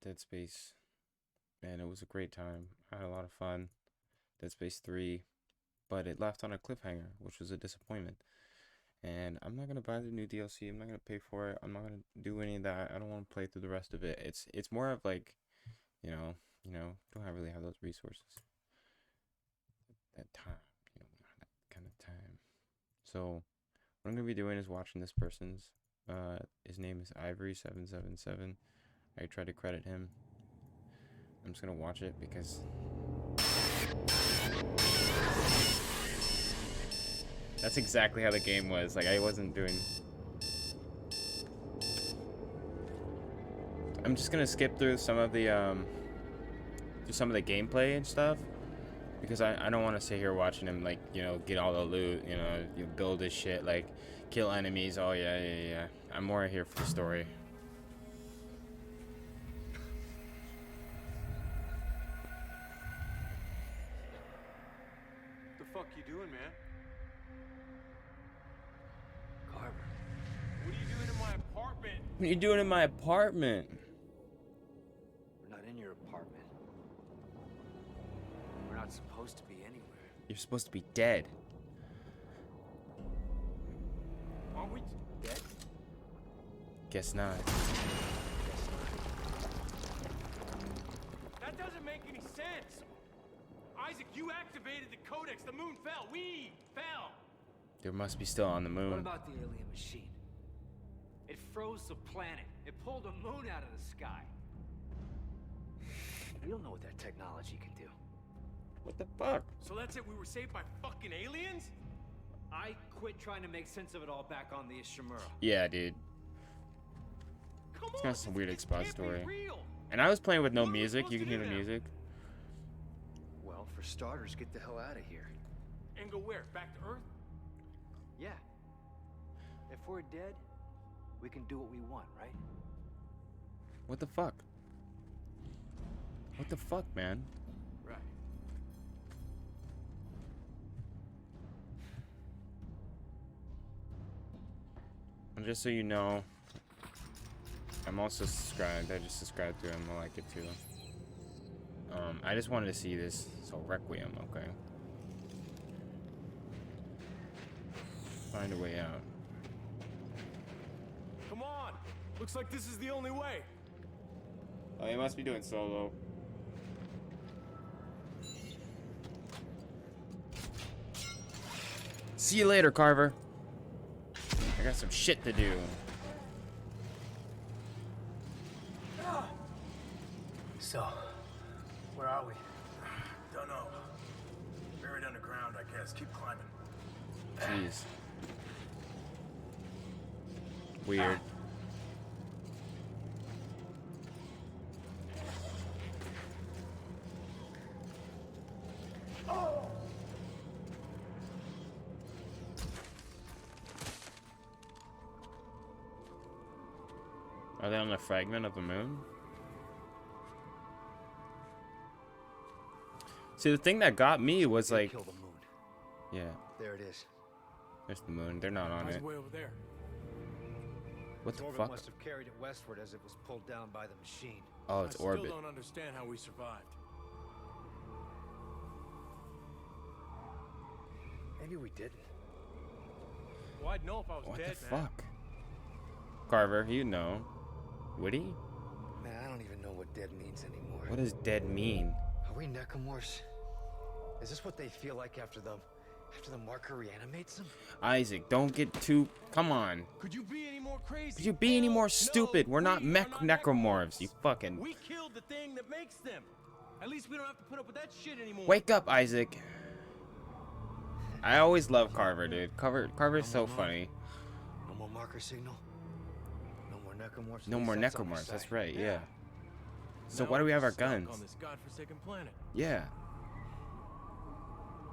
Dead Space, and it was a great time. I had a lot of fun. Dead Space 3, but it left on a cliffhanger, which was a disappointment. And I'm not gonna buy the new DLC. I'm not gonna pay for it. I'm not gonna do any of that. I don't want to play through the rest of it. It's more of like, don't really have those resources, that time, that kind of time. So what I'm gonna be doing is watching this person's. His name is Ivory777. I tried to credit him. I'm just gonna watch it because that's exactly how the game was. Like, I wasn't doing. I'm just gonna skip through some of the gameplay and stuff because I don't want to sit here watching him, like, get all the loot, you build his shit, like kill enemies. Oh yeah. I'm more here for the story. The fuck you doing, man? Carver. What are you doing in my apartment? What are you doing in my apartment? We're not in your apartment. We're not supposed to be anywhere. You're supposed to be dead. Aren't we Dead? Guess not. That doesn't make any sense. Isaac, you activated the codex. The moon fell. We fell. There must be still on the What moon. about the alien machine? It froze the planet. It pulled a moon out of the sky. We don't know what that technology can do. What the fuck? So that's it. We were saved by fucking aliens? I quit trying to make sense of it all back on the Ishimura. Yeah, dude. Come It's on. got some weird this exposition can't be story. real. And I was playing with no What are we music. supposed You to can hear do the now? music. Well, for starters, get the hell out of here. And go where? Back to Earth? Yeah. If we're dead, we can do what we want, right? What the fuck? What the fuck, man? Right. And just so you know, I'm also subscribed. I just subscribed to him. I like it too. I just wanted to see this. So Requiem, okay. Find a way out. Come on. Looks like this is the only way. Oh, he must be doing solo. See you later, Carver. I got some shit to do. So, where are we? Don't know. Buried underground, I guess. Keep climbing. Jeez. Weird. Are they on a fragment of the moon? See, the thing that got me was like, Kill the moon. yeah, There it is. there's the moon. They're not on Mine's it. way over there. What the Orbit fuck? must have carried it westward as it was pulled down by the machine. Oh, it's I orbit. still don't understand how we survived. Maybe we didn't. Well, I'd know if I was What dead, the man. fuck? Carver, you know. Would he? Man, I don't even know what dead means anymore. What does dead mean? Are we necromorphs? Is this what they feel like after the marker reanimates them? Isaac, don't get too. Come on. Could you be any more crazy? Could you be any more Hell stupid? no, We're not we are not necromorphs. You fucking. We killed the thing that makes them. At least we don't have to put up with that shit anymore. Wake up, Isaac. I always love Carver, dude. Carver's so funny. No more marker signal. No more necromorphs. No At least more that's on our necromorphs. That's side. right. Yeah. So Now why do we we're have our stuck guns? on this godforsaken planet. Yeah.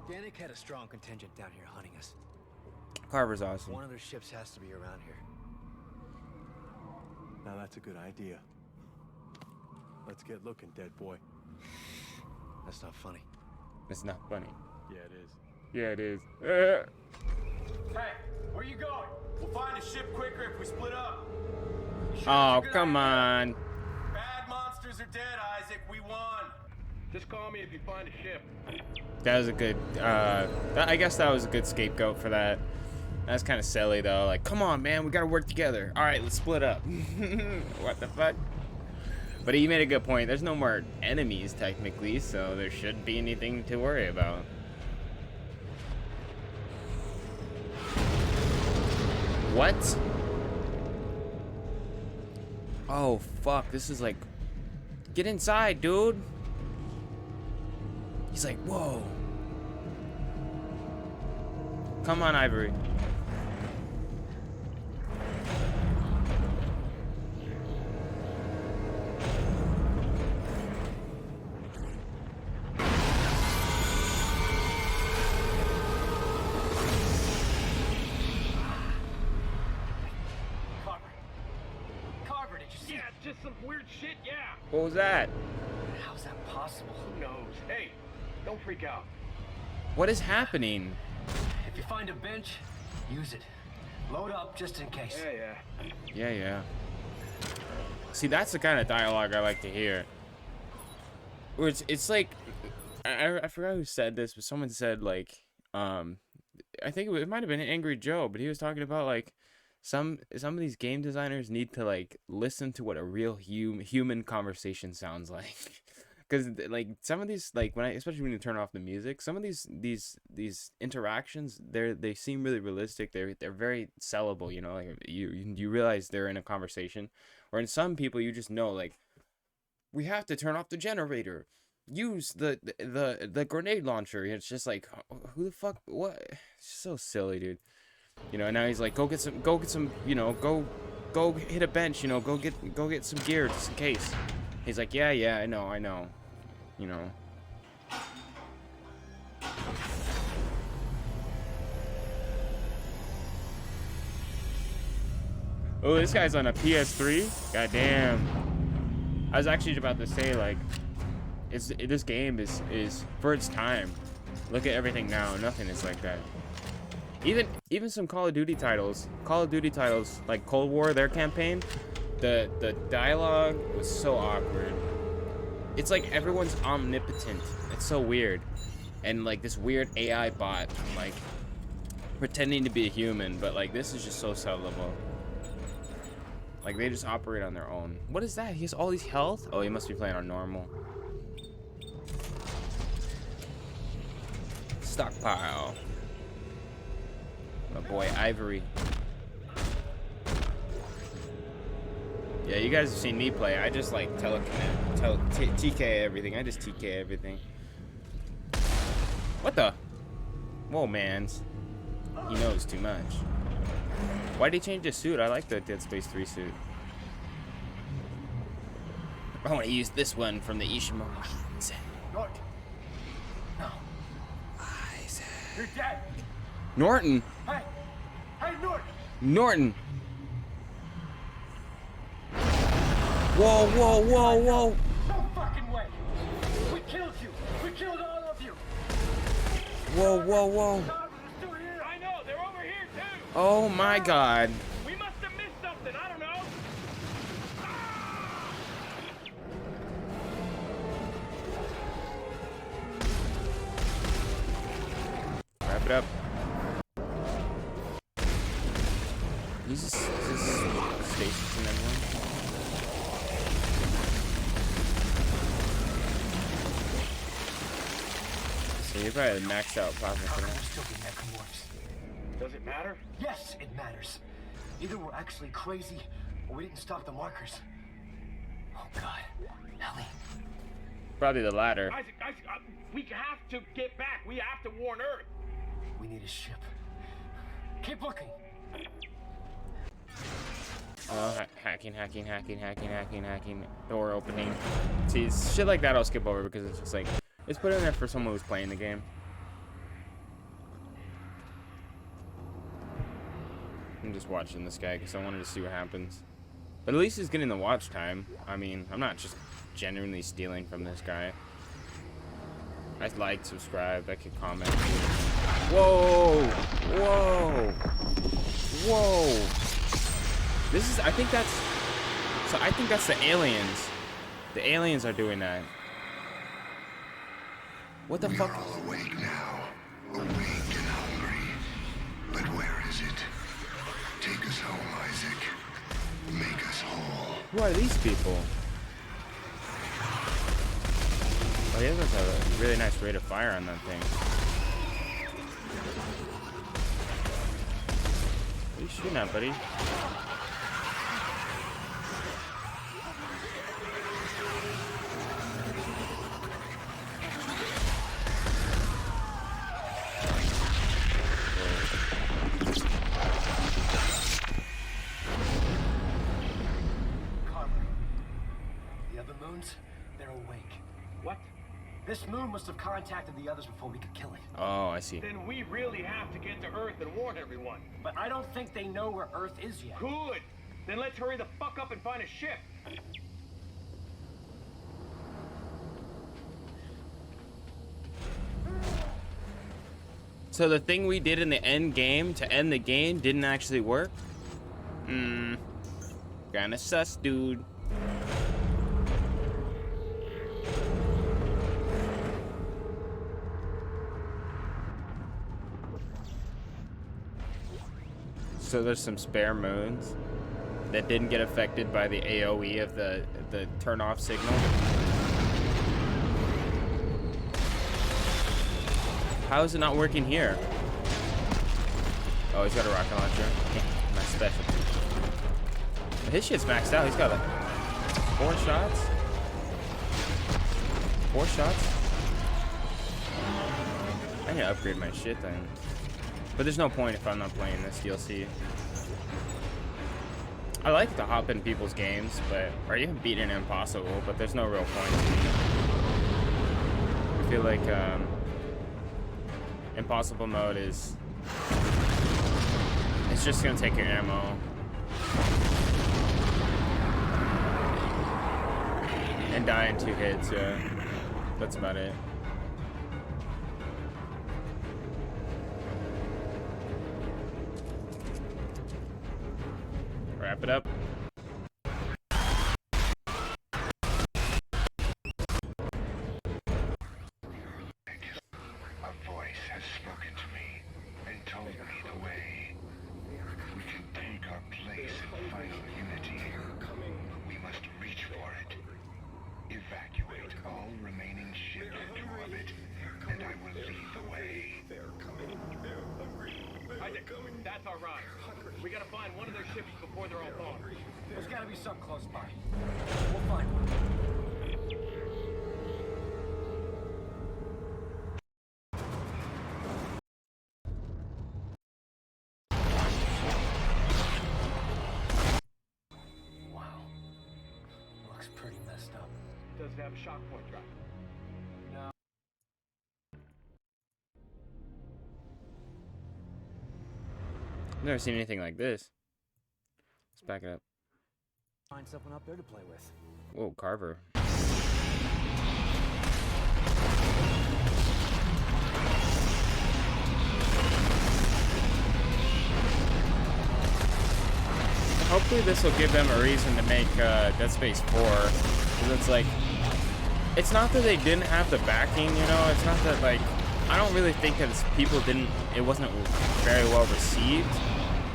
Danik had a strong contingent down here hunting us. Carver's awesome. One of their ships has to be around here. Now that's a good idea. Let's get looking, dead boy. That's not funny. It's not funny. Yeah, it is. Yeah, it is. Hey, where you going? We'll find a ship quicker if we split up. Oh, come on. Bad monsters are dead, Isaac. We won. Just call me if you find a ship. That was a good, I guess that was a good scapegoat for that. That's kind of silly though. Like, come on, man, we gotta work together. All right, let's split up. What the fuck? But he made a good point. There's no more enemies technically, so there shouldn't be anything to worry about. What? Oh, fuck. This is like... Get inside, dude. He's like, whoa. Come on, Ivory. Carver, did you see? Yeah, just some weird shit, yeah. What was that? How's that possible? Who knows? Hey, don't freak out. What is happening? If you find a bench, use it. Load up just in case. Yeah. Yeah. See, that's the kind of dialogue I like to hear. Where it's like, I forgot who said this, but someone said like, I think it might have been Angry Joe, but he was talking about like, some of these game designers need to like listen to what a real human conversation sounds like. Because like some of these, like especially when you turn off the music, some of these interactions, they seem really realistic. They're very sellable, you know. Like you realize they're in a conversation. Or in some people, you just know like, we have to turn off the generator. Use the grenade launcher. It's just like, who the fuck? What? It's so silly, dude. You know. And now he's like, go get some. You know, go hit a bench. You know, go get some gear just in case. He's like, yeah, I know. You know. Oh, this guy's on a PS3? Goddamn. I was actually about to say, like, this game is for its time. Look at everything now. Nothing is like that. Even some Call of Duty titles, like Cold War, their campaign, the dialogue was so awkward. It's like everyone's omnipotent. It's so weird. And like this weird AI bot, like pretending to be a human, but like this is just so sellable. Like they just operate on their own. What is that? He has all these health? Oh, he must be playing on normal. Stockpile. My boy Ivory. Yeah, you guys have seen me play. I just like TK everything. I just TK everything. What the? Whoa, mans. He knows too much. Why'd he change his suit? I like the Dead Space 3 suit. I want to use this one from the Ishimura. Norton. No. You're dead. Norton. Hey, Norton. Norton. Whoa. No fucking way. We killed you. We killed all of you. Whoa. Carver is still here. I know. They're over here too. Oh my God. We must have missed something. I don't know. Wrap it up. He's just stations and everyone. So you probably maxed out plasma How for can there that. still be necromorphs? Does it matter? Yes, it matters. Either we're actually crazy, or we didn't stop the markers. Oh God, Ellie. Probably the latter. Isaac, we have to get back. We have to warn Earth. We need a ship. Keep looking. Oh, hacking. Door opening. See, shit like that I'll skip over because it's just like, it's put in there for someone who's playing the game. I'm just watching this guy because I wanted to see what happens. But at least he's getting the watch time. I mean, I'm not just genuinely stealing from this guy. I like, subscribe, I could comment. Whoa! This is, I think that's the aliens. The aliens are doing that. What the fuck? All awake now. Awake and hungry. But where is it? Take us home, Isaac. Make us whole. Who are these people? Oh, he has a really nice rate of fire on that thing. What are you shooting at, buddy? The other moons, they're awake. What? This moon must have contacted the others before we could kill it. Oh, I see. Then we really have to get to Earth and warn everyone. But I don't think they know where Earth is yet. Good. Then let's hurry the fuck up and find a ship. So the thing we did in the end game to end the game didn't actually work? Kinda sus, dude. So there's some spare moons that didn't get affected by the AoE of the turn off signal. How is it not working here? Oh, he's got a rocket launcher. My specialty. His shit's maxed out. He's got like 4 shots. 4 shots? I need to upgrade my shit then. But there's no point if I'm not playing this DLC. I like to hop in people's games, but or even beating Impossible, but there's no real point. I feel like Impossible mode is it's just gonna take your ammo. And die in 2 hits, yeah. That's about it. Wrap it up. A voice has spoken to me and told me the way. We can take our place in final unity. We must reach for it. Evacuate all remaining ships into orbit, and I will lead the way. Isaac, that's our ride. We gotta find one of their ships before they're all gone. There's gotta be some close by. We'll find one. Wow. Looks pretty messed up. Does it have a shock point drive? No. I've never seen anything like this. Let's back it up. Find someone up there to play with. Whoa, Carver. Hopefully this will give them a reason to make Dead Space 4. Because it's like, it's not that they didn't have the backing, you know? It's not that, like, I don't really think that it wasn't very well received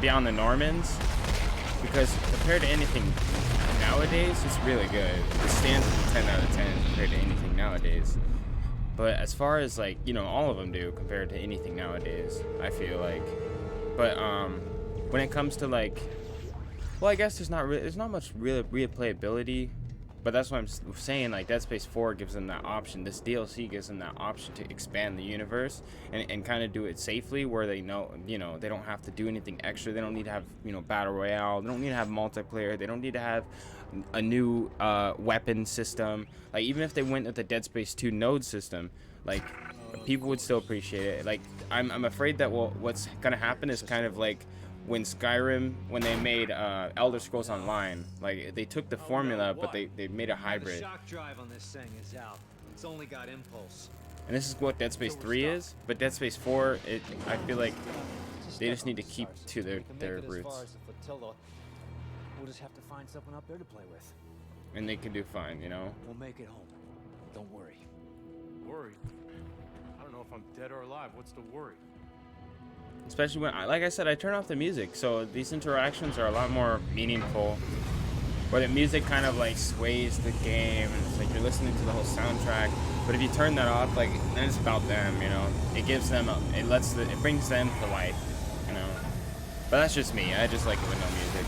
beyond the Normans. Because compared to anything nowadays, it's really good. It stands at 10 out of 10 compared to anything nowadays. But as far as, like, you know, all of them do compared to anything nowadays, I feel like. But when it comes to, like, well, I guess there's not much real replayability, but that's what I'm saying. Like, Dead Space 4 gives them that option. This DLC gives them that option to expand the universe and kind of do it safely, where they know, you know, they don't have to do anything extra. They don't need to have, you know, battle royale. They don't need to have multiplayer. They don't need to have a new weapon system. Like, even if they went with the Dead Space 2 node system, like, people would still appreciate it. Like, I'm afraid that what's gonna happen is kind of like when Skyrim, when they made Elder Scrolls Online, like, they took the formula, but they made a hybrid. The shock drive on this thing is out. It's only got impulse. And this is what Dead Space 3 is, but Dead Space 4, I feel like they just need to keep to their roots. We'll just have to find someone up there to play with. and they could do fine, you know? We'll make it home. Don't worry. Worry? I don't know if I'm dead or alive. What's the worry? Especially when, like I said, I turn off the music, so these interactions are a lot more meaningful. Where the music kind of like sways the game, and it's like you're listening to the whole soundtrack. But if you turn that off, like then it's about them, you know. It gives them, it brings them to life, you know. But that's just me. I just like it with no music.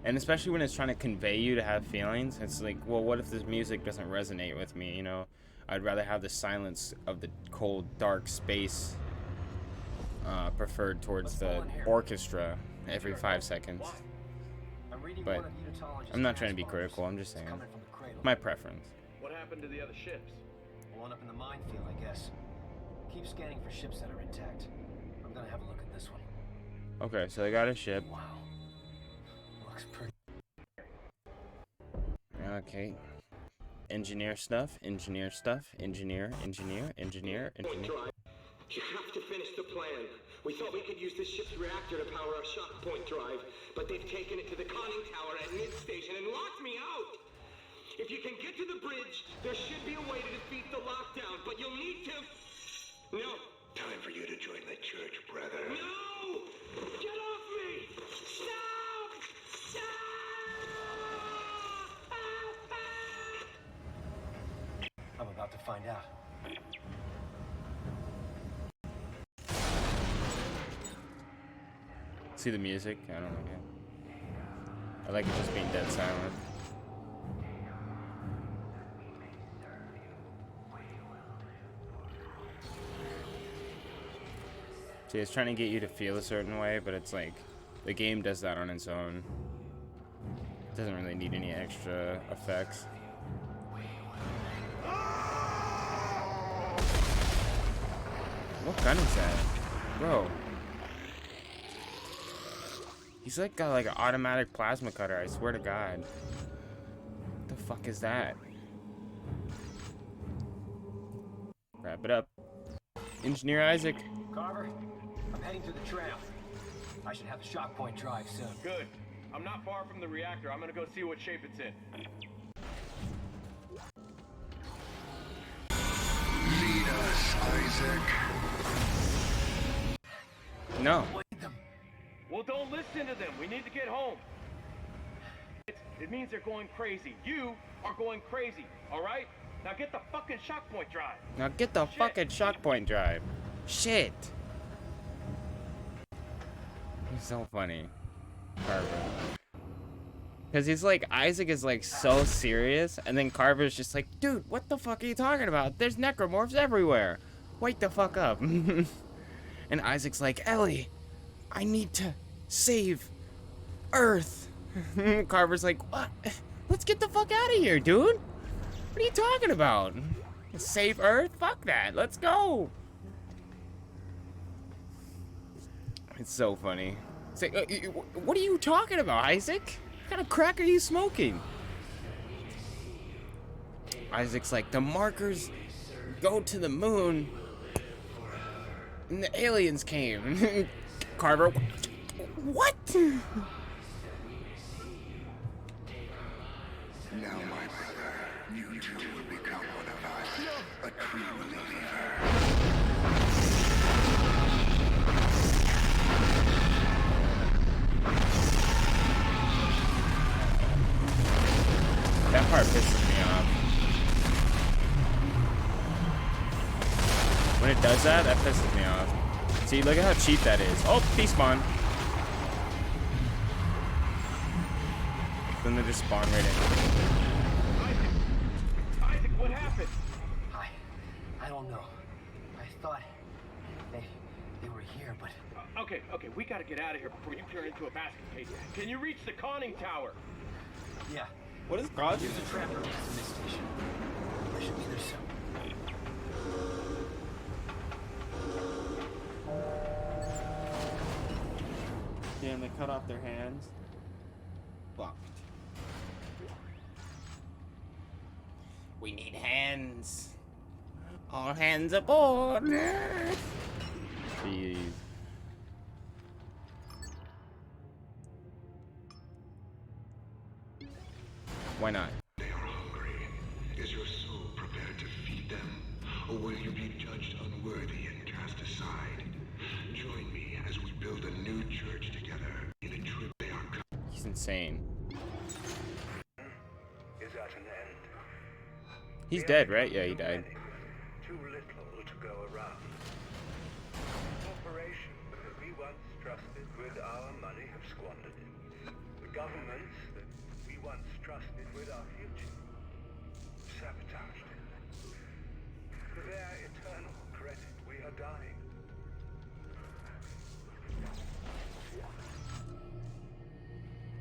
And especially when it's trying to convey you to have feelings, it's like, well, what if this music doesn't resonate with me, you know? I'd rather have the silence of the cold, dark space preferred towards the orchestra every 5 seconds. But I'm not trying to be critical, I'm just saying. My preference. What happened to the other ships? One up in the minefield, I guess. Keep scanning for ships that are intact. I'm gonna have a look at this one. Okay, so they got a ship. Wow. Looks pretty. Okay. Engineer stuff, engineer stuff, engineer. You have to finish the plan. We thought we could use this ship's reactor to power our shock point drive, but they've taken it to the conning tower at mid-station and locked me out. If you can get to the bridge, there should be a way to defeat the lockdown, but you'll need to... No. Time for you to join the church, brother. No! Get off me! Stop! Stop! I'm about to find out. See the music? I don't like it. I like it just being dead silent. See, it's trying to get you to feel a certain way, but it's like the game does that on its own. It doesn't really need any extra effects. What gun is that? Bro. He's like got like an automatic plasma cutter, I swear to God. What the fuck is that? Wrap it up. Engineer Isaac. Carver, I'm heading to the trail. I should have the shock point drive soon. Good. I'm not far from the reactor. I'm gonna go see what shape it's in. Lead us, Isaac. No. Well, don't listen to them. We need to get home. It means they're going crazy. You are going crazy, all right? Now get the fucking shock point drive. Now get the fucking shock point drive. Shit. He's so funny. Carver. Because he's like, Isaac is like so serious, and then Carver's just like, dude, what the fuck are you talking about? There's necromorphs everywhere. Wake the fuck up. And Isaac's like, Ellie, I need to save Earth. Carver's like, what? Let's get the fuck out of here, dude. What are you talking about? Save Earth? Fuck that. Let's go. It's so funny. It's like, what are you talking about, Isaac? What kind of crack are you smoking? Isaac's like, the markers go to the moon, and the aliens came. Carver, what? Now, my brother, you too will become one of us. A true believer. That part pisses me off. When it does that, that pisses me off. See, look at how cheap that is. Oh, despawn. Then they just spawn right in. Isaac, what happened? I don't know. I thought they were here, but... Okay, we gotta get out of here before you turn into a basket case. Can you reach the conning tower? Yeah. What is God? There's a trapper at the station. I should be there soon. Damn, they cut off their hands. Fucked. We need hands. All hands aboard. Jeez. Why not? They are hungry. Is your soul prepared to feed them? Or will you be judged unworthy and cast aside? Join me as we build a new church together in a trip they are coming. He's insane. Is at an end. He's dead, right? Yeah, he died. Too little to go around. Corporations that we once trusted with our money have squandered it. The governments that we once trusted with our future sabotaged it. For their eternal credit, we are dying.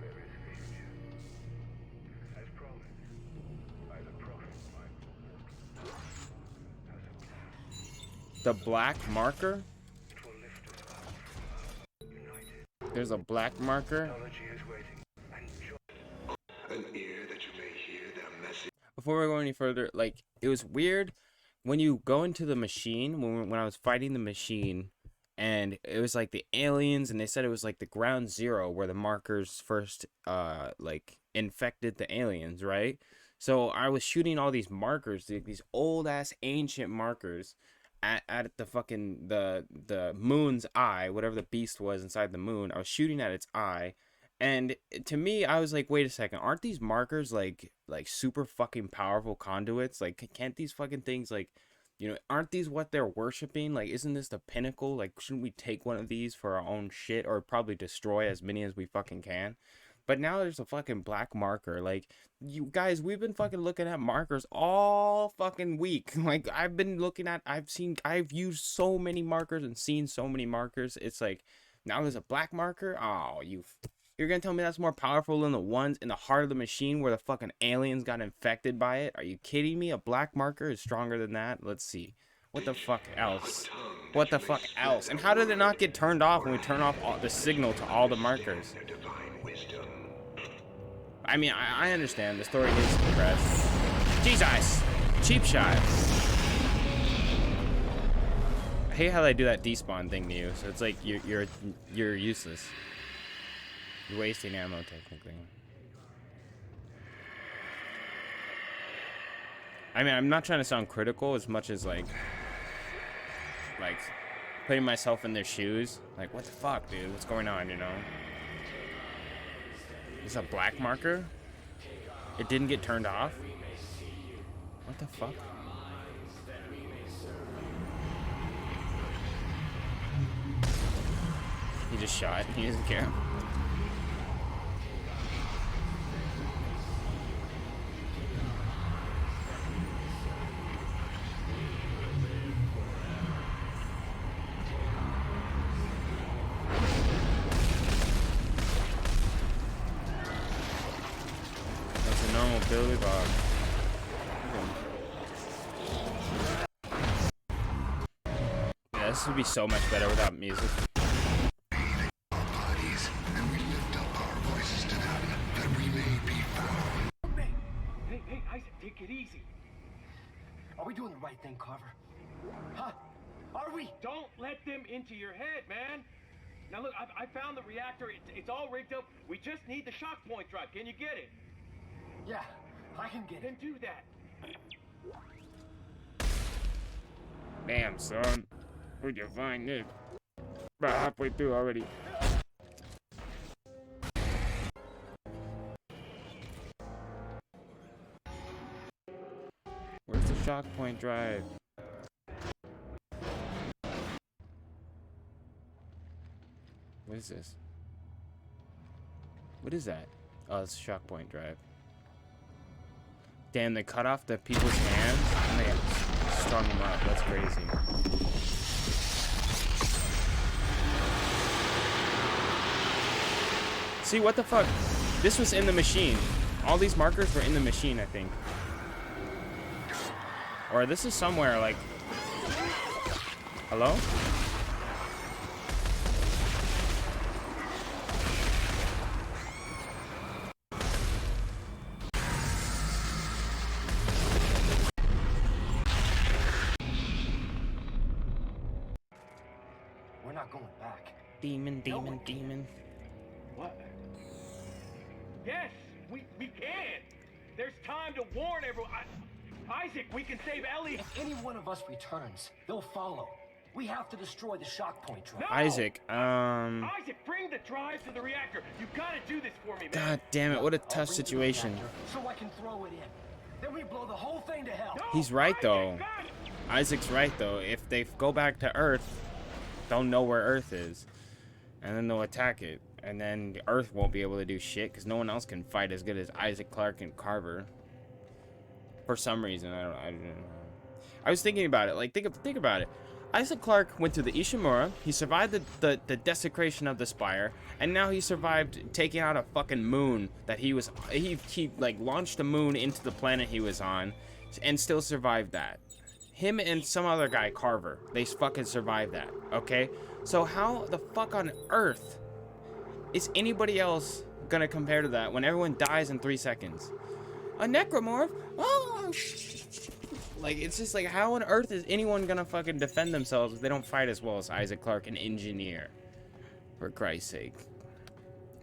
There is future. As promised by the prophet Michael. As a plan. The black marker? It will lift us up from our united. There's a black marker? Technology is waiting. And join. An ear that you may hear their message. Before we go any further, like, it was weird when you go into the machine, when I was fighting the machine, and it was like the aliens, and they said it was like the ground zero where the markers first, like, infected the aliens, right? So I was shooting all these markers, these old-ass ancient markers, at the fucking, the moon's eye, whatever the beast was inside the moon. I was shooting at its eye. And to me, I was like, wait a second, aren't these markers like super fucking powerful conduits? Like, can't these fucking things, like, you know, aren't these what they're worshiping? Like, isn't this the pinnacle? Like, shouldn't we take one of these for our own shit, or probably destroy as many as we fucking can? But now there's a fucking black marker. Like, you guys, we've been fucking looking at markers all fucking week. Like, I've used so many markers and seen so many markers. It's like, now there's a black marker? Oh, you're gonna tell me that's more powerful than the ones in the heart of the machine where the fucking aliens got infected by it? Are you kidding me? A black marker is stronger than that? Let's see. What the fuck else? What the fuck else? And how did it not get turned off when we turn off the signal to all the markers? Their divine wisdom. I mean, I understand. The story is compressed. Jesus! Cheap shot. I hate how they do that despawn thing to you. So it's like you're useless. You're wasting ammo, technically. I mean, I'm not trying to sound critical as much as like putting myself in their shoes. Like, what the fuck, dude? What's going on, you know? It's a black marker? It didn't get turned off? What the fuck? He just shot. He doesn't care. That's a normal Billy Bob. Yeah, this would be so much better without music. Bodies, and we lift up our voices to them, that we may be found. Hey, Isaac, take it easy. Are we doing the right thing, Carver? Huh? Are we? Don't let them into your head, man. Now look, I found the reactor. It's all rigged up. We just need the shock point drive. Can you get it? Yeah, I can get it. Then do that. Damn, son. Where'd you find this? About halfway through already. Where's the shock point drive? What is this? What is that? Oh, it's a shock point drive. Damn, they cut off the people's hands and they strung them up. That's crazy. See, what the fuck? This was in the machine. All these markers were in the machine, I think. Or this is somewhere, like... Hello? We're not going back. Demon, No demon, one can. demon. What? Yes, we can. There's time to warn everyone. Isaac, we can save Ellie. If any one of us returns, they'll follow. We have to destroy the shock point drive. No! Isaac, Isaac, bring the drive to the reactor. You gotta do this for me, man. God damn it, what a I'll tough bring the situation. reactor So I can throw it in. Then we blow the whole thing to hell. No, He's right, though. Isaac, God. Isaac's right, though. If they go back to Earth, they'll know where Earth is. And then they'll attack it. And then the Earth won't be able to do shit, because no one else can fight as good as Isaac Clarke and Carver. For some reason, I don't know. I was thinking about it. Like, think about it. Isaac Clarke went to the Ishimura. He survived the desecration of the Spire, and now he survived taking out a fucking moon that he like launched a moon into the planet he was on, and still survived that. Him and some other guy, Carver, they fucking survived that. Okay, so how the fuck on earth is anybody else gonna compare to that when everyone dies in 3 seconds? A necromorph? Oh, like, it's just like, how on earth is anyone gonna fucking defend themselves if they don't fight as well as Isaac Clarke, an engineer? For Christ's sake.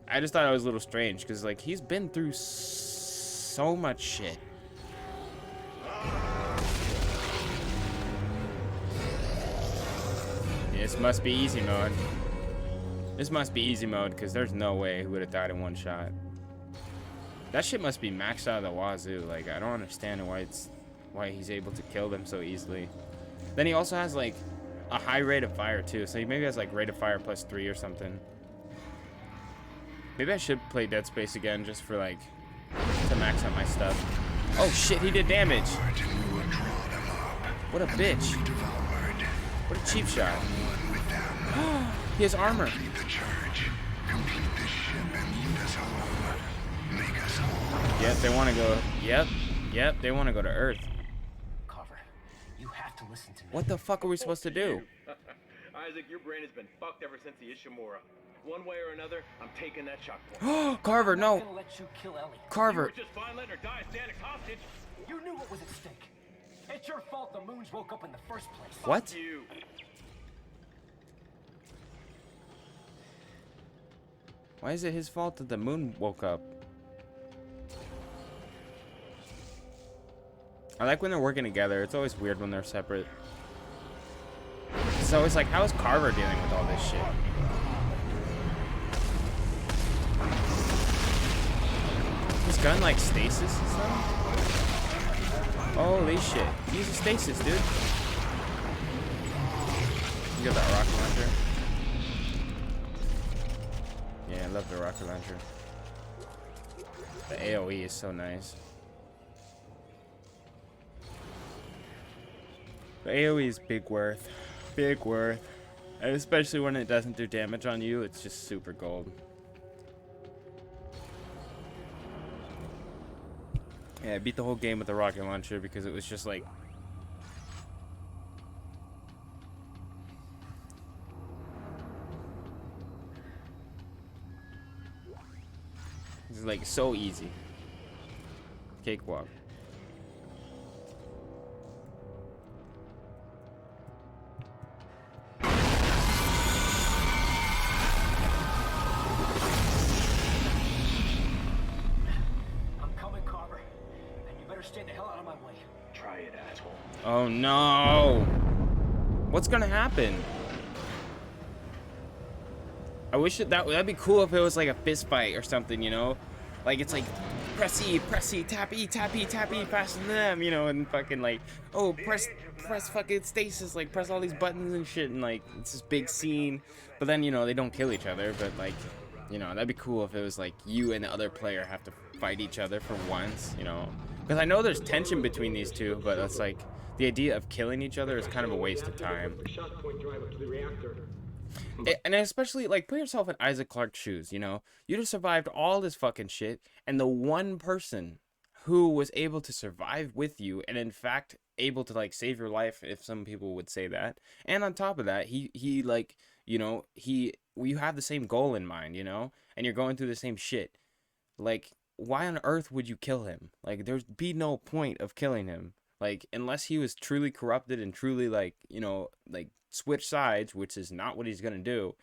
I just thought it was a little strange, because, like, he's been through so much shit. This must be easy mode. This must be easy mode, because there's no way he would have died in one shot. That shit must be maxed out of the wazoo. Like, I don't understand why he's able to kill them so easily. Then he also has, like, a high rate of fire, too. So he maybe has, like, rate of fire +3 or something. Maybe I should play Dead Space again just for, like, to max out my stuff. Oh, shit, he did damage. What a bitch. What a cheap shot. He has armor. Yep, they want to go. Yep, they want to go to Earth. Carver, you have to listen to me. What the fuck are we supposed to do? Isaac, your brain has been fucked ever since the Ishimura. One way or another, I'm taking that shock point. Carver, I'm not no. gonna let you kill Ellie. You Carver. were just fine letting her die as Danik's hostage. You knew what was at stake. It's your fault the moons woke up in the first place. What? Fuck you. Why is it his fault that the moon woke up? I like when they're working together. It's always weird when they're separate. So it's like, how is Carver dealing with all this shit? His gun like stasis and stuff? Holy shit. Use a stasis, dude. You got that rocket launcher? Yeah, I love the rocket launcher. The AoE is so nice. The AoE is big worth. Big worth. And especially when it doesn't do damage on you, it's just super gold. Yeah, I beat the whole game with the rocket launcher because it was just like... It's like so easy. Cakewalk. Stay the hell out of my way. Try it, asshole. Oh no! What's gonna happen? I wish that'd be cool if it was like a fist fight or something, you know? Like it's like press E, tap E, faster than them, you know, and fucking like, oh, press fucking stasis, like press all these buttons and shit, and like it's this big scene. But then, you know, they don't kill each other, but like, you know, that'd be cool if it was like you and the other player have to fight each other for once, you know? Because I know there's tension between these two, but it's like the idea of killing each other is kind of a waste of time. And especially, like, put yourself in Isaac Clarke's shoes, you know? You just survived all this fucking shit, and the one person who was able to survive with you, and in fact, able to, like, save your life, if some people would say that. And on top of that, he like, you know, you have the same goal in mind, you know? And you're going through the same shit. Like, why on earth would you kill him? Like, there'd be no point of killing him. Like, unless he was truly corrupted and truly, like, you know, like, switch sides, which is not what he's gonna do.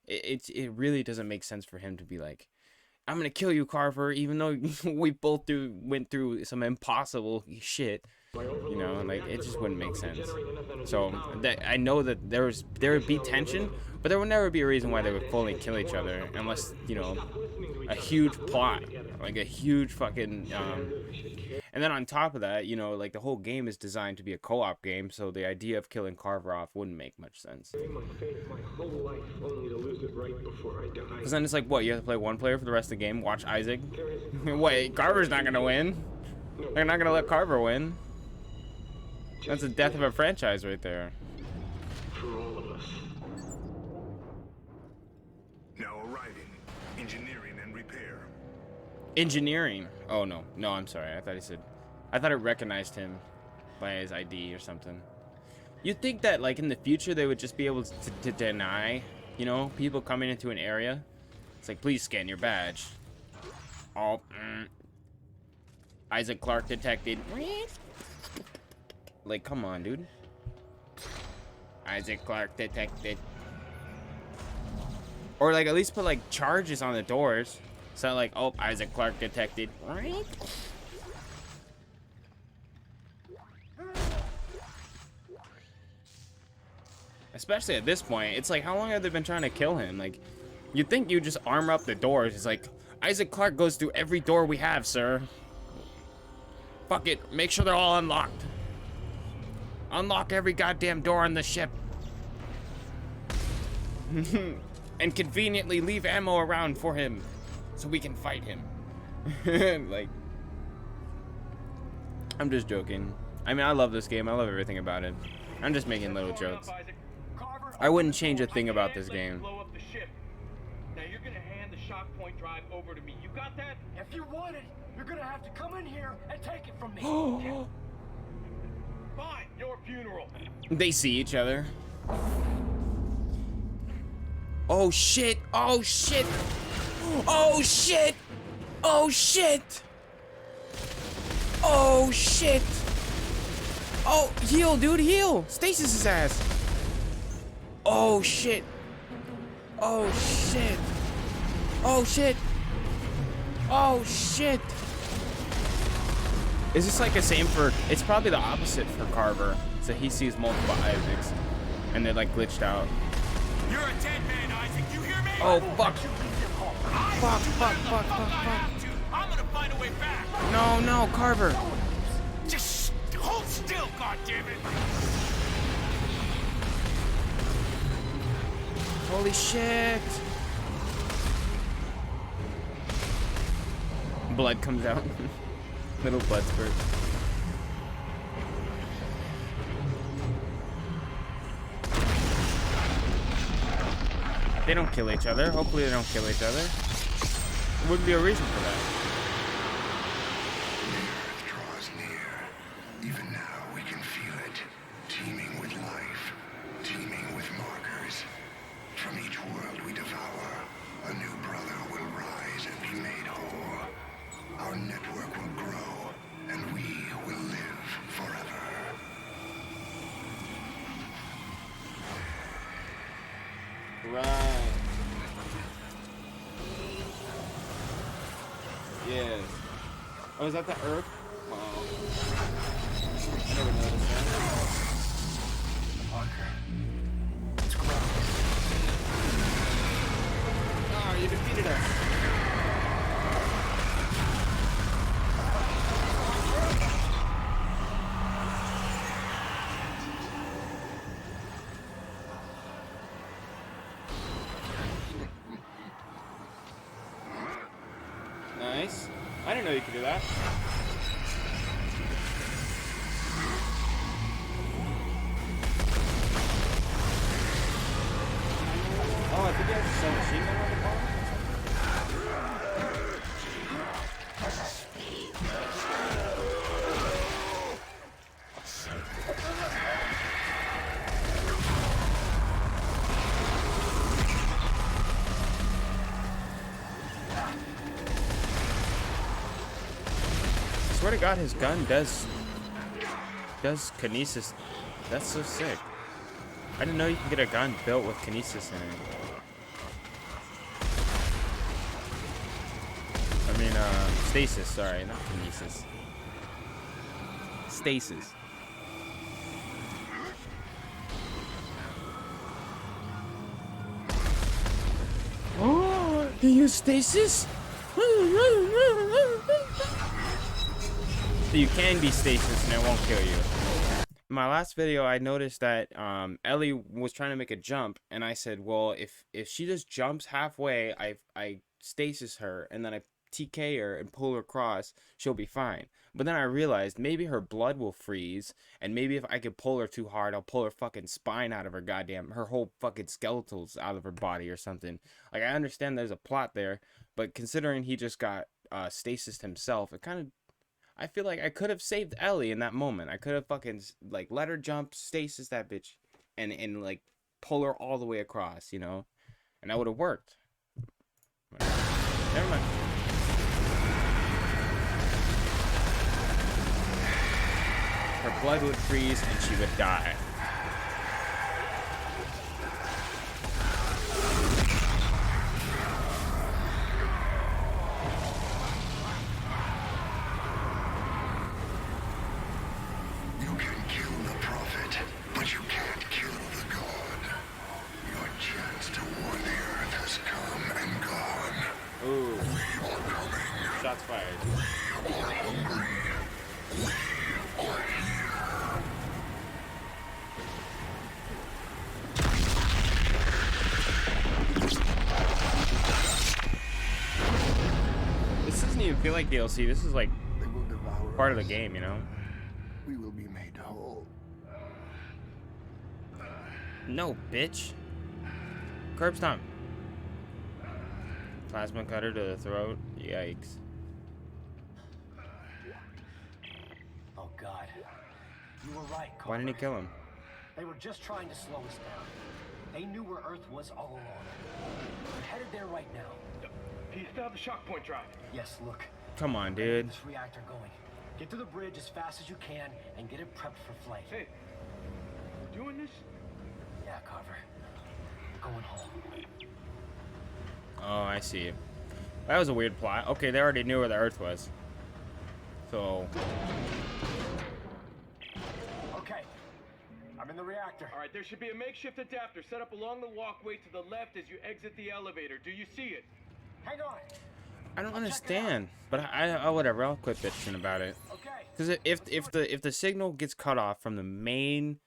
It really doesn't make sense for him to be like, I'm gonna kill you, Carver, even though we both went through some impossible shit. You know, like it just wouldn't make sense. So that I know that there would be tension, but there would never be a reason why they would fully kill each other unless, you know, a huge plot, like a huge fucking. And then on top of that, you know, like the whole game is designed to be a co-op game, so the idea of killing Carver off wouldn't make much sense. Because then it's like, what, you have to play one player for the rest of the game, watch Isaac? Wait, Carver's not gonna win. They're not gonna let Carver win. That's the death of a franchise right there. For all of us. Now arriving. Engineering and repair. Engineering. Oh no, I'm sorry. I thought it recognized him by his ID or something. You'd think that like in the future they would just be able to deny, you know, people coming into an area. It's like, please scan your badge. Oh, Isaac Clarke detected. Like, come on, dude. Isaac Clarke detected. Or like at least put like charges on the doors. So like, oh, Isaac Clarke detected. Especially at this point, it's like, how long have they been trying to kill him? Like, you'd think you just armor up the doors. It's like, Isaac Clarke goes through every door we have, sir. Fuck it, make sure they're all unlocked. Unlock every goddamn door on the ship. And conveniently leave ammo around for him so we can fight him. Like, I'm just joking. I mean, I love this game. I love everything about it. I'm just making little jokes. I wouldn't change a thing about this game. Blow up the ship. Now you're gonna hand the shock point drive over to me. You got that? If you want it, you're gonna have to come in here and take it from me. Fine, your funeral. They see each other. Oh shit! Oh shit! Oh shit! Oh shit! Oh shit! Oh, heal, dude, heal! Stasis his ass! Oh shit! Oh shit! Oh shit! Oh shit! Is this like the same for? It's probably the opposite for Carver. So he sees multiple Isaacs, and they're like glitched out. You're a dead man, Isaac. You hear me? Oh fuck! Fuck! I'm gonna find a way back. No, Carver! Just hold still, goddammit. Holy shit! Blood comes out. Little blood spurt. They don't kill each other. Hopefully they don't kill each other. There wouldn't be a reason for that. Earth draws near. Even now we can feel it. Teeming with life. Teeming with markers. From each world we devour, a new brother will rise and be made whole. Our network will grow, and we will live forever. Right. Yes. Oh, is that the Earth? Wow. Never noticed that. Parker. It's ground. Oh, you defeated us. Nice. I didn't know you could do that. Oh, I think he has a submachine gun on the bottom. I swear to God, his gun does kinesis. That's so sick. I didn't know you could get a gun built with kinesis in it. Stasis, sorry, not kinesis. Stasis. Oh, he used stasis? So you can be stasis and it won't kill you. In my last video, I noticed that Ellie was trying to make a jump, and I said, well, if she just jumps halfway, I stasis her, and then I TK her and pull her across, she'll be fine. But then I realized maybe her blood will freeze, and maybe if I could pull her too hard, I'll pull her fucking spine out of her her whole fucking skeletals out of her body or something. Like, I understand there's a plot there, but considering he just got stasis himself, it kind of, I feel like I could have saved Ellie in that moment. I could have fucking, like, let her jump, stasis that bitch, and like, pull her all the way across, you know? And that would have worked. Never mind. Her blood would freeze and she would die. You can kill the prophet, but you can't kill the god. Your chance to war the earth has come and gone. Ooh. We are coming. Shots fired. We are hungry. We are here. This doesn't even feel like DLC. This is like They will devour part of the us. game, you know? We will be made whole. No, bitch. Curb stomp. Plasma cutter to the throat. Yikes. Oh, God. You were right, Why didn't he Carver. kill him? They were just trying to slow us down. They knew where Earth was all along. We're headed there right now. Do you still have the shock point drive? Yes, look. Come on, Get dude. this reactor going. Get to the bridge as fast as you can and get it prepped for flight. Hey, we're doing this? Yeah, Carver. We're going home. Oh, I see. That was a weird plot. Okay, they already knew where the Earth was. So, Okay. I'm in the reactor. All right, there should be a makeshift adapter set up along the walkway to the left as you exit the elevator. Do you see it? Hang on. I don't understand. But I whatever. I'll quit bitching about it. Okay. Because if the signal gets cut off from the main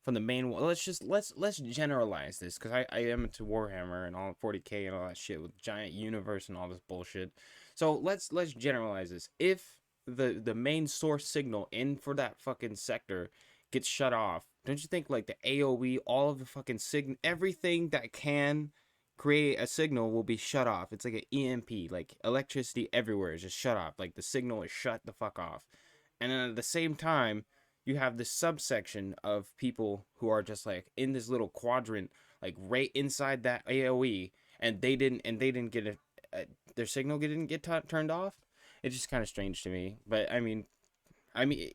let's generalize this, because I am into Warhammer and all 40K and all that shit with giant universe and all this bullshit. So let's generalize this. If the main source signal in for that fucking sector gets shut off, don't you think like the AOE, all of the fucking everything that can create a signal will be shut off? It's like an EMP, like electricity everywhere is just shut off. Like the signal is shut the fuck off. And then at the same time, you have this subsection of people who are just like in this little quadrant, like right inside that AOE, and they didn't get their signal didn't get turned off. It's just kind of strange to me. But I mean,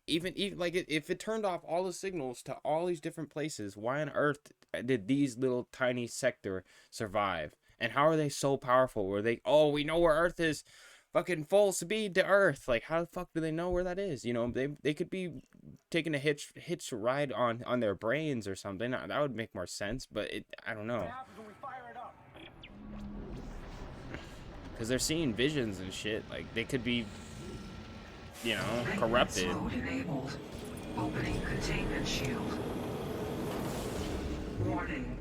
even like if it turned off all the signals to all these different places, why on earth did these little tiny sector survive? And how are they so powerful? Were they, oh, we know where Earth is, fucking full speed to Earth? Like, how the fuck do they know where that is? You know, they could be taking a hitch ride on their brains or something. That would make more sense. But I don't know, What happens when we fire it up? because they're seeing visions and shit. Like they could be, you know, corrupted. Mode enabled. Opening containment shield. Warning.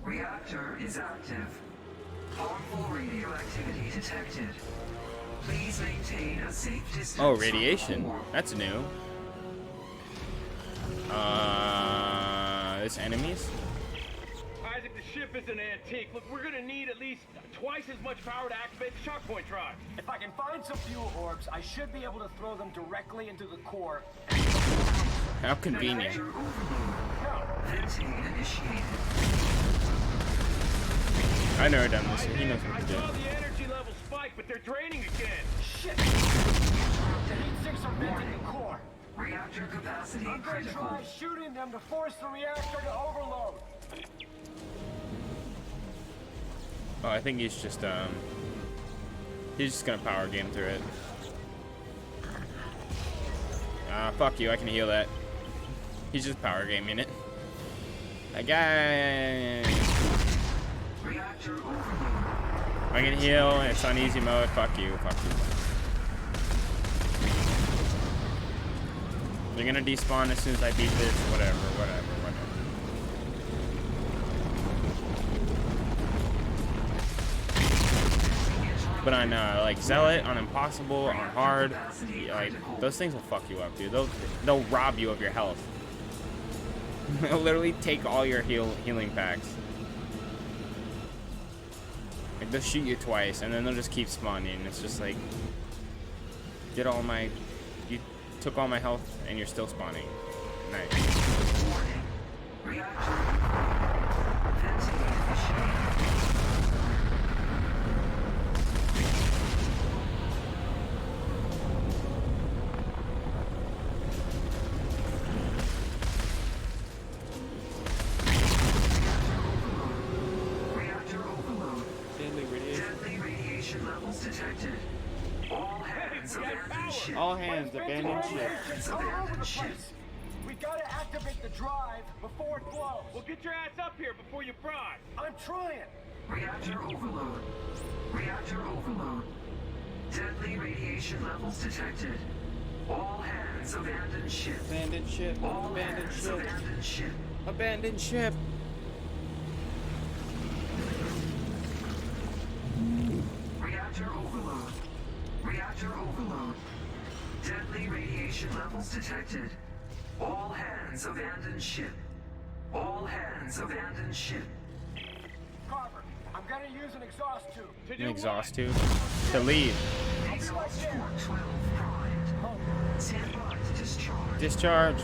Reactor is active. Harmful radioactivity detected. Please maintain a safe distance. Oh, from the radiation. core. That's new. It's enemies. Isaac, the ship is an antique. Look, we're gonna need at least twice as much power to activate the shock point drive. If I can find some fuel orbs, I should be able to throw them directly into the core. How convenient. Reactor overload. Venting initiated. I never done this. He knows I what to do. saw the energy level spike, but they're draining again. Shit! The heat sinks are venting the core. Reactor capacity I'm gonna critical. try shooting them to force the reactor to overload. Oh, I think he's just gonna power game through it. Fuck you, I can heal that. He's just power gaming it. That guy. I can heal, it's on easy mode. Fuck you, fuck you. They're gonna despawn as soon as I beat this. Whatever. But on like Zealot, on Impossible, on Hard, like those things will fuck you up, dude. They'll rob you of your health. They'll literally take all your healing packs. Like they'll shoot you twice, and then they'll just keep spawning. It's just like, you took all my health, and you're still spawning. Nice. All hands, abandon ship. We gotta activate the drive before it blows. Well, get your ass up here before you fry. I'm trying. Reactor overload. Reactor overload. Deadly radiation levels detected. All hands abandon ship. Abandon ship. All Abandon hands ship. abandon ship. Abandon ship. Reactor overload. Reactor overload. Deadly radiation levels detected. All hands abandon ship. All hands abandon ship. Carver, I'm gonna use an exhaust tube. An exhaust tube to leave. Exhaust port 12 primed. Stand by to discharge. Discharge.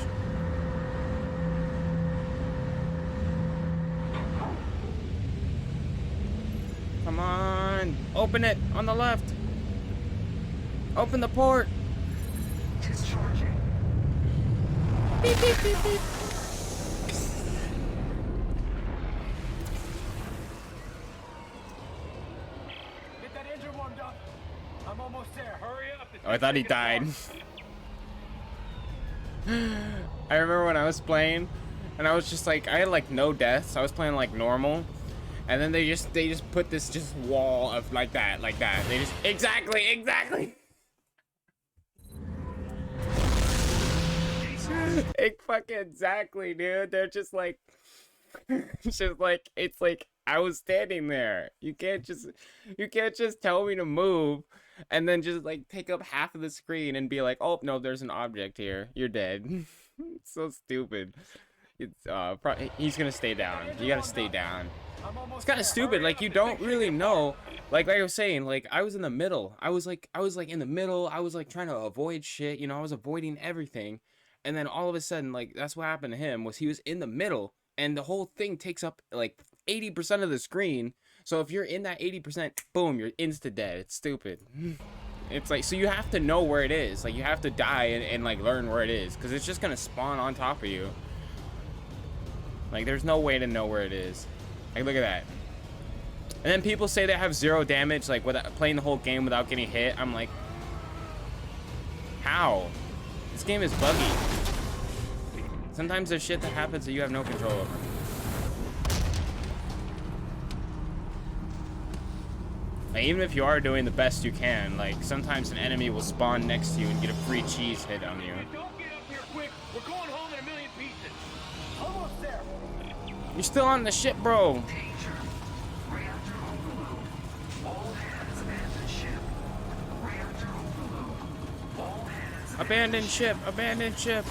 Come on. Open it on the left. Open the port. Discharging. Beep, beep, beep, beep. Get that engine warmed up. I'm almost there. Hurry up. Oh, I thought he died. I remember when I was playing, and I was just like, I had like no deaths. I was playing like normal, and then they just put this just wall of like that. They just exactly. Fucking exactly, dude. They're just like, it's just like, it's like I was standing there. You can't just tell me to move and then just like take up half of the screen and be like, oh no, there's an object here. You're dead. It's so stupid. It's he's gonna stay down. You gotta stay down. It's kind of stupid. Like you don't really know. Like I was saying, like I was in the middle. I was like in the middle. I was like trying to avoid shit. You know, I was avoiding everything. And then all of a sudden, like, that's what happened to him, was he was in the middle, and the whole thing takes up, like, 80% of the screen. So if you're in that 80%, boom, you're insta-dead. It's stupid. It's like, so you have to know where it is. Like, you have to die and like, learn where it is, because it's just going to spawn on top of you. Like, there's no way to know where it is. Like, look at that. And then people say they have 0 damage, like, without playing the whole game without getting hit. I'm like, how? This game is buggy. Sometimes there's shit that happens that you have no control over. Like, even if you are doing the best you can, like sometimes an enemy will spawn next to you and get a free cheese hit on you. Don't get up here quick. We're going home in a million pieces. Almost there. You're still on the ship, bro. Danger. Reactor overload. All hands abandon ship. Reactor overload. All hands Abandon ship. Abandon ship.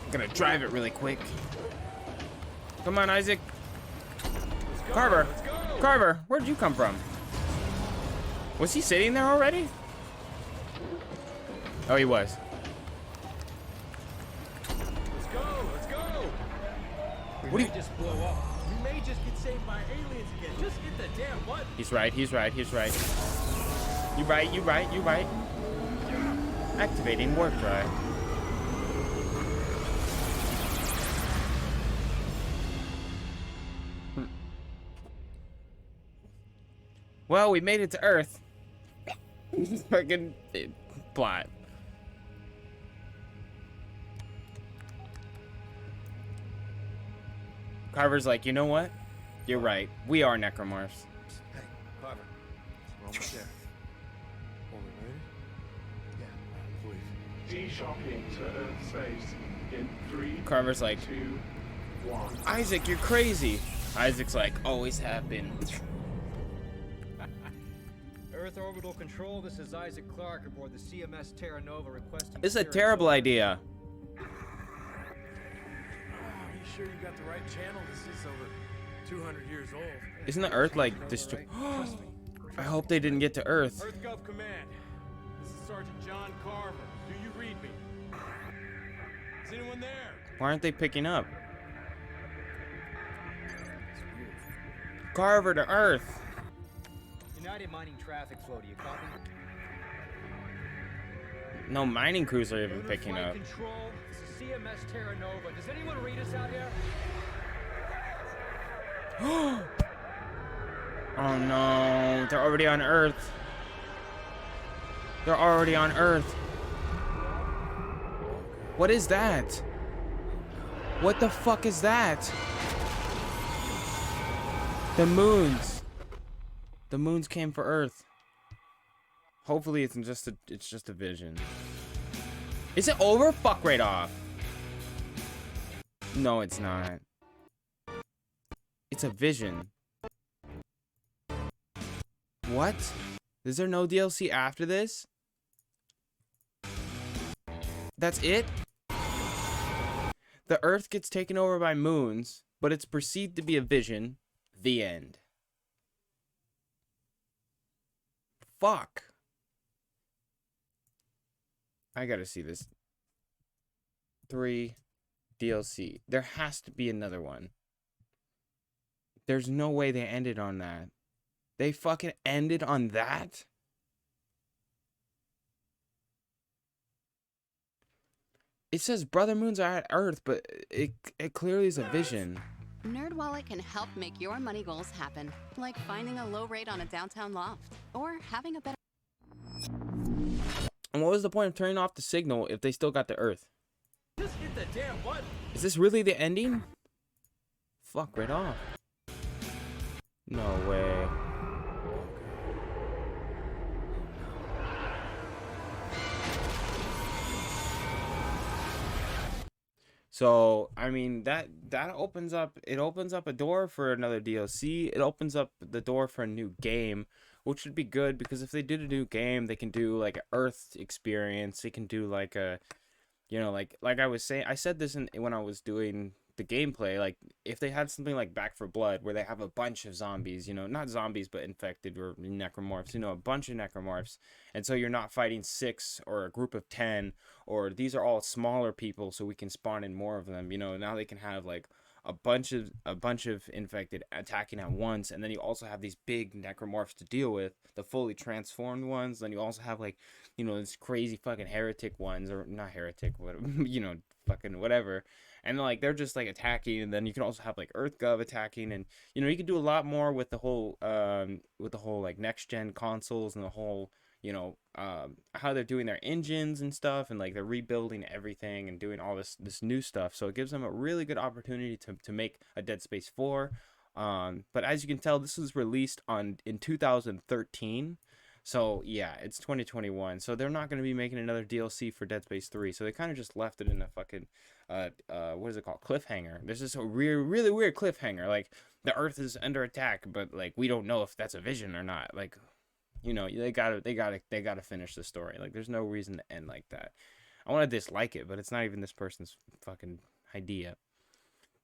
I'm gonna drive it really quick. Come on, Isaac. Carver. Carver, where did you come from? Was he sitting there already? Oh, he was. Let's go. What do you... Just blow up. We may just get saved by aliens again. Just hit the damn button. He's right. You right. Activating warp drive. Well, we made it to Earth. Fucking plot. Carver's like, you know what? You're right. We are necromorphs. Hey, Carver. We're almost there. Oh, we ready? Yeah, please. D-shocking to Earth space in 3, Carver's like, 2, 1. Isaac, you're crazy. Isaac's like, always have been. Earth Orbital Control, this is Isaac Clarke aboard the CMS Terra Nova requesting... This is a terrible idea. Are you sure you got the right channel? This is over 200 years old. Isn't the Earth like destroyed? Trust me. I hope they didn't get to Earth. EarthGov Command. This is Sergeant John Carver. Do you read me? Is anyone there? Why aren't they picking up? Carver to Earth. United Mining Traffic Flow, do you copy? No mining crews are even picking Flight up. Control, this is CMS Terra Nova. Does anyone read us out here? Oh no, they're already on Earth. They're already on Earth. What is that? What the fuck is that? The moons. The moons came for Earth. Hopefully it's just a vision. Is it over? Fuck right off. No, it's not. It's a vision. What? Is there no DLC after this? That's it? The Earth gets taken over by moons, but it's perceived to be a vision. The end. Fuck. I gotta see this. 3 DLC. There has to be another one. There's no way they ended on that. They fucking ended on that? It says Brother Moons are at Earth, but it clearly is a vision. NerdWallet can help make your money goals happen, like finding a low rate on a downtown loft, or having a better... And what was the point of turning off the signal if they still got the Earth? Just hit the damn button. Is this really the ending? Fuck right off. No way. So, I mean, that opens up a door for another DLC. It opens up the door for a new game, which would be good because if they did a new game, they can do like an Earth experience. They can do like a, you know, like I was saying, I said this when I was doing the gameplay, like if they had something like Back 4 Blood where they have a bunch of zombies, you know, not zombies but infected or necromorphs, you know, a bunch of necromorphs, and so you're not fighting 6 or a group of 10, or these are all smaller people so we can spawn in more of them, you know. Now they can have like a bunch of infected attacking at once, and then you also have these big necromorphs to deal with, the fully transformed ones. Then you also have like, you know, these crazy fucking heretic ones, or not heretic, what, you know, fucking whatever. And like they're just like attacking, and then you can also have like EarthGov attacking, and you know you can do a lot more with the whole like next gen consoles and the whole, you know, how they're doing their engines and stuff, and like they're rebuilding everything and doing all this new stuff. So it gives them a really good opportunity to make a Dead Space 4. But as you can tell, this was released in 2013. So yeah, it's 2021. So they're not going to be making another DLC for Dead Space 3. So they kind of just left it in a fucking what is it called? Cliffhanger. There's just a really weird cliffhanger. Like the Earth is under attack, but like we don't know if that's a vision or not. Like, you know, they gotta finish the story. Like there's no reason to end like that. I want to dislike it, but it's not even this person's fucking idea.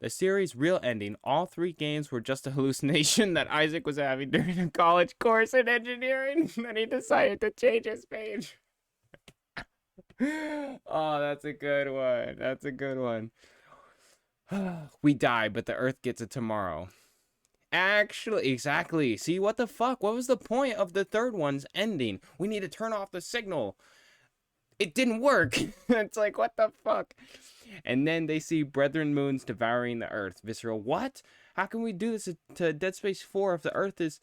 The series' real ending, all 3 games were just a hallucination that Isaac was having during a college course in engineering. Then he decided to change his page. Oh, that's a good one. That's a good one. We die, but the Earth gets it tomorrow. Actually, exactly. See, what the fuck? What was the point of the third one's ending? We need to turn off the signal. It didn't work. It's like, what the fuck? And then they see Brethren Moons devouring the Earth. Visceral, what? How can we do this to Dead Space 4 if the Earth is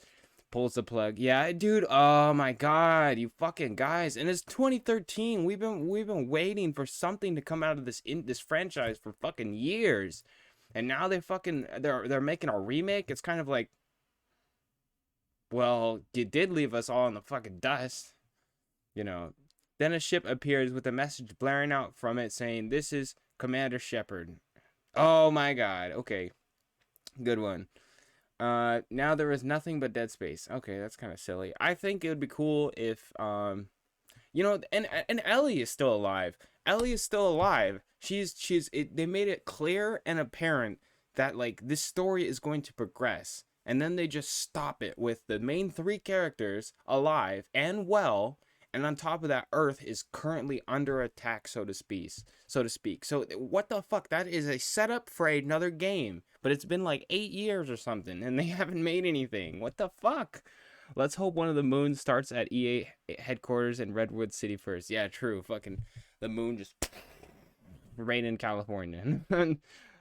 pulls the plug. Yeah, dude. Oh my god, you fucking guys. And it's 2013. We've been waiting for something to come out of this franchise for fucking years. And now they're making a remake. It's kind of like, well, you did leave us all in the fucking dust. You know. Then a ship appears with a message blaring out from it saying, "This is Commander Shepard." Oh my god. Okay. Good one. Now there is nothing but dead space. Okay, that's kind of silly. I think it would be cool if you know, and Ellie is still alive. Ellie is still alive. They made it clear and apparent that like this story is going to progress. And then they just stop it with the main 3 characters alive and well. And on top of that, Earth is currently under attack, so to speak. So what the fuck? That is a setup for another game. But it's been like 8 years or something, and they haven't made anything. What the fuck? Let's hope one of the moons starts at EA headquarters in Redwood City first. Yeah, true. Fucking the moon just rain in California.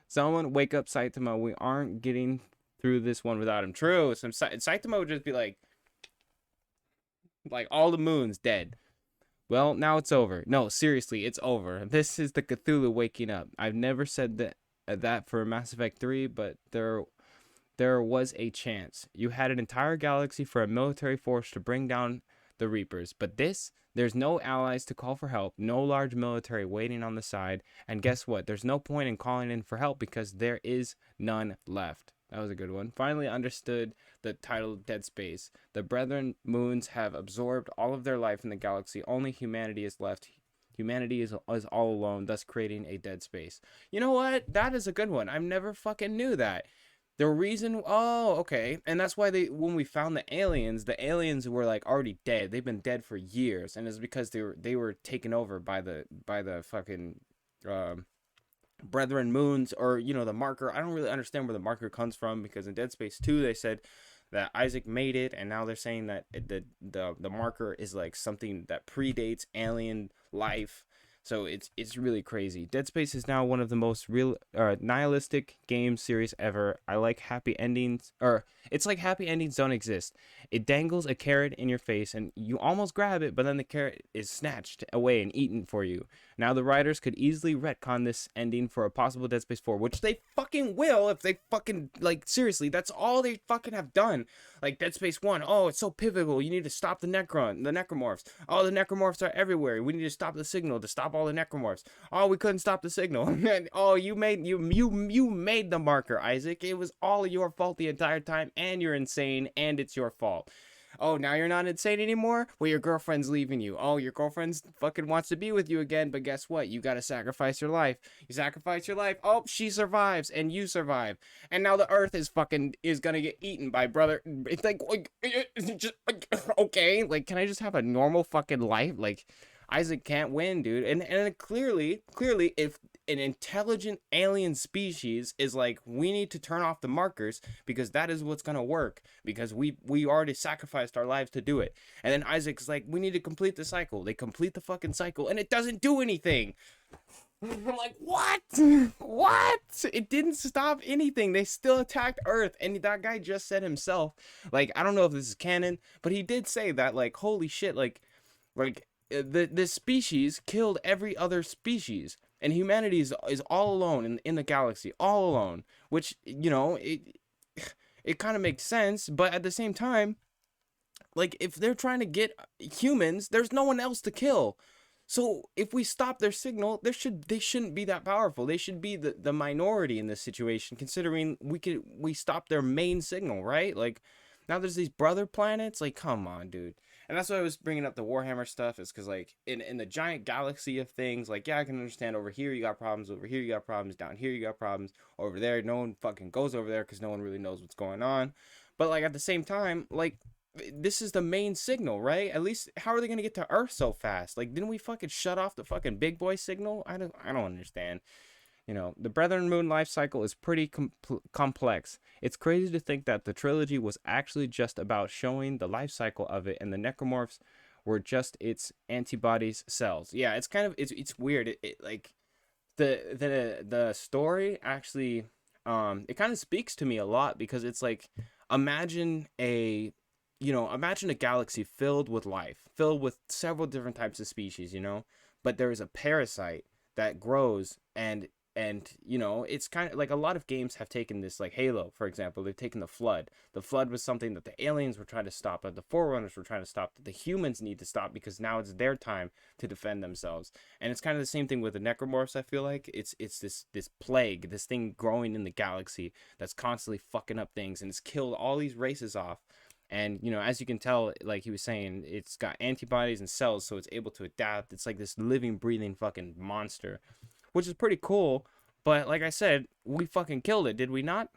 Someone wake up Saitama. We aren't getting through this one without him. True. Some Saitama would just be like all the moons dead. Well, now it's over. No, seriously, it's over. This is the Cthulhu waking up. I've never said that for Mass Effect 3, but there was a chance. You had an entire galaxy for a military force to bring down the Reapers, but there's no allies to call for help, no large military waiting on the side, and guess what? There's no point in calling in for help because there is none left. That was a good one. Finally understood the title Dead Space. The Brethren moons have absorbed all of their life in the galaxy. Only humanity is left. Humanity is all alone, thus creating a dead space. You know what? That is a good one. I never fucking knew that. The reason, oh, okay. And that's why when we found the aliens were like already dead. They've been dead for years. And it's because they were taken over by the fucking Brethren moons, or you know, the marker. I don't really understand where the marker comes from, because in Dead Space 2 they said that Isaac made it, and now they're saying that the marker is like something that predates alien life. So it's really crazy. Dead Space is now one of the most real nihilistic game series ever. I like happy endings, or it's like happy endings don't exist. It dangles a carrot in your face and you almost grab it, but then the carrot is snatched away and eaten for you. Now the writers could easily retcon this ending for a possible Dead Space 4, which they fucking will if they fucking, like, seriously, that's all they fucking have done. Like Dead Space 1, oh, it's so pivotal, you need to stop the necromorphs. Oh, the necromorphs are everywhere. We need to stop the signal to stop all the necromorphs. Oh, we couldn't stop the signal. Oh, you made the marker, Isaac. It was all your fault the entire time, and you're insane, and it's your fault. Oh, now you're not insane anymore? Well, your girlfriend's leaving you. Oh, your girlfriend's fucking wants to be with you again, but guess what? You gotta sacrifice your life. You sacrifice your life. Oh, she survives, and you survive. And now the Earth is gonna get eaten by brother. It's like, okay, like, can I just have a normal fucking life? Like, Isaac can't win, dude. And clearly, if an intelligent alien species is like, we need to turn off the markers because that is what's gonna work, because we already sacrificed our lives to do it. And then Isaac's like, we need to complete the cycle. They complete the fucking cycle and it doesn't do anything. I'm like, what? What? It didn't stop anything. They still attacked Earth. And that guy just said himself, like, I don't know if this is canon, but he did say that, like, holy shit, like this species killed every other species, and humanity is all alone in the galaxy, all alone, which, you know, it kind of makes sense, but at the same time, like, if they're trying to get humans, there's no one else to kill. So if we stop their signal, they shouldn't be that powerful. They should be the minority in this situation, considering we stopped their main signal, right? Like, now there's these brother planets. Like, come on, dude. And that's why I was bringing up the Warhammer stuff, is because, like, in the giant galaxy of things, like, yeah, I can understand over here you got problems, over here you got problems, down here you got problems, over there no one fucking goes over there because no one really knows what's going on. But, like, at the same time, like, this is the main signal, right? At least, how are they going to get to Earth so fast? Like, didn't we fucking shut off the fucking big boy signal? I don't understand. You know, the Brethren Moon life cycle is pretty complex. It's crazy to think that the trilogy was actually just about showing the life cycle of it, and the necromorphs were just its antibodies cells. Yeah, it's kind of it's weird. It like the story actually it kind of speaks to me a lot, because it's like, imagine a you know, imagine a galaxy filled with life, filled with several different types of species, you know, but there is a parasite that grows, and you know, it's kind of like a lot of games have taken this, like Halo, for example. They've taken the Flood. The Flood was something that the aliens were trying to stop, that the Forerunners were trying to stop, that the humans need to stop, because now it's their time to defend themselves. And it's kind of the same thing with the Necromorphs. I feel like it's this plague, this thing growing in the galaxy that's constantly fucking up things, and it's killed all these races off. And you know, as you can tell, like he was saying, it's got antibodies and cells, so it's able to adapt. It's like this living, breathing fucking monster, which is pretty cool. But like I said, we fucking killed it, did we not?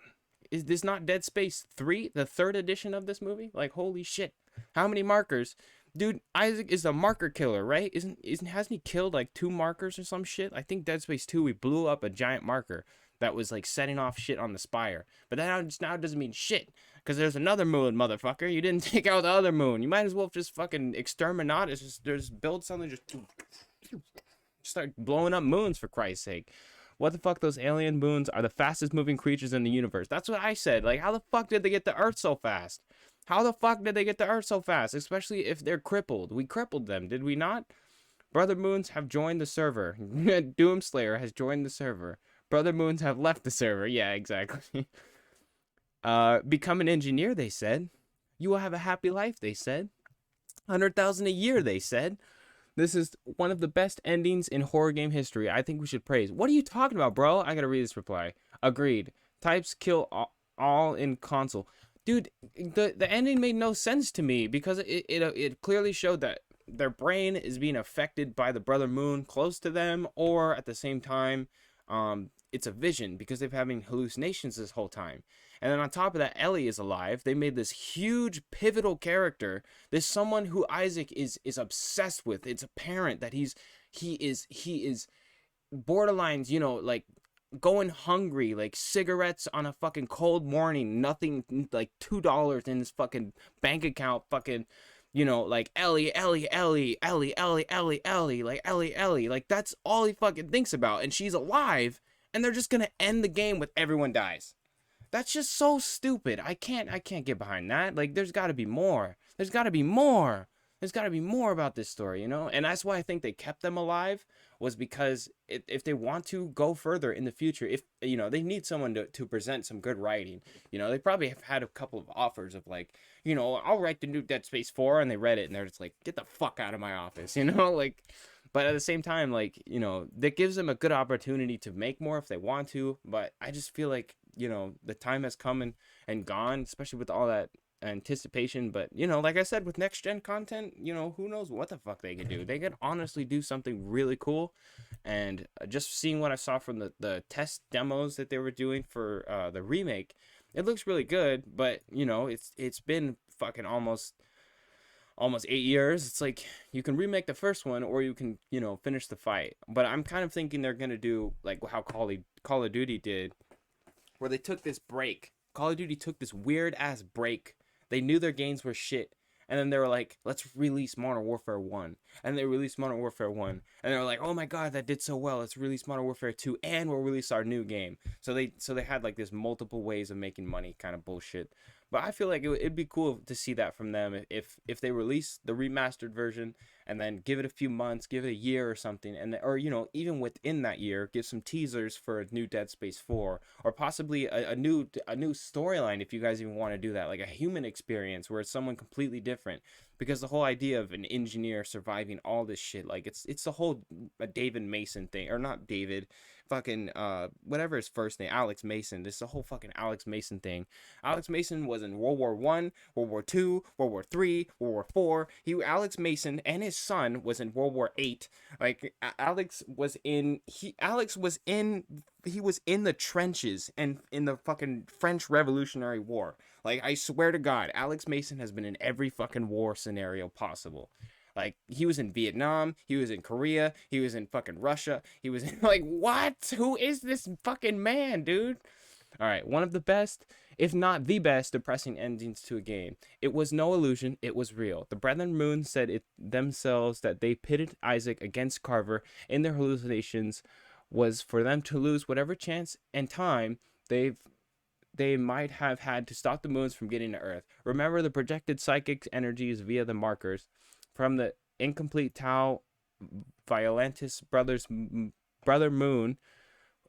Is this not Dead Space 3, the third edition of this movie? Like, holy shit. How many markers? Dude, Isaac is a marker killer, right? Hasn't he killed like 2 markers or some shit? I think Dead Space 2, we blew up a giant marker that was like setting off shit on the spire. But that now doesn't mean shit, because there's another moon, motherfucker. You didn't take out the other moon. You might as well just fucking exterminate. Just build something, just start blowing up moons, for Christ's sake. What the fuck? Those alien moons are the fastest moving creatures in the universe. That's what I said. Like, how the fuck did they get to Earth so fast? How the fuck did they get to Earth so fast? Especially if they're crippled. We crippled them, did we not? Brother Moons have joined the server. Doomslayer has joined the server. Brother Moons have left the server. Yeah, exactly. Become an engineer, they said. You will have a happy life, they said. 100,000 a year, they said. This is one of the best endings in horror game history. I think we should praise. What are you talking about, bro? I gotta read this reply. Agreed. Types kill all in console. Dude, the ending made no sense to me, because it clearly showed that their brain is being affected by the Brother Moon close to them, or at the same time, it's a vision, because they've been having hallucinations this whole time. And then on top of that, Ellie is alive. They made this huge pivotal character. There's someone who Isaac is obsessed with. It's apparent that he is borderline, you know, like going hungry, like cigarettes on a fucking cold morning, nothing, like $2 in his fucking bank account, fucking, you know, like Ellie, like Ellie, like that's all he fucking thinks about. And she's alive, and they're just gonna end the game with everyone dies. That's just so stupid. I can't get behind that. Like, there's got to be more. There's got to be more about this story, you know? And that's why I think they kept them alive, was because if they want to go further in the future, if, you know, they need someone to present some good writing. You know, they probably have had a couple of offers of like, you know, I'll write the new Dead Space 4, and they read it and they're just like, get the fuck out of my office, you know? Like, but at the same time, like, you know, that gives them a good opportunity to make more if they want to. But I just feel like, you know, the time has come and gone, especially with all that anticipation. But, you know, like I said, with next gen content, you know, who knows what the fuck they could do. They could honestly do something really cool. And just seeing what I saw from the test demos that they were doing for the remake, it looks really good. But, you know, it's been fucking almost 8 years. It's like, you can remake the first one, or you can, you know, finish the fight. But I'm kind of thinking they're gonna do like how Call of Duty did, where they took this break. Call of Duty took this weird ass break. They knew their games were shit, and then they were like, let's release Modern Warfare 1. And they released Modern Warfare 1, and they were like, oh my god, that did so well, let's release Modern Warfare 2, and we'll release our new game. So they had like this multiple ways of making money kind of bullshit. But I feel like it'd be cool to see that from them if they release the remastered version, and then give it a few months, give it a year or something, and or, you know, even within that year, give some teasers for a new Dead Space 4, or possibly a new storyline, if you guys even want to do that, like a human experience where it's someone completely different. Because the whole idea of an engineer surviving all this shit, like it's the whole David Mason thing, or not David, fucking whatever his first name, Alex Mason. This is the whole fucking Alex Mason thing. Alex Mason was in World War I, World War II, World War III, World War IV. Alex Mason and his son was in World War VIII. Like, Alex was in the trenches and in the fucking French Revolutionary War. Like, I swear to God, Alex Mason has been in every fucking war scenario possible. Like, he was in Vietnam, he was in Korea, he was in fucking Russia, he was in, like, what? Who is this fucking man, dude? Alright, one of the best, if not the best, depressing endings to a game. It was no illusion, it was real. The Brethren Moon said it themselves that they pitted Isaac against Carver in their hallucinations was for them to lose whatever chance and time they might have had to stop the moons from getting to Earth. Remember, the projected psychic energies via the markers from the incomplete Tau Violentis brother moon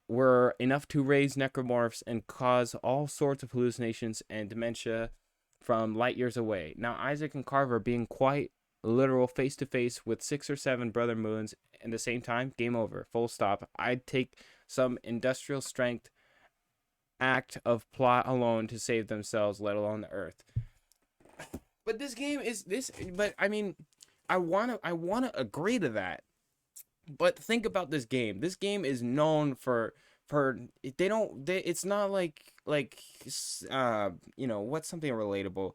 were enough to raise necromorphs and cause all sorts of hallucinations and dementia from light years away. Now, Isaac and Carver being quite literal face to face with 6 or 7 brother moons at the same time, game over, full stop. I'd take some industrial strength act of plot alone to save themselves, let alone the Earth. But this game is this. But I mean, I wanna agree to that. But think about this game. This game is known for it's not like you know, what's something relatable.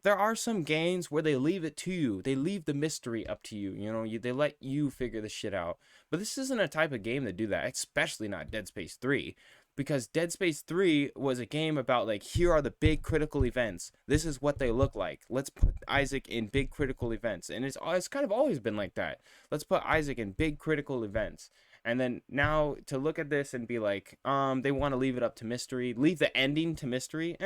There are some games where they leave it to you. They leave the mystery up to you. You know, they let you figure the shit out. But this isn't a type of game that do that, especially not Dead Space 3. Because Dead Space 3 was a game about, like, here are the big critical events. This is what they look like. Let's put Isaac in big critical events. And it's kind of always been like that. Let's put Isaac in big critical events. And then now to look at this and be like, they want to leave it up to mystery. Leave the ending to mystery.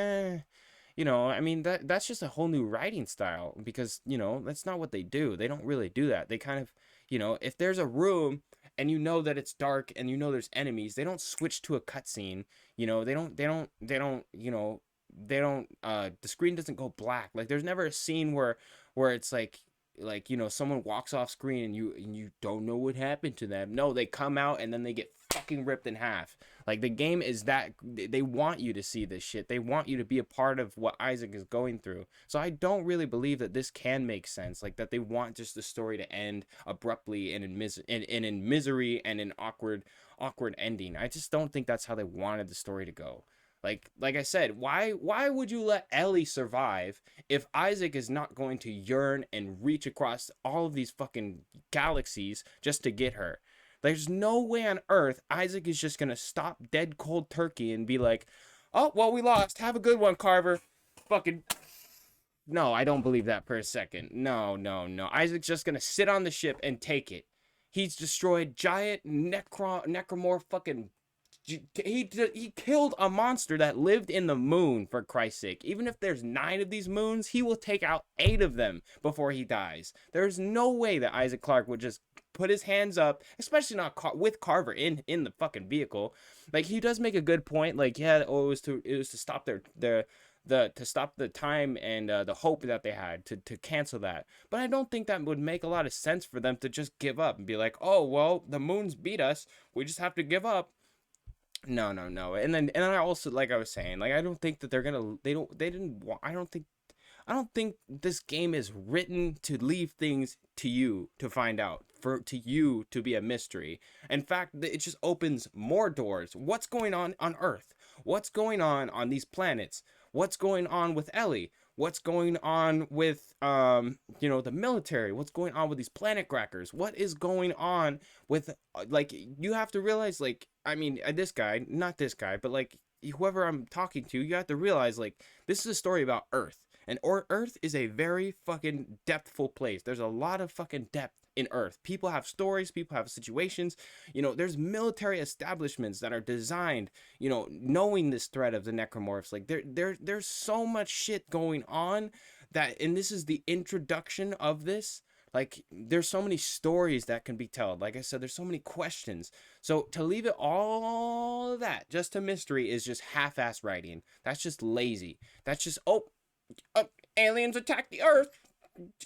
You know, I mean, that's just a whole new writing style. Because, you know, that's not what they do. They don't really do that. They kind of, you know, if there's a room and you know that it's dark and you know there's enemies, they don't switch to a cutscene. You know, they don't, you know, the screen doesn't go black. Like, there's never a scene where it's like, you know, someone walks off screen and you don't know what happened to them. No, they come out and then they get fucking ripped in half. Like, the game is that they want you to see this shit. They want you to be a part of what Isaac is going through. So I don't really believe that this can make sense. Like, that they want just the story to end abruptly and in misery and an awkward ending. I just don't think that's how they wanted the story to go. Like I said, why would you let Ellie survive if Isaac is not going to yearn and reach across all of these fucking galaxies just to get her? There's no way on earth Isaac is just going to stop dead cold turkey and be like, oh, well, we lost. Have a good one, Carver. Fucking... No, I don't believe that for a second. No. Isaac's just going to sit on the ship and take it. He's destroyed giant necromorph fucking... He killed a monster that lived in the moon, for Christ's sake. Even if there's 9 of these moons, he will take out 8 of them before he dies. There's no way that Isaac Clarke would just put his hands up, especially not with Carver in the fucking vehicle. Like, he does make a good point. Like, yeah, it was to stop to stop the time and the hope that they had to cancel that. But I don't think that would make a lot of sense for them to just give up and be like, oh, well, the moons beat us. We just have to give up. No. And then I also, like I was saying, like, I don't think that I don't think this game is written to leave things to you to find out, to you to be a mystery. In fact, it just opens more doors. What's going on Earth? What's going on these planets? What's going on with Ellie? What's going on with, you know, the military? What's going on with these planet crackers? What is going on with, like, you have to realize, like, I mean, not this guy, but, like, whoever I'm talking to, you have to realize, like, this is a story about Earth. And Earth is a very fucking depthful place. There's a lot of fucking depth in Earth. People have stories, people have situations. You know, there's military establishments that are designed, you know, knowing this threat of the necromorphs. Like, there's so much shit going on that, and this is the introduction of this. Like, there's so many stories that can be told. Like I said, there's so many questions. So to leave it all of that just to mystery is just half-ass writing. That's just lazy. That's just, aliens attack the Earth.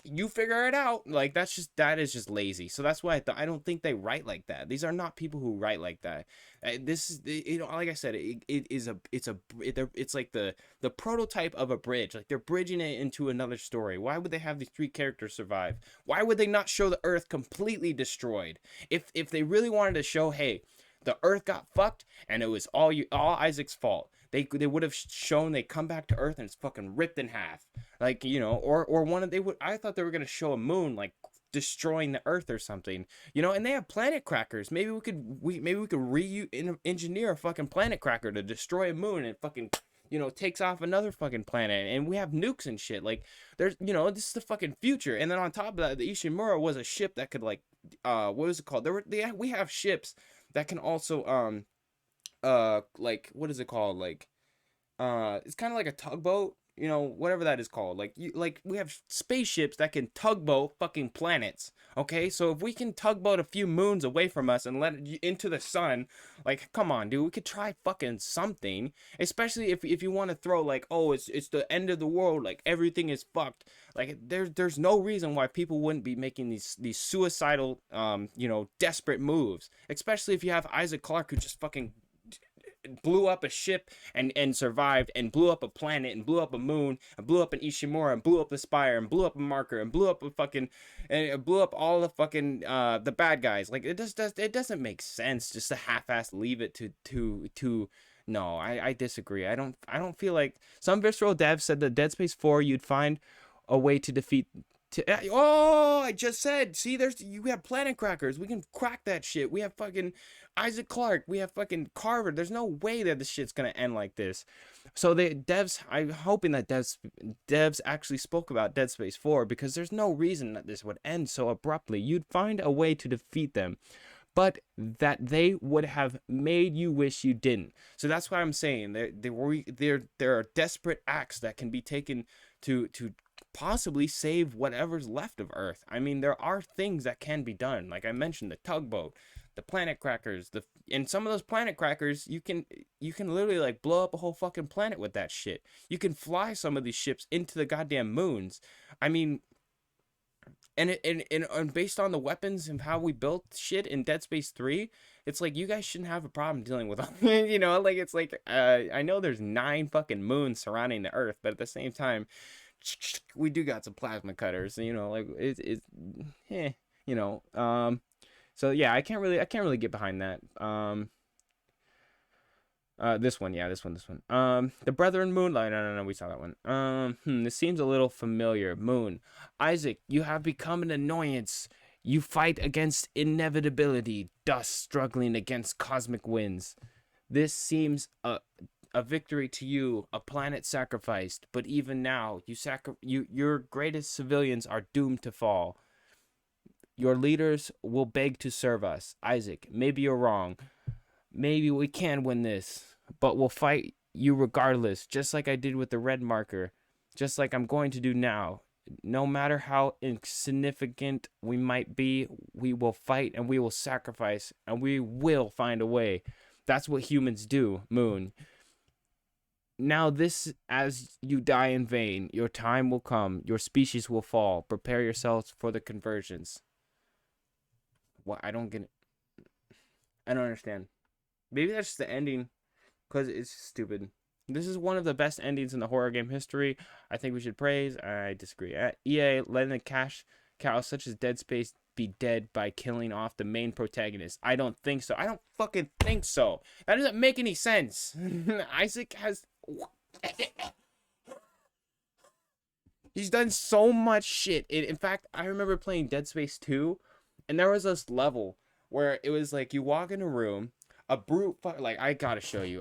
You figure it out. Like, that is just lazy. So that's why I don't think they write like that. These are not people who write like that. This is, you know, like I said, it's like the prototype of a bridge. Like, they're bridging it into another story. Why would they have these 3 characters survive? Why would they not show the Earth completely destroyed? If they really wanted to show, hey, the Earth got fucked and it was all Isaac's fault, they would have shown they come back to Earth and it's fucking ripped in half. Like, you know, or I thought they were going to show a moon, like, destroying the Earth or something, you know, and they have planet crackers. Maybe we could engineer a fucking planet cracker to destroy a moon and fucking, you know, takes off another fucking planet, and we have nukes and shit. Like, there's, you know, this is the fucking future. And then on top of that, the Ishimura was a ship that could, like, what was it called? We have ships that can also, like, what is it called? Like, it's kind of like a tugboat, you know, whatever that is called. Like we have spaceships that can tugboat fucking planets. Okay, so if we can tugboat a few moons away from us and let it into the sun, like, come on, dude, we could try fucking something. Especially if you want to throw like, oh, it's the end of the world, like everything is fucked. Like there's no reason why people wouldn't be making these suicidal, you know, desperate moves. Especially if you have Isaac Clarke, who just fucking blew up a ship and survived, and blew up a planet, and blew up a moon, and blew up an Ishimura, and blew up the Spire, and blew up a marker, and blew up a fucking, and it blew up all the fucking the bad guys. Like it doesn't make sense just to half-ass leave it to no, I disagree. I don't feel like some Visceral devs said that Dead Space 4 you'd find a way to defeat. Oh, I just said. See, you have planet crackers. We can crack that shit. We have fucking Isaac Clarke. We have fucking Carver. There's no way that this shit's gonna end like this. So the devs, I'm hoping that devs actually spoke about Dead Space 4, because there's no reason that this would end so abruptly. You'd find a way to defeat them, but that they would have made you wish you didn't. So that's what I'm saying. There are desperate acts that can be taken to possibly save whatever's left of Earth. I mean, there are things that can be done. Like I mentioned, the tugboat, the planet crackers, and some of those planet crackers, you can literally like blow up a whole fucking planet with that shit. You can fly some of these ships into the goddamn moons. I mean, and based on the weapons and how we built shit in Dead Space 3, it's like you guys shouldn't have a problem dealing with all, you know, like it's like I know there's 9 fucking moons surrounding the Earth, but at the same time, we do got some plasma cutters, you know, like you know, so yeah, I can't really get behind that. This one, the Brethren Moonlight. No, we saw that one. This seems a little familiar. Moon, Isaac, you have become an annoyance. You fight against inevitability, dust struggling against cosmic winds. This seems a victory to you, a planet sacrificed, but even now, your greatest civilians are doomed to fall. Your leaders will beg to serve us. Isaac, maybe you're wrong. Maybe we can win this, but we'll fight you regardless, just like I did with the red marker, just like I'm going to do now. No matter how insignificant we might be, we will fight and we will sacrifice and we will find a way. That's what humans do, Moon. Now this, as you die in vain, your time will come, your species will fall. Prepare yourselves for the conversions. What? I don't get it. I don't understand. Maybe that's just the ending, because it's stupid. This is one of the best endings in the horror game history. I think we should praise. I disagree. EA letting the cash cows such as Dead Space be dead by killing off the main protagonist. I don't think so. I don't fucking think so. That doesn't make any sense. Isaac has... He's done so much shit. In fact, I remember playing Dead Space 2, and there was this level where it was like you walk in a room, a brute... Like, I gotta show you.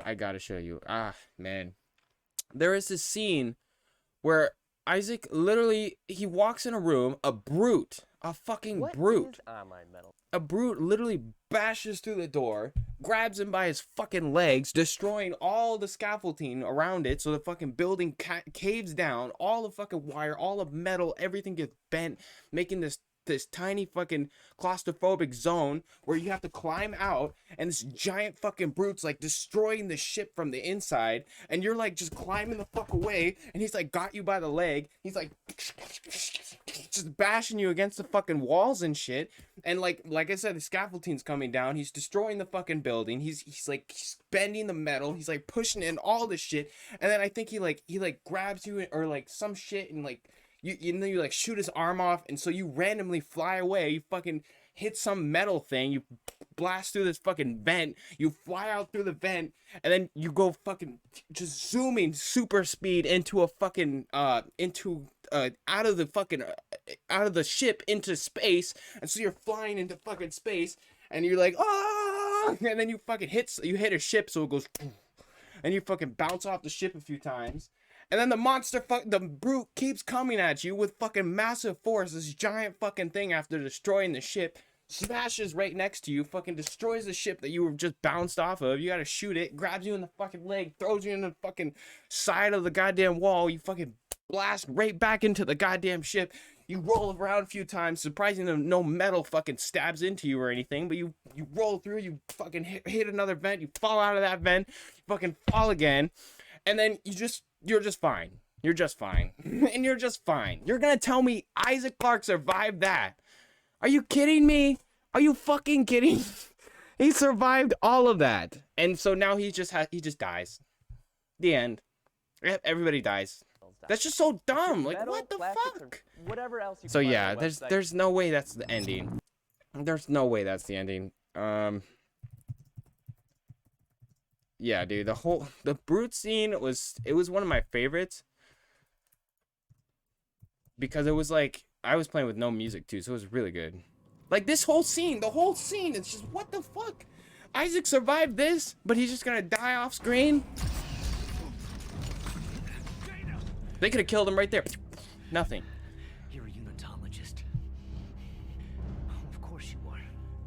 Ah, man. There is this scene where Isaac literally... He walks in a room, a brute... A fucking brute. A brute literally bashes through the door, grabs him by his fucking legs, destroying all the scaffolding around it, so the fucking building caves down, all the fucking wire, all the metal, everything gets bent, making this tiny fucking claustrophobic zone where you have to climb out, and this giant fucking brute's like destroying the ship from the inside, and you're like just climbing the fuck away, and he's like got you by the leg, he's like just bashing you against the fucking walls and shit, and like I said, the scaffolding's coming down, he's destroying the fucking building, he's bending the metal, he's like pushing in all this shit, and then I think he grabs you or like some shit, and like you know, you like shoot his arm off, and so you randomly fly away, you fucking hit some metal thing, you blast through this fucking vent, you fly out through the vent, and then you go fucking just zooming super speed into a fucking out of the ship into space, and so you're flying into fucking space, and you're like, ah, and then you hit a ship, so it goes, and you fucking bounce off the ship a few times. And then the brute keeps coming at you with fucking massive force, this giant fucking thing after destroying the ship. smashes right next to you, fucking destroys the ship that you were just bounced off of. You gotta shoot it, grabs you in the fucking leg, throws you in the fucking side of the goddamn wall. You fucking blast right back into the goddamn ship. You roll around a few times, surprisingly no metal fucking stabs into you or anything, but you roll through, you fucking hit another vent, you fall out of that vent, you fucking fall again, and then you're just fine. You're just fine. And you're just fine. You're gonna tell me Isaac Clarke survived that? Are you kidding me? Are you fucking kidding? He survived all of that. And so now he just dies. The end. Everybody dies. That's just so dumb. Like, what the fuck? Whatever else you so yeah, there's no way that's the ending. There's no way that's the ending. Yeah, dude, the brute scene was one of my favorites. Because it was like I was playing with no music too, so it was really good. Like this whole scene, the whole scene, it's just what the fuck? Isaac survived this, but he's just gonna die off screen? They could have killed him right there. Nothing. You're a unitologist. Of course you are.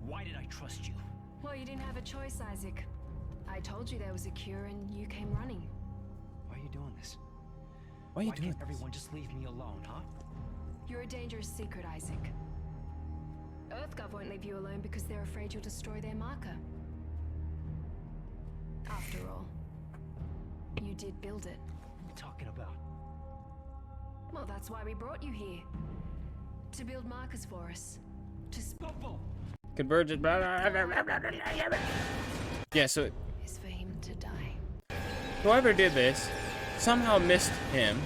Why did I trust you? Well, you didn't have a choice, Isaac. I told you there was a cure and you came running. Why are you doing this? Why are you doing can't everyone just leave me alone, huh? You're a dangerous secret, Isaac. EarthGov won't leave you alone because they're afraid you'll destroy their marker. After all, you did build it. What are you talking about? Well, that's why we brought you here. To build markers for us. To Convergent. Yeah, so is for him to die. Whoever did this somehow missed him.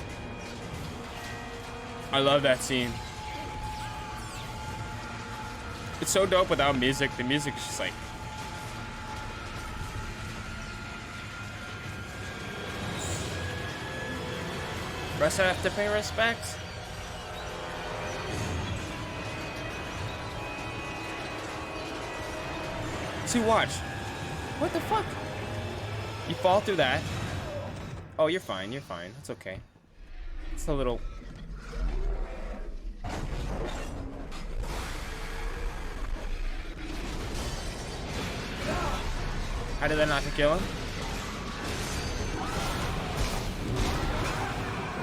I love that scene. It's so dope without music. The music is just like... Rest have to pay respects. See, watch. What the fuck? You fall through that. Oh, you're fine. You're fine. It's okay. It's a little... How did that not kill him?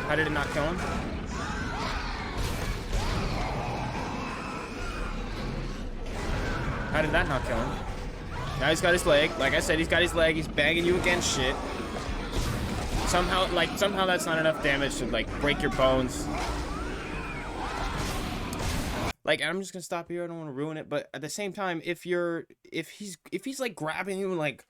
How did it not kill him? How did that not kill him? Now he's got his leg. Like I said, he's got his leg. He's banging you against shit. Somehow that's not enough damage to like break your bones. Like, I'm just gonna stop here. I don't want to ruin it, but at the same time, if he's like grabbing you and like,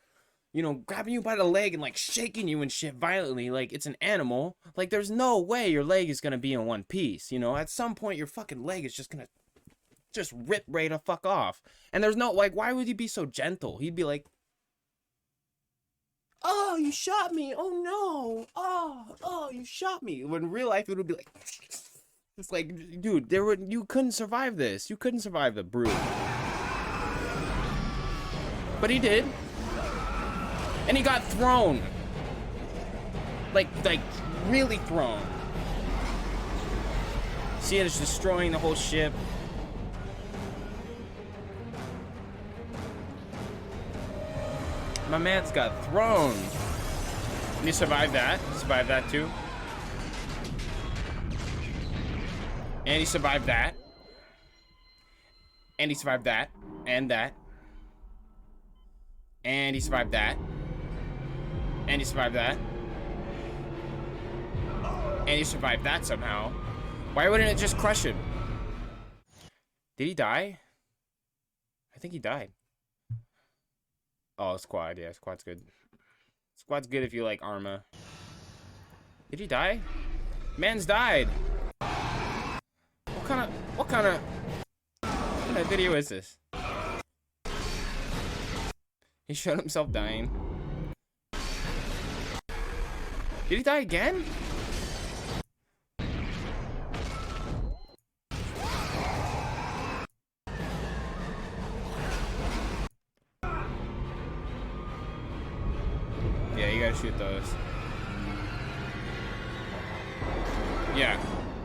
you know, grabbing you by the leg and like shaking you and shit violently, like it's an animal, like there's no way your leg is gonna be in one piece. You know, at some point your fucking leg is just gonna just rip right the fuck off. And there's no like, why would he be so gentle? He'd be like, oh, you shot me. Oh no. Oh, you shot me. When in real life it would be like. It's like, dude, you couldn't survive this. You couldn't survive the brute. But he did. And he got thrown. Like really thrown. See, it's destroying the whole ship. My man's got thrown. And he survived that. Survived that too. And he survived that. And he survived that. And that. And he survived that. And he survived that. And he survived that somehow. Why wouldn't it just crush him? Did he die? I think he died. Oh, squad. Yeah, squad's good. Squad's good if you like Arma. Did he die? Man's died. What kind of video is this? He showed himself dying. Did he die again? Yeah, you gotta shoot those. Yeah.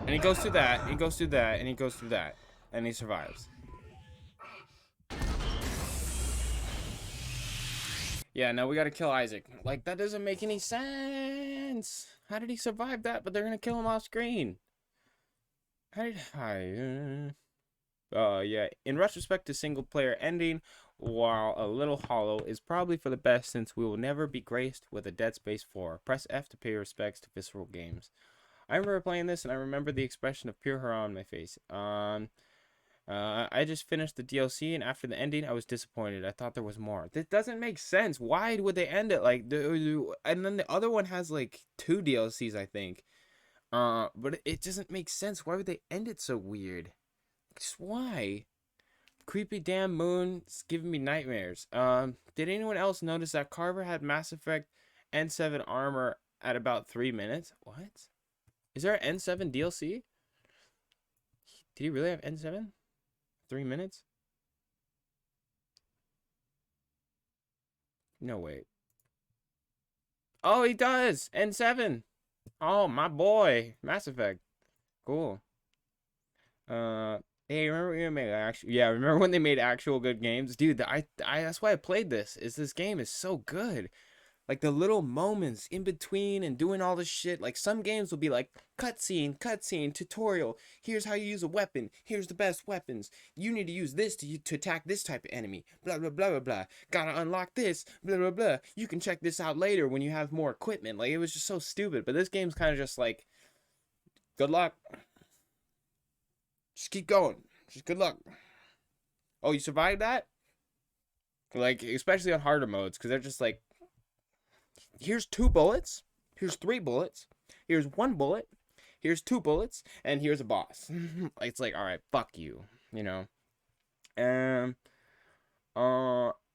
And he goes through that, he goes through that, and he goes through that. And he survives. Yeah, no, we gotta kill Isaac. Like, that doesn't make any sense. How did he survive that? But they're gonna kill him off screen. How did yeah. In retrospect to single player ending, while a little hollow, is probably for the best since we will never be graced with a Dead Space 4. Press F to pay respects to Visceral Games. I remember playing this and I remember the expression of pure horror on my face. I just finished the DLC, and after the ending, I was disappointed. I thought there was more. This doesn't make sense. Why would they end it like? And then the other one has like 2 DLCs, I think. But it doesn't make sense. Why would they end it so weird? Just why? Creepy damn moon. It's giving me nightmares. Did anyone else notice that Carver had Mass Effect N7 armor at about 3 minutes? What? Is there an N7 DLC? Did he really have N7? 3 minutes? No, wait. Oh, he does! N7! Oh, my boy! Mass Effect. Cool. Hey, remember when they made remember when they made actual good games? Dude, that's why I played this. This game is so good. Like, the little moments in between and doing all this shit. Like, some games will be like, cutscene, tutorial. Here's how you use a weapon. Here's the best weapons. You need to use this to attack this type of enemy. Blah, blah, blah, blah, blah. Gotta unlock this. Blah, blah, blah. You can check this out later when you have more equipment. Like, it was just so stupid. But this game's kind of just like, good luck. Just keep going. Just good luck. Oh, you survived that? Like, especially on harder modes. Because they're just like, here's 2 bullets, here's 3 bullets, here's 1 bullet, here's 2 bullets, and here's a boss. It's like, all right, fuck you, you know.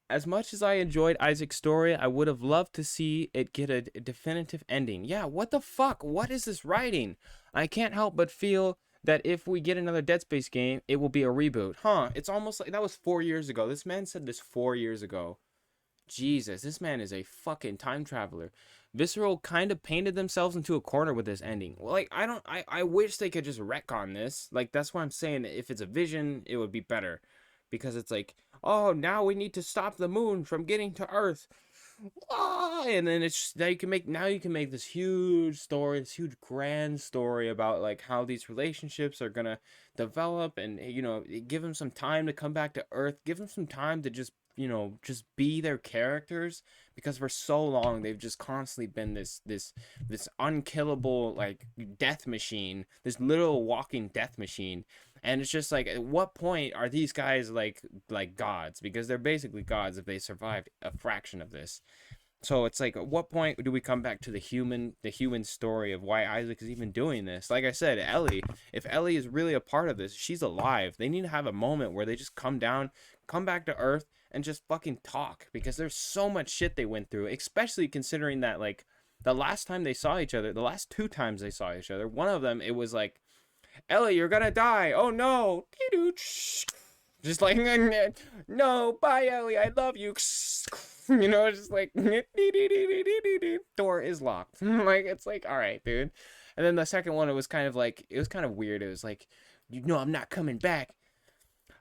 As much as I enjoyed Isaac's story, I would have loved to see it get a definitive ending. Yeah, what the fuck? What is this writing? I can't help but feel that if we get another Dead Space game, it will be a reboot. Huh, it's almost like that was 4 years ago. This man said this 4 years ago. Jesus, this man is a fucking time traveler. Visceral kind of painted themselves into a corner with this ending. Well, like, I wish they could just retcon this. Like, that's why I'm saying if it's a vision, it would be better. Because it's like, oh, now we need to stop the moon from getting to Earth. Ah, and then it's just, now you can make this huge story, this huge grand story about like how these relationships are gonna develop, and you know, give them some time to come back to Earth, give them some time to just, you know, just be their characters, because for so long they've just constantly been this unkillable like death machine, this little walking death machine. And it's just like, at what point are these guys like gods? Because they're basically gods if they survived a fraction of this. So it's like, at what point do we come back to the human story of why Isaac is even doing this? Like I said, Ellie, if Ellie is really a part of this, she's alive. They need to have a moment where they just come back to Earth and just fucking talk, because there's so much shit they went through, especially considering that like the last time they saw each other, the last 2 times they saw each other, one of them, it was like, Ellie, you're gonna die. Oh no. Just like, no, bye Ellie, I love you. You know, just like, door is locked. Like, it's like, all right, dude. And then the second one, it was kind of weird. It was like, you know, I'm not coming back.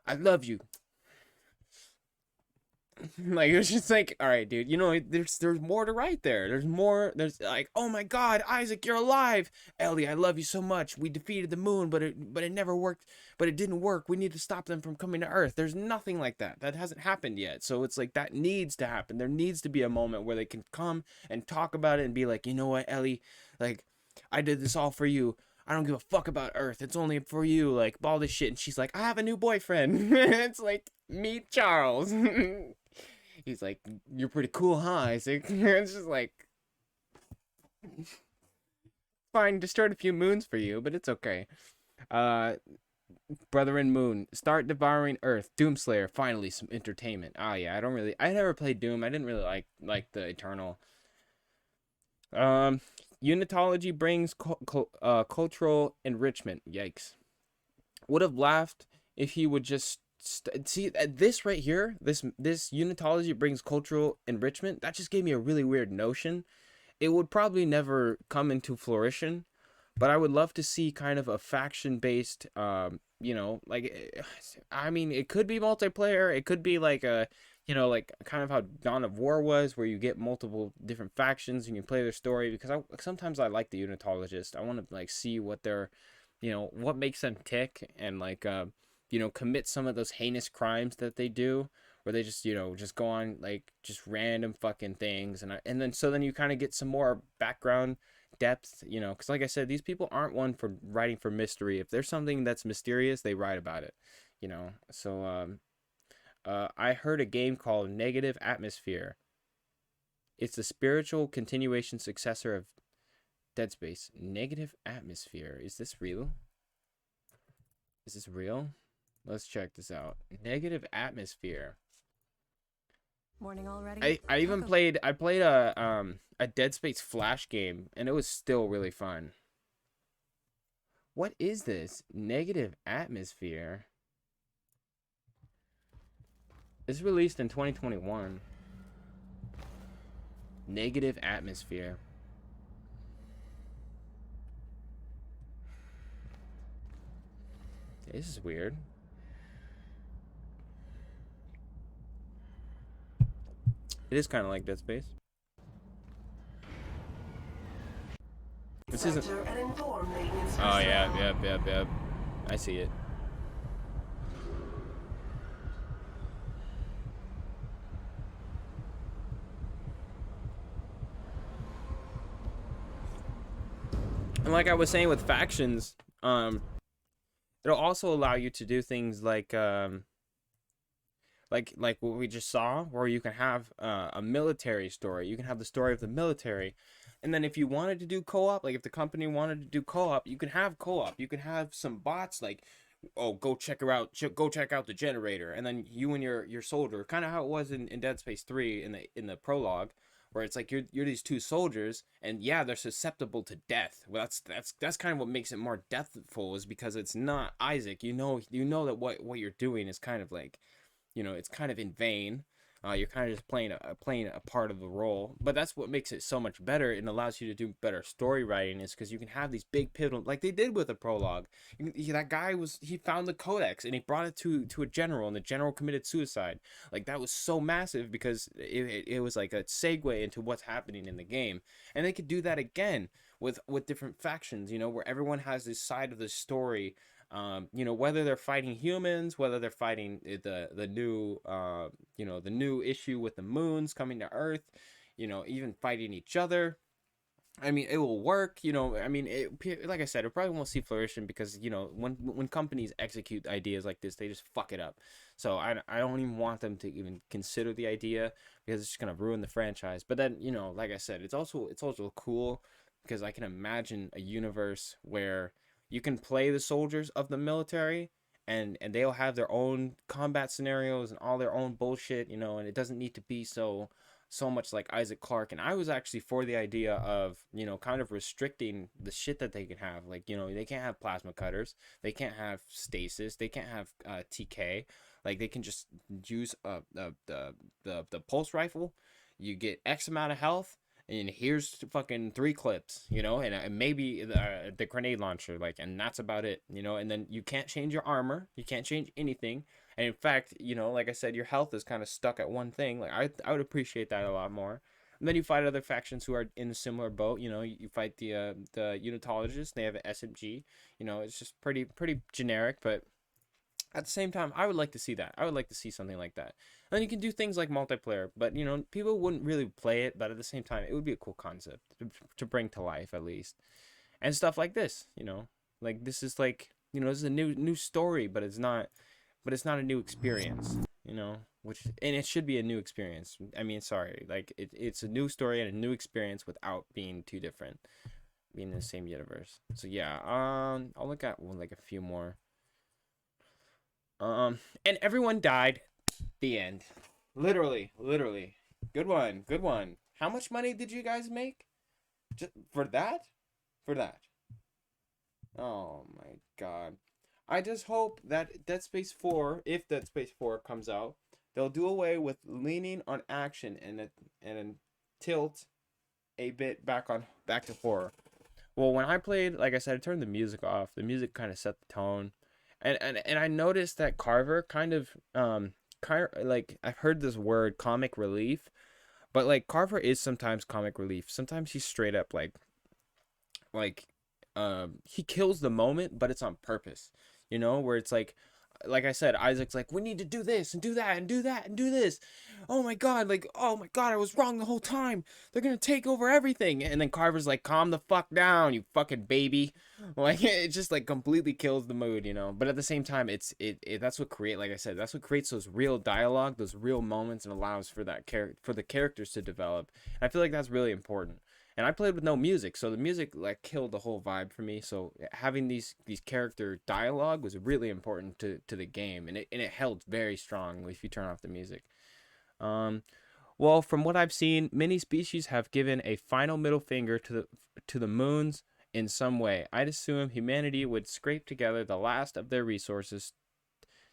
I love you. Like, it was just like, all right, dude, you know, there's more to write there. There's like, oh my God, Isaac, you're alive. Ellie, I love you so much. We defeated the moon, but it never worked. But it didn't work. We need to stop them from coming to Earth. There's nothing like that. That hasn't happened yet. So it's like, that needs to happen. There needs to be a moment where they can come and talk about it and be like, you know what, Ellie, like, I did this all for you. I don't give a fuck about Earth. It's only for you, like, all this shit. And she's like, I have a new boyfriend. It's like, meet Charles. He's like, you're pretty cool, huh, Isaac? It's just like, fine, destroyed a few moons for you, but it's okay. Brother in Moon, start devouring Earth. Doomslayer, finally some entertainment. Oh yeah, I never played Doom. I didn't really like the Eternal. Unitology brings cultural enrichment. Yikes. Would have laughed if he would just see this right here. This unitology brings cultural enrichment. That just gave me a really weird notion. It would probably never come into fruition, but I would love to see kind of a faction based, you know, like, I mean, it could be multiplayer. It could be like a, you know, like kind of how Dawn of War was, where you get multiple different factions and you can play their story. Because sometimes I like the Unitologist. I want to like see what they're, you know, what makes them tick, and like you know, commit some of those heinous crimes that they do, where they just, you know, just go on like just random fucking things, and then so then you kind of get some more background depth, you know, because like I said, these people aren't one for writing for mystery. If there's something that's mysterious, they write about it, you know. So I heard a game called Negative Atmosphere. It's the spiritual continuation successor of Dead Space. Negative Atmosphere. Is this real? Is this real? Let's check this out. Negative Atmosphere. Morning already? I even played a Dead Space Flash game, and it was still really fun. What is this? Negative Atmosphere. It's released in 2021. Negative Atmosphere. This is weird. It is kind of like Dead Space. This isn't. Oh yeah, yep. I see it. And like I was saying with factions, it'll also allow you to do things like what we just saw, where you can have a military story. You can have the story of the military, and then if you wanted to do co-op, like if the company wanted to do co-op, you can have co-op. You can have some bots like, oh, go check out the generator, and then you and your soldier, kind of how it was in Dead Space 3 in the prologue, where it's like you're these two soldiers, and yeah, they're susceptible to death. Well, that's kind of what makes it more deathful, is because it's not Isaac. You know that what you're doing is kind of like, you know, it's kind of in vain. You're kind of just playing a part of the role, but that's what makes it so much better and allows you to do better story writing, is because you can have these big pivotal, like they did with the prologue. That guy he found the codex and he brought it to a general, and the general committed suicide. Like that was so massive because it was like a segue into what's happening in the game, and they could do that again with different factions, you know, where everyone has this side of the story. You know, whether they're fighting humans, whether they're fighting the new you know, the new issue with the moons coming to Earth, you know, even fighting each other. I mean, it will work, you know. I mean, like I said, it probably won't see flourishing because, you know, when companies execute ideas like this, they just fuck it up. So I don't even want them to even consider the idea, because it's just gonna ruin the franchise. But then, you know, like I said, it's also cool because I can imagine a universe where you can play the soldiers of the military, and they'll have their own combat scenarios and all their own bullshit, you know, and it doesn't need to be so much like Isaac Clarke. And I was actually for the idea of, you know, kind of restricting the shit that they can have. Like, you know, they can't have plasma cutters, they can't have stasis, they can't have TK. Like they can just use the pulse rifle. You get X amount of health, and here's fucking 3 clips, you know, and maybe the grenade launcher, like, and that's about it, you know. And then you can't change your armor, you can't change anything, and in fact, you know, like I said, your health is kind of stuck at one thing. Like I would appreciate that a lot more. And then you fight other factions who are in a similar boat, you know. You fight the Unitologists, they have an SMG, you know. It's just pretty generic, but at the same time, I would like to see that. I would like to see something like that. And you can do things like multiplayer, but, you know, people wouldn't really play it, but at the same time, it would be a cool concept to bring to life, at least. And stuff like this, you know. Like, this is like, you know, this is a new story, but it's not a new experience, you know. And it should be a new experience. I mean, sorry, like, it's a new story and a new experience without being too different, being in the same universe. So, yeah, I'll look at, like, a few more. And everyone died. The end. Literally. Good one. How much money did you guys make? Just for that? Oh my god. I just hope that Dead Space 4, if Dead Space 4 comes out, they'll do away with leaning on action and tilt a bit back to horror. Well, when I played, like I said, I turned the music off. The music kind of set the tone. And I noticed that Carver kind of like I've heard this word comic relief, but like Carver is sometimes comic relief. Sometimes he's straight up like he kills the moment, but it's on purpose. You know, where it's like I said, Isaac's like, we need to do this and do that and do that and do this. Oh my god, I was wrong the whole time. They're gonna take over everything. And then Carver's like, calm the fuck down, you fucking baby. Like, it just like completely kills the mood, you know. But at the same time, that's what like I said, that's what creates those real dialogue, those real moments, and allows for the characters to develop. And I feel like that's really important. And I played with no music, so the music like killed the whole vibe for me. So having these character dialogue was really important to the game, and it held very strong if you turn off the music. Well, from what I've seen, many species have given a final middle finger to the moons in some way. I'd assume humanity would scrape together the last of their resources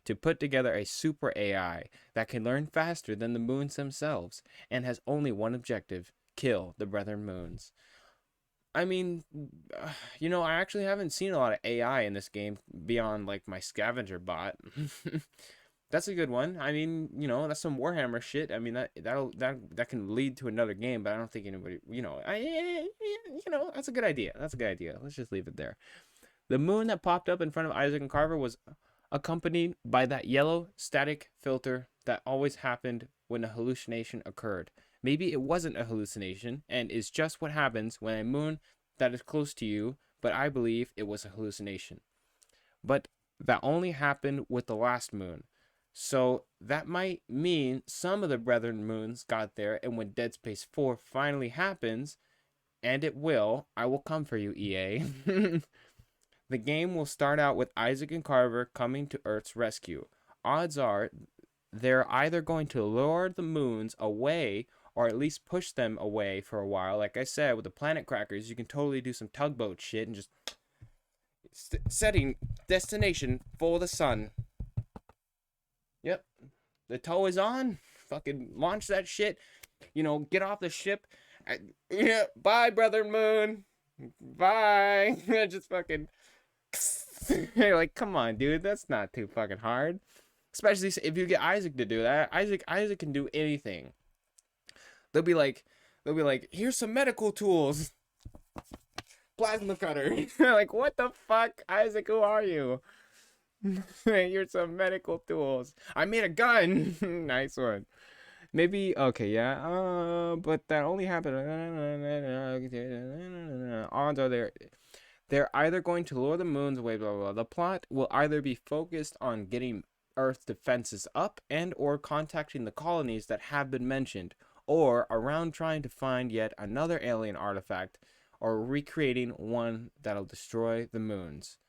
to put together a super AI that can learn faster than the moons themselves and has only one objective: kill the Brethren Moons. I mean, you know, I actually haven't seen a lot of AI in this game beyond like my scavenger bot. That's a good one. I mean, you know, that's some Warhammer shit. I mean, that can lead to another game, but I don't think anybody, you know, that's a good idea. That's a good idea. Let's just leave it there. The moon that popped up in front of Isaac and Carver was accompanied by that yellow static filter that always happened when a hallucination occurred. Maybe it wasn't a hallucination and is just what happens when a moon that is close to you, but I believe it was a hallucination. But that only happened with the last moon. So that might mean some of the Brethren Moons got there, and when Dead Space 4 finally happens, and it will, I will come for you, EA. The game will start out with Isaac and Carver coming to Earth's rescue. Odds are they're either going to lure the moons away or at least push them away for a while. Like I said, with the planet crackers, you can totally do some tugboat shit and just setting destination for the sun. Yep, the tow is on. Fucking launch that shit. You know, get off the ship. Yeah, bye, Brother Moon. Bye. Just fucking. You're like, come on, dude. That's not too fucking hard. Especially if you get Isaac to do that. Isaac can do anything. They'll be like, here's some medical tools. Plasma cutter. Like, what the fuck, Isaac? Who are you? Here's some medical tools. I made a gun. Nice one. Maybe, okay, yeah. But that only happened. Odds are they're either going to lure the moons away, blah, blah, blah. The plot will either be focused on getting Earth's defenses up and or contacting the colonies that have been mentioned, or around trying to find yet another alien artifact, or recreating one that'll destroy the moons.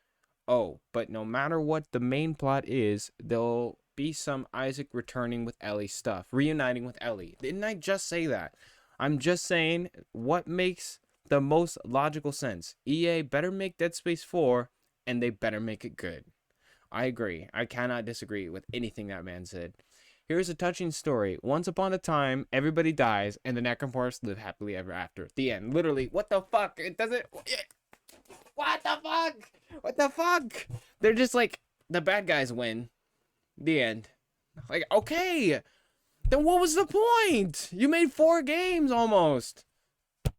Oh, but no matter what the main plot is, there'll be some Isaac returning with Ellie stuff, reuniting with Ellie. Didn't I just say that? I'm just saying what makes the most logical sense. EA better make Dead Space 4, and they better make it good. I agree. I cannot disagree with anything that man said. Here's a touching story. Once upon a time, everybody dies, and the Necromorphs live happily ever after. The end. Literally, what the fuck? It doesn't... What the fuck? What the fuck? They're just like, the bad guys win. The end. Like, okay. Then what was the point? You made 4 games almost.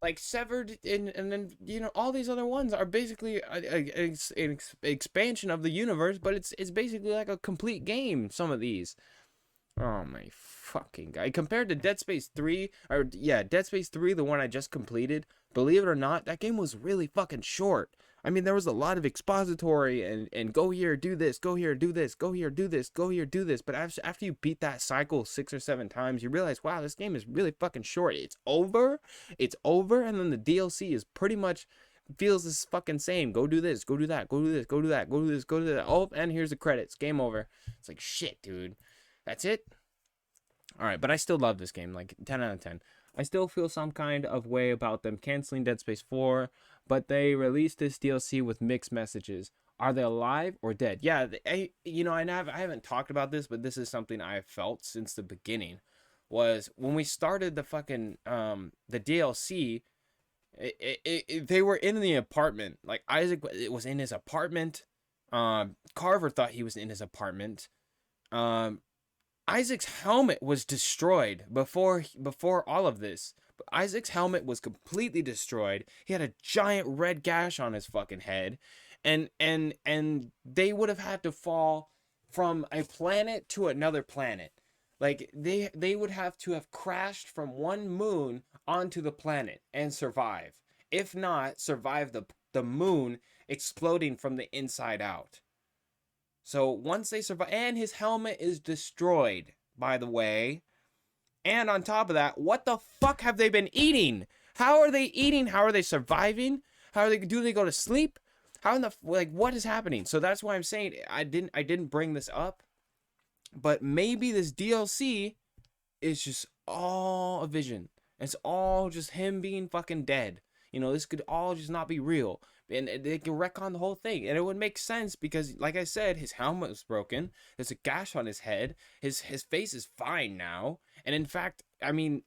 Like, Severed, and then, you know, all these other ones are basically an expansion of the universe, but it's basically like a complete game, some of these. Oh my fucking god. Compared to Dead Space 3, Dead Space 3, the one I just completed, believe it or not, that game was really fucking short. I mean, there was a lot of expository and go here, do this, go here, do this, go here, do this, go here, do this. But after you beat that cycle 6 or 7 times, you realize, wow, this game is really fucking short. It's over, and then the DLC is pretty much feels this fucking same. Go do this, go do that, go do this, go do that, go do this, go do that. Oh, and here's the credits. Game over. It's like, shit, dude. That's it? Alright, but I still love this game. Like, 10 out of 10. I still feel some kind of way about them canceling Dead Space 4, but they released this DLC with mixed messages. Are they alive or dead? Yeah, I haven't talked about this, but this is something I've felt since the beginning. Was when we started the fucking, the DLC, they were in the apartment. Like, Isaac was in his apartment. Carver thought he was in his apartment. Isaac's helmet was destroyed before all of this. Isaac's helmet was completely destroyed. He had a giant red gash on his fucking head, and they would have had to fall from a planet to another planet. Like they would have to have crashed from one moon onto the planet and survive. If not, survive the moon exploding from the inside out. So once they survive, and his helmet is destroyed, by the way. And on top of that, what the fuck have they been eating? How are they eating? How are they surviving? Do they go to sleep? How in the, like, what is happening? So that's why I'm saying I didn't bring this up. But maybe this DLC is just all a vision. It's all just him being fucking dead. You know, this could all just not be real. And they can retcon the whole thing. And it would make sense because, like I said, his helmet was broken. There's a gash on his head. His face is fine now. And in fact, I mean,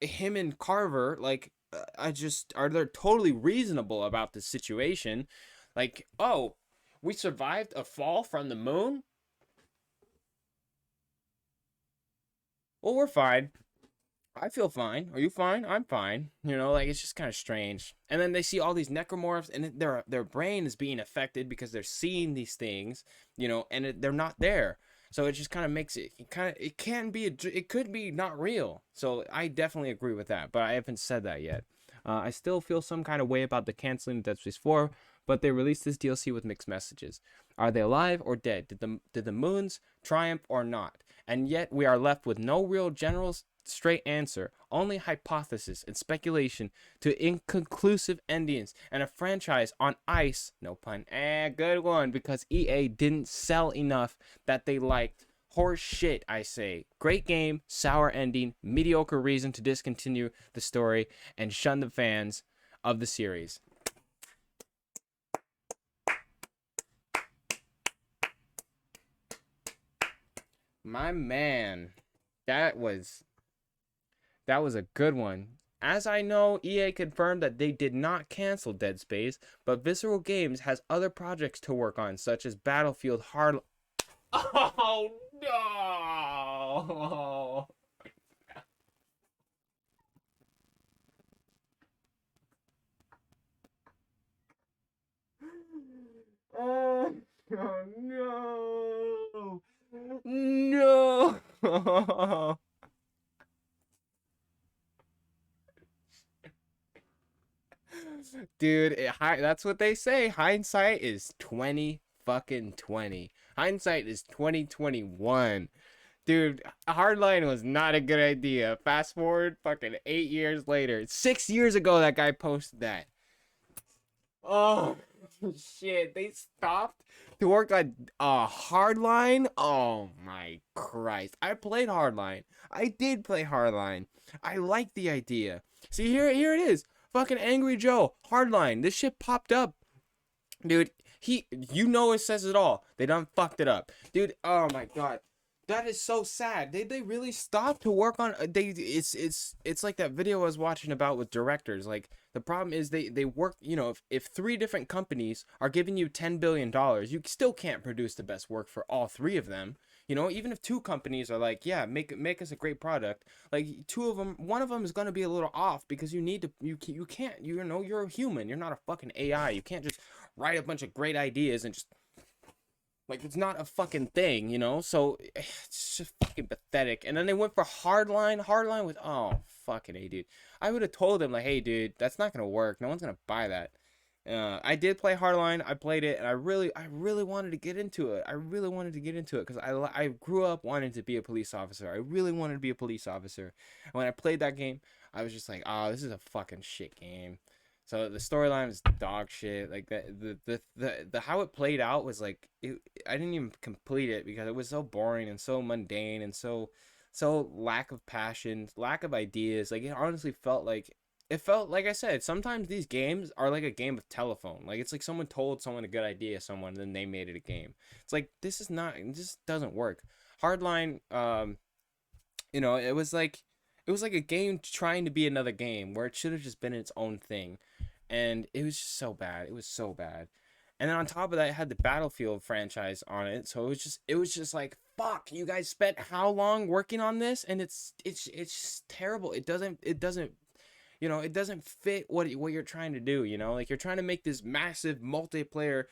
him and Carver, like, they're totally reasonable about this situation. Like, oh, we survived a fall from the moon? Well, we're fine. I feel fine. Are you fine? I'm fine. You know, like, it's just kind of strange. And then they see all these necromorphs, and their brain is being affected because they're seeing these things, you know, and they're not there. So it just kind of makes it it could be not real. So I definitely agree with that, but I haven't said that yet. I still feel some kind of way about the canceling of Dead Space 4, but they released this DLC with mixed messages. Are they alive or dead? Did the moons triumph or not? And yet we are left with no real general straight answer, only hypothesis and speculation to inconclusive endings, and a franchise on ice, no pun, good one, because EA didn't sell enough that they liked. Horse shit, I say. Great game, sour ending, mediocre reason to discontinue the story and shun the fans of the series. My man, that was a good one. As I know, EA confirmed that they did not cancel Dead Space, but Visceral Games has other projects to work on, such as Battlefield Hard... Oh, no! Oh, no! No! Dude, that's what they say. Hindsight is 20. Hindsight is 2021. Dude, Hardline was not a good idea. Fast forward fucking 8 years later. 6 years ago that guy posted that. Oh, shit. They stopped to work on Hardline? Oh, my Christ. I played Hardline. I did play Hardline. I like the idea. See, here it is. Fucking Angry Joe, Hardline. This shit popped up. Dude, it says it all. They done fucked it up. Dude, oh my god. That is so sad. They really stopped to work on it's like that video I was watching about with directors. Like, the problem is they work, you know, if 3 different companies are giving you $10 billion, you still can't produce the best work for all 3 of them. You know, even if 2 companies are like, yeah, make us a great product, like one of them is going to be a little off because you can't, you know, you're a human. You're not a fucking AI. You can't just write a bunch of great ideas and just, like, it's not a fucking thing, you know? So it's just fucking pathetic. And then they went for Hardline with, oh, fucking A, dude. I would have told them, like, hey, dude, that's not going to work. No one's going to buy that. I did play Hardline. I played it, and I really wanted to get into it. I really wanted to get into it because I grew up wanting to be a police officer. I really wanted to be a police officer. And when I played that game, I was just like, oh, this is a fucking shit game. So the storyline was dog shit. Like the how it played out was like, I didn't even complete it because it was so boring and so mundane and so lack of passion, lack of ideas. Like, it honestly felt like I said, sometimes these games are like a game of telephone. Like, it's like someone told someone a good idea, and then they made it a game. It's like, this doesn't work. Hardline, you know, it was like a game trying to be another game where it should have just been its own thing. And it was just so bad. It was so bad. And then on top of that, it had the Battlefield franchise on it. So it was just like, fuck, you guys spent how long working on this? And it's just terrible. It doesn't you know, it doesn't fit what you're trying to do, you know? Like, you're trying to make this massive multiplayer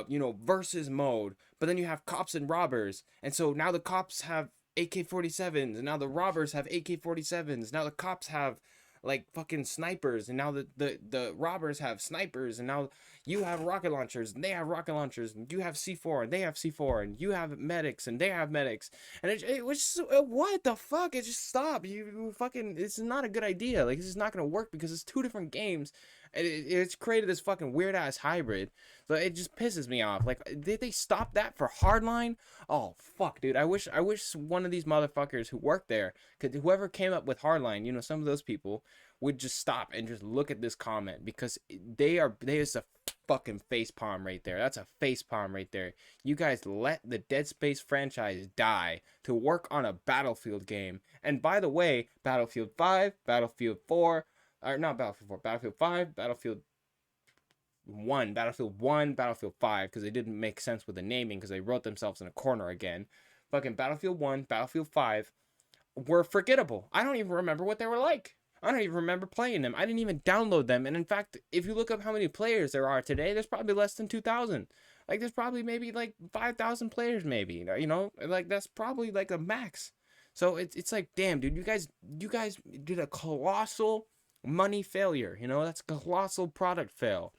you know, versus mode, but then you have cops and robbers. And so now the cops have AK-47s, and now the robbers have AK-47s. Now the cops have like fucking snipers, and now the robbers have snipers, and now you have rocket launchers and they have rocket launchers, and you have C4 and they have C4, and you have medics and they have medics. And it was just, what the fuck? It just stop. You fucking, it's not a good idea. Like, this is not gonna work because it's two different games, and it's created this fucking weird ass hybrid. So it just pisses me off. Like, did they stop that for Hardline? Oh fuck, dude. I wish one of these motherfuckers who worked there, whoever came up with Hardline, you know, some of those people would just stop and just look at this comment, because they is a fucking face palm right there. That's a face palm right there. You guys let the Dead Space franchise die to work on a Battlefield game. And by the way, Battlefield 5, Battlefield 4, or not Battlefield 4, Battlefield 5, Battlefield 1, Battlefield 1, Battlefield 5, because they didn't make sense with the naming, because they wrote themselves in a corner again. Fucking Battlefield 1, Battlefield 5 were forgettable. I don't even remember what they were like. I don't even remember playing them. I didn't even download them. And in fact, if you look up how many players there are today, there's probably less than 2,000. Like, there's probably maybe like 5,000 players, maybe. You know, like, that's probably like a max. So it's like, damn, dude, you guys did a colossal money failure. You know, that's a colossal product fail.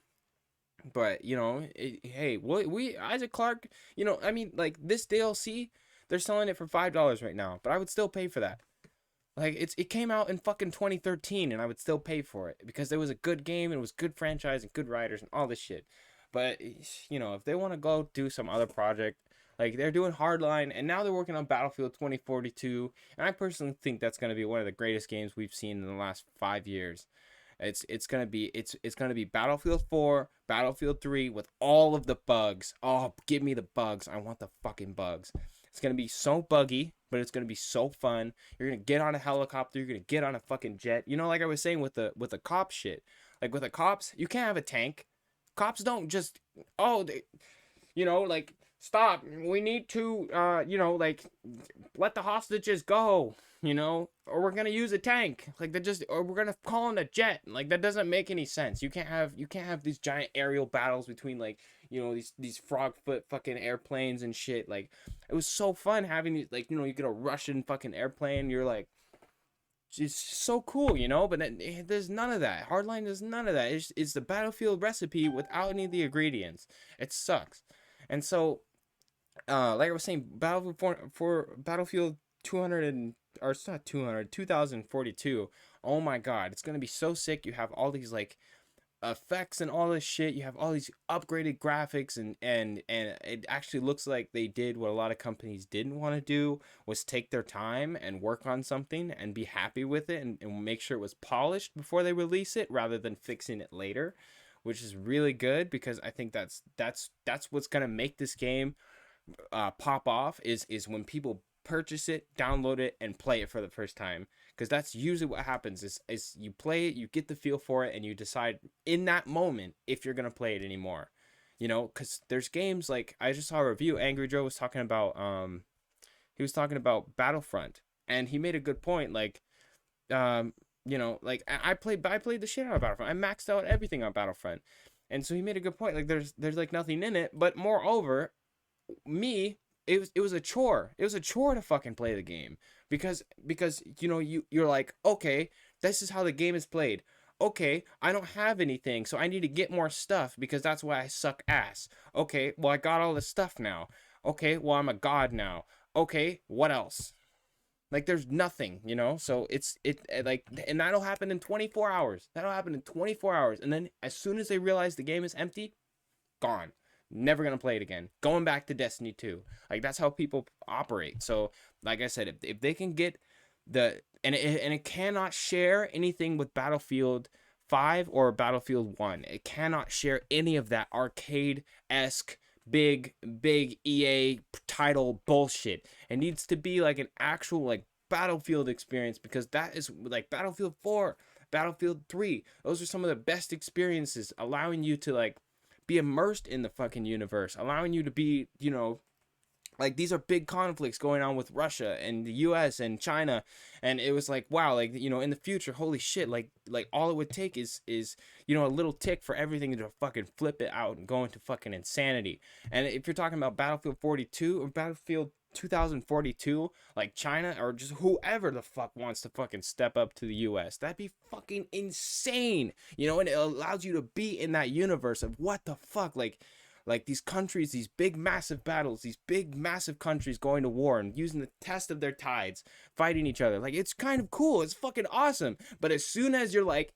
But, you know, hey, we Isaac Clarke, you know, I mean, like, this DLC, they're selling it for $5 right now, but I would still pay for that. Like, it came out in fucking 2013, and I would still pay for it because there was a good game, and it was good franchise and good writers and all this shit. But, you know, if they want to go do some other project, like, they're doing Hardline, and now they're working on Battlefield 2042, and I personally think that's going to be one of the greatest games we've seen in the last 5 years. It's gonna be Battlefield 4, Battlefield 3 with all of the bugs. Oh, give me the bugs. I want the fucking bugs. It's gonna be so buggy, but it's gonna be so fun. You're gonna get on a helicopter. You're gonna get on a fucking jet. You know, like I was saying with the cop shit. Like, with the cops, you can't have a tank. Cops don't just, you know, like, stop. We need to, you know, like, let the hostages go. You know, or we're gonna use a tank, like, or we're gonna call in a jet. Like, that doesn't make any sense. You can't have these giant aerial battles between, like, you know, these frog foot fucking airplanes and shit. Like, it was so fun having these, like, you know, you get a Russian fucking airplane. You're like, it's so cool, you know. But there's none of that. Hardline does none of that. It's the Battlefield recipe without any of the ingredients. It sucks. And so, like I was saying, Battlefield 2042. Oh my god, it's gonna be so sick. You have all these, like, effects and all this shit. You have all these upgraded graphics, and it actually looks like they did what a lot of companies didn't want to do, was take their time and work on something and be happy with it, and make sure it was polished before they release it, rather than fixing it later, which is really good, because I think that's what's gonna make this game pop off, is when people purchase it, download it, and play it for the first time. Because that's usually what happens, is you play it, you get the feel for it, and you decide in that moment if you're gonna play it anymore. You know, because there's games, like, I just saw a review, Angry Joe was talking about Battlefront, and he made a good point. Like, you know, like, I played the shit out of Battlefront. I maxed out everything on Battlefront, and so he made a good point. Like, there's like nothing in it, but moreover, it was a chore. It was a chore to fucking play the game, because you know, you're like, okay, this is how the game is played. Okay, I don't have anything, so I need to get more stuff, because that's why I suck ass. Okay, well, I got all this stuff now. Okay, well, I'm a god now. Okay, what else? Like, there's nothing, you know? So like, and that'll happen in 24 hours. That'll happen in 24 hours. And then as soon as they realize the game is empty, gone. Never gonna play it again. Going back to Destiny 2. Like, that's how people operate. So, like I said, if they can get and it cannot share anything with Battlefield 5 or Battlefield 1. It cannot share any of that arcade-esque big EA title bullshit. It needs to be like an actual, like, Battlefield experience, because that is like Battlefield 4, Battlefield 3. Those are some of the best experiences, allowing you to, like, be immersed in the fucking universe, allowing you to be, you know, like these are big conflicts going on with Russia and the US and China. And it was like, wow, like, you know, in the future, holy shit, like all it would take is, you know, a little tick for everything to fucking flip it out and go into fucking insanity. And if you're talking about Battlefield 42 or Battlefield 2042, like China or just whoever the fuck wants to fucking step up to the US, that'd be fucking insane, you know. And it allows you to be in that universe of what the fuck, like these countries, these big massive battles, these big massive countries going to war and using the test of their tides, fighting each other. Like, it's kind of cool, it's fucking awesome. But as soon as you're like,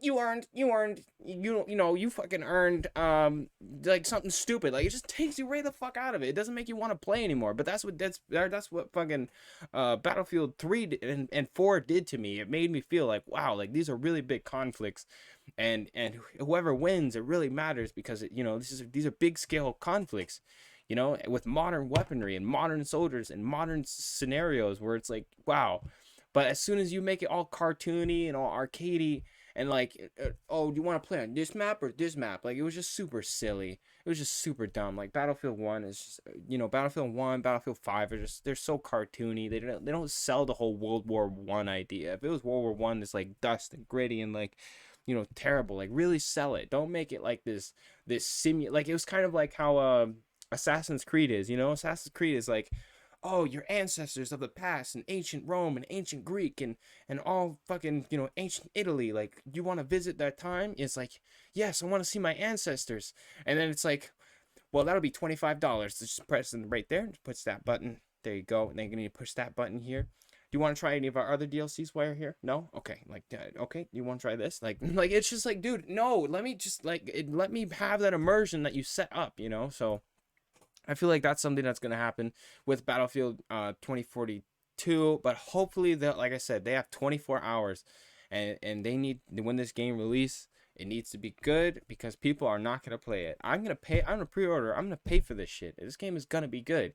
you fucking earned like something stupid, like, it just takes you right the fuck out of it. It doesn't make you want to play anymore. But that's what fucking Battlefield 3 and 4 did to me. It made me feel like, wow, like these are really big conflicts, and whoever wins, it really matters, because it, you know, these are big scale conflicts, you know, with modern weaponry and modern soldiers and modern scenarios where it's like, wow. But as soon as you make it all cartoony and all arcadey, and like, oh, do you want to play on this map or this map? Like, it was just super silly. It was just super dumb. Like, Battlefield 1 is just, you know, Battlefield 1, Battlefield 5 are just, they're so cartoony. They don't sell the whole World War 1 idea. If it was World War 1, it's like dust and gritty and like, you know, terrible. Like, really sell it. Don't make it like this like, it was kind of like how Assassin's Creed is, you know? Assassin's Creed is like, oh, your ancestors of the past, and ancient Rome and ancient Greek and all fucking, you know, ancient Italy. Like, you want to visit that time? It's like, yes, I want to see my ancestors. And then it's like, well, that'll be $25. Just press it right there. Puts that button. There you go. And then you need to push that button here. Do you want to try any of our other DLCs while you're here? No? Okay. Like, okay. You want to try this? Like, it's just like, dude, no, let me just let me have that immersion that you set up, you know? So I feel like that's something that's going to happen with Battlefield 2042, but hopefully, like I said, they have 24 hours, and they need, when this game release, it needs to be good, because people are not going to play it. I'm going to pre-order, I'm going to pay for this shit. This game is going to be good,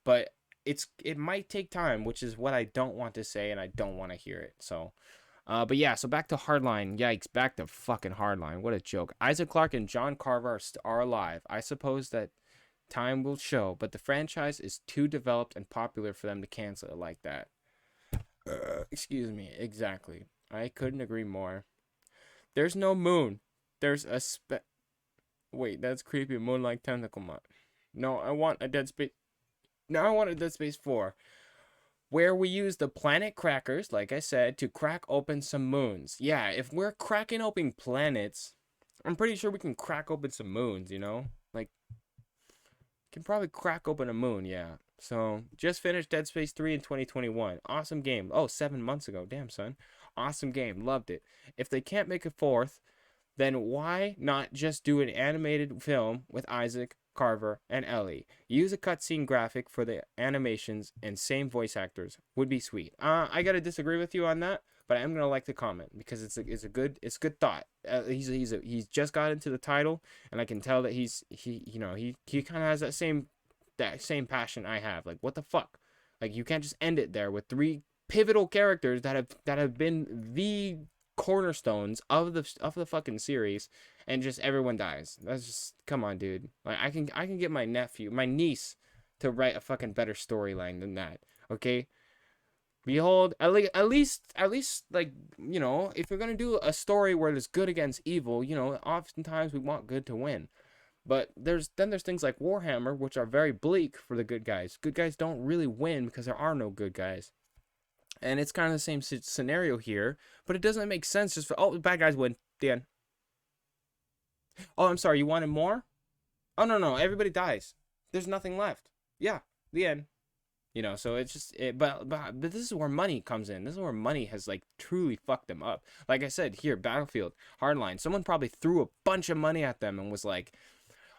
but it might take time, which is what I don't want to say, and I don't want to hear it. So, but yeah, so back to Hardline. Yikes, back to fucking Hardline. What a joke. Isaac Clarke and John Carver are alive. I suppose that time will show, but the franchise is too developed and popular for them to cancel it like that. Excuse me. Exactly. I couldn't agree more. There's no moon. There's a Wait, that's creepy. Moon-like tentacle mod. No, I want a Dead Space. No, I want a Dead Space 4, where we use the planet crackers, like I said, to crack open some moons. Yeah, if we're cracking open planets, I'm pretty sure we can crack open some moons, you know? Like, can probably crack open a moon, yeah. So, just finished Dead Space 3 in 2021. Awesome game. Oh, 7 months ago. Damn, son. Awesome game. Loved it. If they can't make a fourth, then why not just do an animated film with Isaac, Carver, and Ellie? Use a cutscene graphic for the animations and same voice actors. Would be sweet. I gotta disagree with you on that, but I am gonna like the comment, because it's a good thought. He's just got into the title, and I can tell that he kind of has that same passion I have. Like, what the fuck? Like, you can't just end it there with 3 pivotal characters that have been the cornerstones of the fucking series, and just everyone dies. That's just, come on, dude. Like, I can get my niece to write a fucking better storyline than that. Okay. Behold, at least, like, you know, if you're gonna do a story where there's good against evil, you know, oftentimes we want good to win. But there's things like Warhammer, which are very bleak for the good guys. Good guys don't really win because there are no good guys. And it's kind of the same scenario here, but it doesn't make sense just for, oh, the bad guys win. The end. Oh, I'm sorry, you wanted more? Oh, no, everybody dies. There's nothing left. Yeah, the end. You know, so it's just, but this is where money comes in. This is where money has, like, truly fucked them up. Like I said, here, Battlefield, Hardline, someone probably threw a bunch of money at them and was like,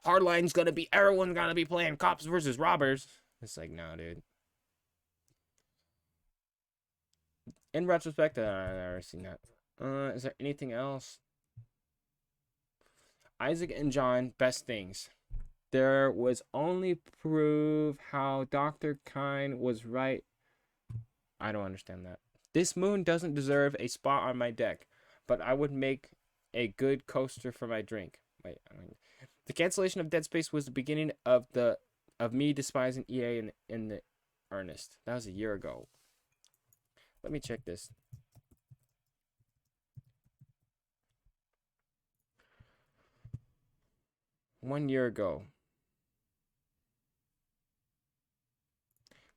Hardline's gonna be, everyone's gonna be playing cops versus robbers. It's like, no, dude. In retrospect, I've never seen that. Is there anything else? Isaac and John, best things. There was only prove how Dr. Kine was right. I don't understand that. This moon doesn't deserve a spot on my deck, but I would make a good coaster for my drink. Wait, The cancellation of Dead Space was the beginning of me despising EA in the earnest. That was a year ago. Let me check this. One year ago.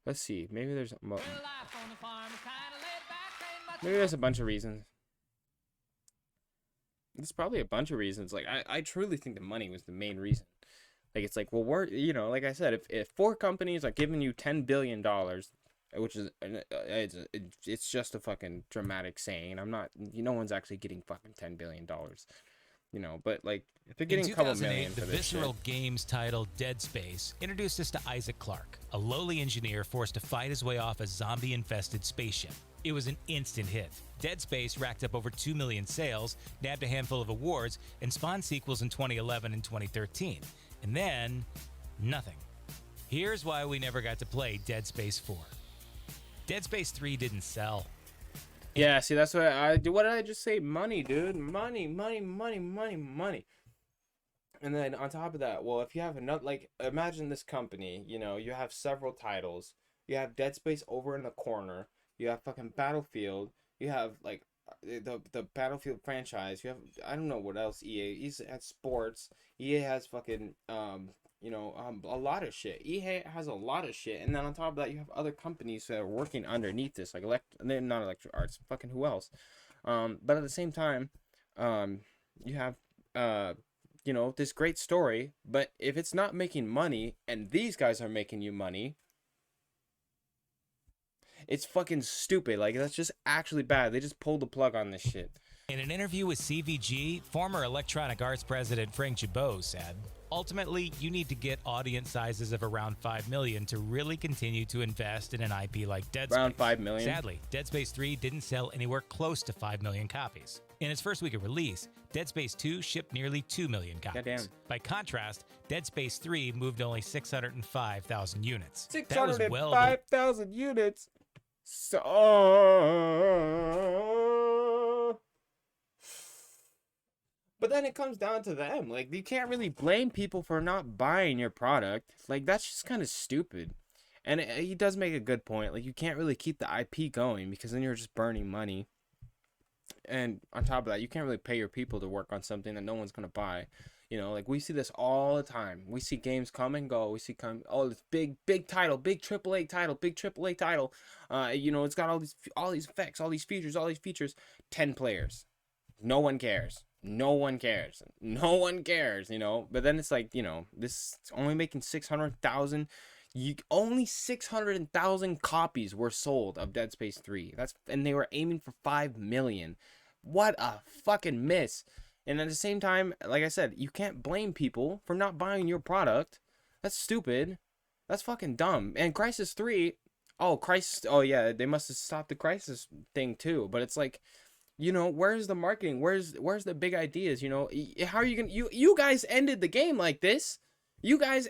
Let's see. Maybe there's a bunch of reasons. There's probably a bunch of reasons. Like I truly think the money was the main reason. Like it's like, well, we're, you know, like I said, if 4 companies are giving you $10 billion, which is it's just a fucking dramatic saying. I'm not, no one's actually getting fucking $10 billion, you know. But like if they're getting a couple million for the this Visceral shit. Games title Dead Space introduced us to Isaac Clarke, a lowly engineer forced to fight his way off a zombie-infested spaceship. It was an instant hit. Dead Space racked up over 2 million sales, nabbed a handful of awards, and spawned sequels in 2011 and 2013. And then, nothing. Here's why we never got to play Dead Space 4. Dead Space 3 didn't sell. Yeah, see, that's what I do. What did I just say? Money, dude. Money. And then on top of that, well, if you have another, like, imagine this company, you know, you have several titles. You have Dead Space over in the corner. You have fucking Battlefield. You have, like, the Battlefield franchise. You have, I don't know what else EA has sports. EA has fucking, you know, a lot of shit. EA has a lot of shit. And then on top of that, you have other companies that are working underneath this, like not Electric Arts, fucking who else? But at the same time, you have, you know, this great story, but if it's not making money and these guys are making you money, it's fucking stupid. Like, that's just actually bad. They just pulled the plug on this shit. In an interview with CVG, former Electronic Arts president Frank Gibeau said, ultimately, you need to get audience sizes of around 5 million to really continue to invest in an IP like Dead Space. Around 5 million? Sadly, Dead Space 3 didn't sell anywhere close to 5 million copies. In its first week of release, Dead Space 2 shipped nearly 2 million copies. Goddamn. By contrast, Dead Space 3 moved only 605,000 units. 605,000 units? So... But then it comes down to them. Like, you can't really blame people for not buying your product. Like, that's just kind of stupid. And he does make a good point. Like, you can't really keep the IP going because then you're just burning money. And on top of that, you can't really pay your people to work on something that no one's going to buy. You know, like, we see this all the time. We see games come and go. We see oh, this big title, big AAA title. You know, it's got all these effects, all these features. 10 players. No one cares, you know. But then it's like, you know, this is only making 600,000. Only 600,000 copies were sold of Dead Space 3. And they were aiming for 5 million. What a fucking miss. And at the same time, like I said, you can't blame people for not buying your product. That's stupid. That's fucking dumb. And Crysis 3, oh yeah, they must have stopped the Crysis thing too. But it's like, you know, where's the marketing? Where's the big ideas? You know, how are you gonna? You guys ended the game like this. You guys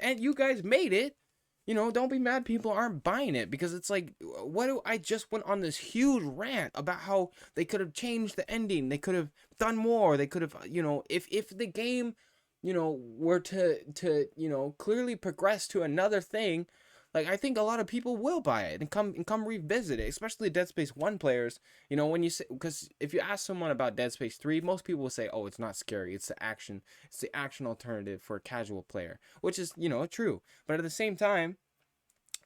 made it. You know, don't be mad people aren't buying it, because it's like, I just went on this huge rant about how they could have changed the ending. They could have done more. They could have, you know, if the game, you know, were to you know, clearly progress to another thing, like, I think a lot of people will buy it and come revisit it, especially Dead Space 1 players. You know, when you say, because if you ask someone about Dead Space 3, most people will say, oh, it's not scary. It's the action alternative for a casual player, which is, you know, true. But at the same time,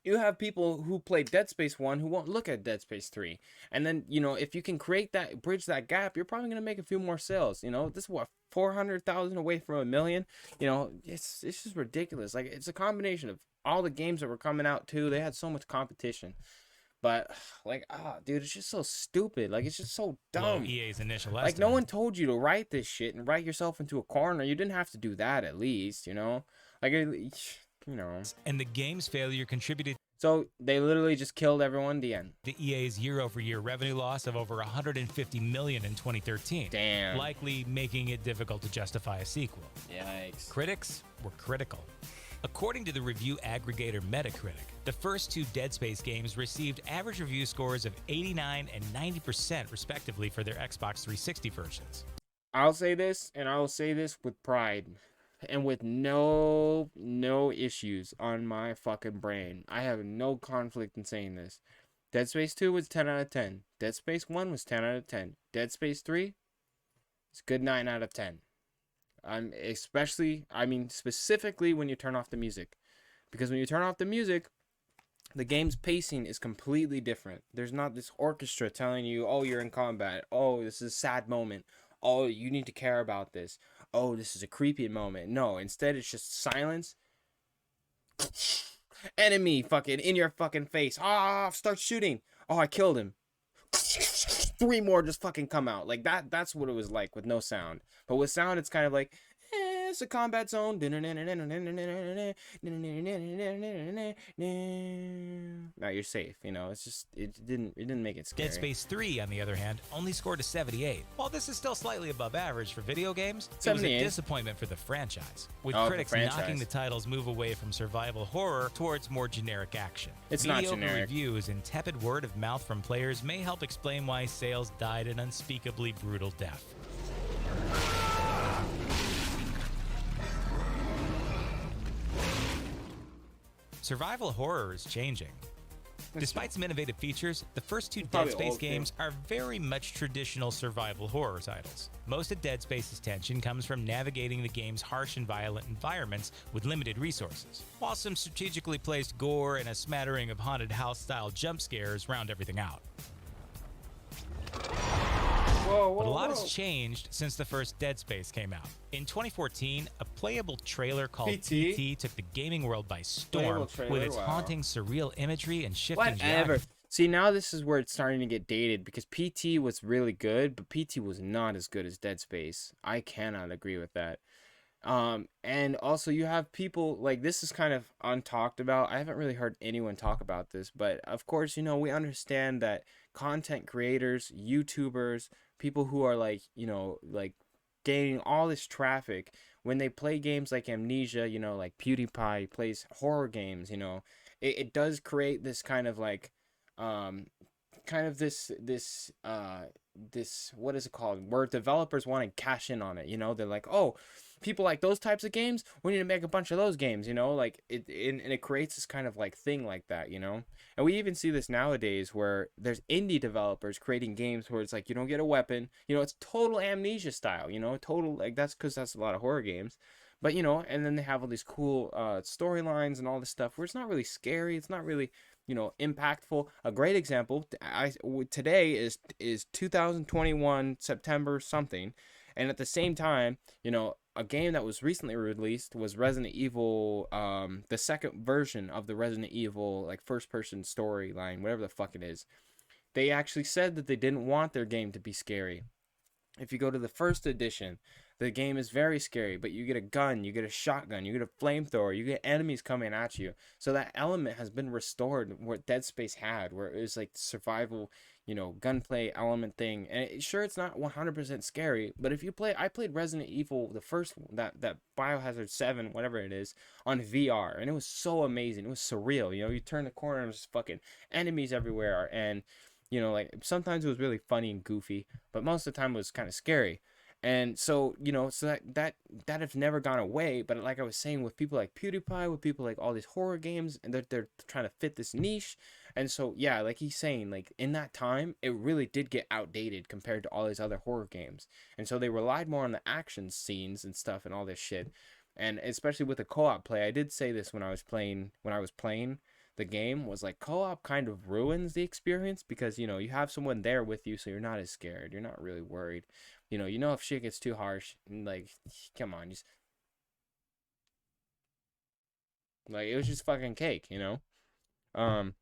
you have people who play Dead Space 1 who won't look at Dead Space 3. And then, you know, if you can bridge that gap, you're probably going to make a few more sales. You know, this is what, 400,000 away from 1 million? You know, it's just ridiculous. Like, it's a combination of all the games that were coming out too. They had so much competition. But, like, dude, it's just so stupid. Like, it's just so dumb. EA's initial like, estimate. no one told you to write this shit and write yourself into a corner. You didn't have to do that, at least, you know? Like, you know. And the game's failure contributed. So they literally just killed everyone. The end. The EA's year-over-year revenue loss of over 150 million in 2013. Damn. Likely making it difficult to justify a sequel. Yikes. Critics were critical. According to the review aggregator Metacritic, the first 2 Dead Space games received average review scores of 89 and 90% respectively for their Xbox 360 versions. I'll say this, and I will say this with pride. and with no issues on my fucking brain. I have no conflict in saying this. Dead Space 2 was 10 out of 10. Dead Space 1 was 10 out of 10. Dead Space 3, it's a good 9 out of 10. Specifically when you turn off the music. Because when you turn off the music, the game's pacing is completely different. There's not this orchestra telling you, oh, you're in combat. Oh, this is a sad moment. Oh, you need to care about this. Oh, this is a creepy moment. No, instead it's just silence. Enemy fucking in your fucking face. Ah, start shooting. Oh, I killed him. 3 more just fucking come out. Like that's what it was like with no sound. But with sound, it's kind of like, it's a combat zone. Now you're safe, you know. It's just it didn't make it scary. Dead Space 3, on the other hand, only scored a 78. While this is still slightly above average for video games, it was a disappointment for the franchise, with critics knocking the title's move away from survival horror towards more generic action. It's not Mediocre generic. reviews and tepid word of mouth from players may help explain why sales died an unspeakably brutal death. Survival horror is changing. Despite some innovative features, the first 2 Dead Space games are very much traditional survival horror titles. Most of Dead Space's tension comes from navigating the game's harsh and violent environments with limited resources, while some strategically placed gore and a smattering of haunted house-style jump scares round everything out. But a lot has changed since the first Dead Space came out. In 2014, a playable trailer called PT took the gaming world by storm with its haunting, surreal imagery and shifting geography. See, now this is where it's starting to get dated, because PT was really good, but PT was not as good as Dead Space. I cannot agree with that. And also you have people, like, this is kind of untalked about. I haven't really heard anyone talk about this, but of course, you know, we understand that content creators, YouTubers, people who are like, you know, like gaining all this traffic, when they play games like Amnesia, you know, like PewDiePie plays horror games, you know, it does create this kind of like, this what is it called, where developers want to cash in on it, you know. They're like, oh, people like those types of games, we need to make a bunch of those games, you know, like and it creates this kind of like thing like that, you know. And we even see this nowadays where there's indie developers creating games where it's like, you don't get a weapon, you know, it's total Amnesia style, you know, total, like, that's because that's a lot of horror games. But, you know, and then they have all these cool storylines and all this stuff where it's not really scary, it's not really, you know, impactful. A great example, today is 2021 September something, and at the same time, you know, a game that was recently released was Resident Evil, the second version of the Resident Evil, like, first-person storyline, whatever the fuck it is. They actually said that they didn't want their game to be scary. If you go to the first edition, the game is very scary, but you get a gun, you get a shotgun, you get a flamethrower, you get enemies coming at you. So that element has been restored where Dead Space had, where it was like survival, you know, gunplay element thing. And sure, it's not 100% scary, but if you play, I played Resident Evil, the first one, that Biohazard 7, whatever it is, on VR, and it was so amazing. It was surreal, you know, you turn the corner and there's fucking enemies everywhere, and, you know, like, sometimes it was really funny and goofy, but most of the time it was kind of scary. And so, you know, so that has never gone away. But like I was saying, with people like PewDiePie, with people like all these horror games, and they're trying to fit this niche. And so, yeah, like he's saying, like, in that time, it really did get outdated compared to all these other horror games. And so they relied more on the action scenes and stuff and all this shit. And especially with the co-op play, I did say this when I was playing the game, was like, co-op kind of ruins the experience, because, you know, you have someone there with you, so you're not as scared, you're not really worried, you know if shit gets too harsh, and, like, come on, just, like, it was just fucking cake, you know. But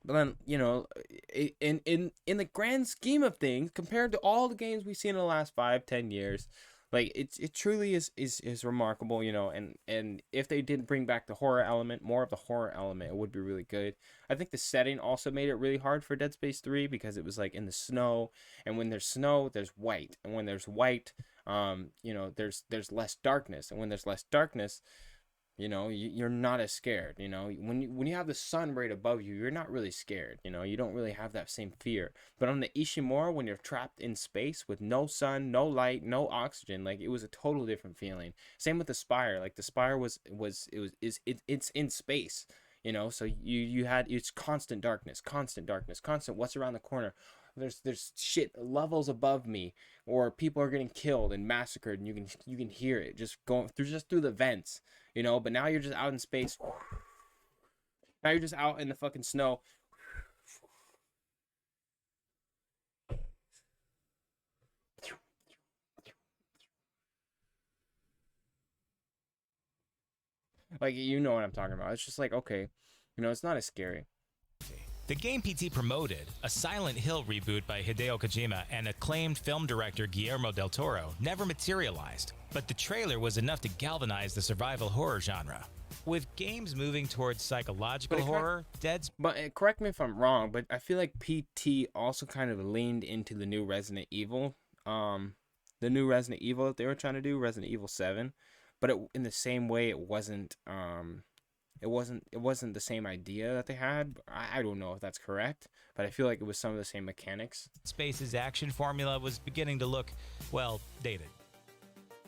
then, you know, in the grand scheme of things, compared to all the games we've seen in the last 5-10 years, like, it truly is remarkable, you know. And if they did bring back the horror element, more of the horror element, it would be really good. I think the setting also made it really hard for Dead Space 3, because it was like in the snow, and when there's snow, there's white, and when there's white, you know, there's less darkness, and when there's less darkness, You know, you're not as scared. You know, when you have the sun right above you, you're not really scared. You know, you don't really have that same fear. But on the Ishimura, when you're trapped in space with no sun, no light, no oxygen, like it was a total different feeling. Same with the Spire. Like the Spire it's in space. You know, so you had, it's constant darkness, constant what's around the corner. There's shit levels above me, or people are getting killed and massacred, and you can hear it just going through the vents, you know. But now you're just out in space. Now you're just out in the fucking snow. Like, you know what I'm talking about. It's just like, okay, you know, it's not as scary. The game PT promoted, a Silent Hill reboot by Hideo Kojima and acclaimed film director Guillermo del Toro, never materialized, but the trailer was enough to galvanize the survival horror genre. With games moving towards psychological horror, correct me if I'm wrong, but I feel like PT also kind of leaned into the new Resident Evil, that they were trying to do, Resident Evil 7, but in the same way, it wasn't the same idea that they had. I don't know if that's correct, but I feel like it was some of the same mechanics. Space's action formula was beginning to look, well, dated.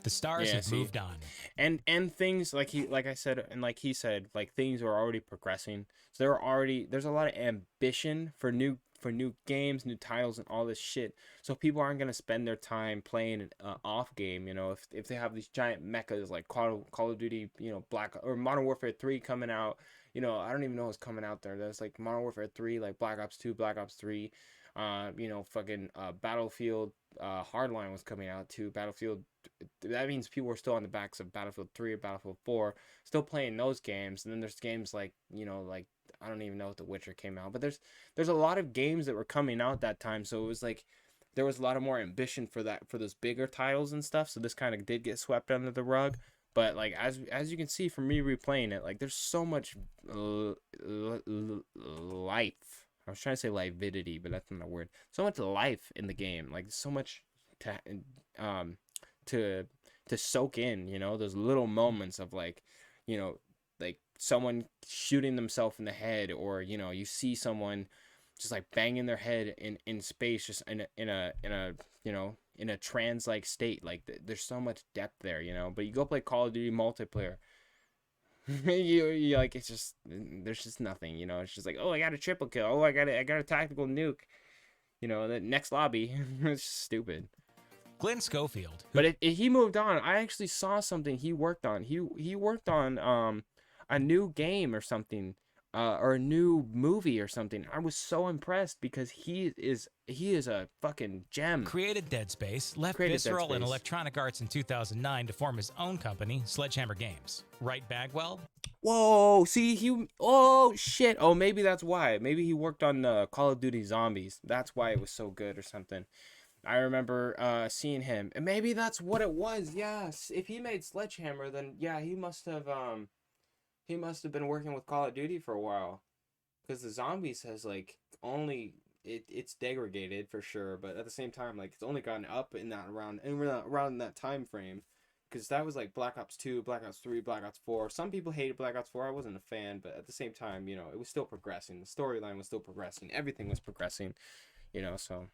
The stars have moved on. And things like he said, like things were already progressing. So there's a lot of ambition for new games, new titles, and all this shit. So people aren't gonna spend their time playing an off game, you know, if they have these giant mechas like Call of Duty, you know, or Modern Warfare 3 coming out. You know, I don't even know what's coming out there. There's like Modern Warfare 3, like Black Ops 2, Black Ops 3, you know, fucking Battlefield Hardline was coming out too. Battlefield, that means people are still on the backs of Battlefield 3 or Battlefield 4, still playing those games. And then there's games like, you know, like, I don't even know if The Witcher came out, but there's a lot of games that were coming out that time. So it was like there was a lot of more ambition for those bigger titles and stuff. So this kind of did get swept under the rug. But like as you can see from me replaying it, like there's so much life. I was trying to say lividity, but that's not a word. So much life in the game, like so much to soak in. You know, those little moments of like, you know, like someone shooting themselves in the head, or you know, you see someone just like banging their head in space, just in a you know, in a trance like state. Like there's so much depth there, you know. But you go play Call of Duty multiplayer, you like, it's just, there's just nothing, you know. It's just like, oh, I got a triple kill, oh, I got a tactical nuke, you know, the next lobby. It's just stupid. Glenn Schofield, but he moved on. I actually saw something he worked on. He worked on a new game or something, or a new movie or something. I was so impressed because he is a fucking gem. Created Dead Space, left Visceral and Electronic Arts in 2009 to form his own company, Sledgehammer Games. Right, Bagwell? Whoa, see, oh shit, oh, maybe that's why. Maybe he worked on Call of Duty Zombies. That's why it was so good or something. I remember seeing him, and maybe that's what it was. Yes, if he made Sledgehammer, then yeah, he must have been working with Call of Duty for a while, because the Zombies has like only it's degraded for sure, but at the same time, like, it's only gone up in that around that time frame, because that was like Black Ops 2, Black Ops 3, Black Ops 4. Some people hated Black Ops 4. I wasn't a fan, but at the same time, you know, it was still progressing. The storyline was still progressing. Everything was progressing, you know. So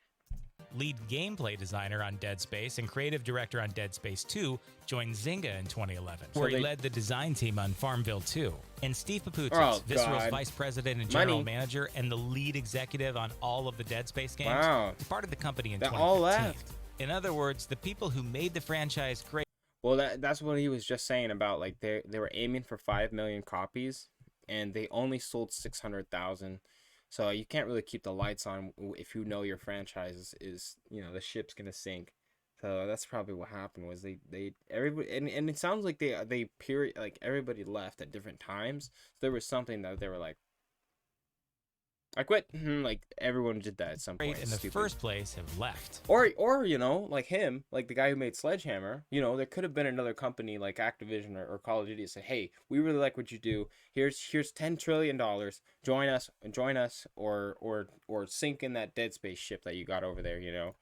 lead gameplay designer on Dead Space and creative director on Dead Space 2, joined Zynga in 2011, where he led the design team on Farmville 2. And Steve Papoutis, Visceral's vice president and general manager and the lead executive on all of the Dead Space games, departed the company in 2015. All left. In other words, the people who made the franchise great. Well, that's what he was just saying about, like, they were aiming for 5 million copies, and they only sold 600,000. So you can't really keep the lights on if you know your franchise is, you know, the ship's gonna sink. So that's probably what happened, was everybody, and it sounds like they everybody left at different times. So there was something that they were like, I quit. Like, everyone did that at some point. In the first place have left. Or you know, like him, like the guy who made Sledgehammer, you know, there could have been another company like Activision or Call of Duty that said, hey, we really like what you do. Here's $10 trillion. Join us, or sink in that Dead Space ship that you got over there, you know.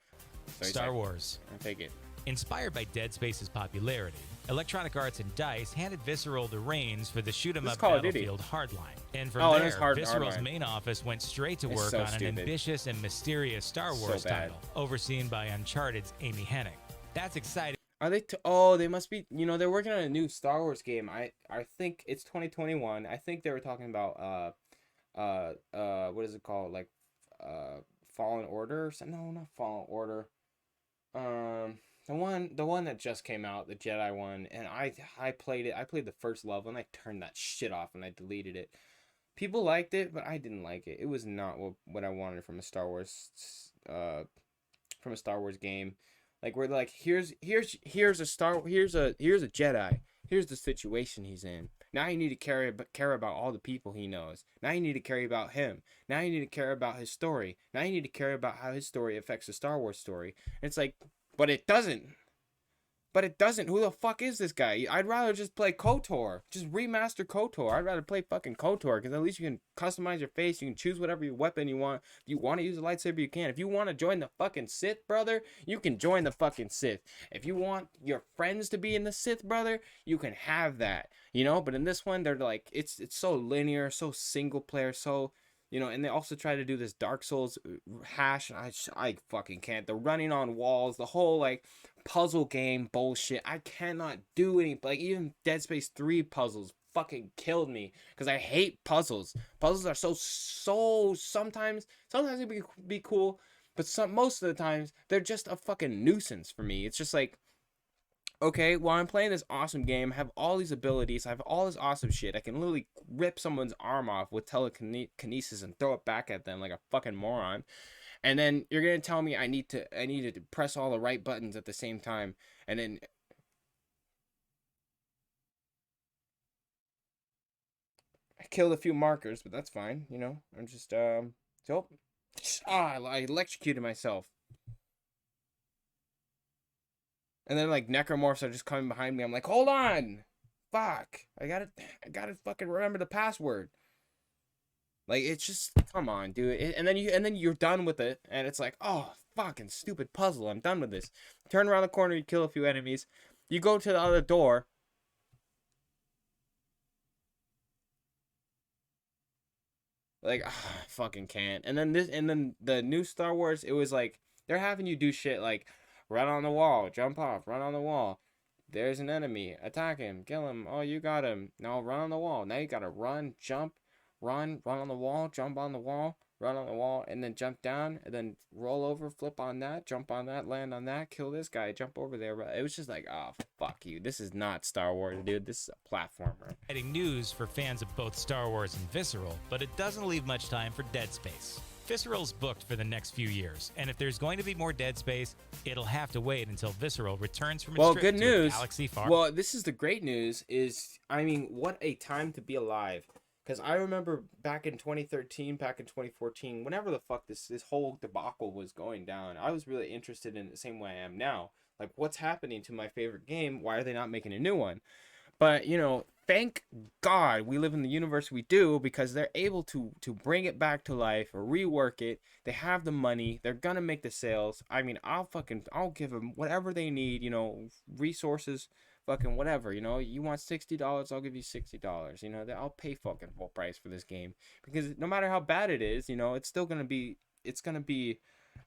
So Star Wars. I'll take it. Inspired by Dead Space's popularity, Electronic Arts and DICE handed Visceral the reins for the shoot 'em This up is Call of Duty. Battlefield Hardline. And from Oh, it there, is Visceral's Hardline. main office went straight to It's work so on stupid. an ambitious and mysterious Star So Wars bad. title, overseen by Uncharted's Amy Hennig. That's exciting. Are they? Oh, they must be. You know, they're working on a new Star Wars game. I think it's 2021. I think they were talking about what is it called? Like, Fallen Order or something? No, not Fallen Order. The one that just came out, the Jedi one, and I played it. I played the first level and I turned that shit off and I deleted it. People liked it, but I didn't like it. It was not what I wanted from a Star Wars game. Like, we're like, here's a Jedi. Here's the situation he's in. Now you need to care about all the people he knows. Now you need to care about him. Now you need to care about his story. Now you need to care about how his story affects the Star Wars story. And it's like, but it doesn't. But it doesn't. Who the fuck is this guy? I'd rather just play KOTOR. Just remaster KOTOR. I'd rather play fucking KOTOR because at least you can customize your face. You can choose whatever weapon you want. If you want to use a lightsaber, you can. If you want to join the fucking Sith, brother, you can join the fucking Sith. If you want your friends to be in the Sith, brother, you can have that. You know? But in this one, they're like, it's so linear, so single player, so... You know, and they also try to do this Dark Souls hash, and I fucking can't. The running on walls, the whole, like, puzzle game bullshit. I cannot do any, like, even Dead Space 3 puzzles fucking killed me, because I hate puzzles. Puzzles are so sometimes they be cool, but most of the times, they're just a fucking nuisance for me. It's just like, okay, well, I'm playing this awesome game, I have all these abilities, I have all this awesome shit, I can literally rip someone's arm off with telekinesis and throw it back at them like a fucking moron, and then you're gonna tell me I need to press all the right buttons at the same time, and then I killed a few markers, but that's fine, you know, I'm just, I electrocuted myself. And then, like, necromorphs are just coming behind me. I'm like, hold on! Fuck! I gotta fucking remember the password. Like, it's just, come on, dude. And then you're done with it, and it's like, oh, fucking stupid puzzle. I'm done with this. Turn around the corner, you kill a few enemies. You go to the other door. Like, I fucking can't. And then the new Star Wars, it was like, they're having you do shit like, run on the wall, jump off, run on the wall. There's an enemy, attack him, kill him. Oh, you got him. Now run on the wall. Now you gotta run, jump, run on the wall, jump on the wall, run on the wall, and then jump down, and then roll over, flip on that, jump on that, land on that, kill this guy, jump over there. It was just like, oh, fuck you. This is not Star Wars, dude. This is a platformer. Exciting news for fans of both Star Wars and Visceral, but it doesn't leave much time for Dead Space. Visceral's booked for the next few years, and if there's going to be more Dead Space, it'll have to wait until Visceral returns from its trip good to news. a galaxy far. Well, this is the great news is, I mean, what a time to be alive. Because I remember back in 2013, back in 2014, whenever the fuck this whole debacle was going down, I was really interested in it the same way I am now. Like, what's happening to my favorite game? Why are they not making a new one? But, you know, thank God we live in the universe we do, because they're able to bring it back to life or rework it. They have the money. They're going to make the sales. I mean, I'll give them whatever they need, you know, resources, fucking whatever, you know. You want $60, I'll give you $60, you know. I'll pay fucking full price for this game, because no matter how bad it is, you know, it's still going to be,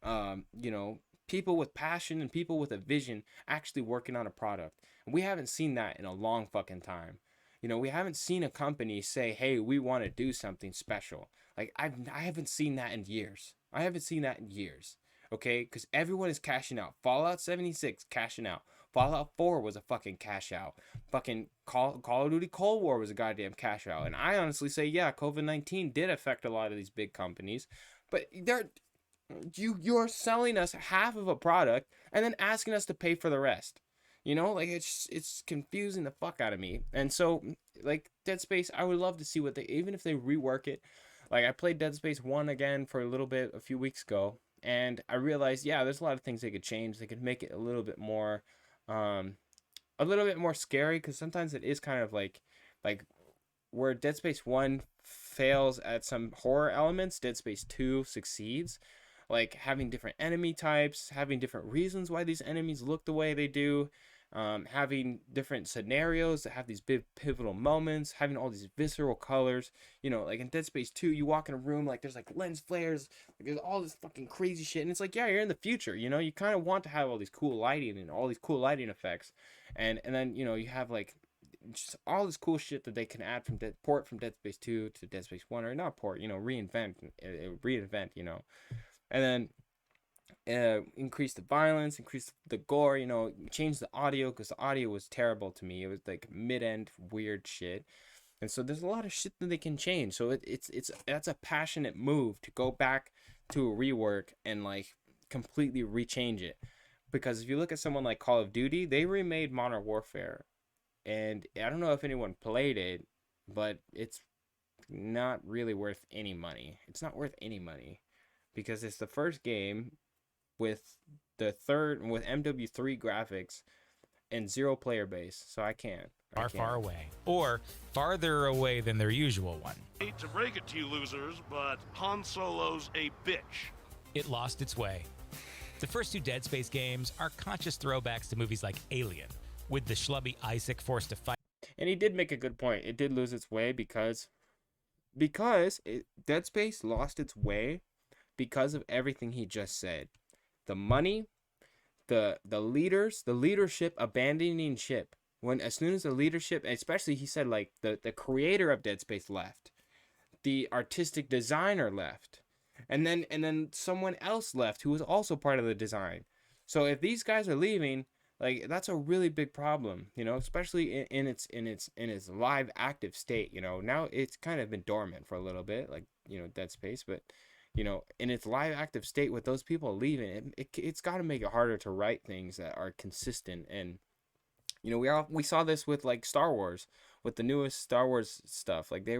you know, people with passion and people with a vision actually working on a product. And we haven't seen that in a long fucking time. You know, we haven't seen a company say, hey, we want to do something special. Like, I haven't seen that in years. Okay? Because everyone is cashing out. Fallout 76, cashing out. Fallout 4 was a fucking cash out. Fucking Call of Duty Cold War was a goddamn cash out. And I honestly say, yeah, COVID-19 did affect a lot of these big companies. But you're selling us half of a product and then asking us to pay for the rest. You know, like, it's confusing the fuck out of me. And so, like, Dead Space, I would love to see even if they rework it. Like, I played Dead Space 1 again for a little bit a few weeks ago, and I realized, yeah, there's a lot of things they could change. They could make it a little bit more scary, because sometimes it is kind of like where Dead Space 1 fails at some horror elements, Dead Space 2 succeeds. Like, having different enemy types, having different reasons why these enemies look the way they do, having different scenarios that have these big pivotal moments, having all these visceral colors. You know, like in Dead Space 2, you walk in a room, like there's like lens flares, like there's all this fucking crazy shit, and it's like, yeah, you're in the future, you know, you kind of want to have all these cool lighting and all these cool lighting effects, and then, you know, you have like just all this cool shit that they can add from port from Dead Space 2 to Dead Space 1, or not port, you know, reinvent, you know, and then increase the violence, increase the gore, you know, change the audio, because the audio was terrible to me. It was like mid-end weird shit. And so there's a lot of shit that they can change. So it's that's a passionate move to go back to a rework and like completely rechange it. Because if you look at someone like Call of Duty, they remade Modern Warfare. And I don't know if anyone played it, but it's not really worth any money. It's not worth any money because it's the first game with MW3 graphics and 0 player base, so I can't. Far away, or farther away than their usual one. Hate to break it to you losers, but Han Solo's a bitch. It lost its way. The first 2 Dead Space games are conscious throwbacks to movies like Alien, with the schlubby Isaac forced to fight. And he did make a good point. It did lose its way because Dead Space lost its way because of everything he just said. The money, the leaders, the leadership abandoning ship. As soon as the leadership, especially he said like the creator of Dead Space left, the artistic designer left, and then someone else left who was also part of the design. So if these guys are leaving, like that's a really big problem, you know, especially in its live active state. You know, now it's kind of been dormant for a little bit, like, you know, Dead Space, but you know, in its live active state with those people leaving, it's got to make it harder to write things that are consistent. And you know, we saw this with like Star Wars, with the newest Star Wars stuff. Like they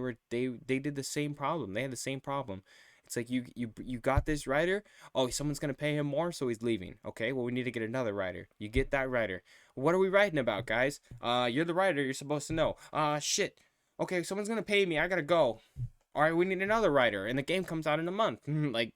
did the same problem. They had the same problem. It's like you got this writer. Oh, someone's gonna pay him more, so he's leaving. Okay, well we need to get another writer. You get that writer. What are we writing about, guys? You're the writer. You're supposed to know. Shit. Okay, someone's gonna pay me. I gotta go. All right, we need another writer, and the game comes out in a month. Like,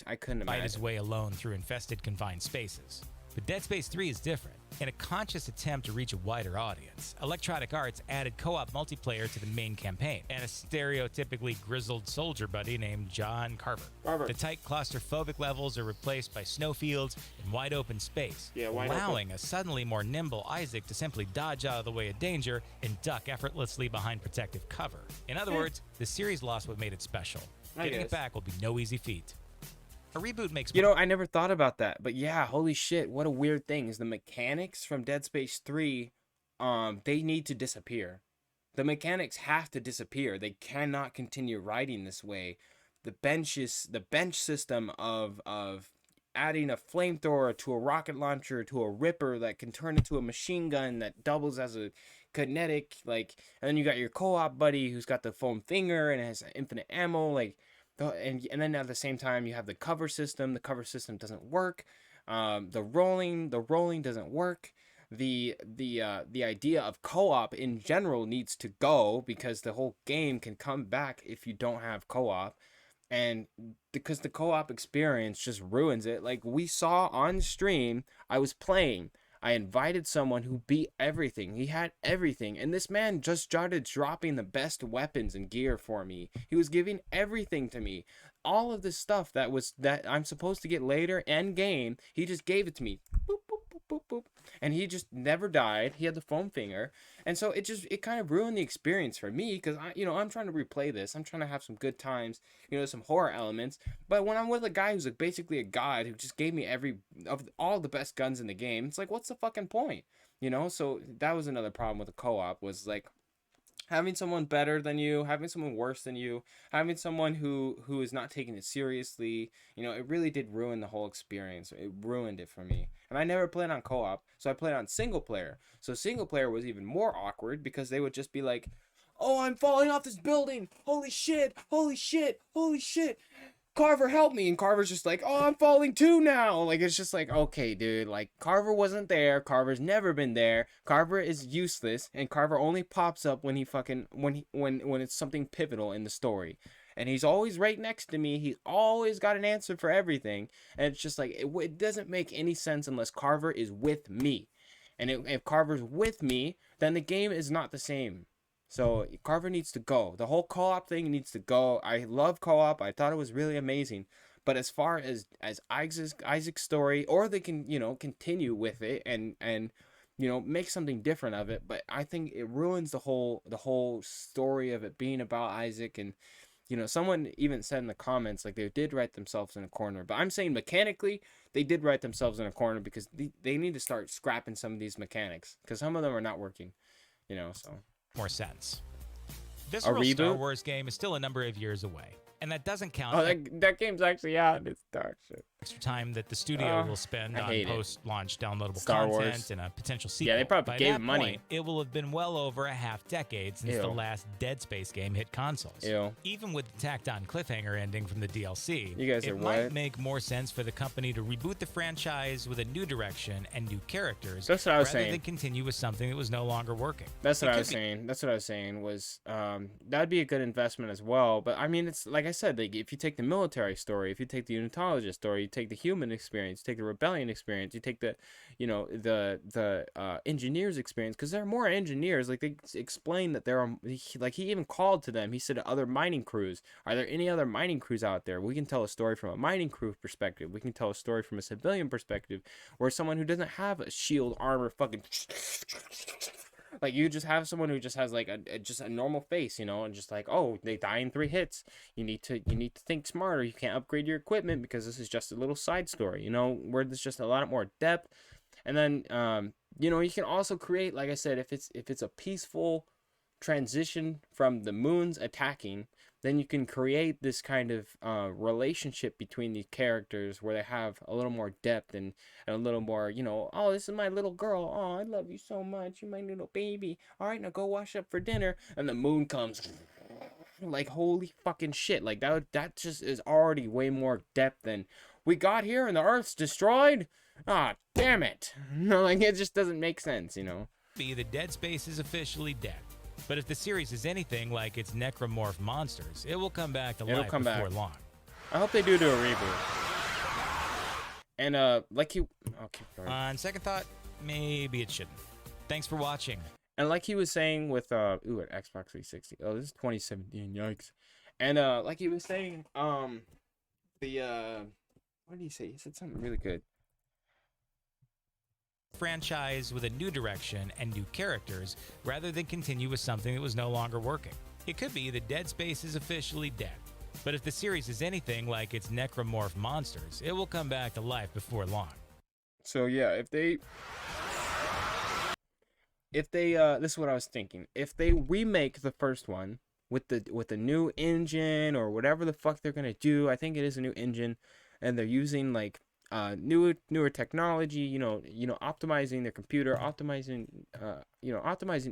I couldn't imagine. Fight his way alone through infested, confined spaces. But Dead Space 3 is different. In a conscious attempt to reach a wider audience, Electronic Arts added co-op multiplayer to the main campaign, and a stereotypically grizzled soldier buddy named John Carver. The tight claustrophobic levels are replaced by snowfields and wide-open space, allowing a suddenly more nimble Isaac to simply dodge out of the way of danger and duck effortlessly behind protective cover. In other words, the series lost what made it special. Getting it back will be no easy feat. A reboot makes... You know, I never thought about that, but yeah, holy shit, what a weird thing is the mechanics from Dead Space 3, they need to disappear. The mechanics have to disappear. They cannot continue riding this way. The bench system of adding a flamethrower to a rocket launcher to a ripper that can turn into a machine gun that doubles as a kinetic, like, and then you got your co-op buddy who's got the foam finger and has infinite ammo, like... And then at the same time you have the cover system. The cover system doesn't work. The rolling doesn't work. The idea of co-op in general needs to go because the whole game can come back if you don't have co-op, and because the co-op experience just ruins it. Like we saw on stream, I was playing. I invited someone who beat everything. He had everything. And this man just started dropping the best weapons and gear for me. He was giving everything to me. All of this stuff that I'm supposed to get later end game, he just gave it to me. Boop, boop, boop, boop, boop. And he just never died. He had the foam finger. And so it kind of ruined the experience for me because I'm trying to replay this. I'm trying to have some good times, some horror elements. But when I'm with a guy who's like basically a god who just gave me all the best guns in the game, it's like, what's the fucking point? So that was another problem with the co-op, was like having someone better than you, having someone worse than you, having someone who is not taking it seriously. It really did ruin the whole experience. It ruined it for me. And I never played on co-op, so I played on single player. So single player was even more awkward because they would just be like, oh, I'm falling off this building. Holy shit, holy shit, holy shit. Carver, help me. And Carver's just like, oh, I'm falling too now. Like, it's just like, okay, dude, like Carver wasn't there. Carver's never been there. Carver is useless. And Carver only pops up when when it's something pivotal in the story. And he's always right next to me. He's always got an answer for everything. And it's just like, it doesn't make any sense unless Carver is with me. And if Carver's with me, then the game is not the same. So Carver needs to go. The whole co-op thing needs to go. I love co-op. I thought it was really amazing. But as far as Isaac's story, or they can, you know, continue with it and you know, make something different of it. But I think it ruins the whole story of it being about Isaac. And, you know, someone even said in the comments, like, they did write themselves in a corner. But I'm saying mechanically, they did write themselves in a corner, because they need to start scrapping some of these mechanics, because some of them are not working, you know, so. More sense. This real Star Wars game is still a number of years away, and that doesn't count. Oh, that game's actually out. It's dark shit. Extra time that the studio will spend on post-launch downloadable Star content Wars. And a potential sequel. Yeah, they probably By gave that money. Point, it will have been well over a half-decade since the last Dead Space game hit consoles. Ew. Even with the tacked-on cliffhanger ending from the DLC, You guys it are might what? make more sense for the company to reboot the franchise with a new direction and new characters. That's what I was rather saying. than continue with something that was no longer working. That's what I was saying. That's what I was saying was that'd be a good investment as well. But I mean, it's like I said, like, if you take the military story, if you take the unitologist story, you take the human experience, you take the rebellion experience, you take the, you know, the engineers experience, because there are more engineers. Like, they explain that there are, like, he even called to them. He said other mining crews. Are there any other mining crews out there? We can tell a story from a mining crew perspective. We can tell a story from a civilian perspective, or someone who doesn't have a shield, armor, fucking. Like, you just have someone who just has, like, just a normal face, you know, and just like, oh, they die in 3 hits. You need to think smarter. You can't upgrade your equipment because this is just a little side story, you know, where there's just a lot more depth. And then, you know, you can also create, like I said, if it's a peaceful transition from the moons attacking, then you can create this kind of relationship between these characters where they have a little more depth and a little more, you know, oh, this is my little girl. Oh, I love you so much. You're my little baby. All right, now go wash up for dinner. And the moon comes. Like, holy fucking shit. Like, that just is already way more depth than we got here and the Earth's destroyed. Ah, damn it. No, like, it just doesn't make sense, you know. The Dead Space is officially dead. But if the series is anything like its necromorph monsters, it will come back to life before long. I hope they do a reboot. And like you, okay. Sorry. On second thought, maybe it shouldn't. Thanks for watching. And like he was saying with at Xbox 360. Oh, this is 2017. Yikes. And like he was saying, what did he say? He said something really good. Franchise with a new direction and new characters rather than continue with something that was no longer working. It could be that Dead Space is officially dead. But if the series is anything like its necromorph monsters, it will come back to life before long. So yeah, if they this is what I was thinking. If they remake the first one with the new engine or whatever the fuck they're gonna do, I think it is a new engine, and they're using like newer technology, you know, optimizing their computer, optimizing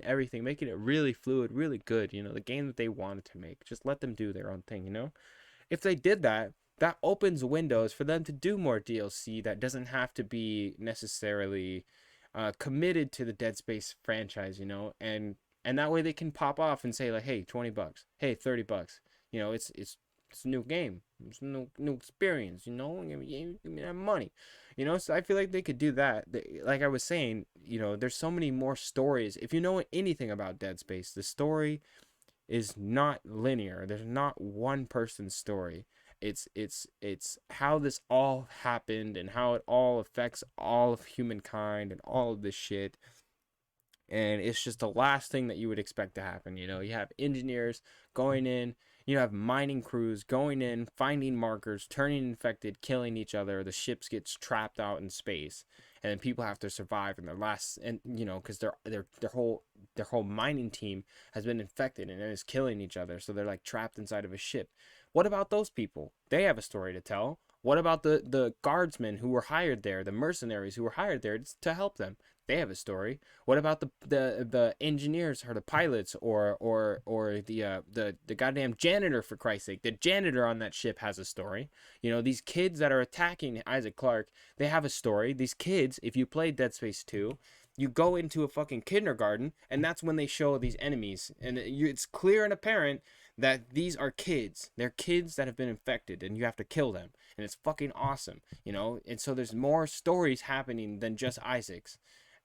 everything, making it really fluid, really good, you know, the game that they wanted to make. Just let them do their own thing, you know. If they did that, that opens windows for them to do more DLC that doesn't have to be necessarily committed to the Dead Space franchise, you know, and that way they can pop off and say like, hey, $20, hey, $30, you know, it's a new game, it's a new experience, you know, give me that money, you know. So I feel like they could do that. Like I was saying, you know, there's so many more stories. If you know anything about Dead Space, the story is not linear. There's not one person's story. It's how this all happened and how it all affects all of humankind and all of this shit. And it's just the last thing that you would expect to happen. You know, you have engineers going in, you have mining crews going in, finding markers, turning infected, killing each other. The ships gets trapped out in space, and then people have to survive. And their last, and you know, because their whole mining team has been infected and is killing each other, so they're like trapped inside of a ship. What about those people? They have a story to tell. What about the guardsmen who were hired there, the mercenaries who were hired there to help them? They have a story. What about the engineers or the pilots or the goddamn janitor, for Christ's sake? The janitor on that ship has a story. You know, these kids that are attacking Isaac Clarke, they have a story. These kids, if you play Dead Space 2, you go into a fucking kindergarten, and that's when they show these enemies. And it's clear and apparent that these are kids. They're kids that have been infected, and you have to kill them. And it's fucking awesome, you know? And so there's more stories happening than just Isaac's.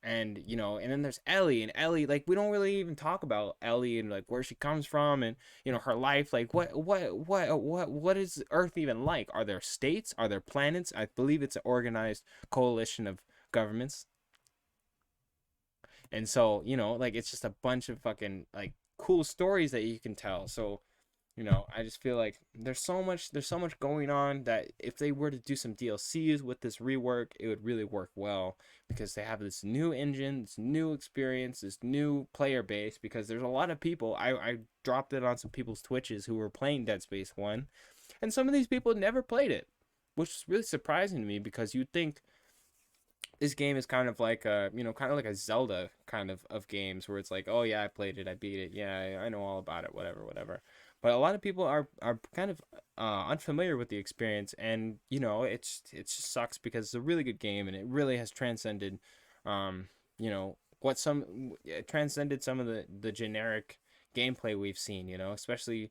And you know, and then there's Ellie, and Ellie, like, we don't really even talk about Ellie and like where she comes from, and you know, her life. Like, what is Earth even like? Are there states? Are there planets? I believe it's an organized coalition of governments. And so, you know, like, it's just a bunch of fucking like cool stories that you can tell. So, you know, I just feel like there's so much going on that if they were to do some DLCs with this rework, it would really work well, because they have this new engine, this new experience, this new player base. Because there's a lot of people, I dropped it on some people's Twitches who were playing Dead Space 1, and some of these people never played it, which is really surprising to me, because you'd think this game is kind of like a, you know, kind of like a Zelda kind of games, where it's like, oh yeah, I played it, I beat it, yeah, I know all about it, whatever. But a lot of people are kind of unfamiliar with the experience, and you know, it just sucks, because it's a really good game, and it really has transcended, you know, it transcended some of the generic gameplay we've seen, you know, especially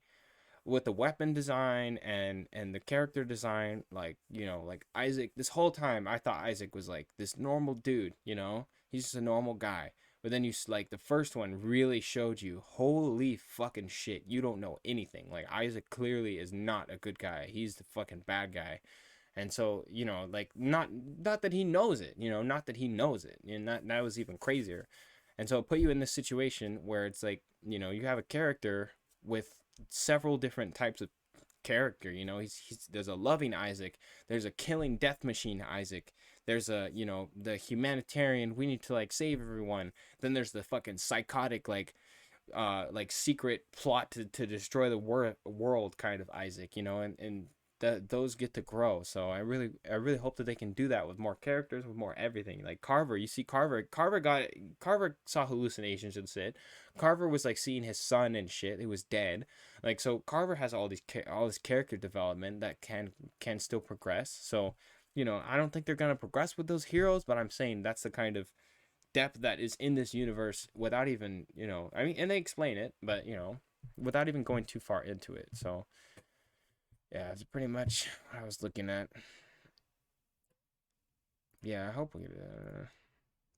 with the weapon design and the character design. Like, you know, like Isaac, this whole time I thought Isaac was like this normal dude, you know, he's just a normal guy. But then you, like, the first one really showed you, holy fucking shit, you don't know anything. Like, Isaac clearly is not a good guy. He's the fucking bad guy. And so, you know, like, not that he knows it, you know, not that he knows it. And that was even crazier. And so it put you in this situation where it's like, you know, you have a character with several different types of character. You know, there's a loving Isaac, there's a killing death machine Isaac, there's a, you know, the humanitarian, we need to like save everyone, then there's the fucking psychotic like secret plot to destroy the world kind of Isaac, you know. And those get to grow. So I really hope that they can do that with more characters, with more everything. Like Carver, you see Carver saw hallucinations and shit. Carver was like seeing his son and shit who was dead. Like, so Carver has all this character development that can still progress. So, you know, I don't think they're gonna progress with those heroes, but I'm saying that's the kind of depth that is in this universe without even, you know, I mean, and they explain it, but you know, without even going too far into it. So yeah, it's pretty much what I was looking at. Yeah, I hope we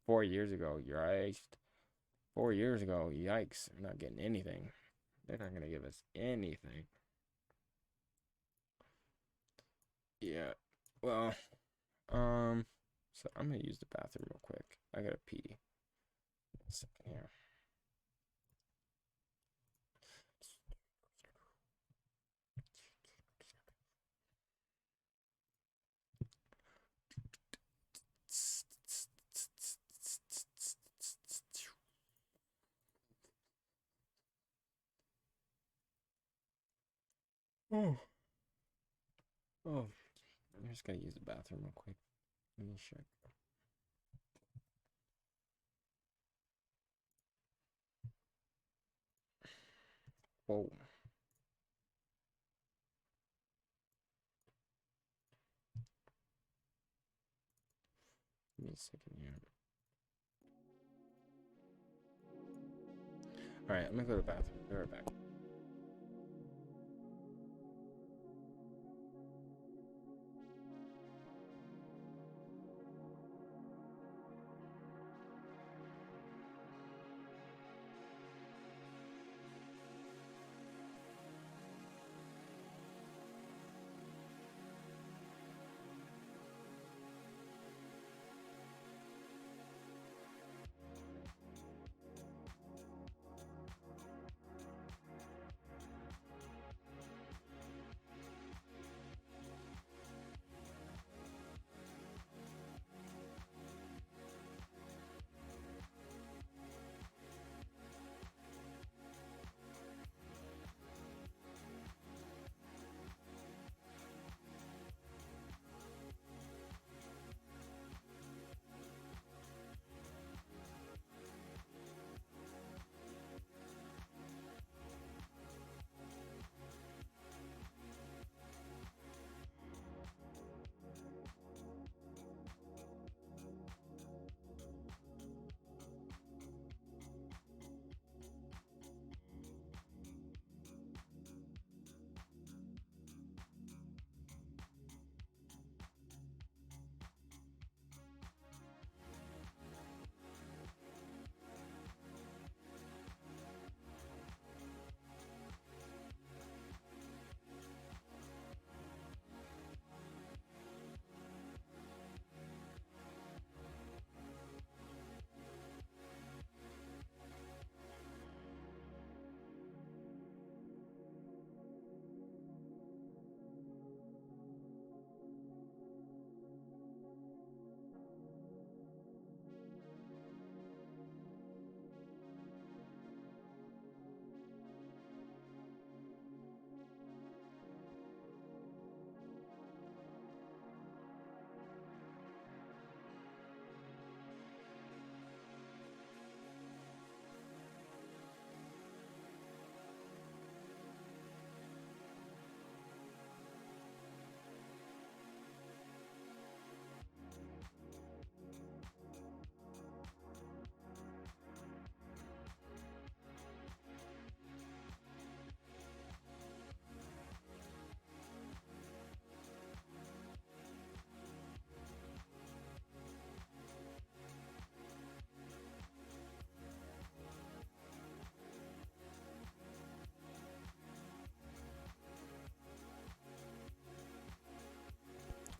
4 years ago, yikes. 4 years ago, yikes. I'm not getting anything. They're not gonna give us anything. Yeah. Well, so I'm gonna use the bathroom real quick. I gotta pee. A second here. Oh. Oh. I'm just gonna use the bathroom real quick. Let me check. Whoa. Give me a second here. Alright, I'm gonna go to the bathroom. Be right back.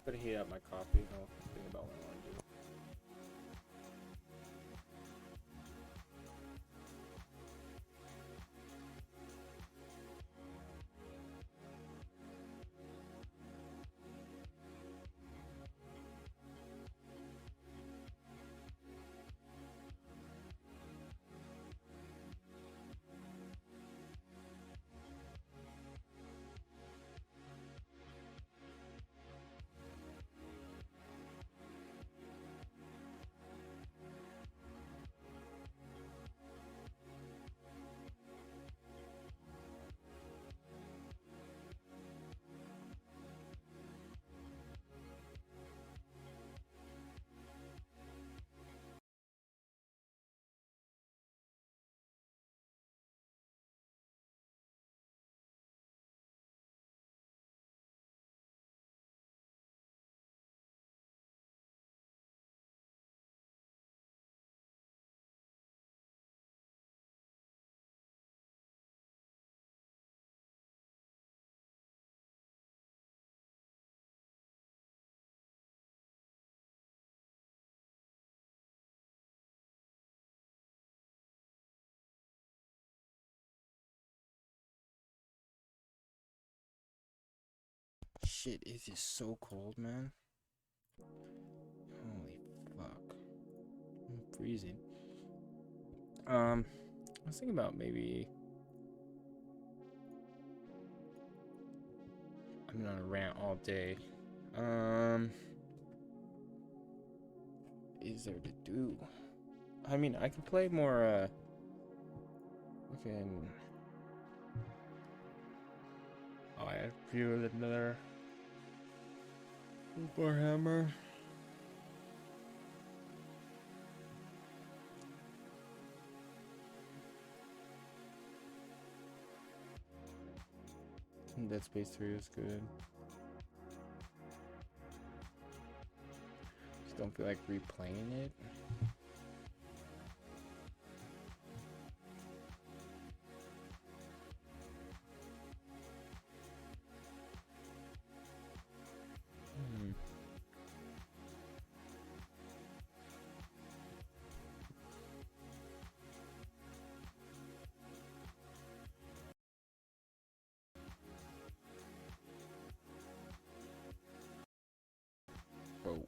Gotta heat up my coffee. I'll think about what I want to do. Shit, it is so cold, man. Holy fuck. I'm freezing. I was thinking about maybe I'm on a rant all day. Is there to do? I mean, I can play more, fucking... Oh, I viewed another Warhammer. Dead Space 3 was good. Just don't feel like replaying it. Oh.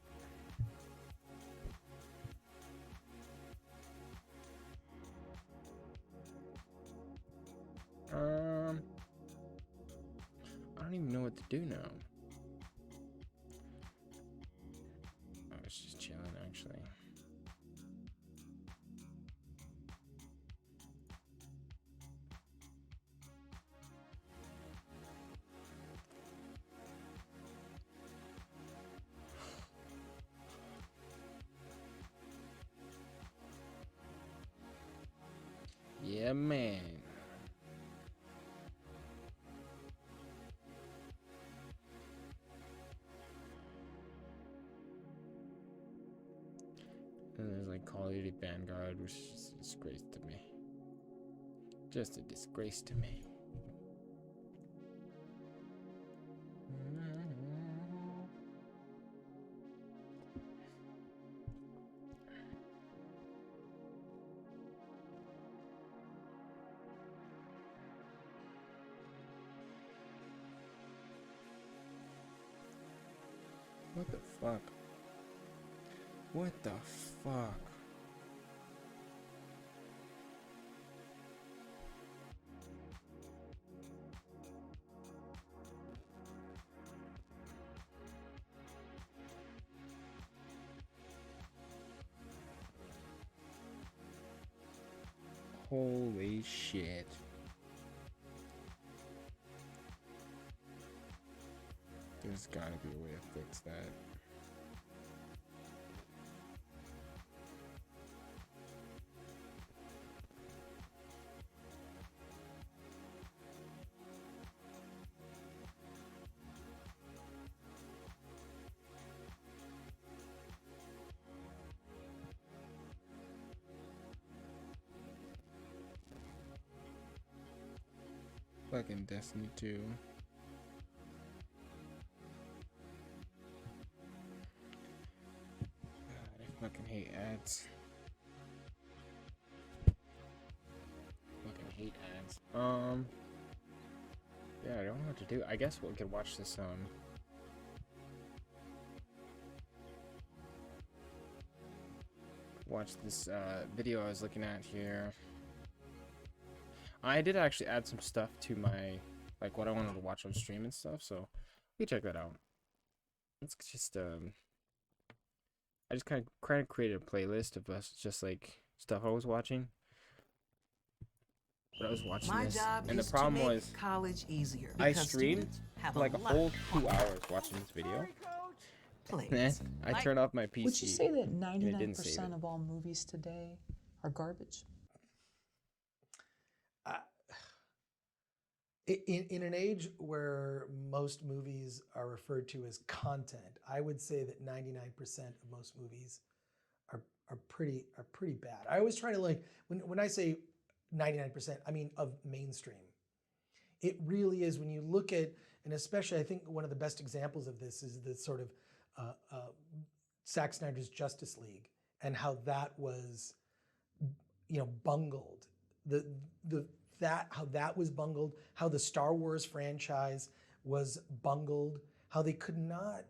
I don't even know what to do now. I was just chilling, actually. Yeah, man. And there's like Call of Duty Vanguard, which is just a disgrace to me. Just a disgrace to me. What the fuck? What the fuck? Holy shit. There's gotta be a way to fix that. Fucking Destiny 2. Fucking hate ads. Fucking hate ads. Yeah, I don't know what to do. I guess we could watch this, video I was looking at here. I did actually add some stuff to my, like, what I wanted to watch on stream and stuff, so you can check that out. It's just, I just kind of created a playlist of us, just, like, stuff I was watching. But I was watching My this, job and the is problem to make was, college easier. I because streamed students have for like a lot whole of 2 hours watching this video. Please. Then I turned off my PC. Would you say that and it didn't save 99% it. of all movies today are garbage? In an age where most movies are referred to as content, I would say that 99% of most movies are pretty bad. I always try to, like, when I say 99%, I mean of mainstream. It really is, when you look at, and especially I think one of the best examples of this is the sort of Zack Snyder's Justice League, and how that was, bungled. How that was bungled, how the Star Wars franchise was bungled, how they could not.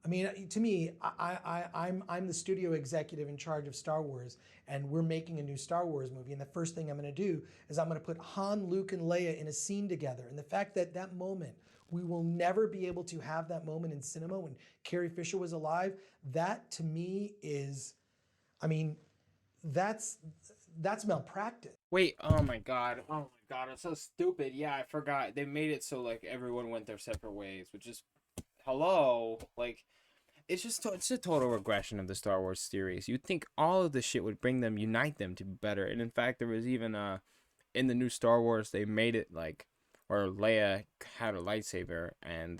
I mean, to me, I'm the studio executive in charge of Star Wars, and we're making a new Star Wars movie. And the first thing I'm going to do is I'm going to put Han, Luke, and Leia in a scene together. And the fact that that moment, we will never be able to have that moment in cinema when Carrie Fisher was alive. That to me is, I mean, that's malpractice. Wait, oh my god, it's so stupid. Yeah, I forgot. They made it so, like, everyone went their separate ways, which is, hello, like, it's a total regression of the Star Wars series. You'd think all of this shit would unite them to be better. And in fact, there was even, in the new Star Wars, they made it, like, where Leia had a lightsaber, and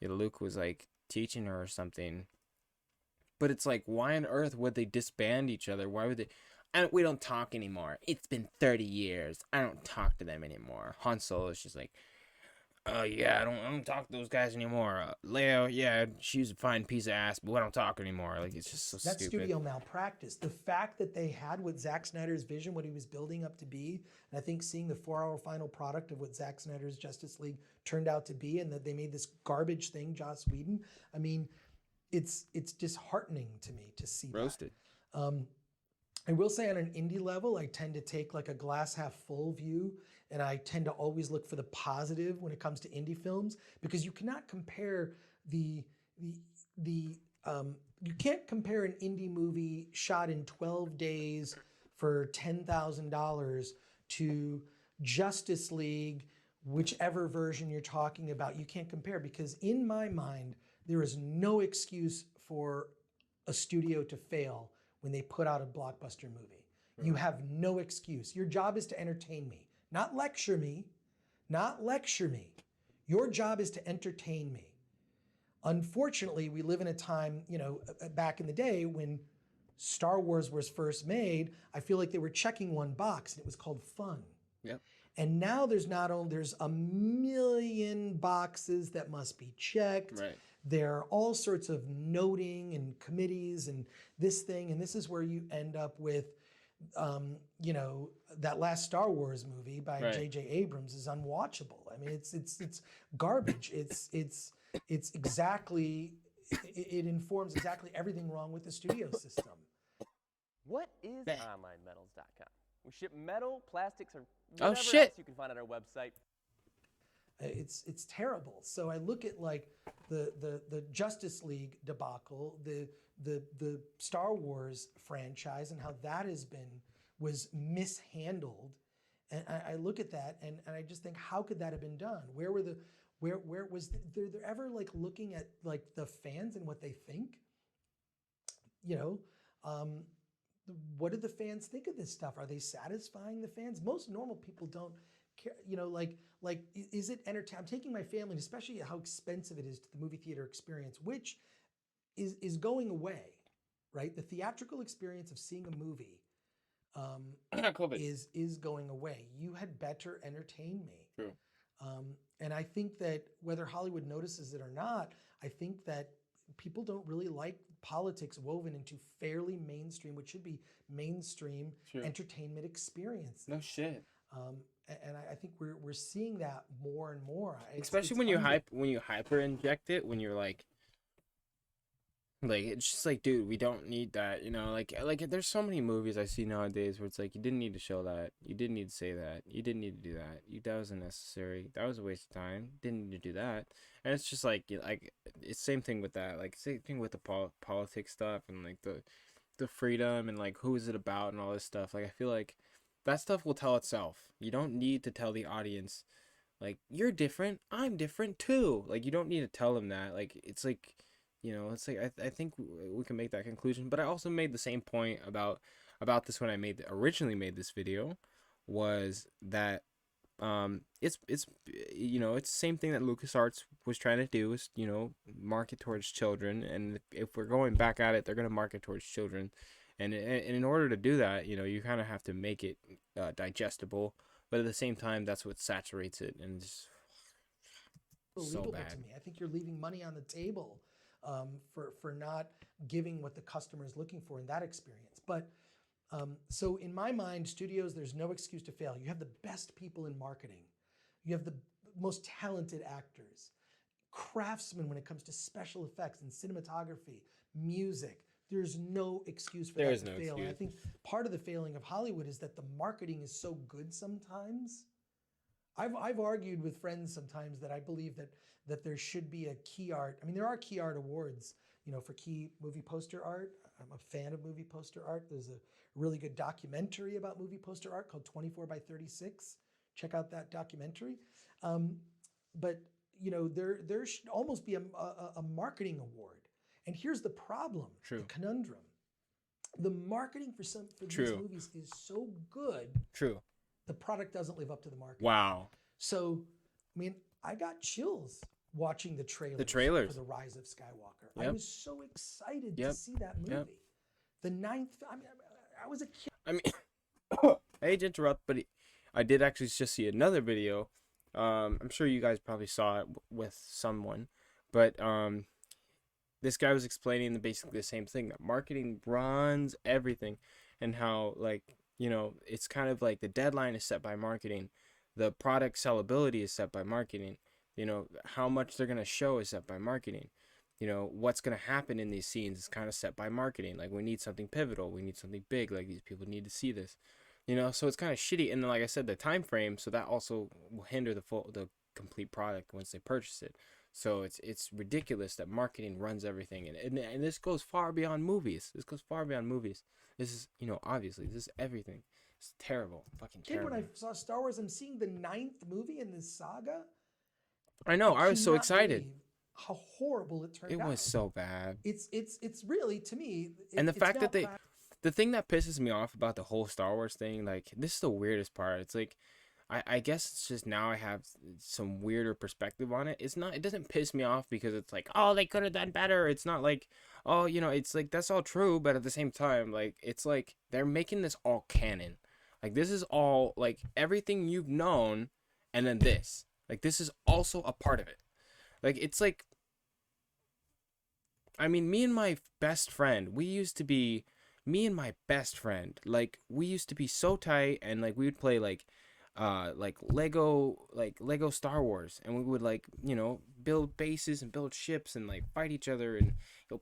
Luke was, like, teaching her or something. But it's like, why on earth would they disband each other? Why would they... we don't talk anymore. It's been 30 years. I don't talk to them anymore. Han Solo is just like, yeah, I don't talk to those guys anymore. Leia, yeah, she's a fine piece of ass, but we don't talk anymore. Like, it's just so That's stupid. studio malpractice. The fact that they had what Zack Snyder's vision, what he was building up to be, and I think seeing the 4-hour final product of what Zack Snyder's Justice League turned out to be, and that they made this garbage thing, Joss Whedon. I mean, it's disheartening to me to see Roasted. That. I will say on an indie level, I tend to take like a glass half full view, and I tend to always look for the positive when it comes to indie films, because you cannot compare you can't compare an indie movie shot in 12 days for $10,000 to Justice League, whichever version you're talking about. You can't compare, because in my mind, there is no excuse for a studio to fail when they put out a blockbuster movie. Right. You have no excuse. Your job is to entertain me, not lecture me, Your job is to entertain me. Unfortunately, we live in a time, back in the day when Star Wars was first made, I feel like they were checking one box, and it was called fun. Yep. And now there's a million boxes that must be checked. Right. There are all sorts of noting and committees and this thing, and this is where you end up with, that last Star Wars movie by Right. J.J. Abrams is unwatchable. I mean, it's garbage. It's exactly, it informs exactly everything wrong with the studio system. What is OnlineMetals.com? We ship metal, plastics, or Oh, whatever shit. else you can find at our website. It's terrible. So I look at like the Justice League debacle, the Star Wars franchise, and how that was mishandled. And I look at that and I just think, how could that have been done? Where was there ever like looking at like the fans and what they think? What did the fans think of this stuff? Are they satisfying the fans? Most normal people don't care, is it entertaining? I'm taking my family, especially how expensive it is to the movie theater experience, which is going away, right? The theatrical experience of seeing a movie is going away. You had better entertain me. True. And I think that whether Hollywood notices it or not, I think that people don't really like politics woven into fairly mainstream, what should be mainstream entertainment experiences. No shit. And I think we're seeing that more and more. Especially when you hyper inject it, when you're like it's just like, dude, we don't need that, you know, like there's so many movies I see nowadays where it's like, you didn't need to show that, you didn't need to say that, you didn't need to do that, that wasn't necessary, that was a waste of time, didn't need to do that. And it's just like it's same thing with that, like same thing with the politics stuff and like the freedom and like who is it about and all this stuff. Like I feel like that stuff will tell itself. You don't need to tell the audience like, you're different, I'm different too. Like you don't need to tell them that. Like it's like, you know, it's like I think we can make that conclusion. But I also made the same point about this when I originally made this video, was that it's you know, it's the same thing that LucasArts was trying to do, is, you know, market towards children. And if we're going back at it, they're going to market towards children. And in order to do that, you know, you kind of have to make it digestible, but at the same time, that's what saturates it, and it's so bad. To me, I think you're leaving money on the table for not giving what the customer is looking for in that experience. But so in my mind, studios, there's no excuse to fail. You have the best people in marketing. You have the most talented actors, craftsmen when it comes to special effects and cinematography, music. There's no excuse for that to fail. And I think part of the failing of Hollywood is that the marketing is so good sometimes. I've argued with friends sometimes that I believe that there should be a key art. I mean, there are key art awards, you know, for key movie poster art. I'm a fan of movie poster art. There's a really good documentary about movie poster art called 24 by 36. Check out that documentary. But you know, there should almost be a marketing award. And here's the problem, the conundrum. The marketing for these movies is so good. The product doesn't live up to the marketing. Wow. So, I mean, I got chills watching the trailers for The Rise of Skywalker. I was so excited to see that movie. The ninth, I mean, I was a kid. I mean, I hate to interrupt, but I did actually just see another video. I'm sure you guys probably saw it with someone, but this guy was explaining basically the same thing, that marketing runs everything, and how, like, you know, it's kind of like the deadline is set by marketing, the product sellability is set by marketing, you know, how much they're going to show is set by marketing, you know, what's going to happen in these scenes is kind of set by marketing. Like, we need something pivotal, we need something big, like these people need to see this, you know. So it's kind of shitty. And then, like I said, the time frame, so that also will hinder the complete product once they purchase it. So it's ridiculous that marketing runs everything, and this goes far beyond movies. This goes far beyond movies. This is, you know, obviously this is everything. It's terrible, fucking terrible. When I saw Star Wars, I'm seeing the 9th movie in this saga. I know. I was so excited. How horrible it turned out. It was so bad. It's really, to me. And the fact that the thing that pisses me off about the whole Star Wars thing, like, this is the weirdest part. It's like, I guess it's just now I have some weirder perspective on it. It doesn't piss me off because it's like, oh, they could have done better. It's not like, oh, you know, it's like, that's all true. But at the same time, like, it's like they're making this all canon. Like, this is all, like, everything you've known, and then this. Like, this is also a part of it. Like, it's like, I mean, me and my best friend, like, we used to be so tight, and, like, we would play, like Lego Star Wars, and we would, like, you know, build bases and build ships and, like, fight each other, and it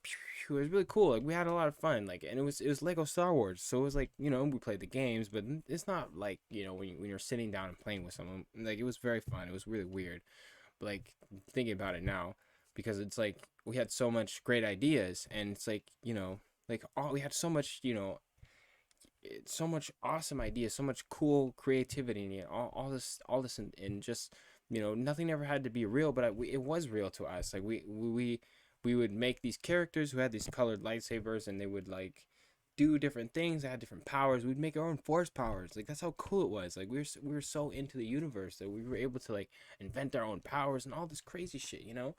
was really cool. Like, we had a lot of fun, like, and it was Lego Star Wars, so it was like, you know, we played the games, but it's not like, you know, when you're sitting down and playing with someone. Like, it was very fun. It was really weird, but, like, thinking about it now, because it's like we had so much great ideas, and it's like, you know, like, we had so much, you know, so much awesome ideas, so much cool creativity, and all this and just, you know, nothing ever had to be real, but it was real to us. Like, we would make these characters who had these colored lightsabers, and they would, like, do different things. They had different powers. We'd make our own force powers. Like, that's how cool it was. Like, we were so into the universe that we were able to, like, invent our own powers and all this crazy shit, you know.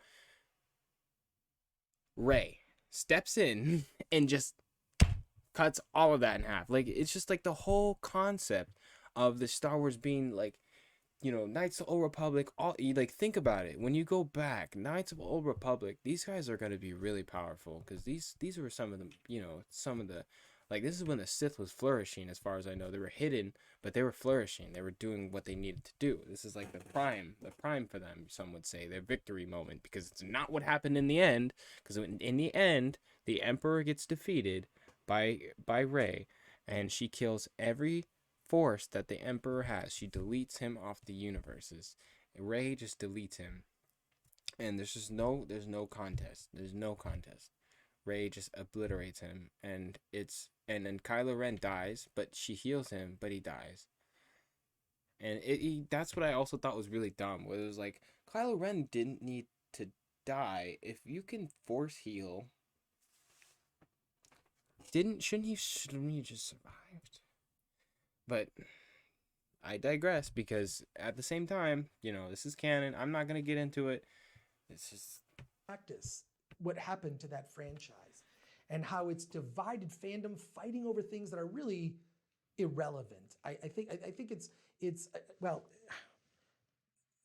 Rey steps in and just cuts all of that in half. Like, it's just like the whole concept of the Star Wars being, like, you know, Knights of the Old Republic, all you like think about it. When you go back, Knights of the Old Republic, these guys are going to be really powerful because these were some of them, you know, some of the like this is when the Sith was flourishing as far as I know. They were hidden, but they were flourishing. They were doing what they needed to do. This is like the prime for them, some would say, their victory moment, because it's not what happened in the end, because in the end, the Emperor gets defeated by Rey, and she kills every force that the Emperor has. She deletes him off the universes. Rey just deletes him, and there's no contest. There's no contest. Rey just obliterates him, and then Kylo Ren dies, but she heals him, but he dies. And that's what I also thought was really dumb. Where it was like Kylo Ren didn't need to die. If you can force heal, shouldn't he just survived? But I digress, because at the same time, you know, this is canon. I'm not gonna get into it. It's just practice what happened to that franchise and how it's divided fandom fighting over things that are really irrelevant. I think it's well,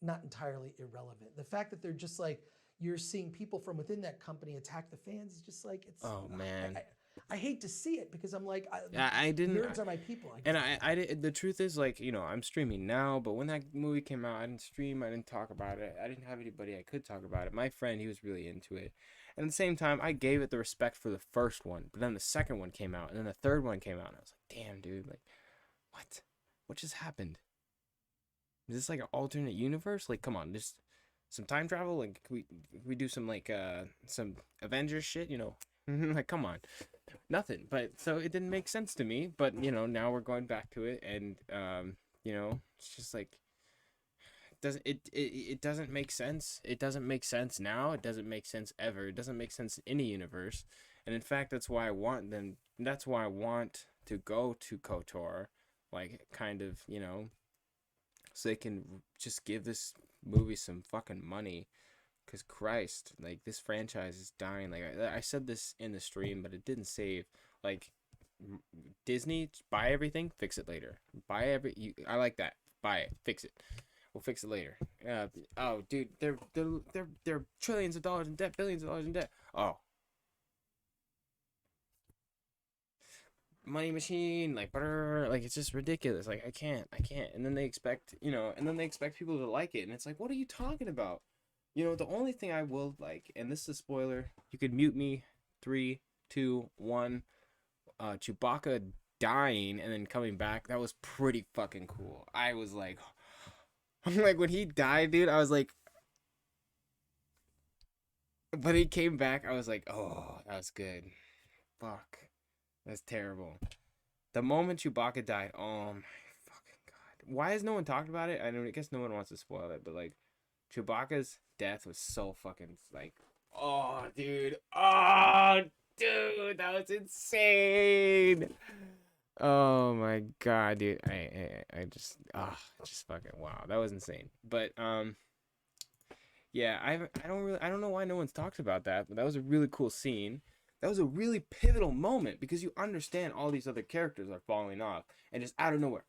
not entirely irrelevant. The fact that they're just like, you're seeing people from within that company attack the fans is just like, it's, oh man. I hate to see it, because I'm like, I didn't. Nerds are my people. The truth is, like, you know, I'm streaming now, but when that movie came out, I didn't stream. I didn't talk about it. I didn't have anybody I could talk about it. My friend, he was really into it, and at the same time, I gave it the respect for the first one. But then the second one came out, and then the third one came out, and I was like, damn, dude, like, what just happened? Is this like an alternate universe? Like, come on, just some time travel. Like, can we do some like some Avengers shit? You know, like, come on. Nothing. But so it didn't make sense to me, but you know, now we're going back to it, and you know, it's just like it doesn't make sense. It doesn't make sense now. It doesn't make sense ever. It doesn't make sense in any universe. And in fact, that's why I want to go to KOTOR, like, kind of, you know, so they can just give this movie some fucking money. Because Christ, like, this franchise is dying. Like, I said this in the stream, but it didn't save. Like, Disney, buy everything, fix it later. I like that. Buy it, fix it. We'll fix it later. Oh, dude, they're trillions of dollars in debt, billions of dollars in debt. Oh, money machine, like, it's just ridiculous. Like, I can't. And then they expect, you know, people to like it, and it's like, what are you talking about? You know, the only thing I will like, and this is a spoiler, you could mute me. 3, 2, 1. Chewbacca dying and then coming back, that was pretty fucking cool. I was like, when he died, dude, I was like, but he came back, I was like, oh, that was good. Fuck. That's terrible. The moment Chewbacca died, oh my fucking god. Why has no one talked about it? I guess no one wants to spoil it, but like, Chewbacca's death was so fucking, like, oh, dude. Oh, dude, that was insane. Oh my god, dude. I just fucking, wow, that was insane. But yeah, I don't know why no one's talked about that, but that was a really cool scene. That was a really pivotal moment, because you understand all these other characters are falling off, and just out of nowhere,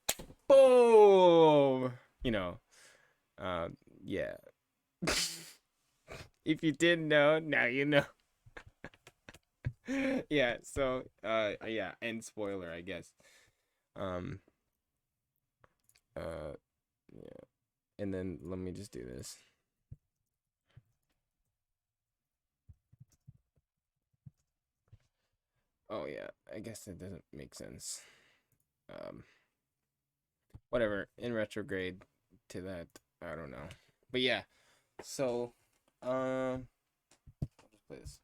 boom, you know. Yeah. If you didn't know, now you know. Yeah, so yeah, and spoiler, I guess. Yeah. And then let me just do this. Oh yeah, I guess that doesn't make sense. Whatever, in retrograde to that, I don't know. But yeah, so I'll just play this.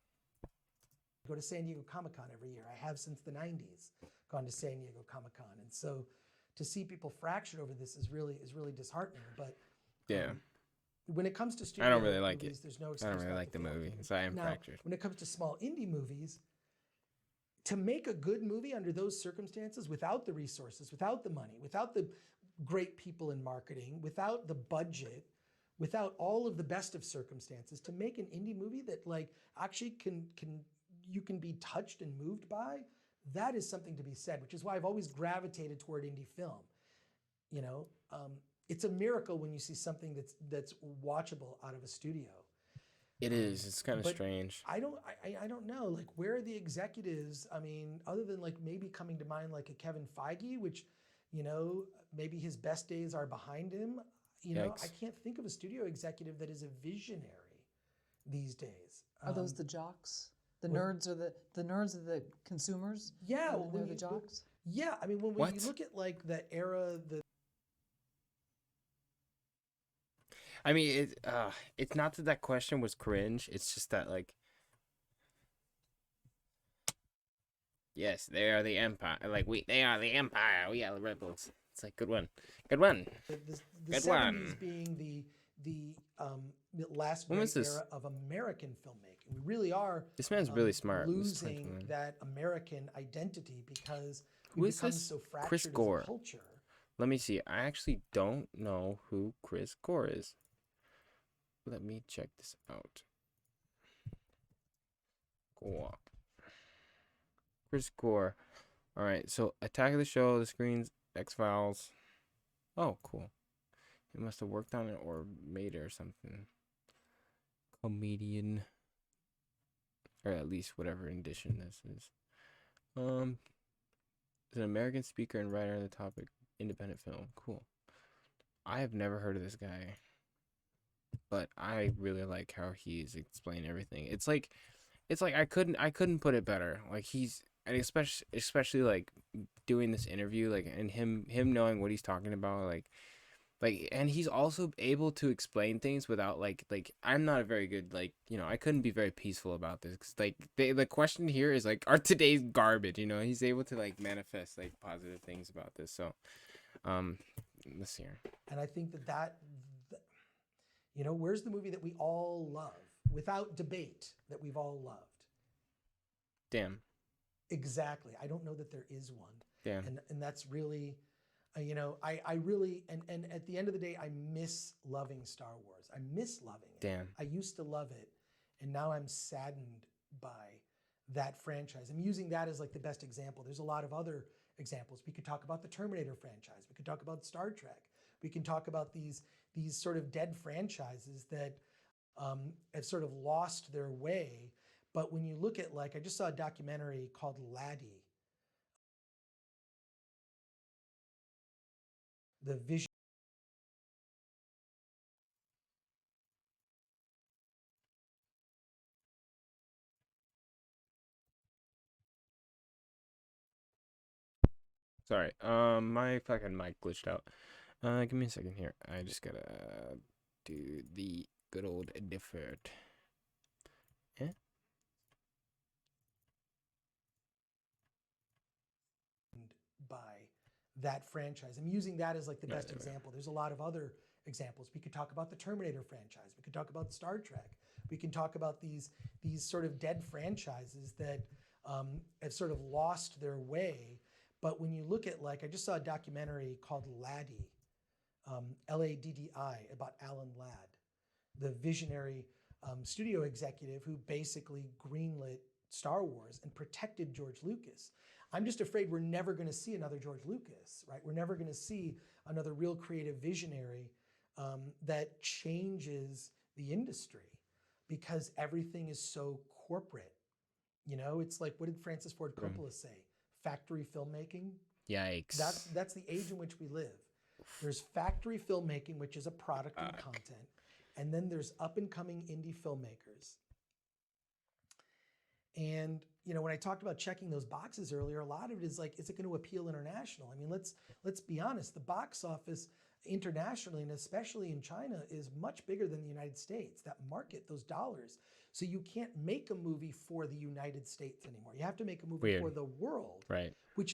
Go to San Diego Comic-Con every year. I have since the 90s gone to San Diego Comic-Con, and so to see people fractured over this is really disheartening. But yeah, when it comes to studio I don't really like movies, it. there's no I don't really like the movie, so I am fractured. When it comes to small indie movies, to make a good movie under those circumstances, without the resources, without the money, without the great people in marketing, without the budget, without all of the best of circumstances, to make an indie movie that like actually you can be touched and moved by, that is something to be said, which is why I've always gravitated toward indie film. You know, it's a miracle when you see something that's watchable out of a studio. It is. It's kind of But strange. I don't know, like, where are the executives? I mean, other than like maybe coming to mind like a Kevin Feige, which, you know, maybe his best days are behind him. You know, I can't think of a studio executive that is a visionary these days. Are those the jocks? The nerds are the consumers? Yeah, They're the jocks? Yeah, I mean, when you look at like the era, I mean, it's not that that question was cringe. It's just that, like, yes, they are the empire. Like, they are the empire. We are the rebels. It's like, good one. Good one. the Good 70s one. being the last When great was this? era of American filmmaking. We really are. This man's really smart. This is Losing 2021. that American identity because Who we is become this? so fractured Chris as Gore. a culture. Let me see. I actually don't know who Chris Gore is. Let me check this out. Gore. Chris Gore. All right. So Attack of the Show, The Screens, X-Files. Oh, cool. He must have worked on it or made it or something. Comedian. Or at least whatever edition this is. Is an American speaker and writer on the topic. Independent film. Cool. I have never heard of this guy. But I really like how he's explained everything. It's like I couldn't put it better. Like and especially like doing this interview, like, and him knowing what he's talking about, like, and he's also able to explain things without like I'm not a very good, like, you know, I couldn't be very peaceful about this because like the question here is like, are today's garbage, you know? He's able to like manifest like positive things about this. So let's see here. And I think that you know, where's the movie that we all love without debate that we've all loved? Damn. Exactly. I don't know that there is one. Damn. And that's really, you know, I really, and at the end of the day, I miss loving Star Wars. I miss loving it. Damn. I used to love it. And now I'm saddened by that franchise. I'm using that as like the best example. There's a lot of other examples. We could talk about the Terminator franchise. We could talk about Star Trek. We can talk about these sort of dead franchises that have sort of lost their way. But when you look at, like, I just saw a documentary called Laddie. The vision. Sorry. My fucking mic glitched out. Give me a second here. I just gotta do the good old deferred. Yeah. By that franchise. I'm using that as like the best example. There's a lot of other examples. We could talk about the Terminator franchise. We could talk about Star Trek. We can talk about these sort of dead franchises that have sort of lost their way. But when you look at, like, I just saw a documentary called Laddie, L-A-D-D-I, about Alan Ladd, the visionary studio executive who basically greenlit Star Wars and protected George Lucas. I'm just afraid we're never going to see another George Lucas, right? We're never going to see another real creative visionary that changes the industry because everything is so corporate. You know, it's like, what did Francis Ford Coppola say? Factory filmmaking. Yikes. That's the age in which we live. There's factory filmmaking, which is a product and content. And then there's up and coming indie filmmakers. And, you know, when I talked about checking those boxes earlier, a lot of it is like, is it going to appeal international? I mean, let's be honest. The box office internationally, and especially in China, is much bigger than the United States. That market, those dollars. So you can't make a movie for the United States anymore. You have to make a movie for the world. Right. Which.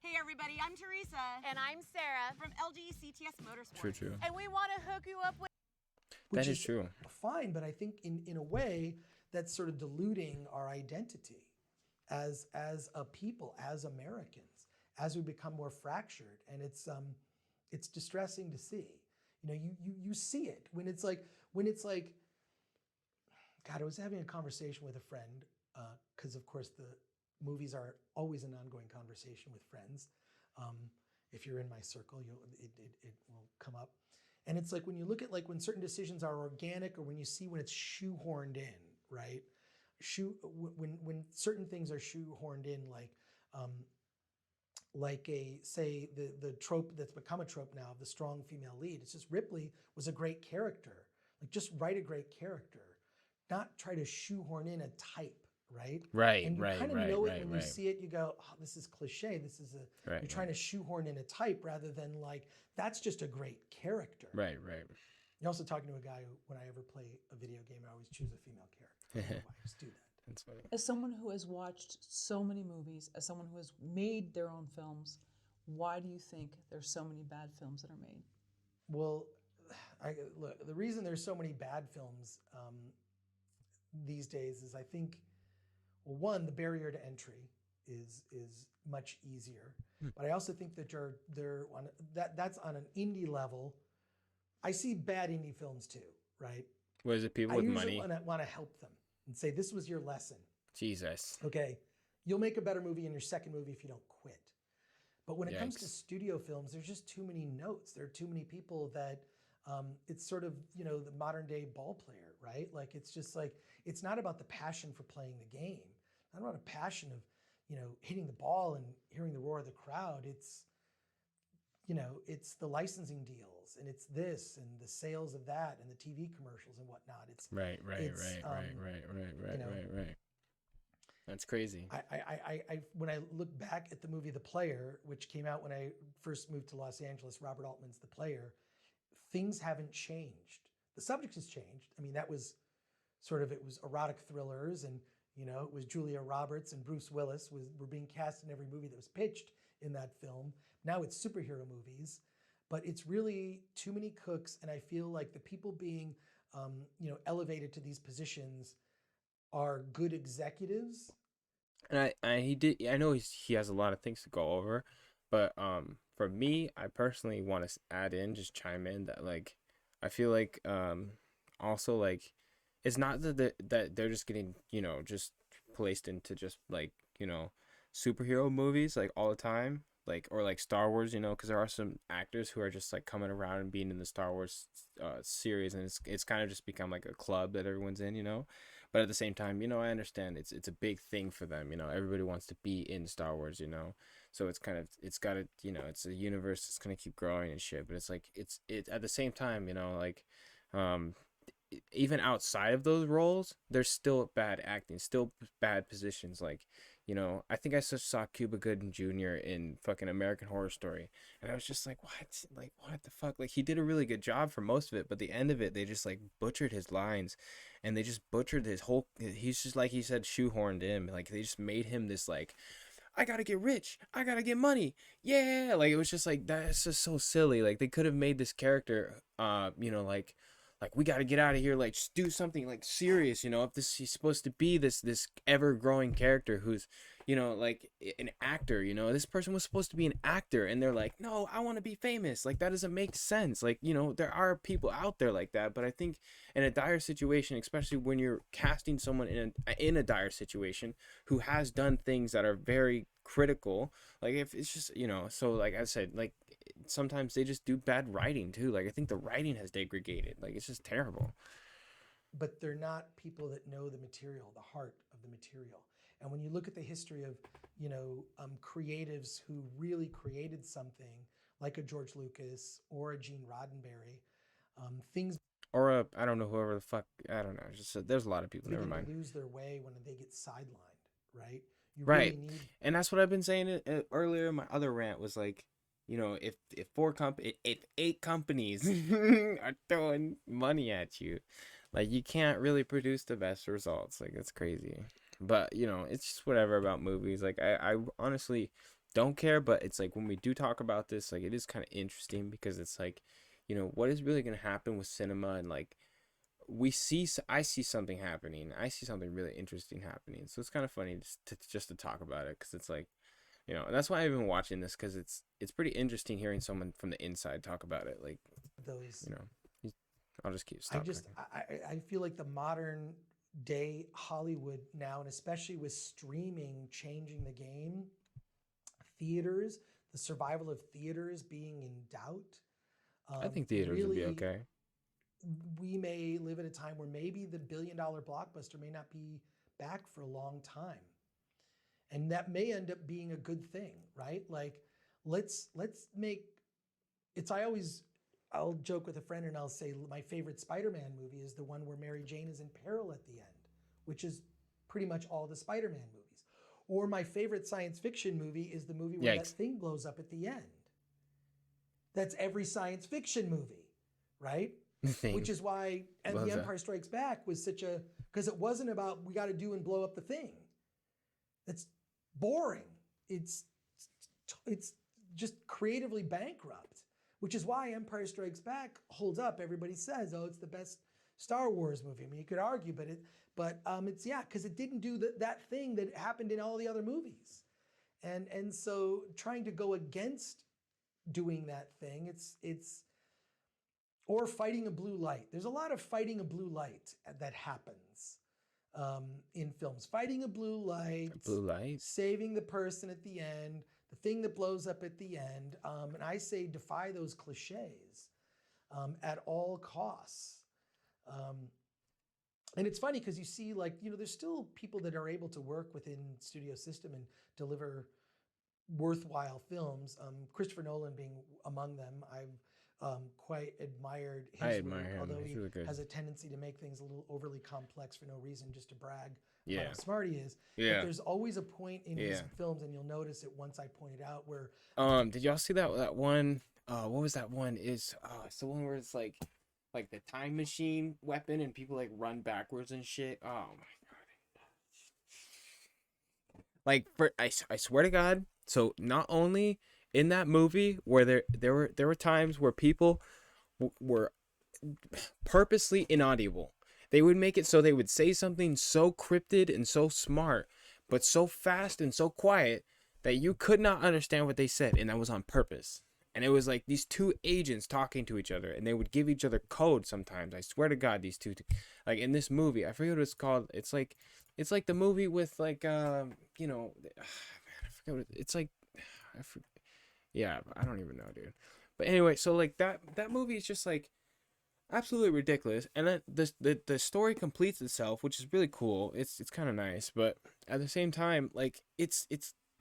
Hey everybody, I'm Teresa. And I'm Sarah from LG CTS Motorsports. True. And we want to hook you up with... That is true. Fine, but I think in a way that's sort of diluting our identity as a people, as Americans, as we become more fractured. And it's distressing to see. You know, you see it when it's like, God, I was having a conversation with a friend, because of course the movies are always an ongoing conversation with friends. If you're in my circle, it will come up. And it's like when you look at like when certain decisions are organic or when you see when it's shoehorned in, right? When certain things are shoehorned in, like a say the trope that's become a trope now of the strong female lead. It's just Ripley was a great character. Like just write a great character, not try to shoehorn in a type. Right. And you kind of know it when you see it. You go, oh, this is cliche. This is you're trying to shoehorn in a type rather than like that's just a great character. Right. You're also talking to a guy who, when I ever play a video game, I always choose a female character. I don't know why I just do that. That's funny. As someone who has watched so many movies, as someone who has made their own films, why do you think there's so many bad films that are made? Well, look, the reason there's so many bad films these days is I think. Well, one, the barrier to entry is much easier, but I also think that that's on an indie level. I see bad indie films too, right? What is it? People with money. I want to help them and say this was your lesson. Jesus. Okay, you'll make a better movie in your second movie if you don't quit. But when it comes to studio films, there's just too many notes. There are too many people that it's sort of the modern day ball player, right? Like it's just like it's not about the passion for playing the game. Not about a passion of hitting the ball and hearing the roar of the crowd. It's it's the licensing deals and it's this and the sales of that and the TV commercials and whatnot. It's right. That's crazy. I when I look back at the movie The Player, which came out when I first moved to Los Angeles, Robert Altman's The Player, things haven't changed. The subject has changed. I mean, that was it was erotic thrillers and it was Julia Roberts and Bruce Willis were being cast in every movie that was pitched in that film. Now it's superhero movies, but it's really too many cooks. And I feel like the people being, elevated to these positions are good executives. And I know he has a lot of things to go over, but for me, I personally want to chime in that like, I feel like also like, it's not that they're just getting, just placed into just like, superhero movies like all the time, like or like Star Wars, because there are some actors who are just like coming around and being in the Star Wars series, and it's kind of just become like a club that everyone's in, But at the same time, I understand it's a big thing for them, Everybody wants to be in Star Wars, So it's got to, it's a universe that's gonna keep growing and shit. But it's like it's at the same time, like even outside of those roles, there's still bad acting, still bad positions. Like, I think I saw Cuba Gooding Jr. in fucking American Horror Story, and I was just like, what? Like, what the fuck? Like, he did a really good job for most of it, but the end of it, they just like butchered his lines, and they just butchered his whole. He's just like he said, shoehorned in. Like, they just made him this like, I gotta get rich, I gotta get money, yeah. Like, it was just like that's just so silly. Like, they could have made this character, like we got to get out of here, like just do something like serious, if he's supposed to be this ever-growing character who's, like an actor, this person was supposed to be an actor, and they're like, no, I want to be famous. Like, that doesn't make sense. Like, there are people out there like that, but I think in a dire situation, especially when you're casting someone in a dire situation who has done things that are very critical, like if it's just, so like I said, like sometimes they just do bad writing too. Like, I think the writing has degraded. Like, it's just terrible. But they're not people that know the material, the heart of the material. And when you look at the history of, creatives who really created something like a George Lucas or a Gene Roddenberry, things. Or I don't know, whoever the fuck, I don't know. Just there's a lot of people. Never mind. Lose their way when they get sidelined, right? You right. Really need... And that's what I've been saying earlier. My other rant was like, if 8 companies are throwing money at you, like, you can't really produce the best results. Like, it's crazy. But it's just whatever about movies. Like, I honestly don't care, but it's like when we do talk about this, like, it is kind of interesting because it's like, what is really going to happen with cinema, and like I see something happening. I see something really interesting happening. So it's kind of funny just to talk about it, because it's like, and that's why I've been watching this, because it's pretty interesting hearing someone from the inside talk about it. Like, those, I'll just keep stopping. I feel like the modern day Hollywood now, and especially with streaming changing the game, theaters, the survival of theaters being in doubt. I think theaters would be really, okay. We may live at a time where maybe the billion-dollar blockbuster may not be back for a long time. And that may end up being a good thing, right? Like, let's make, I'll joke with a friend and I'll say my favorite Spider-Man movie is the one where Mary Jane is in peril at the end, which is pretty much all the Spider-Man movies. Or my favorite science fiction movie is the movie where that thing blows up at the end. That's every science fiction movie, right? Which is why The Empire Strikes Back was such a, because it wasn't about we got to do and blow up the thing. That's boring. It's just creatively bankrupt, which is why Empire Strikes Back holds up. Everybody says, oh, it's the best Star Wars movie. I mean, you could argue, but it's because it didn't do that thing that happened in all the other movies. And so trying to go against doing that thing, or fighting a blue light. There's a lot of fighting a blue light that happens in films. Fighting a blue light, saving the person at the end, the thing that blows up at the end. And I say defy those cliches at all costs. And it's funny because you see, like, there's still people that are able to work within studio system and deliver worthwhile films. Christopher Nolan being among them. I've quite admired his work, although he really has a tendency to make things a little overly complex for no reason, just to brag about how smart he is. Yeah. But there's always a point in his films, and you'll notice it once I point it out, where did y'all see that one? What was that one? It's the one where it's like the time machine weapon and people like run backwards and shit. Oh my god! Like, I swear to God. So not only in that movie where there were times where people were purposely inaudible. They would make it so they would say something so cryptid and so smart, but so fast and so quiet that you could not understand what they said, and that was on purpose. And it was like these two agents talking to each other, and they would give each other code sometimes. I swear to God, these two, like in this movie, I forget what it's called. It's like the movie with like man, I forget what it's like. Yeah, I don't even know, dude. But anyway, so like that movie is just like absolutely ridiculous, and then the story completes itself, which is really cool. It's kind of nice, but at the same time, like it's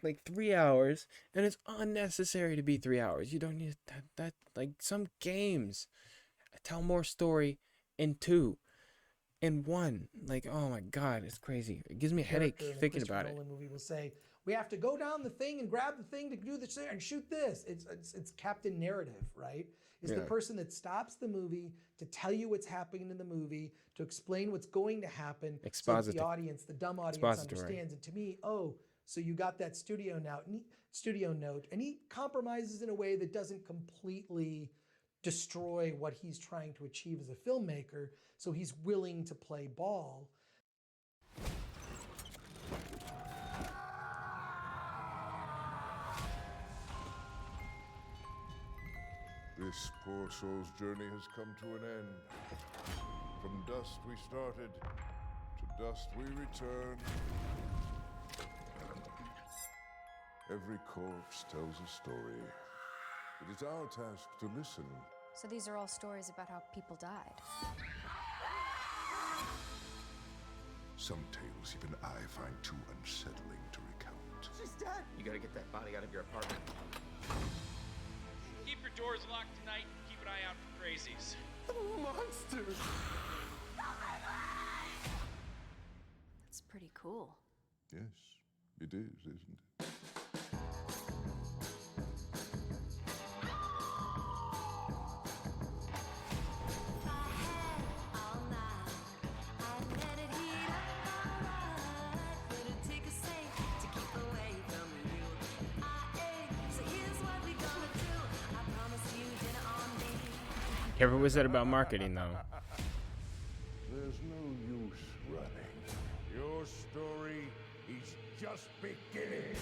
like 3 hours, and it's unnecessary to be 3 hours. You don't need that. Like, some games tell more story in 2, in 1. Like, oh my God, it's crazy. It gives me a headache thinking about it. Nolan movie will say, we have to go down the thing and grab the thing to do this and shoot this. It's Captain Narrative, right? It's the person that stops the movie to tell you what's happening in the movie, to explain what's going to happen, so that the audience, the dumb audience, understands. And to me, so you got that studio note, and he compromises in a way that doesn't completely destroy what he's trying to achieve as a filmmaker. So he's willing to play ball. This poor soul's journey has come to an end. From dust we started, to dust we return. Every corpse tells a story. It is our task to listen. So these are all stories about how people died. Some tales even I find too unsettling to recount. She's dead! You gotta get that body out of your apartment. Keep your doors locked tonight and keep an eye out for crazies. Monsters! That's pretty cool. Yes, it is, isn't it? Careful what was said about marketing, though. There's no use running. Your story is just beginning.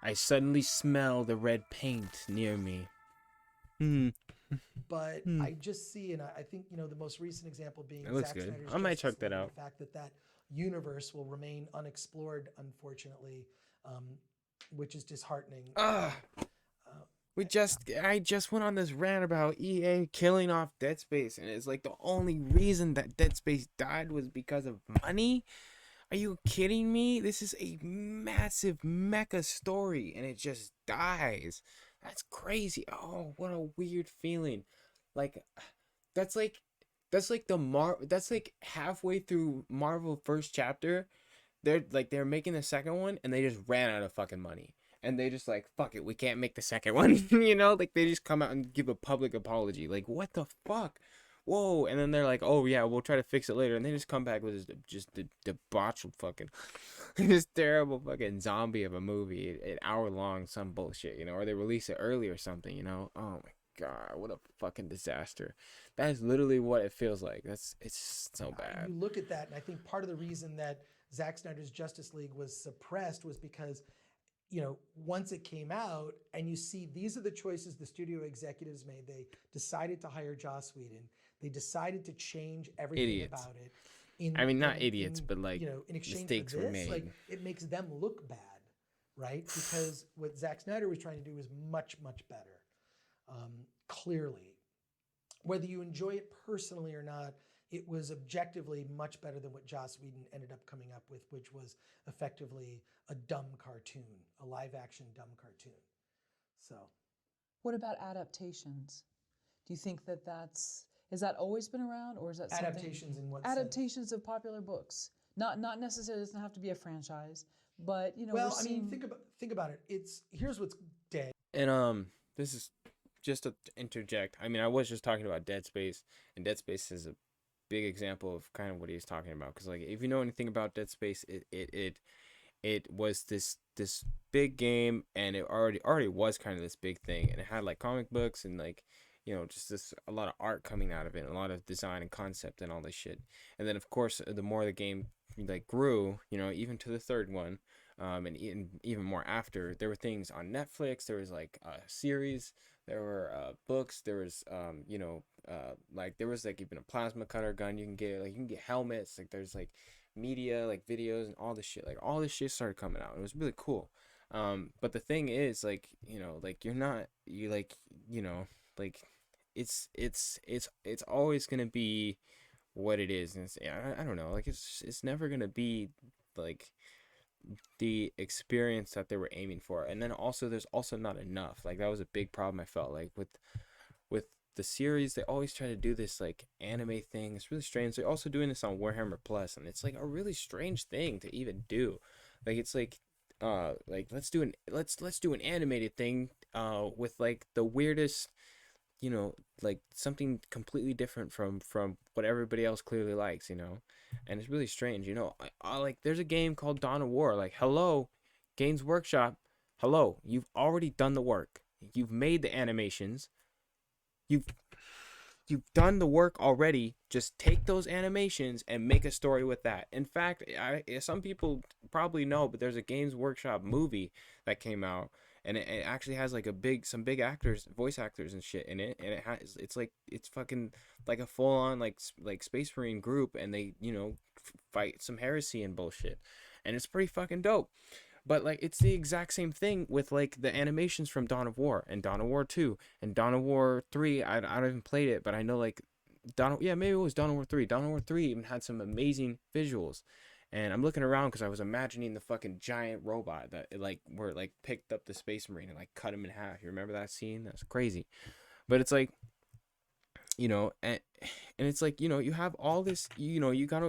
I suddenly smell the red paint near me. But I just see, and I think, you know, the most recent example being It looks Zack good. Snyder's I might Justice check that League, out. The fact that that universe will remain unexplored, unfortunately, which is disheartening. I just went on this rant about EA killing off Dead Space, and it's like the only reason that Dead Space died was because of money. Are you kidding me? This is a massive mecha story, and it just dies. That's crazy. Oh, what a weird feeling. Like, that's like that's like halfway through Marvel first chapter. They're making the second one, and they just ran out of fucking money. And they just like, fuck it, we can't make the second one. You know, like they just come out and give a public apology. Like, what the fuck? Whoa. And then they're like, oh yeah, we'll try to fix it later. And they just come back with just the debauched fucking, this terrible fucking zombie of a movie, an hour long, some bullshit, you know, or they release it early or something, you know. Oh my God, what a fucking disaster. That is literally what it feels like. It's so bad. You look at that, and I think part of the reason that Zack Snyder's Justice League was suppressed was because, you know, once it came out and you see these are the choices the studio executives made. They decided to hire Joss Whedon. They decided to change everything Idiots. about it. I mean, not idiots, but like, you know, in exchange mistakes for were this, made. like it makes them look bad, right? Because what Zack Snyder was trying to do was much, much better. Clearly, whether you enjoy it personally or not, it was objectively much better than what Joss Whedon ended up coming up with, which was effectively a dumb cartoon, a live-action dumb cartoon. So, What about adaptations? Do you think that has that always been around, or is that something? Adaptations in what sense? Adaptations of popular books. Not necessarily, it doesn't have to be a franchise, but you know. Well, I mean, think about it. Here's what's dead. And this is just to interject. I mean, I was just talking about Dead Space, and Dead Space is a big example of kind of what he's talking about. Because like, if you know anything about Dead Space, it was this big game, and it already was kind of this big thing, and it had like comic books and like, you know, just a lot of art coming out of it, a lot of design and concept and all this shit. And then of course, the more the game like grew, you know, even to the third one, and even more after, there were things on Netflix. There was like a series. There were books. There was you know, like there was like even a plasma cutter gun you can get. Like you can get helmets. Like there's like media, like videos and all this shit. Like all this shit started coming out. It was really cool. But the thing is, like, you know, like it's always gonna be what it is, and I don't know, like it's never gonna be like the experience that they were aiming for. And then also there's also not enough. Like that was a big problem I felt like with the series. They always try to do this like anime thing. It's really strange. They're also doing this on Warhammer Plus, and it's like a really strange thing to even do. Like it's like let's do an animated thing with like the weirdest, you know, like something completely different from what everybody else clearly likes, you know. And it's really strange, you know. I like, there's a game called Dawn of War. Like, hello, Games Workshop, hello, you've already done the work. You've made the animations. You've done the work already. Just take those animations and make a story with that. In fact, some people probably know, but there's a Games Workshop movie that came out, and it actually has like some big actors, voice actors and shit in it, and it's fucking like a full on like Space Marine group, and they, you know, fight some heresy and bullshit, and it's pretty fucking dope. But like, it's the exact same thing with like the animations from Dawn of War and Dawn of War 2 and Dawn of War 3. I don't even played it, but I know like maybe it was Dawn of War 3. Dawn of War 3 even had some amazing visuals. And I'm looking around because I was imagining the fucking giant robot that where it like picked up the Space Marine and like cut him in half. You remember that scene? That's crazy. But it's like, you know, and it's like, you know, you have all this, you know, you go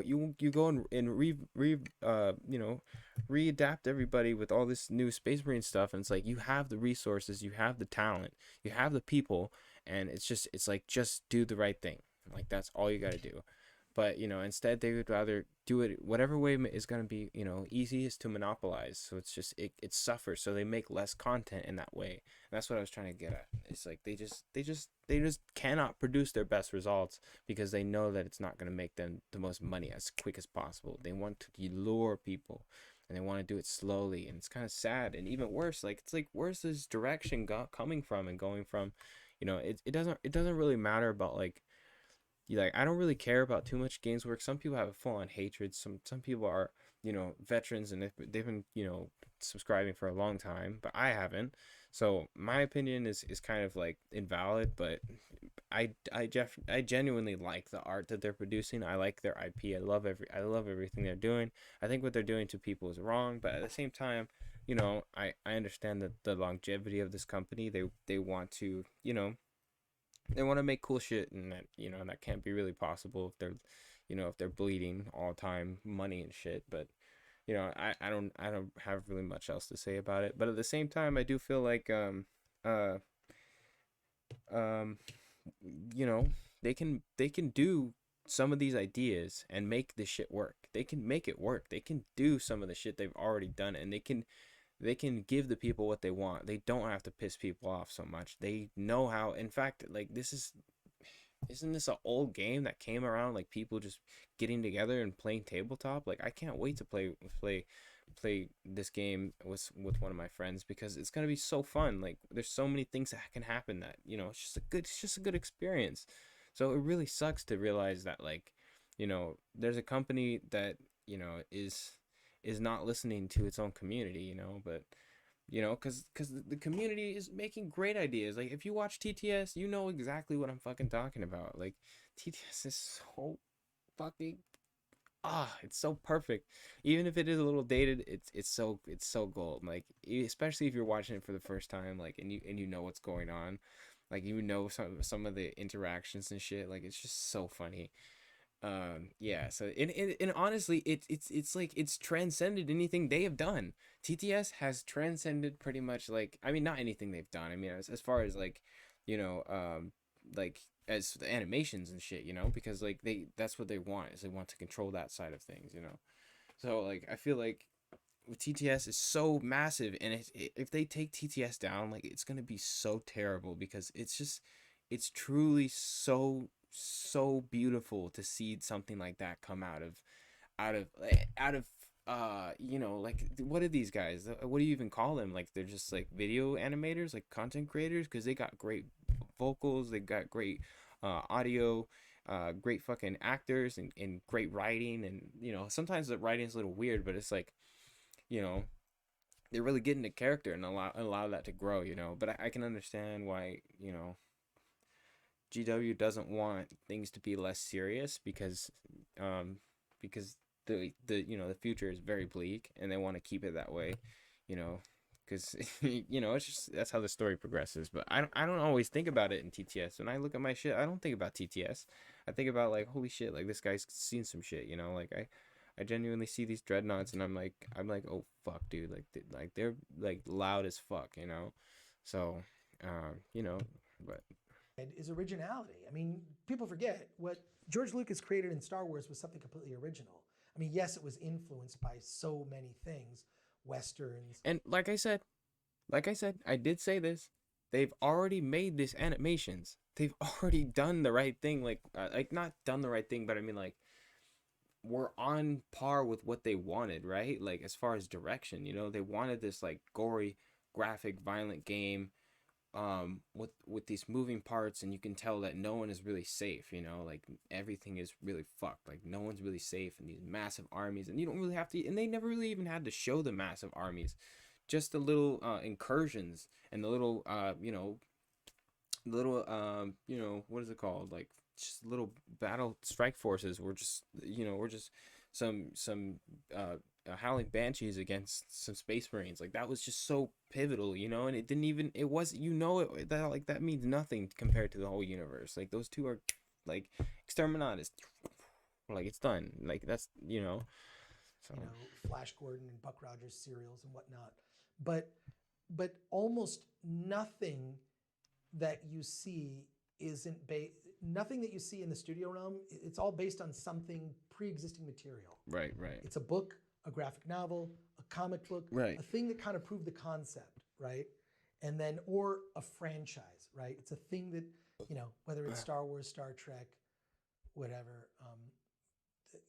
and you know, readapt everybody with all this new Space Marine stuff, and it's like you have the resources, you have the talent, you have the people, and it's like, just do the right thing. Like that's all you got to do. But, you know, instead they would rather do it whatever way is going to be, you know, easiest to monopolize. So it's just, it suffers. So they make less content in that way. And that's what I was trying to get at. It's like they just cannot produce their best results because they know that it's not going to make them the most money as quick as possible. They want to lure people, and they want to do it slowly. And it's kind of sad. And even worse, like, it's like, where's this direction coming from and going from, You know, it doesn't really matter about like I don't really care about too much games work. Some people have a full on hatred. Some people are, you know, veterans and they've been, you know, subscribing for a long time, but I haven't. So my opinion is kind of like invalid, but I genuinely like the art that they're producing. I like their IP. I love everything they're doing. I think what they're doing to people is wrong, but at the same time, you know, I understand that the longevity of this company, they want to, you know, they want to make cool shit, and that, you know, that can't be really possible if they're, you know, if they're bleeding all the time money and shit. But you know, I don't have really much else to say about it. But at the same time, I do feel like you know, they can do some of these ideas and make this shit work. They can make it work. They can do some of the shit they've already done, and they can give the people what they want. They don't have to piss people off so much. They know how. In fact, like, isn't this an old game that came around, like people just getting together and playing tabletop? Like, I can't wait to play this game with one of my friends, because it's gonna be so fun. Like, there's so many things that can happen that, you know, it's just a good experience. So it really sucks to realize that, like, you know, there's a company that, you know, is not listening to its own community, you know. But you know, because the community is making great ideas. Like, if you watch TTS, you know exactly what I'm fucking talking about. Like, TTS is so fucking it's so perfect. Even if it is a little dated, it's so gold. Like, especially if you're watching it for the first time, like, and you know what's going on, like, you know some of the interactions and shit. Like, it's just so funny. Yeah, so and honestly, it's like it's transcended anything they have done. TTS has transcended pretty much, like, I mean, not anything they've done. I mean, as far as, like, you know, like, as the animations and shit, you know, because like that's what they want, is they want to control that side of things, you know. So like, I feel like TTS is so massive, and if they take TTS down, like, it's gonna be so terrible, because it's truly so beautiful to see something like that come out of you know, like, what are these guys, what do you even call them? Like, they're just like video animators, like content creators, because they got great vocals, they got great audio, great fucking actors, and great writing. And you know, sometimes the writing is a little weird, but it's like, you know, they're really getting the character and allow that to grow, you know. But I can understand why, you know, GW doesn't want things to be less serious, because the you know, the future is very bleak, and they want to keep it that way, you know, because you know, it's just, that's how the story progresses. But I don't always think about it in TTS. When I look at my shit, I don't think about TTS. I think about, like, holy shit, like, this guy's seen some shit, you know. Like, I genuinely see these dreadnoughts, and I'm like, oh fuck, dude, like they're like loud as fuck, you know. So you know, but is originality. I mean, people forget what George Lucas created in Star Wars was something completely original. I mean, yes, it was influenced by so many things, Westerns. And like I said, I did say this. They've already made these animations. They've already done the right thing. Like not done the right thing, but I mean, like, we're on par with what they wanted, right? Like, as far as direction, you know, they wanted this, like, gory, graphic, violent game, with these moving parts, and you can tell that no one is really safe, you know, like, everything is really fucked, like, no one's really safe in these massive armies, and you don't really have to, and they never really even had to show the massive armies, just the little incursions, and the little you know, you know, what is it called, like, just little battle strike forces were just, you know, some howling banshees against some space marines. Like, that was just so pivotal, you know. And it was, you know, that, like, that means nothing compared to the whole universe. Like, those two are like Exterminatus, like, it's done, like, that's, you know. So, you know, Flash Gordon and Buck Rogers serials and whatnot, but almost nothing that you see isn't nothing that you see in the studio realm, it's all based on something pre-existing material. Right. It's a book, a graphic novel, a comic book, right, a thing that kind of proved the concept, right? And then, or a franchise, right? It's a thing that, you know, whether it's Star Wars, Star Trek, whatever,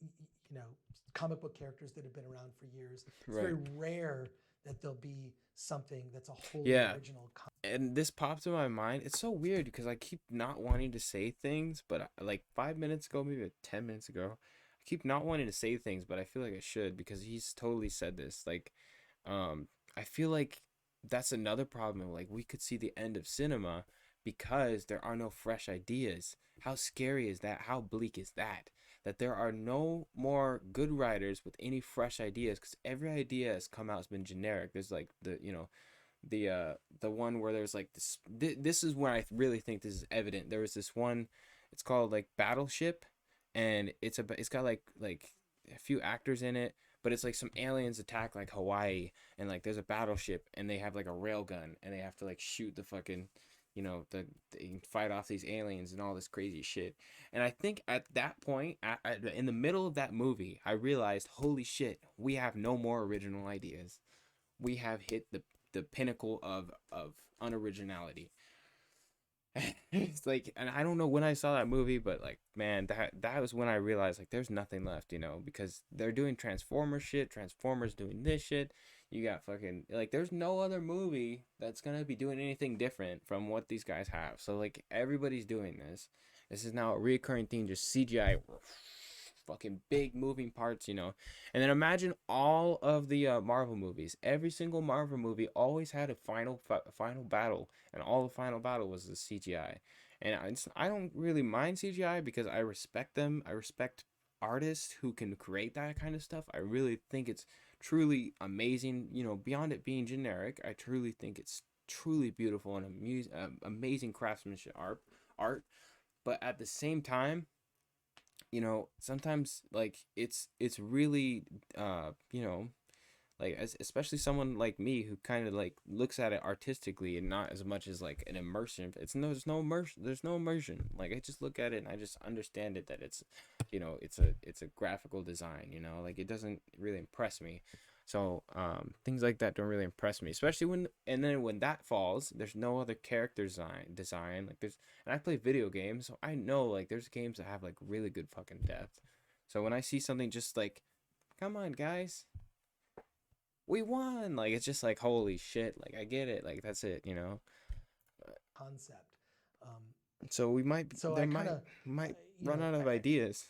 you know, comic book characters that have been around for years. It's very rare that there'll be something that's a wholly original. And this popped in my mind. It's so weird because I keep not wanting to say things, but like 5 minutes ago, maybe 10 minutes ago, I keep not wanting to say things, but I feel like I should because he's totally said this. Like, I feel like that's another problem. Like, we could see the end of cinema because there are no fresh ideas. How scary is that? How bleak is that? That there are no more good writers with any fresh ideas, because every idea has come out has been generic. There's like the one where there's like this. This is where I really think this is evident. There was this one. It's called like Battleship, and it's got like a few actors in it, but it's like some aliens attack like Hawaii, and like there's a battleship, and they have like a railgun, and they have to like shoot the fucking, they fight off these aliens and all this crazy shit. And I think at that point, in the middle of that movie, I realized, holy shit, we have no more original ideas. We have hit the pinnacle of unoriginality. It's like, and I don't know when I saw that movie, but like, man, that was when I realized like there's nothing left, because they're doing Transformers shit, Transformers doing this shit. You got fucking, like, there's no other movie that's gonna be doing anything different from what these guys have. So like, everybody's doing this. This is now a recurring theme, just CGI, fucking big moving parts, And then imagine all of the Marvel movies. Every single Marvel movie always had a final battle, and all the final battle was the CGI. And I don't really mind CGI because I respect them. I respect artists who can create that kind of stuff. I really think it's truly amazing, beyond it being generic. I truly think it's truly beautiful and amazing craftsmanship art. But at the same time, sometimes like it's really like, especially someone like me who kind of like looks at it artistically and not as much as like an immersion. There's no immersion. Like, I just look at it and I just understand it, that it's it's a graphical design, like, it doesn't really impress me. So things like that don't really impress me, especially when that falls, there's no other character design. Like, and I play video games, so I know like there's games that have like really good fucking depth. So when I see something just like, come on guys, we won, like, it's just like, holy shit, like, I get it, like, that's it, Concept. So we might run out of ideas.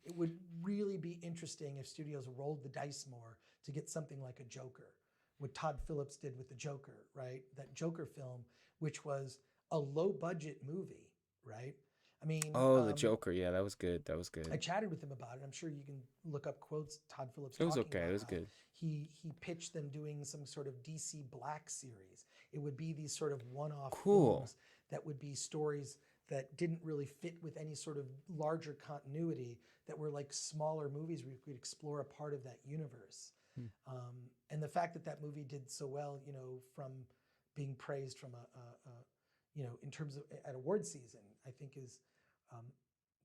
It would really be interesting if studios rolled the dice more to get something like a Joker, what Todd Phillips did with the Joker, right? That Joker film, which was a low budget movie, right? I mean, the Joker, yeah, that was good. I chatted with him about it. I'm sure you can look up quotes Todd Phillips. It was okay. It was good. He pitched them doing some sort of DC Black series. It would be these sort of one-off films that would be stories that didn't really fit with any sort of larger continuity, that were like smaller movies where you could explore a part of that universe. And the fact that movie did so well, from being praised from in terms of at award season, I think is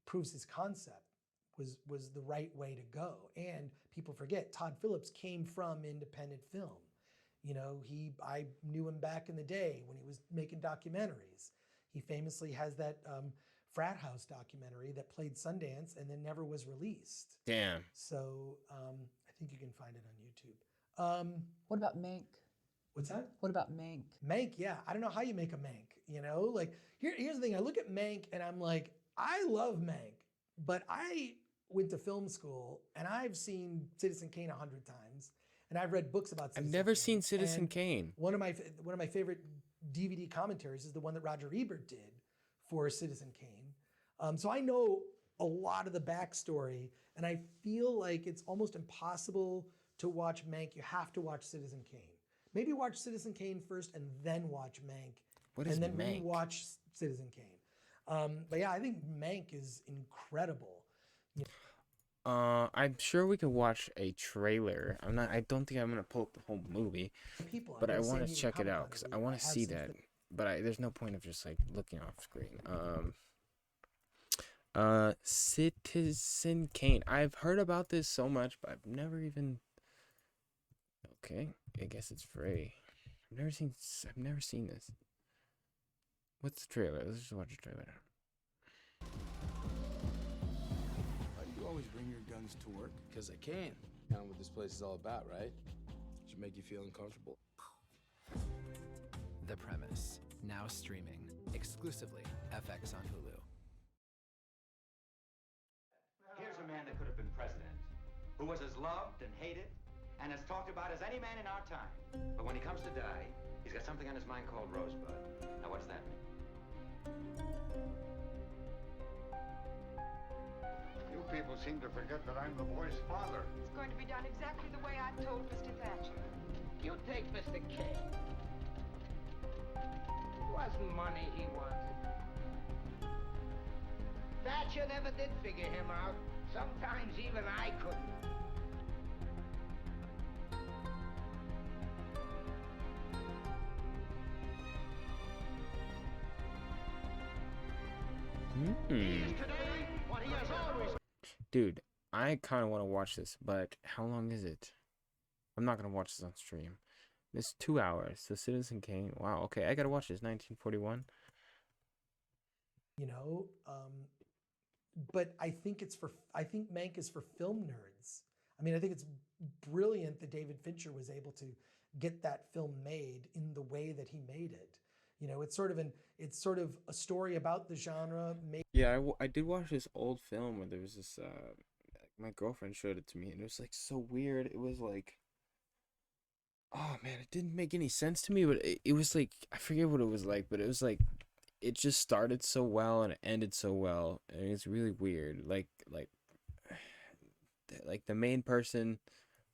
proves his concept was the right way to go. And people forget, Todd Phillips came from independent film. I knew him back in the day when he was making documentaries. He famously has that Frat House documentary that played Sundance and then never was released. Damn. So I think you can find it on YouTube. What about Mank? What's that? What about Mank? Mank, yeah. I don't know how you make a Mank, Like, here's the thing. I look at Mank and I'm like, I love Mank, but I went to film school and I've seen Citizen Kane 100 times, and I've read books about Citizen I've never Kane. seen Citizen And Kane. One of my favorite DVD commentaries is the one that Roger Ebert did for Citizen Kane. So I know a lot of the backstory, and I feel like it's almost impossible to watch Mank. You have to watch Citizen Kane. Maybe watch Citizen Kane first and then watch Mank. What is and then Mank? Watch Citizen Kane. But yeah, I think Mank is incredible. I'm sure we could watch a trailer. I don't think I'm gonna pull up the whole movie, but I want to check it out because I want to see that. But there's no point of just like looking off screen. Citizen Kane. I've heard about this so much, but I've never even. Okay, I guess it's free. I've never seen this. What's the trailer? Let's just watch the trailer. Why do you always bring your guns to work? Because I can. Kind of what this place is all about, right? Should make you feel uncomfortable. The Premise, now streaming exclusively FX on Hulu. Here's a man that could have been president, who was as loved and hated and as talked about as any man in our time. But when he comes to die, he's got something on his mind called Rosebud. Now, what does that mean? You people seem to forget that I'm the boy's father. It's going to be done exactly the way I told Mr. Thatcher. You take Mr. K. It wasn't money he wanted. Thatcher never did figure him out. Sometimes even I couldn't. Dude, I kind of want to watch this, but how long is it? I'm not going to watch this on stream. It's 2 hours. So Citizen Kane. Wow, okay, I got to watch this. 1941. You know, but I think Mank is for film nerds. I mean, I think it's brilliant that David Fincher was able to get that film made in the way that he made it. You know, it's sort of a story about the genre. Yeah, I did watch this old film where there was this, my girlfriend showed it to me, and it was like so weird. It was like, oh man, it didn't make any sense to me, but it was like, I forget what it was like, but it was like, it just started so well and it ended so well, and it's really weird. Like the main person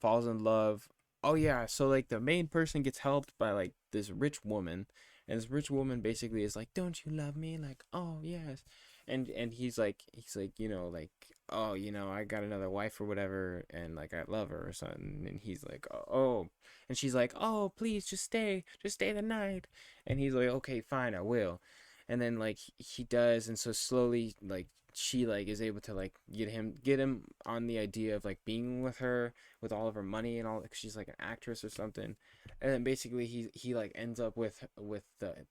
falls in love. Oh yeah, so like the main person gets helped by like this rich woman, and this rich woman basically is like, "Don't you love me?" Like, "Oh yes," and he's like, you know, like, "Oh, you know, I got another wife or whatever, and like I love her or something," and he's like, "Oh," and she's like, "Oh, please, just stay the night," and he's like, "Okay, fine, I will," and then like he does, and so slowly like she like is able to like get him on the idea of like being with her with all of her money and all, cause she's like an actress or something, and then basically he like ends up with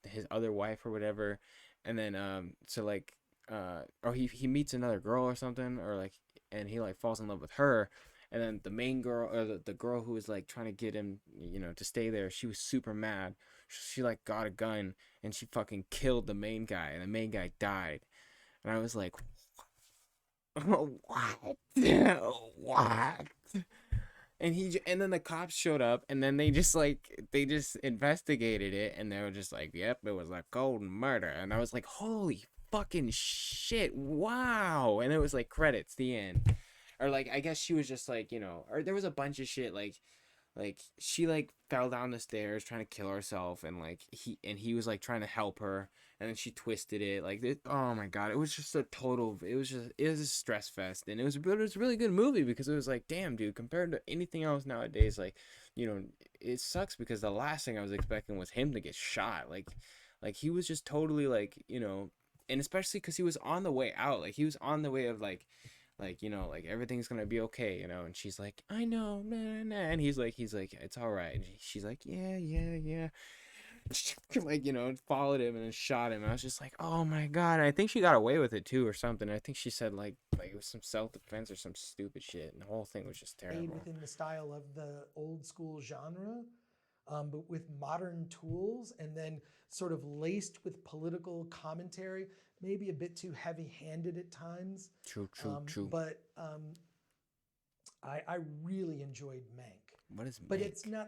his other wife or whatever, and then so like or he meets another girl or something, or like, and he like falls in love with her, and then the main girl, or the girl who was like trying to get him, you know, to stay there, she was super mad. She like got a gun and she fucking killed the main guy, and the main guy died. And I was like, what? What? And then the cops showed up, and then they just investigated it, and they were just like, yep, it was a cold murder. And I was like, holy fucking shit, wow. And it was like credits, the end. Or like, I guess she was just like, you know, or there was a bunch of shit, like she like fell down the stairs trying to kill herself, and like he was like trying to help her, and then she twisted it like this. Oh my god, it was just a stress fest, and it was a really good movie, because it was like, damn dude, compared to anything else nowadays, like, you know, it sucks because the last thing I was expecting was him to get shot. Like he was just totally like, you know, and especially because he was on the way out, like he was on the way of like, you know, like everything's gonna be okay, you know, and she's like, I know, nah, and he's like, it's all right, and she's like, yeah, like, you know, followed him and then shot him. And I was just like, oh my god. And I think she got away with it too or something. I think she said like it was some self-defense or some stupid shit, and the whole thing was just terrible. Within the style of the old school genre, but with modern tools, and then sort of laced with political commentary, maybe a bit too heavy-handed at times. True. But I really enjoyed Mank. What is Mank? But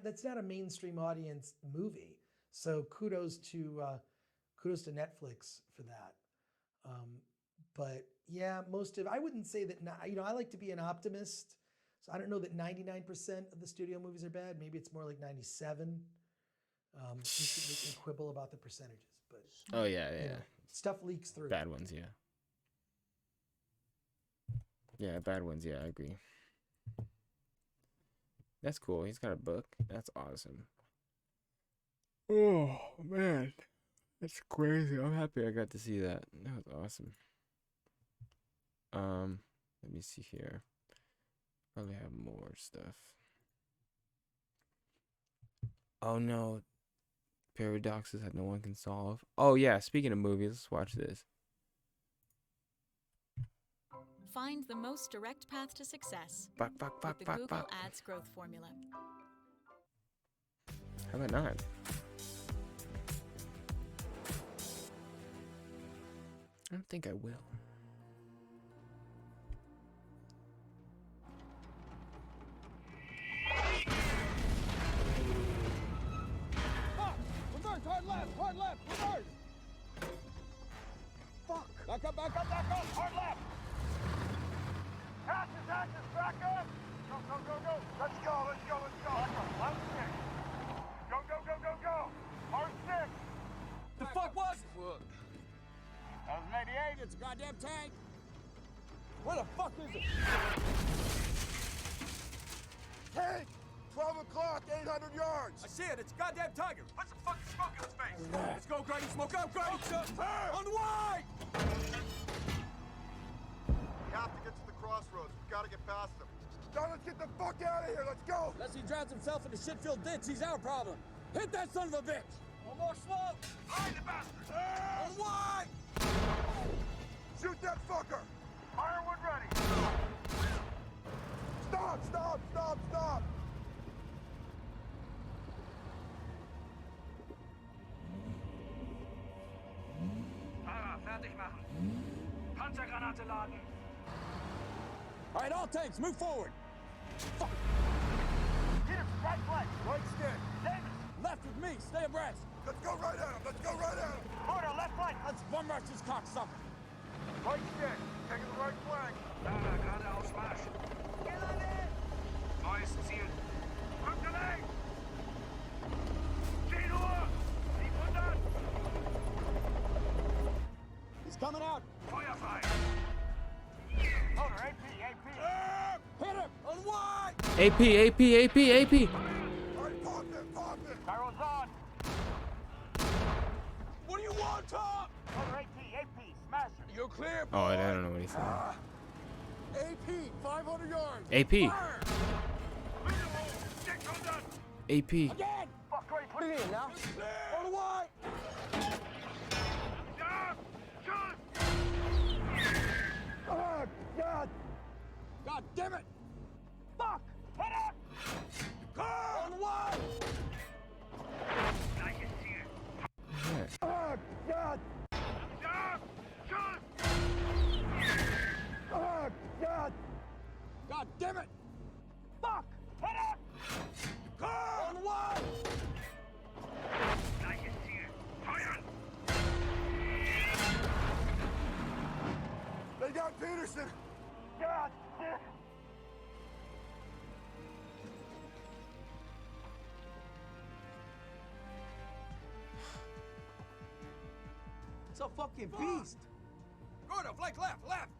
that's not a mainstream audience movie. So kudos to Netflix for that. But yeah, I wouldn't say that. You know, I like to be an optimist. So I don't know that 99% of the studio movies are bad. Maybe it's more like 97. We can quibble about the percentages, but oh yeah. You know, stuff leaks through. Bad ones, yeah. Yeah, bad ones, yeah, I agree. That's cool. He's got a book. That's awesome. Oh man, that's crazy. I'm happy I got to see that. That was awesome. Let me see here. Probably have more stuff. Oh no, paradoxes that no one can solve. Oh yeah, speaking of movies, let's watch this. Find the most direct path to success Fuck. with the Google Ads growth formula. How about not? I don't think I will. Reverse, hard left, reverse! Fuck! Back up, hard left! Ashes, back up! Go! Let's go! Left stick! Go! Hard stick! The fuck was it? Look. That was an 88, it's a goddamn tank! Where the fuck is it? Tank! 12 o'clock, 800 yards! I see it, it's a goddamn tiger! Put some fucking smoke in his face! Let's go, Grady, smoke out, Grady! On the way! We have to get to the crossroads. We gotta get past them. Now let's get the fuck out of here. Let's go. Unless he drowns himself in the shit-filled ditch, he's our problem. Hit that son of a bitch! One more smoke! Find the bastard! On the way! Shoot that fucker! Firewood ready! Stop! Fahrer, fertig machen. Panzergranate laden. All right, all tanks, move forward. Fuck. Hit him, right flank. Right stick. Davis, left with me, stay abreast. Let's go right at him. Porter, left flank. Let's bum rush this cocksucker. Right stick. Taking the right flank. Fahrer, geradeaus Marsch. Neues Ziel. Rück links. 10 Uhr. 700. He's coming out. Feuer frei. Porter, AP. Hit him. On wide. AP. All right, pop it. Barrel's on. What do you want, Tom? Porter, AP. Smash him. You're clear. Oh, I don't know what he said. AP, 500 yards. AP. Fire. AP. Again. Fuck, Grady, put it in now. On the wide. Oh, God. God damn it! Fuck! Hit it! On the wide! Oh, God. Oh, God. God damn it! Fuck! Hit it! On the wide! They got Peterson. God damn it! It's a fucking beast. Gordo, flank left!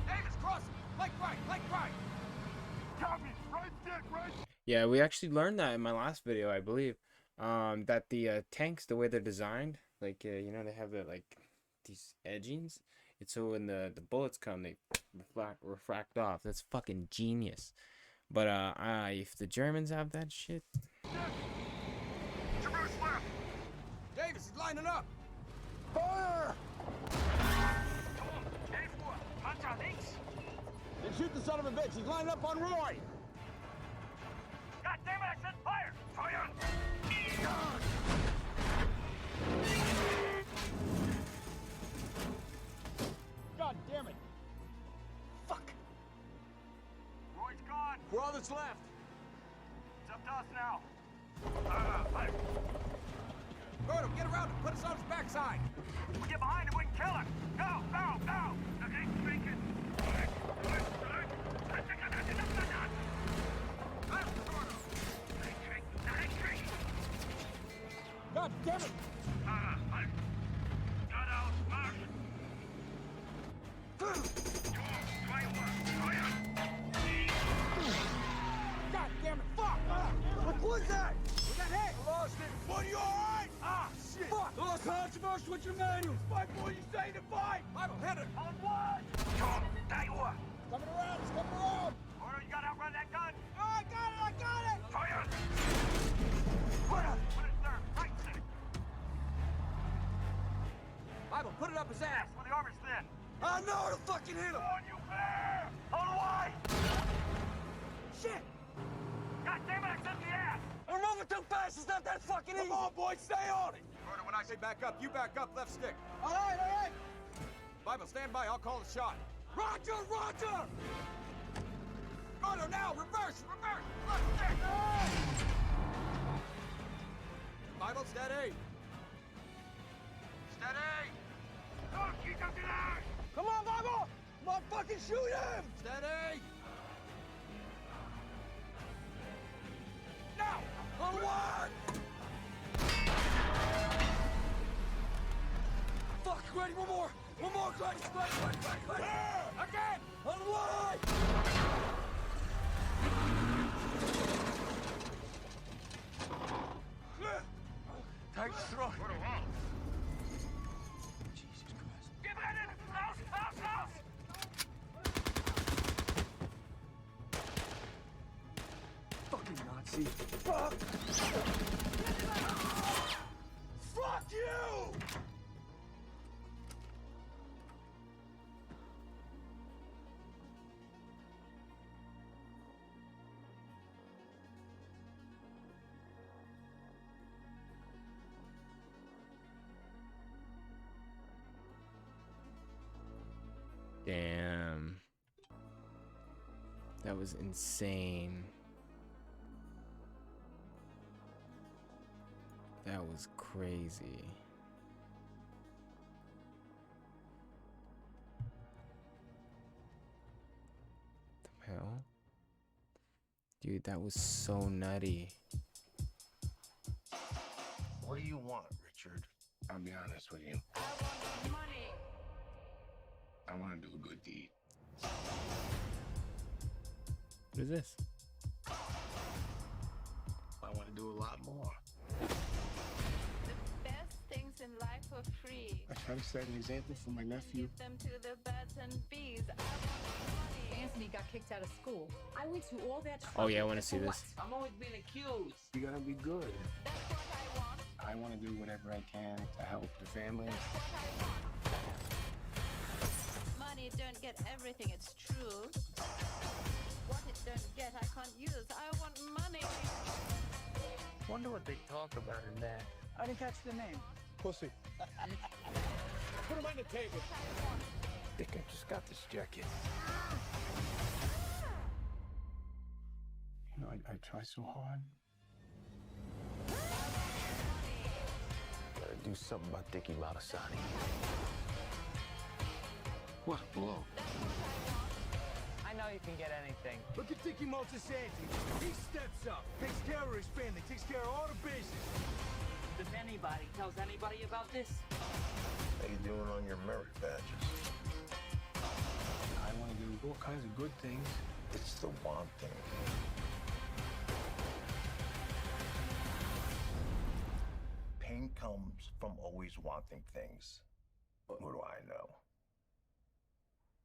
Davis, crossing! Flank right! Copy. Right stick, right. Yeah, we actually learned that in my last video, I believe. That the tanks, the way they're designed, like you know, they have the like these edgings. It's so when the bullets come, they refract off. That's fucking genius. But if the Germans have that shit, Traverse left! Davis is lining up! Fire! Panzer links! Then shoot the son of a bitch, he's lining up on Roy! God damn it, I said fire! Fire! God damn it! Fuck! Roy's gone! We're all that's left! It's up to us now! Fire! Gordo, get around him! Put us on his backside! We get behind him, we can kill him! Go! Okay, speaking! God damn it! God damn it! Fuck! What was that? We got hit! Lost it! Buddy, you alright? Ah, shit! Fuck! Lost controversy with your manuals! Fight for you say to fight! Michael, hit it! On one! Tom, Daiwa! Coming around! He's coming around! Order, you gotta outrun that gun! Oh, I got it! Fire! Put it there! Right stick! Michael, put it up his ass when the armor's thin! I know to fucking hit him! On you there! On the way! Shit! God damn it, I sent the ass! We're moving too fast. It's not that fucking easy. Come on, boys, stay on it. Carter, when I say back up, you back up, left stick. All right, all right. Bible, stand by. I'll call the shot. Roger, Roger. Carter, now, reverse, reverse, left stick. Bible, steady. Steady. Come on, Bible. Motherfucking shoot him. Steady. Now, on one. Fuck, ready, one more, ready. Again, on one. Tight throat. Jesus Christ. Get ready, house. Fucking Nazi. Fuck! Fuck you! Damn. That was insane. That was crazy. The hell? Dude, that was so nutty. What do you want, Richard? I'll be honest with you. I want to do a good deed. What is this? I want to do a lot more. The best things in life are free. I try to set an example for my nephew. Give them to the birds and bees. Anthony got kicked out of school. I went through all that trouble. Oh yeah, I want to see this. I'm always being accused. You gotta be good. That's what I want. I want to do whatever I can to help the family. Money don't get everything, it's true. What it don't get, I can't use. I want money. Wonder what they talk about in there. I didn't catch the name. Pussy. Put him on the table. I think I just got this jacket. You know, I try so hard. Gotta do something about Dickie Malasani. What a blow. I know you can get anything. Look at Dickie Moltisanti. He steps up, takes care of his family, takes care of all the bases. If anybody tells anybody about this, How you doing on your merit badges? I want to do all kinds of good things. It's the want thing. Pain comes from always wanting things. But what do I know?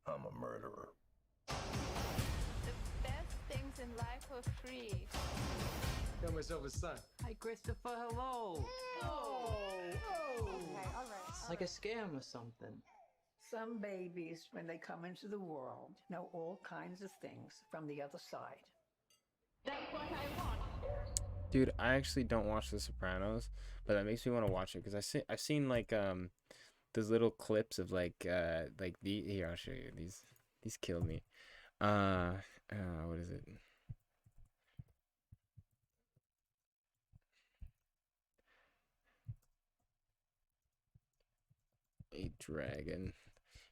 I'm a murderer. The best things in life are free. Got myself a son. hi Christopher, hello. Oh. Okay, all right. It's like a scam or something. Some babies, when they come into the world, know all kinds of things from the other side. That's what I want. Dude, I actually don't watch The Sopranos, but that makes me want to watch it because I've seen like those little clips of like the here, I'll show you. These killed me. What is it? A dragon.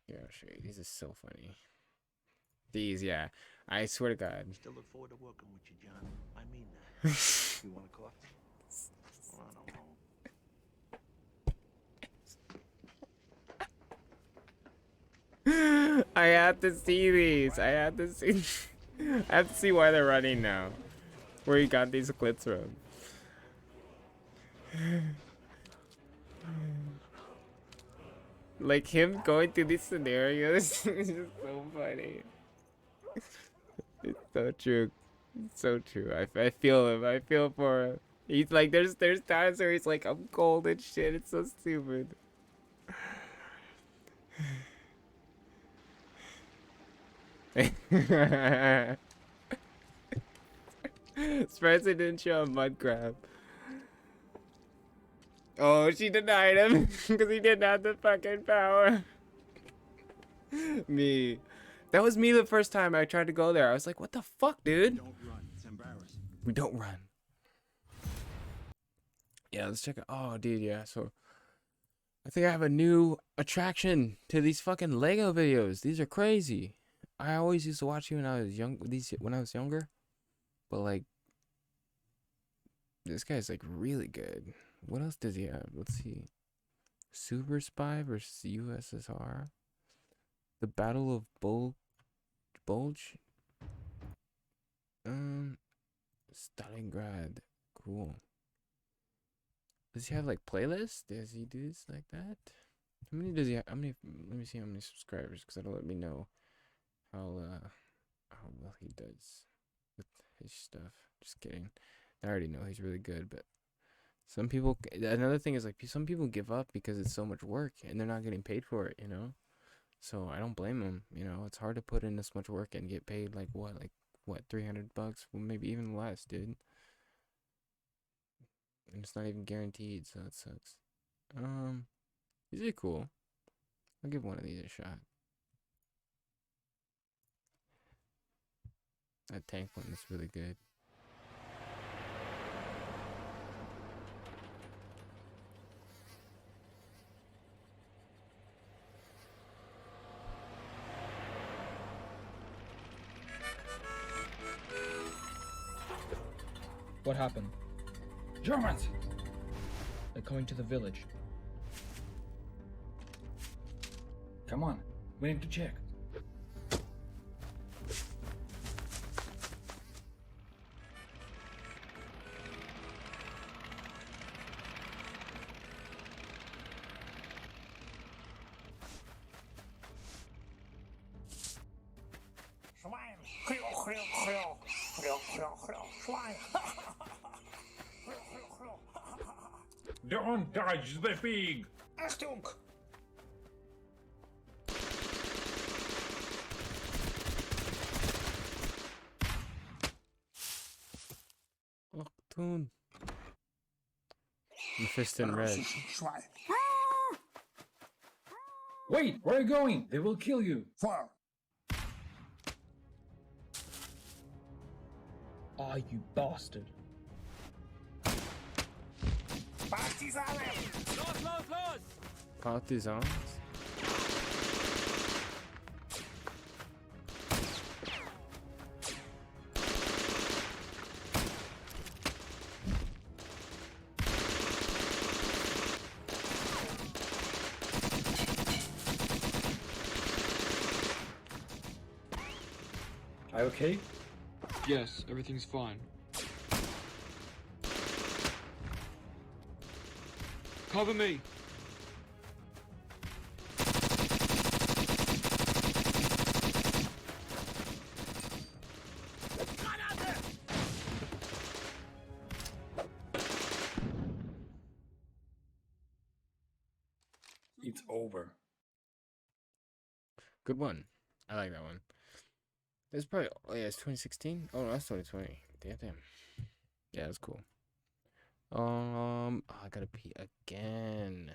Here, I'll show you. These are so funny. These, yeah. I swear to God. Still look forward to working with you, John. I mean that. You want a coffee? Well, I don't know. I have to see these. I have to see. I have to see why they're running now. Where you got these clips from. Like him going through these scenarios is just so funny. It's so true. It's so true. I feel him. I feel for him. He's like, there's times where he's like, I'm cold and shit. It's so stupid. Spencer didn't show a mud crab. Oh, she denied him because he didn't have the fucking power. Me. That was me the first time I tried to go there. I was like, what the fuck, dude? Don't run. It's embarrassing. We don't run. Yeah, let's check it. Oh, dude, yeah. So I think I have a new attraction to these fucking Lego videos. These are crazy. I always used to watch you when I was younger. But like this guy's like really good. What else does he have? Let's see. Super Spy versus USSR. The Battle of Bulge. Stalingrad. Cool. Does he have like playlists? Does he do this like that? How many does he have? How many? Let me see how many subscribers, because that'll let me know how well he does with his stuff. Just kidding. I already know he's really good, but some people. Another thing is like some people give up because it's so much work and they're not getting paid for it. You know, so I don't blame them. You know, it's hard to put in this much work and get paid like what $300, well, maybe even less, dude. And it's not even guaranteed, so that sucks. These are cool. I'll give one of these a shot. That tank one is really good. What happened? Germans! They're coming to the village. Come on, we need to check. Don't touch the pig! Achtung! Achtung. Fist in red. Wait, where are you going? They will kill you. Fire! Ah, you bastard. Partisans? Are you okay? Yes, everything's fine. Cover me! It's over. Good one. I like that one. It's probably, oh yeah, it's 2016? Oh no, that's 2020. Damn. Yeah, that's cool. Oh, I gotta pee again.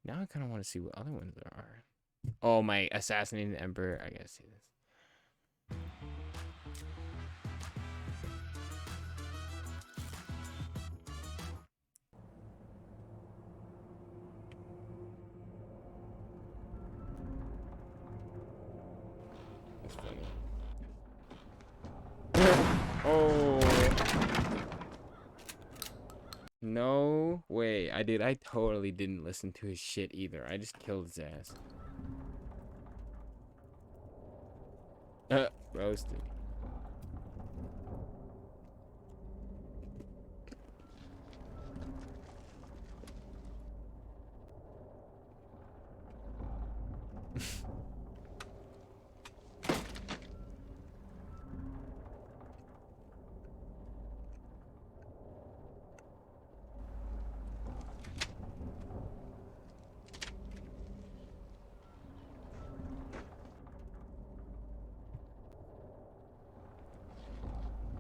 Now I kind of want to see what other ones there are. Oh, my Assassinating the Emperor. I gotta see this. That's funny. Oh. No way. I totally didn't listen to his shit either. I just killed his ass. Roasted.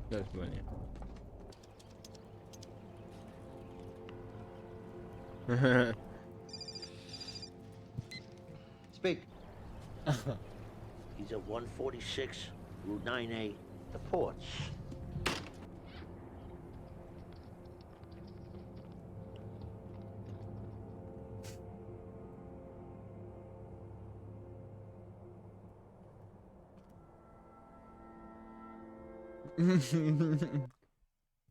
That's funny. Speak. He's at 146 Route 9A, the ports. I'm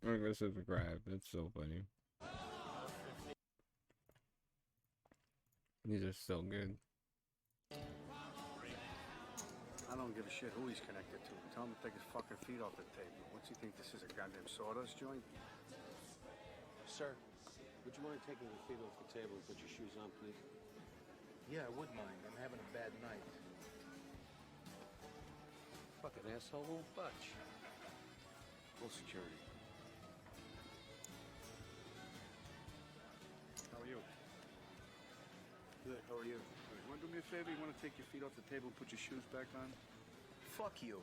gonna subscribe. That's so funny. These are so good. I don't give a shit who he's connected to. Tell him to take his fucking feet off the table. What's he think this is, a goddamn sawdust joint? Sir, would you mind taking your feet off the table and put your shoes on, please? Yeah, I would mind. I'm having a bad night. Fucking asshole won't budge. Full security. How are you? Good, how are you? You want to do me a favor? You want to take your feet off the table and put your shoes back on? Fuck you.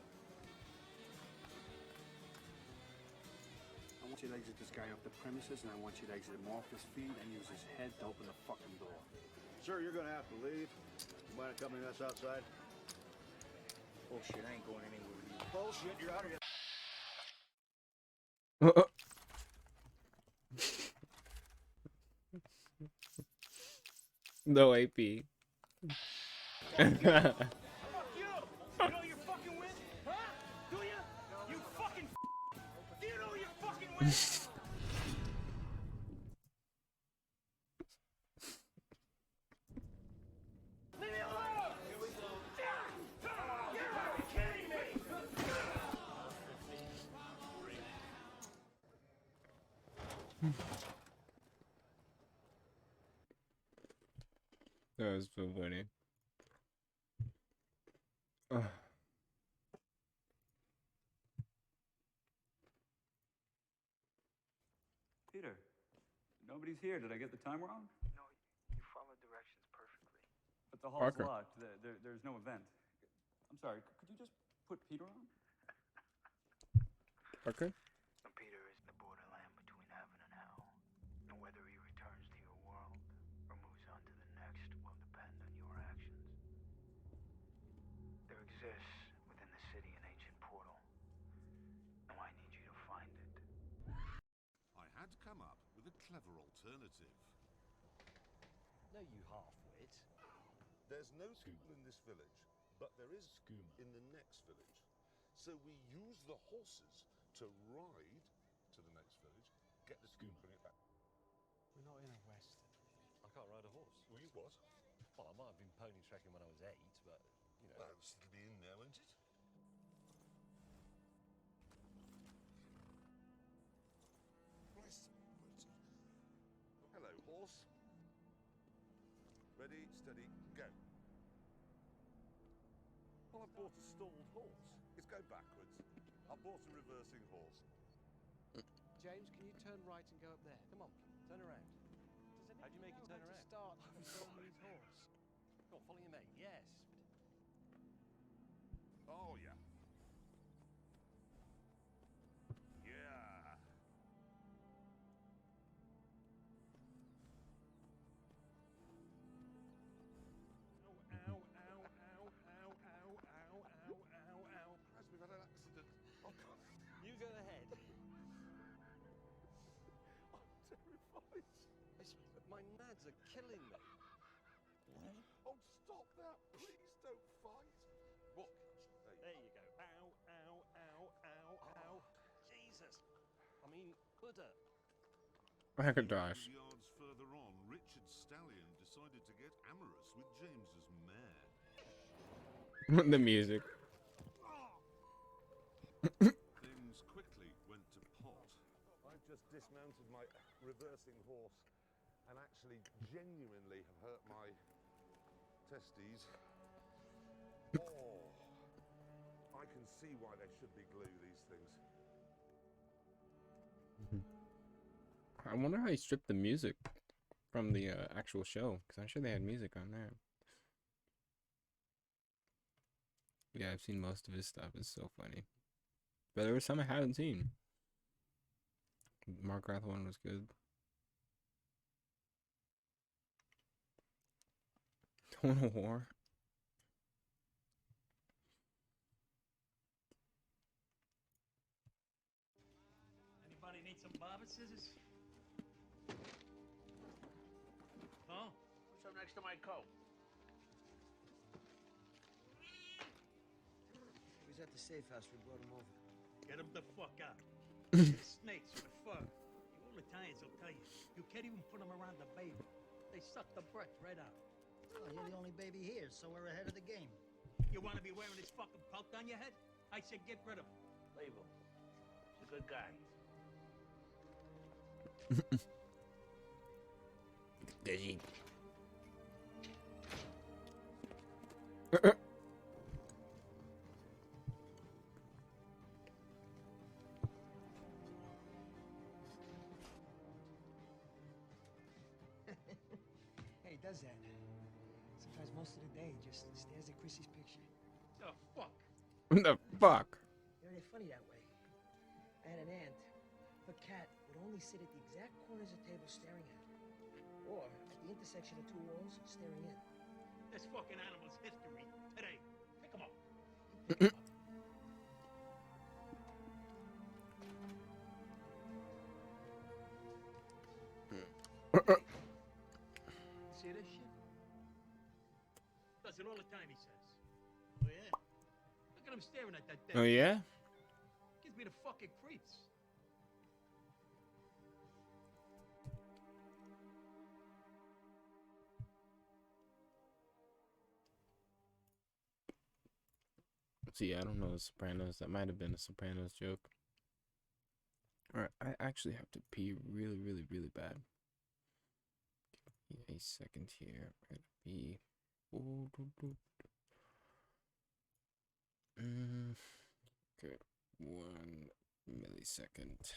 I want you to exit this guy off the premises, and I want you to exit him off his feet and use his head to open the fucking door. Sir, you're gonna have to leave. You mind accompanying us outside? Bullshit, I ain't going anywhere with you. Bullshit, you're out of here. No AP. Fuck you! You know you're fucking with? Huh? Do you? You fucking do you know you're fucking with? Leave me alone! Here we go. You're kidding me! That was so funny. Peter, nobody's here. Did I get the time wrong? No, you followed directions perfectly. But the hall's Parker. locked. There's no event. I'm sorry. Could you just put Peter on? Parker? Peter is the borderland between heaven and hell. And whether he returns to your world or moves on to the next will depend on your actions. There exists within the city an ancient portal. Now I need you to find it. I had come up with a clever alternative. No, you half-wit. There's no skooma in this village, but there is skooma in the next village. So we use the horses to ride to the next village, get the skooma, bring it back. We're not in a western. I can't ride a horse. Well, you what? Well, I might have been pony trekking when I was 8, but, you know. Well, it'll be in there, won't it? Hello, horse. Ready, steady, go. Well, I bought a stalled horse. It's going backwards. I bought a reversing horse. James, can you turn right and go up there? Come on, turn around. How do you make it turn around? Start from somebody's horse. Go on, follow your mate. Yes. Oh, yeah. Yeah. Ow, ow, ow, ow, ow, ow, ow, ow, ow. As we've had an accident. Oh, God. You go ahead. I'm terrified. My nads are killing me. Oh, stop that. Please don't fight. Walk. There you go. Ow, ow, ow, ow, ow. Jesus. I mean, Buddha. Macintosh. Yards further on, Richard Stallion decided to get amorous with James's mare. The music. Things quickly went to pot. I've just dismounted my reversing horse and actually genuinely have hurt my testes. Oh, I can see why there should be glue, these things. I wonder how he stripped the music from the actual show, because I'm sure they had music on there. Yeah, I've seen most of his stuff. It's so funny. But there was some I haven't seen. Mark Rath one was good. Total War. Anybody need some barber scissors? Huh? What's up next to my coat? He was at the safe house. We brought him over. Get him the fuck out. They're snakes with fur. The old Italians will tell you. You can't even put them around the baby. They suck the breath right out. Well, you're the only baby here, so we're ahead of the game. You want to be wearing this fucking pelt on your head? I said get rid of him. Leave him. He's a good guy. Dizzy. Hey, he does that. Sometimes most of the day he just stares at Chrissy's picture. The fuck? What the fuck? You know, they're funny that way. I had an aunt. Her cat would only sit at the exact corners of the table staring at her. Or at the intersection of two walls staring in. This fucking animal's history today. Pick him up. See this shit? Does it all the time, he says. Oh, yeah? Look at him staring at that thing. Oh yeah? Gives me the fucking creeps. See, I don't know The Sopranos. That might have been a Sopranos joke. Alright, I actually have to pee really, really, really bad. Give me a second here. I'm gonna pee. Okay, 1 millisecond.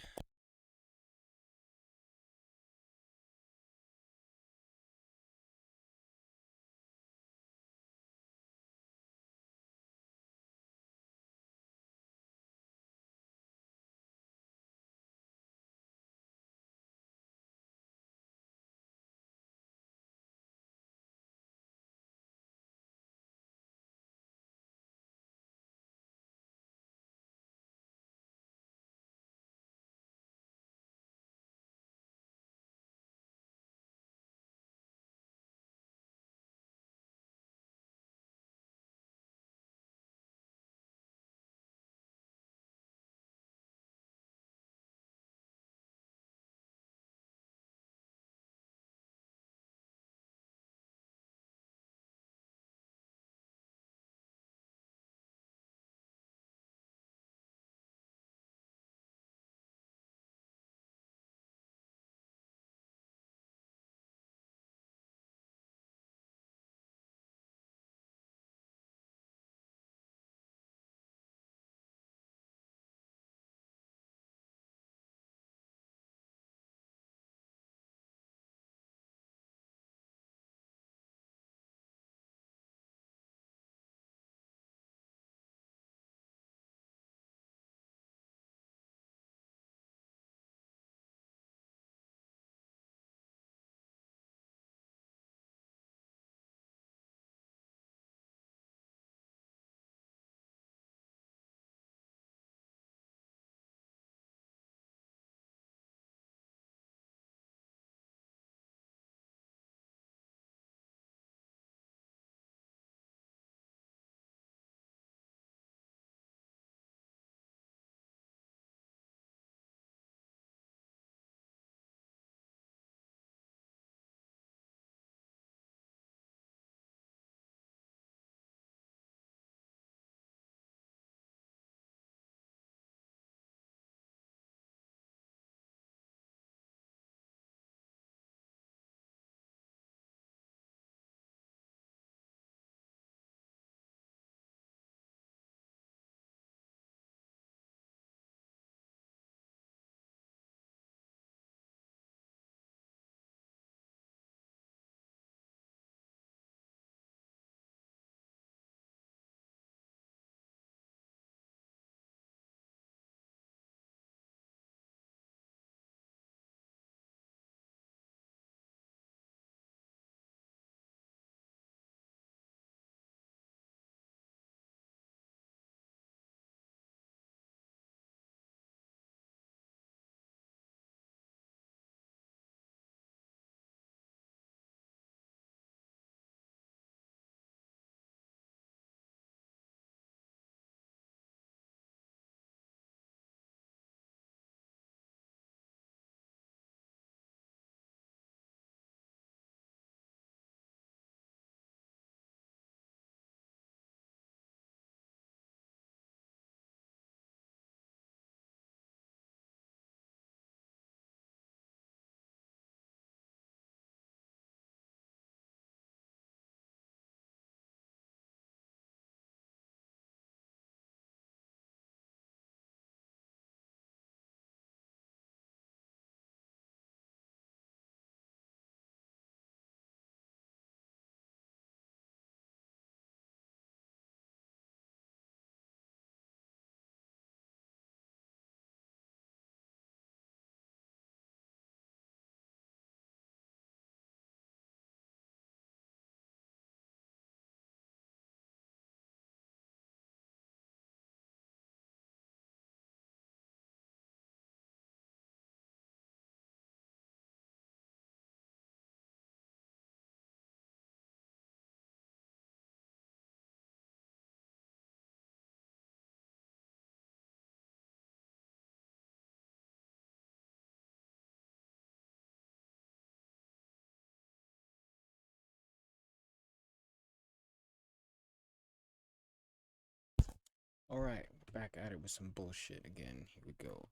Alright, back at it with some bullshit again. Here we go.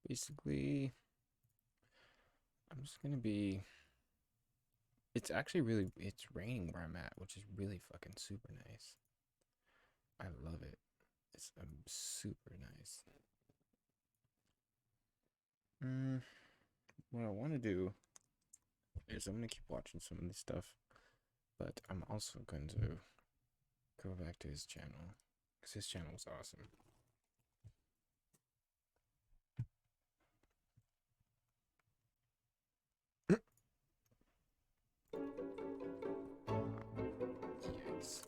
Basically, I'm just gonna be... It's actually really... It's raining where I'm at, which is really fucking super nice. I love it. It's super nice. What I want to do is I'm gonna keep watching some of this stuff, but I'm also going to go back to his channel, because his channel was awesome. Yikes.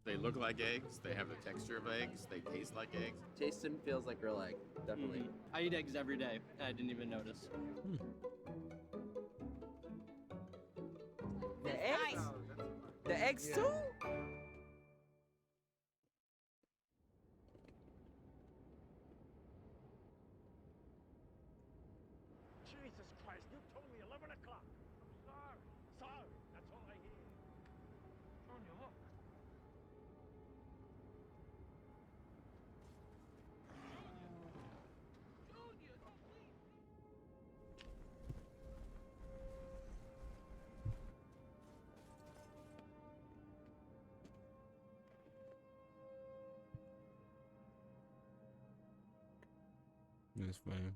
They look like eggs, they have the texture of eggs, they taste like eggs. Tastes and feels like real egg, definitely. I eat eggs every day. I didn't even notice. The eggs? The eggs too? Jesus Christ, you told me 11 o'clock. I'm sorry. Sorry. That's all I hear. Junior, look. Junior, no, please. That's funny.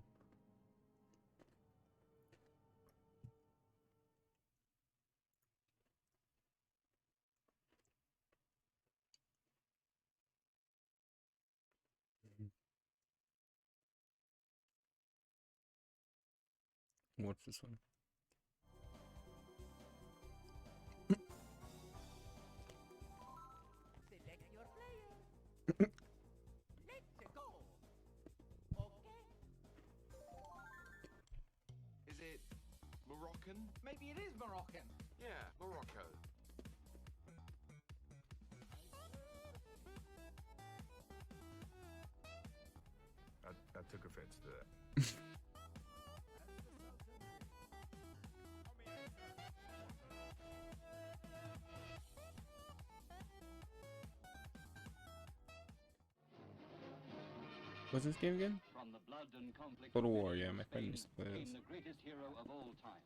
What's this one? Select your player. Let's go. Okay. Is it Moroccan? Maybe it is Moroccan. Yeah, Morocco. I took offense to that. What's this game again? From the blood and conflict Total of War, yeah, medieval my friend Spain used to play came this. the greatest hero of all time.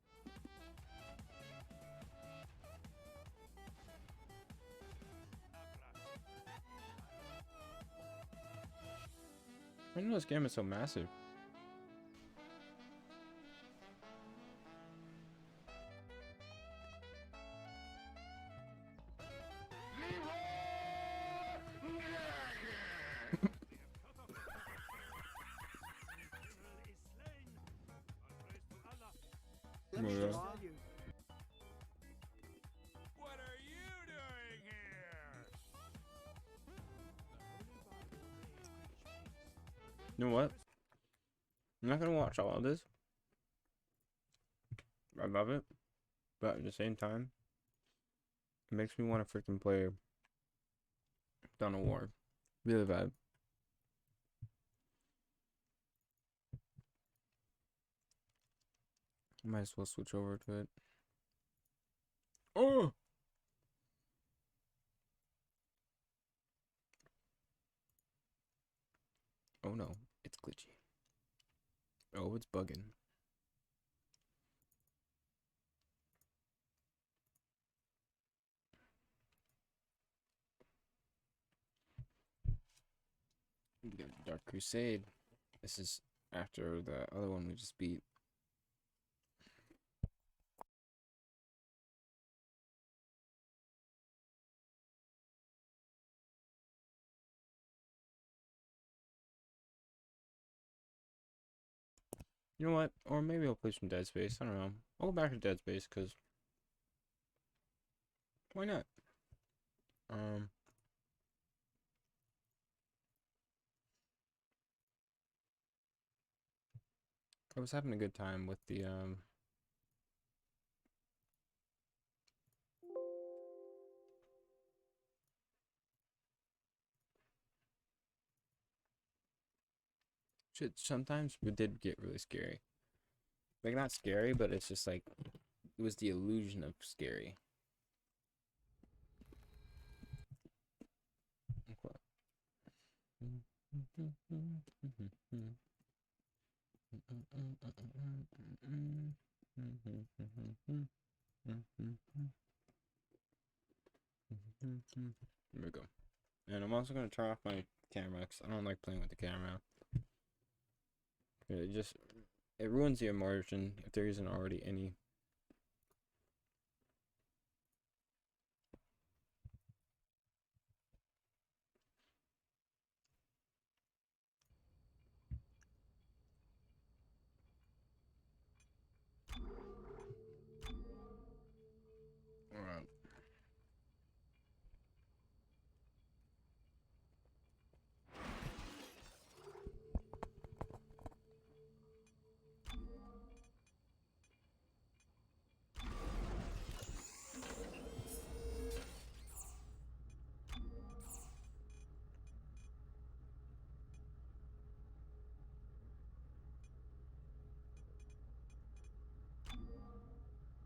I didn't know this game is so massive. Let me Yeah. just tell you. What are you doing here? You know what? I'm not gonna watch all of this. I love it, but at the same time, it makes me want to freaking play Dawn of War. Really bad. Might as well switch over to it. Oh! Oh no, it's glitchy. Oh, it's bugging. We got the Dark Crusade. This is after the other one we just beat. You know what? Or maybe I'll play some Dead Space. I don't know. I'll go back to Dead Space because why not? I was having a good time with the shit. Sometimes it did get really scary. Like not scary, but it's just like it was the illusion of scary. There we go. And I'm also gonna turn off my camera because I don't like playing with the camera. It ruins the immersion if there isn't already any. Alright.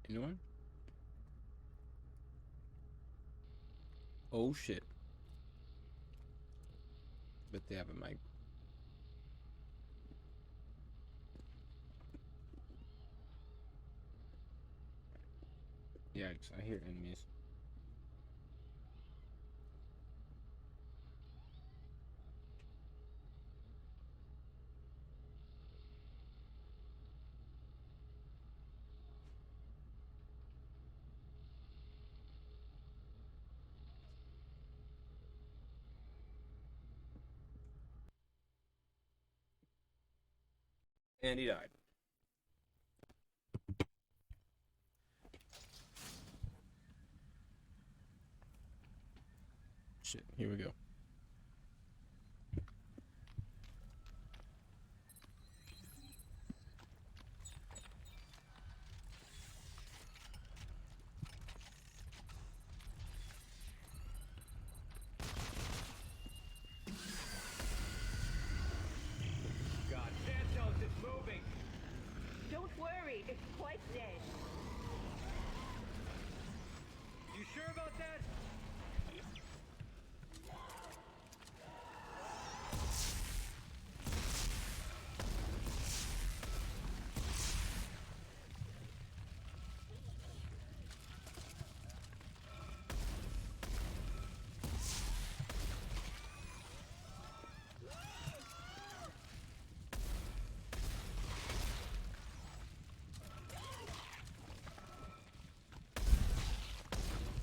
Anyone? Oh shit. But they have a mic. Yikes, I hear enemies. And he died. Shit, here we go. God, Santos is moving. Don't worry, it's quite dead. You sure about that?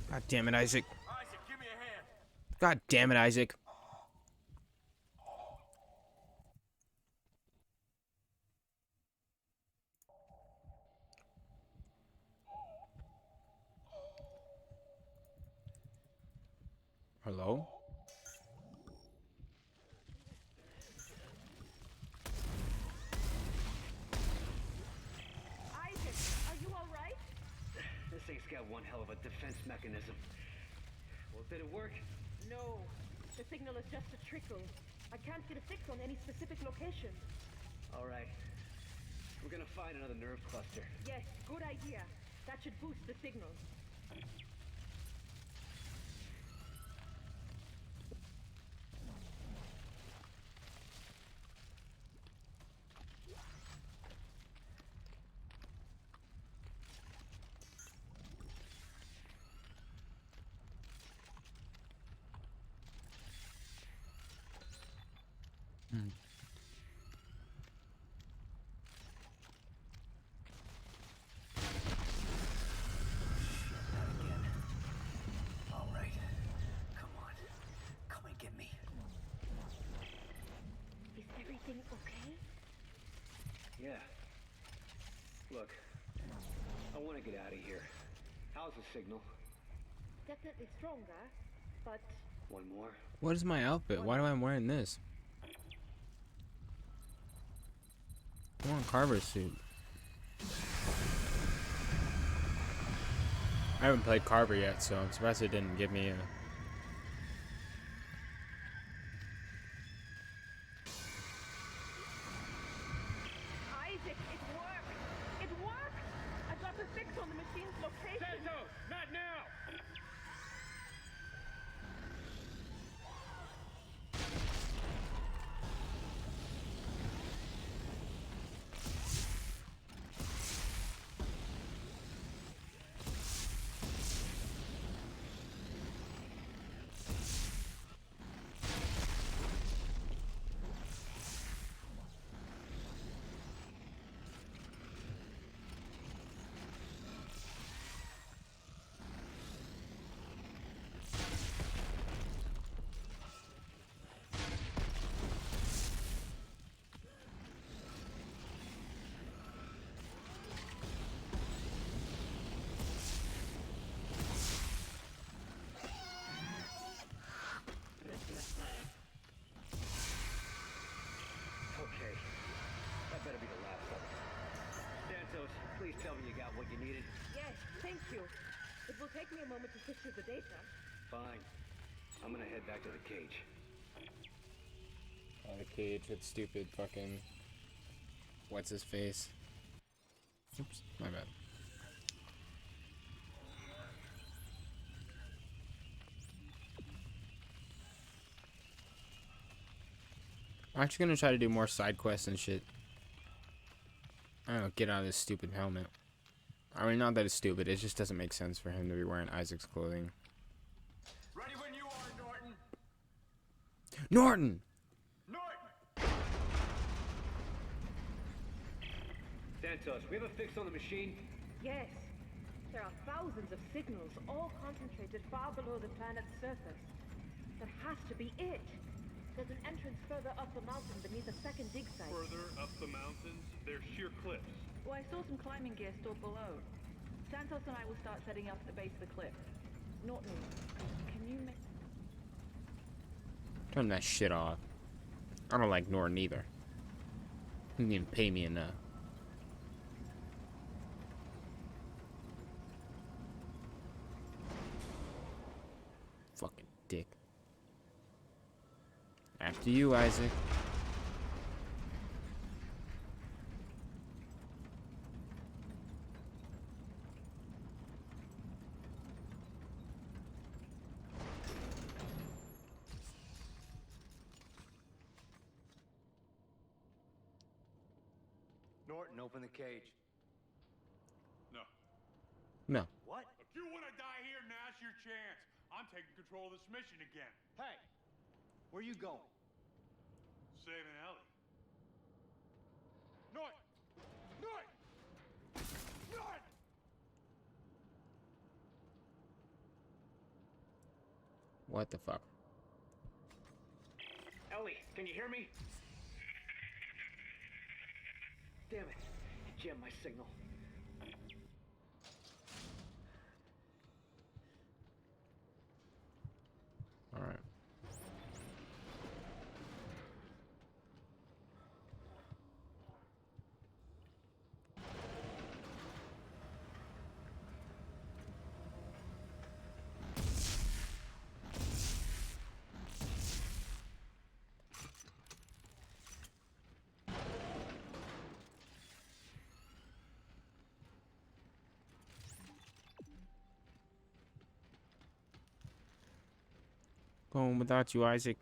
God damn it, Isaac. Isaac, give me a hand. God damn it, Isaac. Hello? Isaac, are you all right? This thing's got one hell of a defense mechanism. Well, did it work? No, the signal is just a trickle. I can't get a fix on any specific location. All right. We're gonna find another nerve cluster. Yes, good idea. That should boost the signal. All right. Come on. Come and get me. Is everything okay? Yeah. Look, I want to get out of here. How's the signal? Definitely stronger, but One more? What is my outfit? Why am I wearing this? I want Carver's suit. I haven't played Carver yet, so I'm surprised it didn't give me a... Isaac, it worked! It worked! I got the fix on the machine's location. Santos, not now! needed? Yes, thank you. It will take me a moment to sift through the data. Fine. I'm gonna head back to the cage. Oh, the cage with stupid fucking... What's his face? Oops, my bad. I'm actually gonna try to do more side quests and shit. I don't know, get out of this stupid helmet. I mean, not that it's stupid, it just doesn't make sense for him to be wearing Isaac's clothing. Ready when you are, Norton. Norton! Santos, we have a fix on the machine? Yes. There are thousands of signals, all concentrated far below the planet's surface. That has to be it. There's an entrance further up the mountain beneath a second dig site. Further up the mountains, they're sheer cliffs. Oh, I saw some climbing gear stored below. Santos and I will start setting up at the base of the cliff. Norton, can you make... Turn that shit off. I don't like Norton either. He didn't even pay me enough. Fucking dick. After you, Isaac. Norton, open the cage. No. No. What? If you want to die here, now's your chance. I'm taking control of this mission again. Hey, where you going? Saving Ellie. Norton! Norton! Norton! What the fuck? Ellie, can you hear me? Damn it. Jammed my signal. Alright. Going without you, Isaac.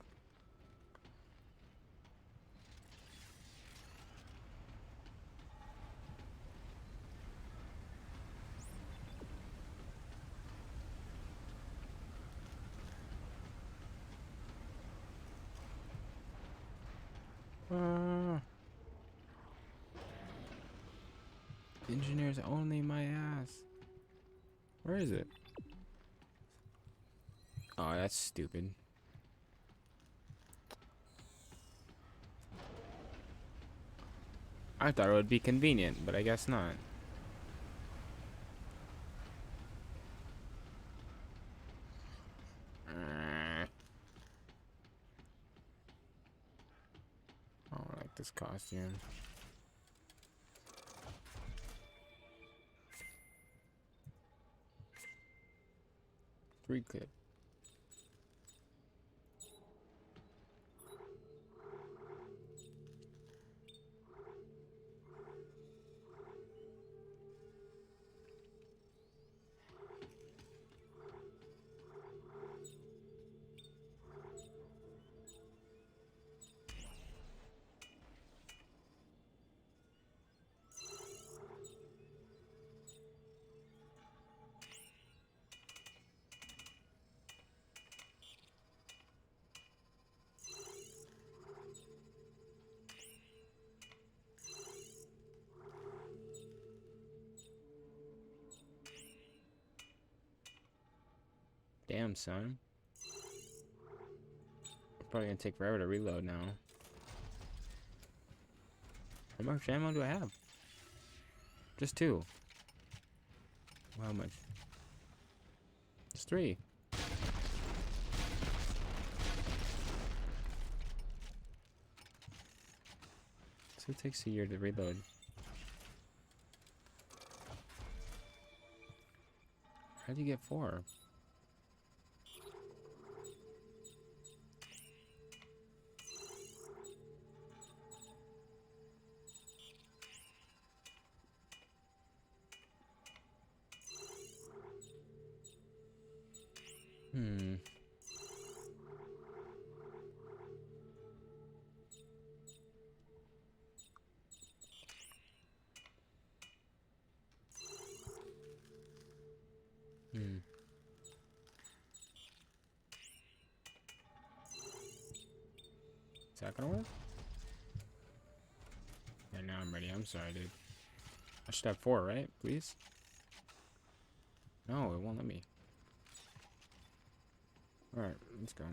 Engineers only, my ass. Where is it? Oh, that's stupid. I thought it would be convenient, but I guess not. I don't like this costume. 3 clip. Damn, son. Probably gonna take forever to reload now. How much ammo do I have? Just 2. How much? It's 3. So it takes a year to reload. How'd you get 4? Hmm. Hmm. Is that gonna work? Yeah, now I'm ready. I'm sorry, dude. I should have 4, right? Please? No, it won't let me. Alright, let's go.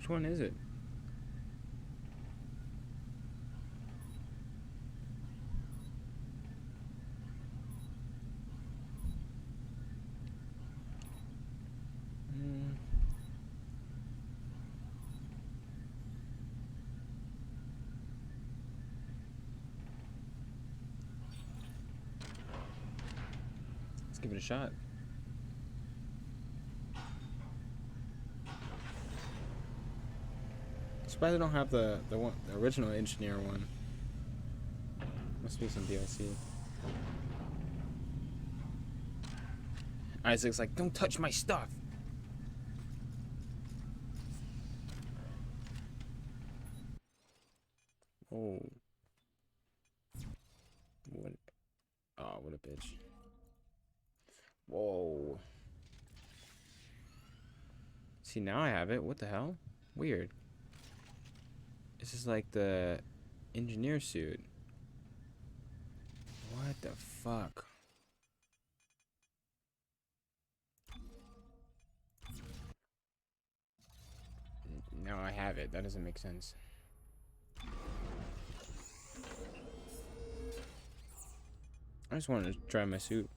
Which one is it? Let's give it a shot. Surprised I don't have the original engineer one. Must be some DLC. Isaac's like, don't touch my stuff. Oh. What? Oh, what a bitch. Whoa. See, now I have it. What the hell? Weird. This is like the engineer suit. What the fuck? Now I have it. That doesn't make sense. I just wanted to try my suit.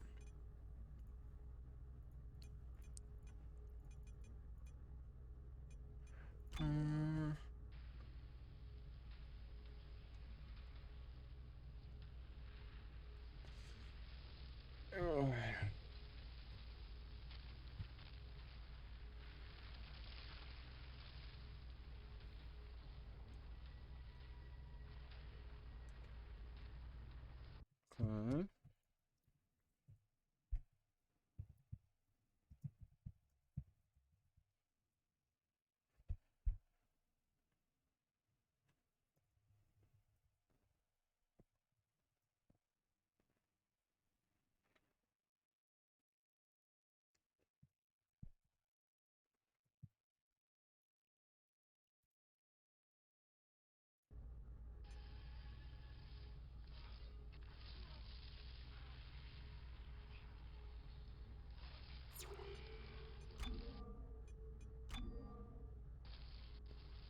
Oh. Climb.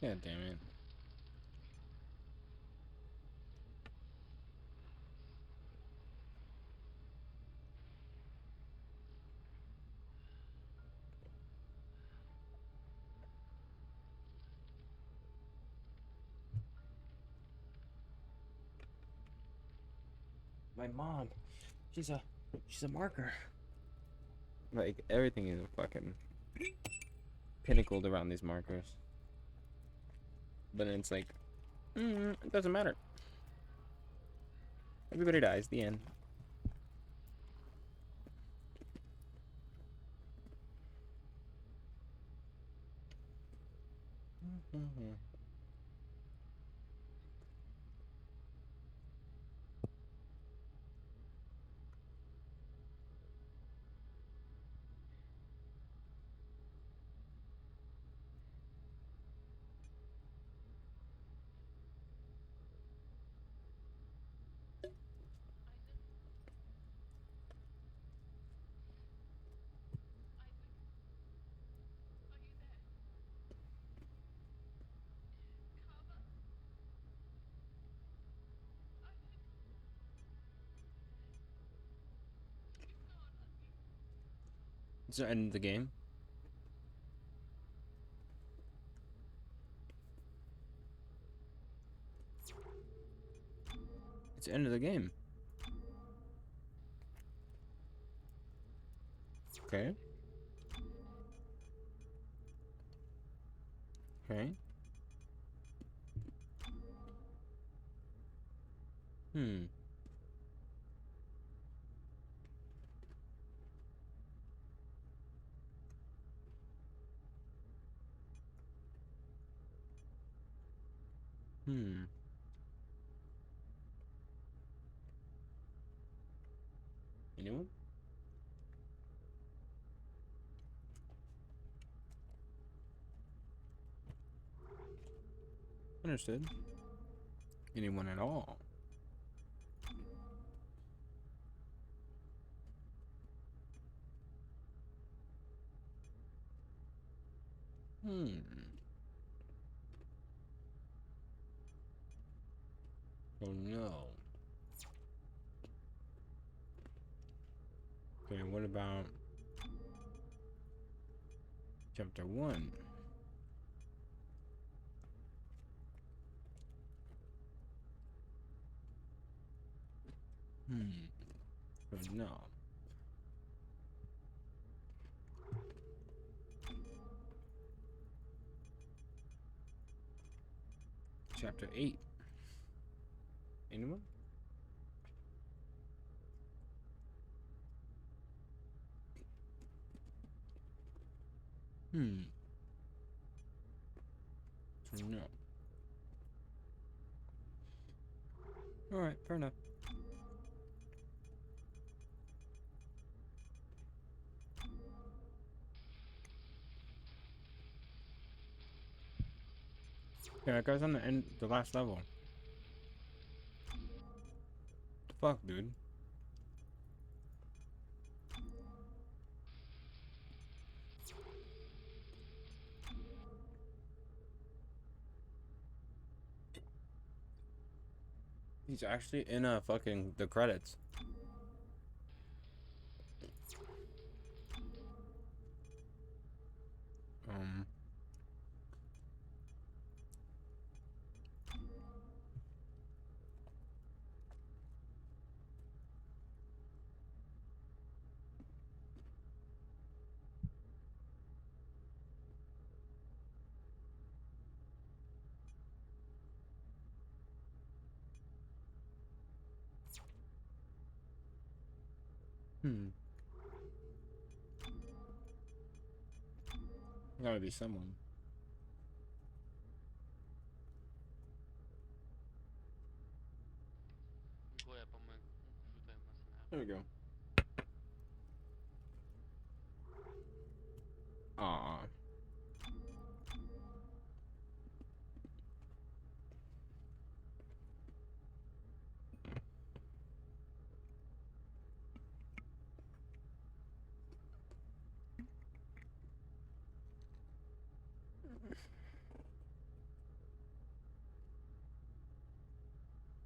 God damn it. My mom, she's a marker. Like, everything is fucking pinnacled around these markers. But it's like, it doesn't matter. Everybody dies, the end. It's the end of the game. It's the end of the game. Okay. Okay. Hmm. Anyone? Understood. Anyone at all? Oh no. Okay, what about chapter 1? Oh no. Chapter 8. Anyone? So no. Alright, fair enough. Yeah, it goes on the end, the last level. Fuck, dude. He's actually in fucking the credits. Gotta be someone. There we go. Aw.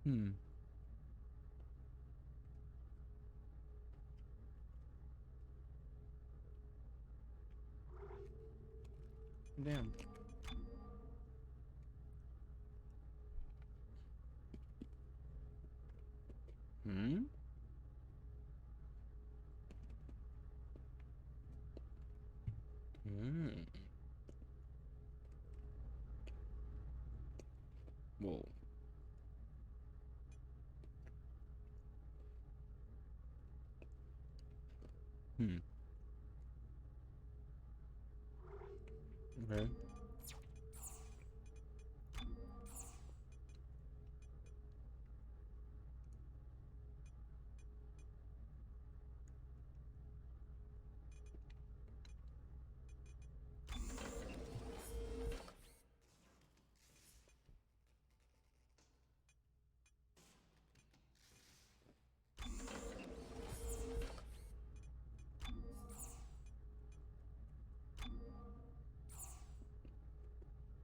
Hmm. Damn. Hmm? Hmm. Whoa. Hmm. Okay.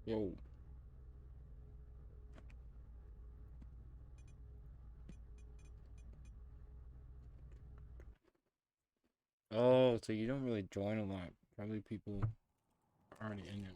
Yo. Oh, so you don't really join a lot. Probably people already in it.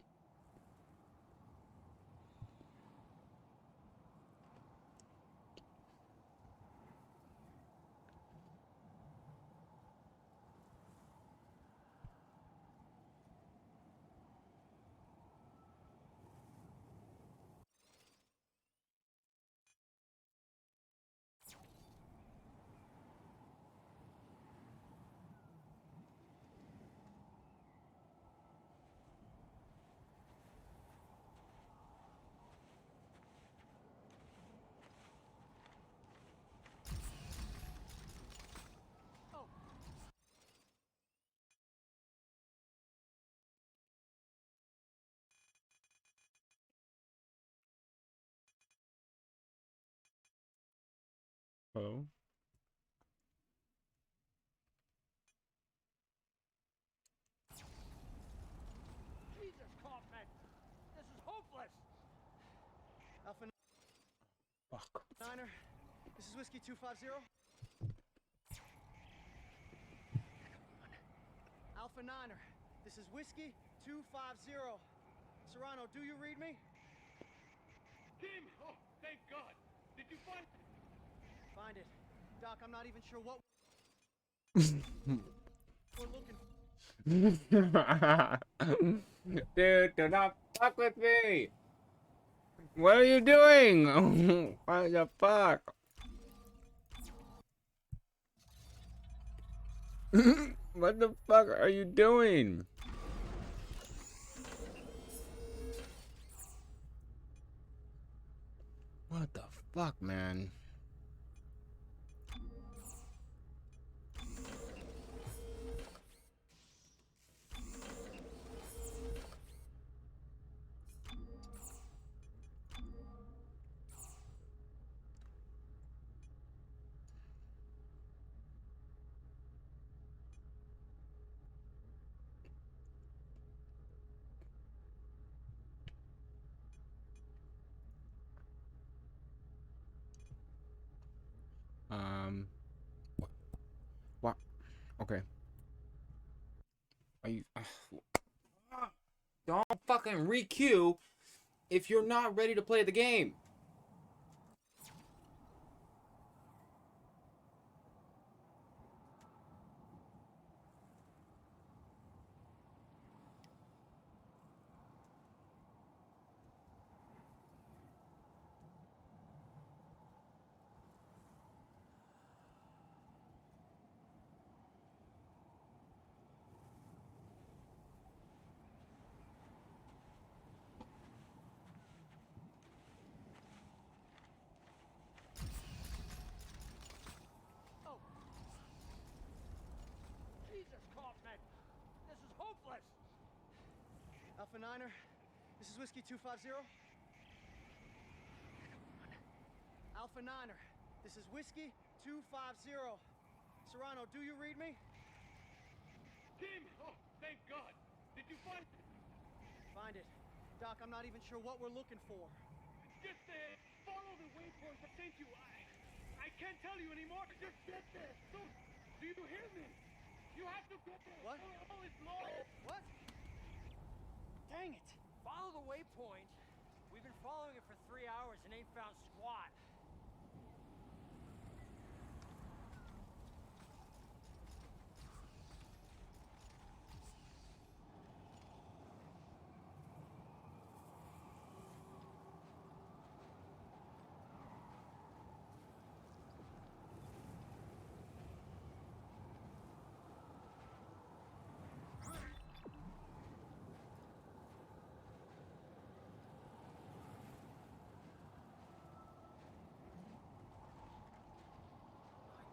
Oh. Jesus, Kaufman! This is hopeless! Alpha Fuck. Niner, this is Whiskey 250. Alpha Niner, this is Whiskey 250. Serrano, do you read me? Kim! Oh, thank God! Did you find... Find it. Doc, I'm not even sure what we're looking for. Dude, do not fuck with me! What are you doing? What the fuck? What the fuck are you doing? What the fuck, man? What? Okay. Are you? Don't fucking re-queue if you're not ready to play the game. Jesus, Kaufman! This is hopeless! Alpha Niner, this is Whiskey 250. Alpha Niner, this is Whiskey 250. Serrano, do you read me? Kim! Oh, thank God! Did you find... Find it. Doc, I'm not even sure what we're looking for. Get the follow the waypoint that sent you. I can't tell you anymore. Just get there. So, do you hear me? You have to get there. What? Or all is lost. What? Dang it! Follow the waypoint. We've been following it for 3 hours and ain't found squat.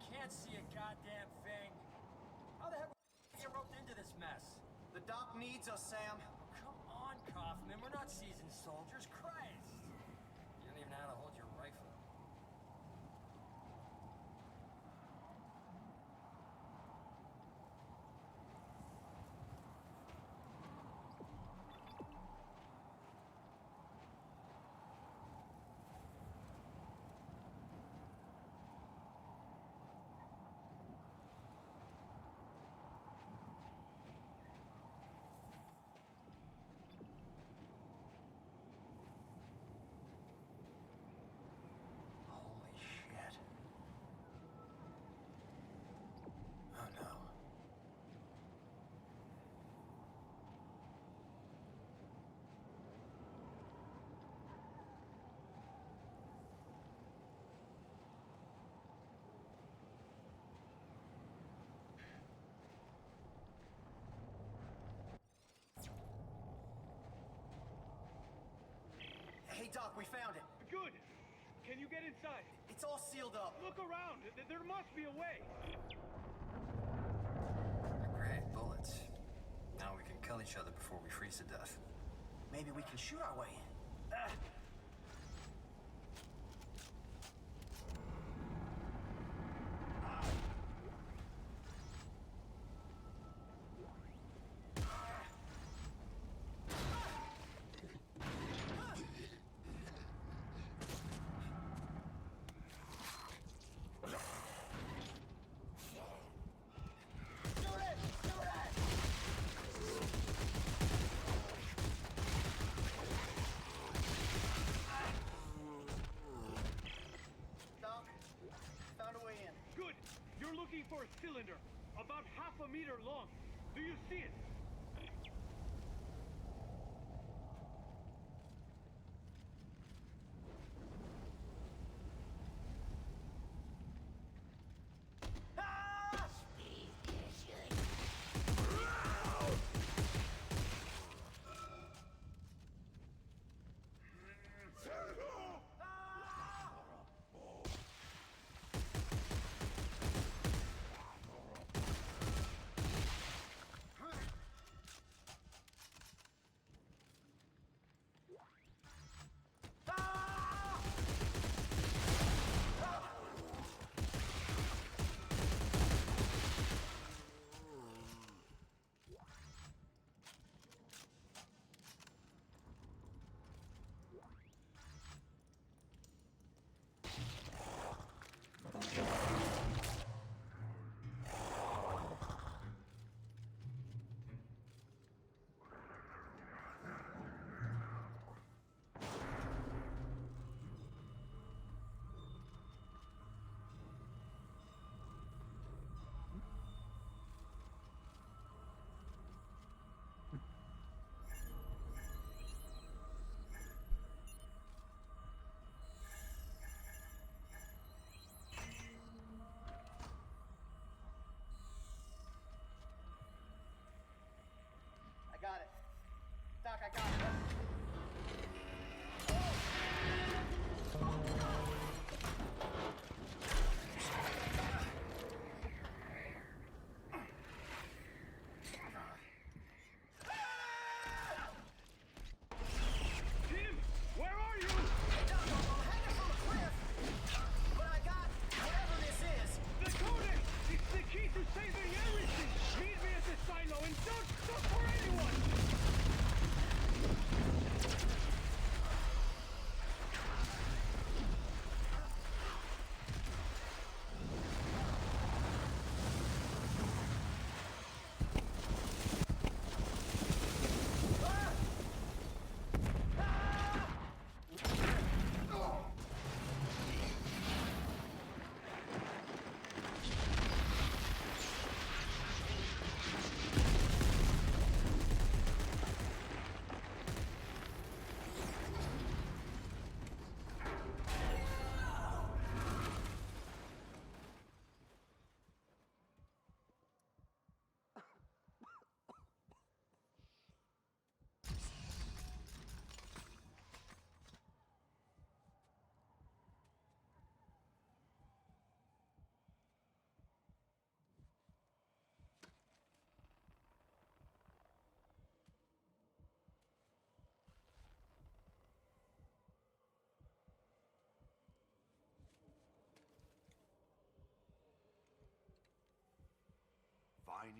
Can't see a goddamn thing. How the heck did you get roped into this mess? The doc needs us, Sam. Come on, Kaufman. We're not seasoned soldiers. Christ. You don't even know how to hold your rifle. Holy shit. Oh no. Hey, Doc, we found it. Good. Can you get inside? It's all sealed up. Look around. There must be a way. Great, bullets. Now we can kill each other before we freeze to death. Maybe we can shoot our way in. Doc, found a way in. Good. You're looking for a cylinder, about half a meter long. Do you see it?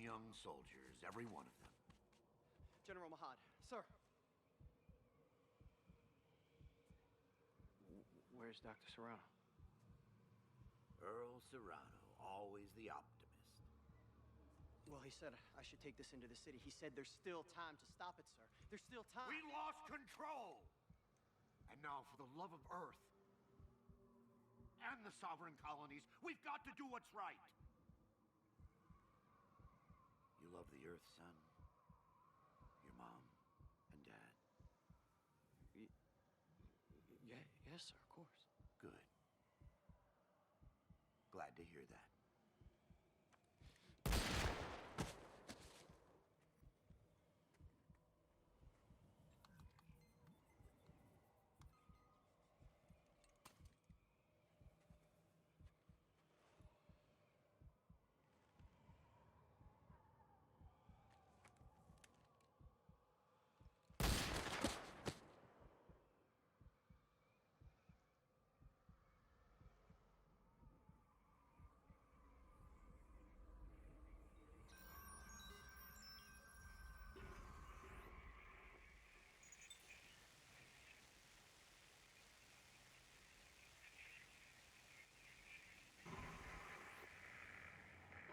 young soldiers, every one of them. General Mahad, sir. Where's Dr. Serrano? Earl Serrano, always the optimist. Well, he said I should take this into the city. He said there's still time to stop it, sir. There's still time. We lost control! And now, for the love of Earth and the sovereign colonies, we've got to do what's right. You love the Earth, son. Your mom and dad. Yeah, yes, sir, of course. Good. Glad to hear that.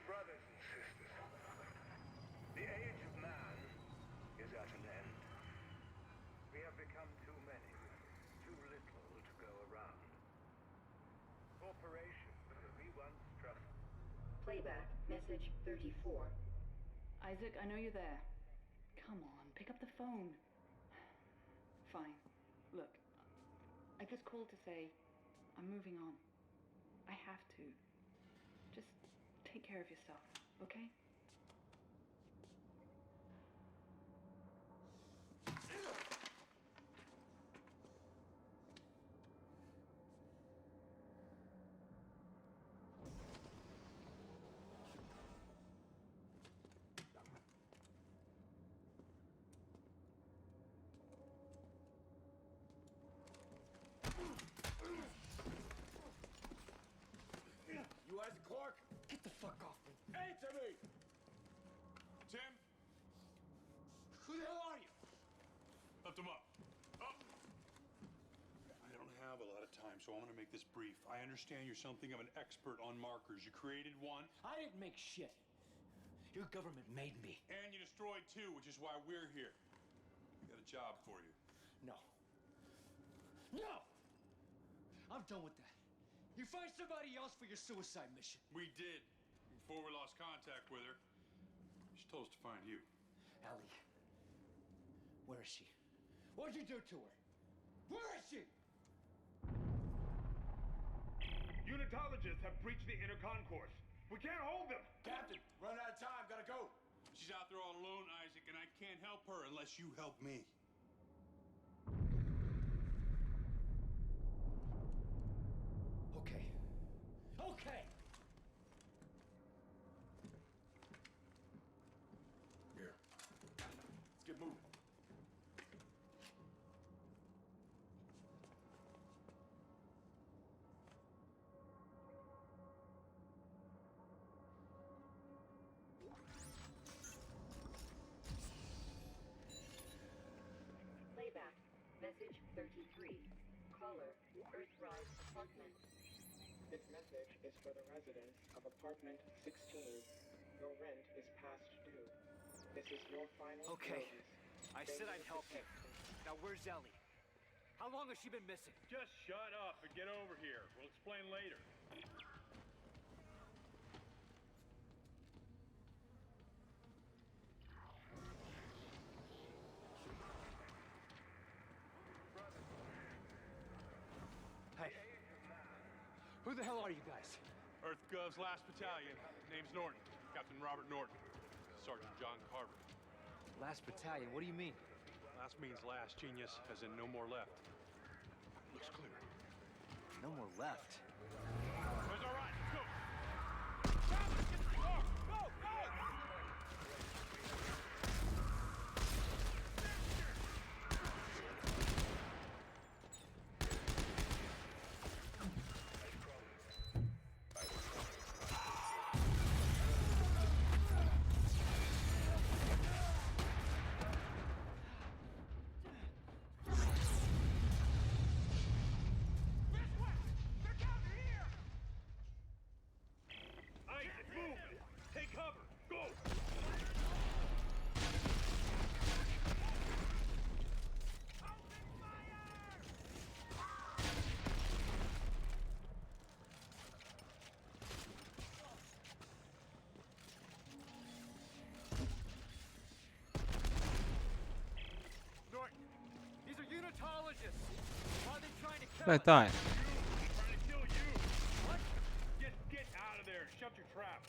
Brothers and sisters, the age of man is at an end. We have become too many, too little to go around. Corporations that we once trusted. Playback, message 34. Isaac, I know you're there. Come on, pick up the phone. Fine. Look, I just called to say I'm moving on. I have to. Just take care of yourself, okay? You Isaac Clarke? Get the fuck off me. Answer me! Tim? Who the hell are you? Lift him up. Up! I don't have a lot of time, so I'm gonna make this brief. I understand you're something of an expert on markers. You created one. I didn't make shit. Your government made me. And you destroyed two, which is why we're here. We got a job for you. No. No! I'm done with that. You find somebody else for your suicide mission. We did. Before we lost contact with her. She told us to find you. Ellie. Where is she? What'd you do to her? Where is she? Unitologists have breached the inner concourse. We can't hold them. Captain, run out of time. Gotta go. She's out there all alone, Isaac, and I can't help her unless you help me. Okay. Okay! Here. Let's get moving. Playback, message 33. Caller, Earthrise Apartment. This message is for the residents of apartment 16. Your rent is past due. This is your final Okay. notice. I said I'd help you. Now where's Ellie? How long has she been missing? Just shut up and get over here. We'll explain later. Hey. Who the hell are you guys? Earth Gov's last battalion. Name's Norton. Captain Robert Norton. Sergeant John Carver. Last battalion, what do you mean? Last means last, genius, as in no more left. Looks clear. No more left. It's all right, let's go! Go! Go! Go! Norton, these are unitologists. Why are they trying to kill What I us? thought. Trying to kill you. What? Get out of there. Shut your trap.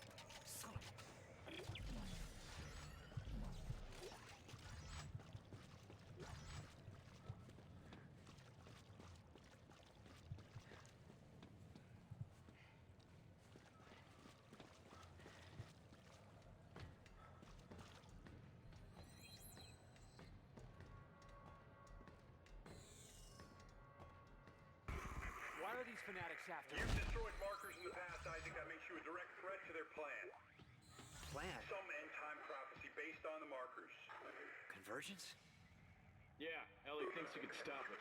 Why are these fanatics after You've me? destroyed markers in the past, Isaac. That makes you a direct threat to their plan. Plan? Some end-time prophecy based on the markers. Convergence? Yeah, Ellie thinks you can stop it.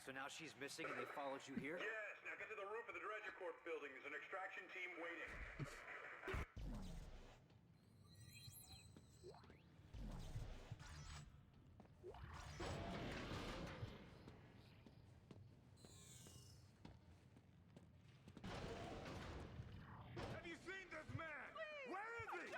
So now she's missing and they followed you here? Yes, now get to the roof of the Dredger Corp building. There's an extraction team waiting. Have you seen this man? Where is he?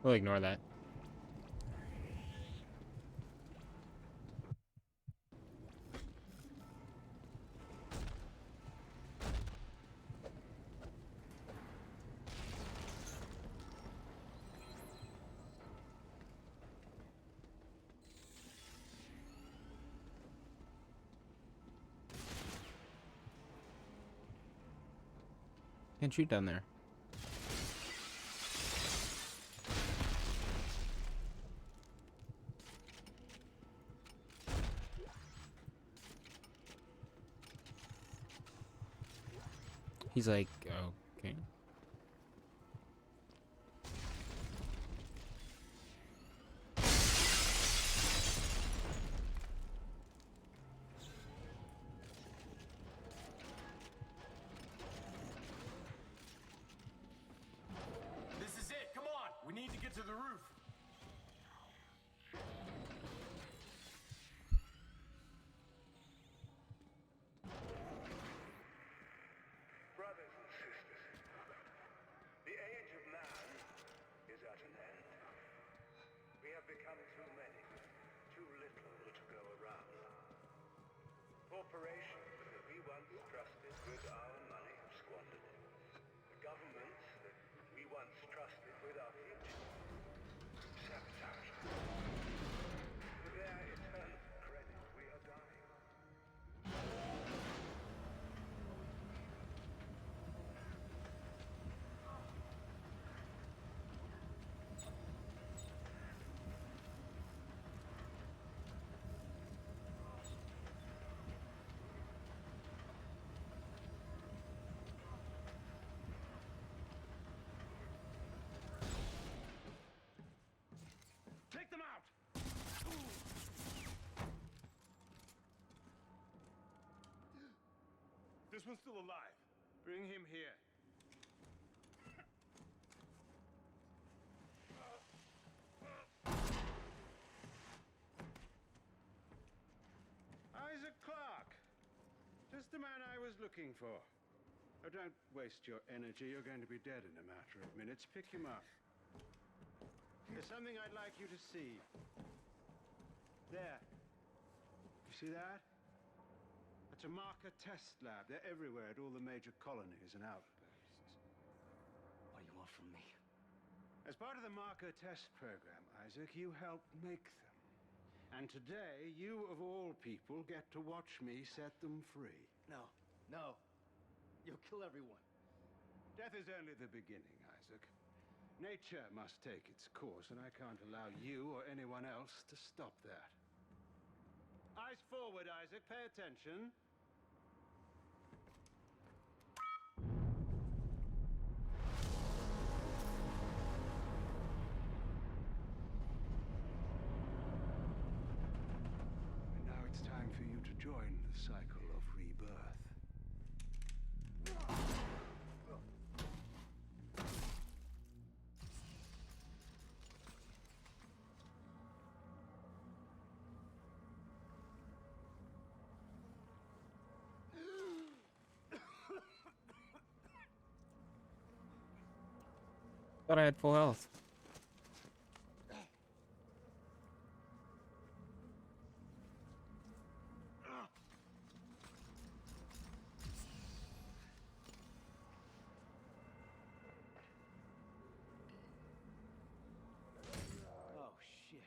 We'll ignore that. Can't shoot down there. He's like, okay. This is it. Come on. We need to get to the roof. Brothers and sisters, the age of man is at an end. We have become too many, too little to go around. Corporations that we once trusted with our money have squandered it. Governments that we once trusted with our future. Sabotage. With their eternal credit, we are dying. Take them out! This one's still alive. Bring him here. Isaac Clarke. Just the man I was looking for. Oh, don't waste your energy. You're going to be dead in a matter of minutes. Pick him up. There's something I'd like you to see. There. You see that? That's a marker test lab. They're everywhere at all the major colonies and outposts. What do you want from me? As part of the marker test program, Isaac, you helped make them. And today, you of all people get to watch me set them free. No, no. You'll kill everyone. Death is only the beginning, Isaac. Nature must take its course, and I can't allow you or anyone else to stop that. Eyes forward, Isaac. Pay attention. And now it's time for you to join the cycle of rebirth. Thought I had full health. Oh, shit.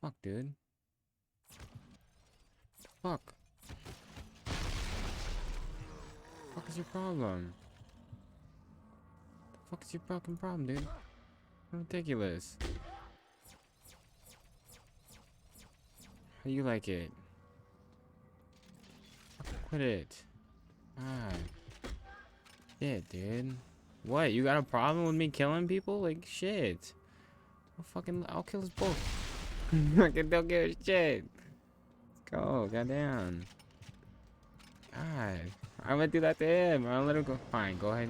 Fuck, dude. Fuck. Fuck is your problem? The fuck is your fucking problem, dude? Ridiculous. How do you like it? Fucking quit it. God. Shit, dude. What? You got a problem with me killing people? Like, shit. I'll kill us both. Fucking don't give a shit. Let's go. Goddamn. God. I'm gonna do that to him. I'm gonna let him go. Fine, go ahead.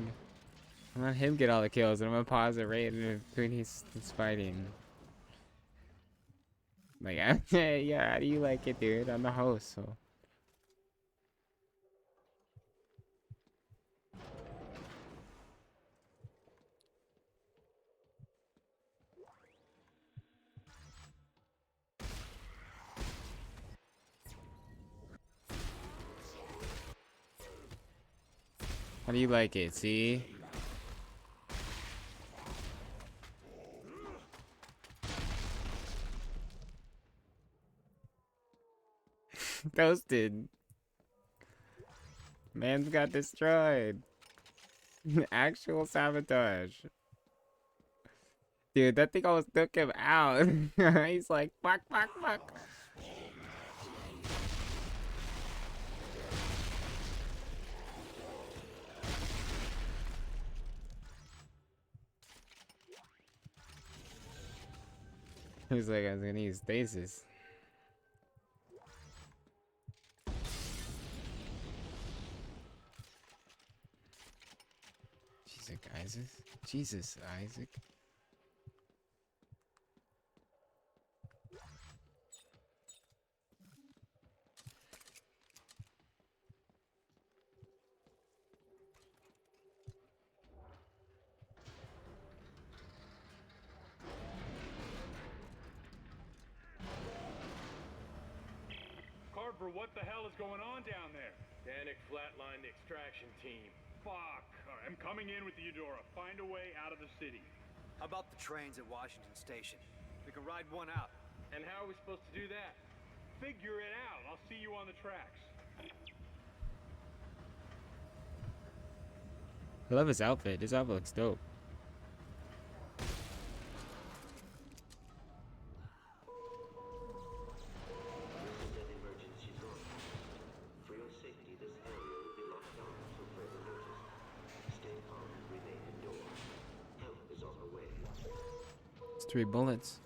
I'm gonna let him get all the kills, and I'm gonna pause it right in between he's fighting. Like, yeah, how do you like it, dude? I'm the host, so. How do you like it? See? Toasted. Man's got destroyed. Actual sabotage. Dude, that thing almost took him out. He's like, fuck, fuck, fuck. He's like, I was gonna use stasis. Jesus, Isaac. Carver, what the hell is going on down there? Danik flatlined the extraction team. Fuck. All right, I'm coming in with the Eudora. Find a way out of the city. How about the trains at Washington Station? We can ride one out. And how are we supposed to do that? Figure it out. I'll see you on the tracks. I love his outfit. His outfit looks dope. It's 3 bullets.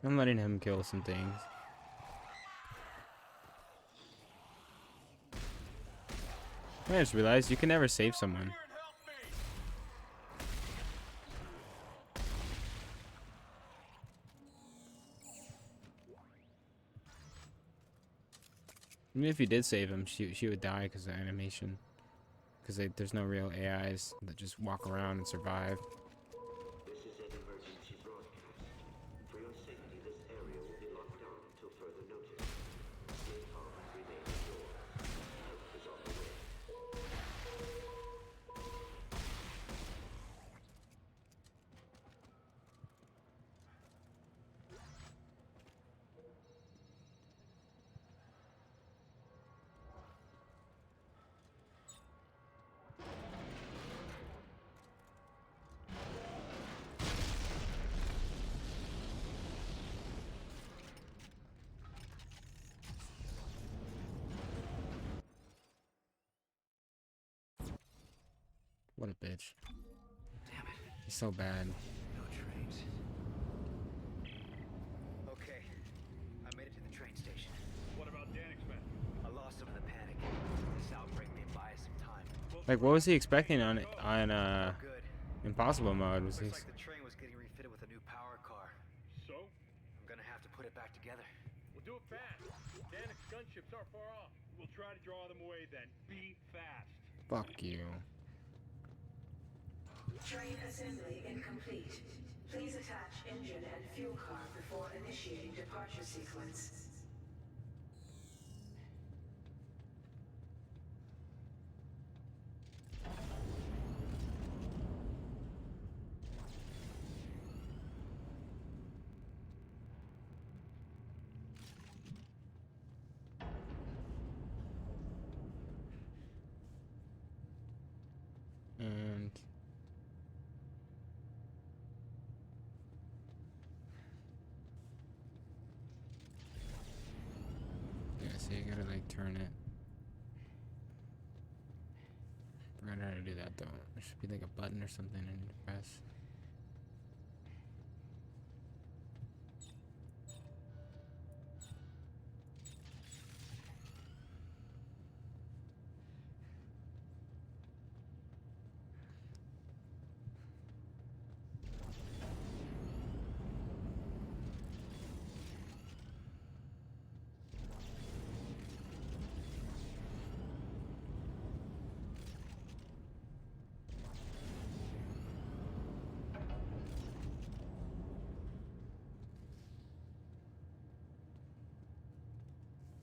I'm letting him kill some things. I just realized you can never save someone. Even if you did save him, she would die because of animation. Because there's no real AIs that just walk around and survive. This is an emergency broadcast. For your safety, this area will be locked down until further notice. Stay calm and remain indoors. Help is on the way. What a bitch. Damn it. He's so bad. No trains. Okay. I made it to the train station. What about Danik's men? I lost them in the panic. This outbreak may buy us some time. Like, what was he expecting on Good. Impossible mode? Was he? Looks like the train was getting refitted with a new power car. So? I'm gonna have to put it back together. We'll do it fast. Danik's gunships aren't far off. We'll try to draw them away then. Be fast. Fuck you. Train assembly incomplete. Please attach engine and fuel car before initiating departure sequence. And yeah, so you gotta like turn it. Forgot how to do that though. There should be like a button or something I need to press.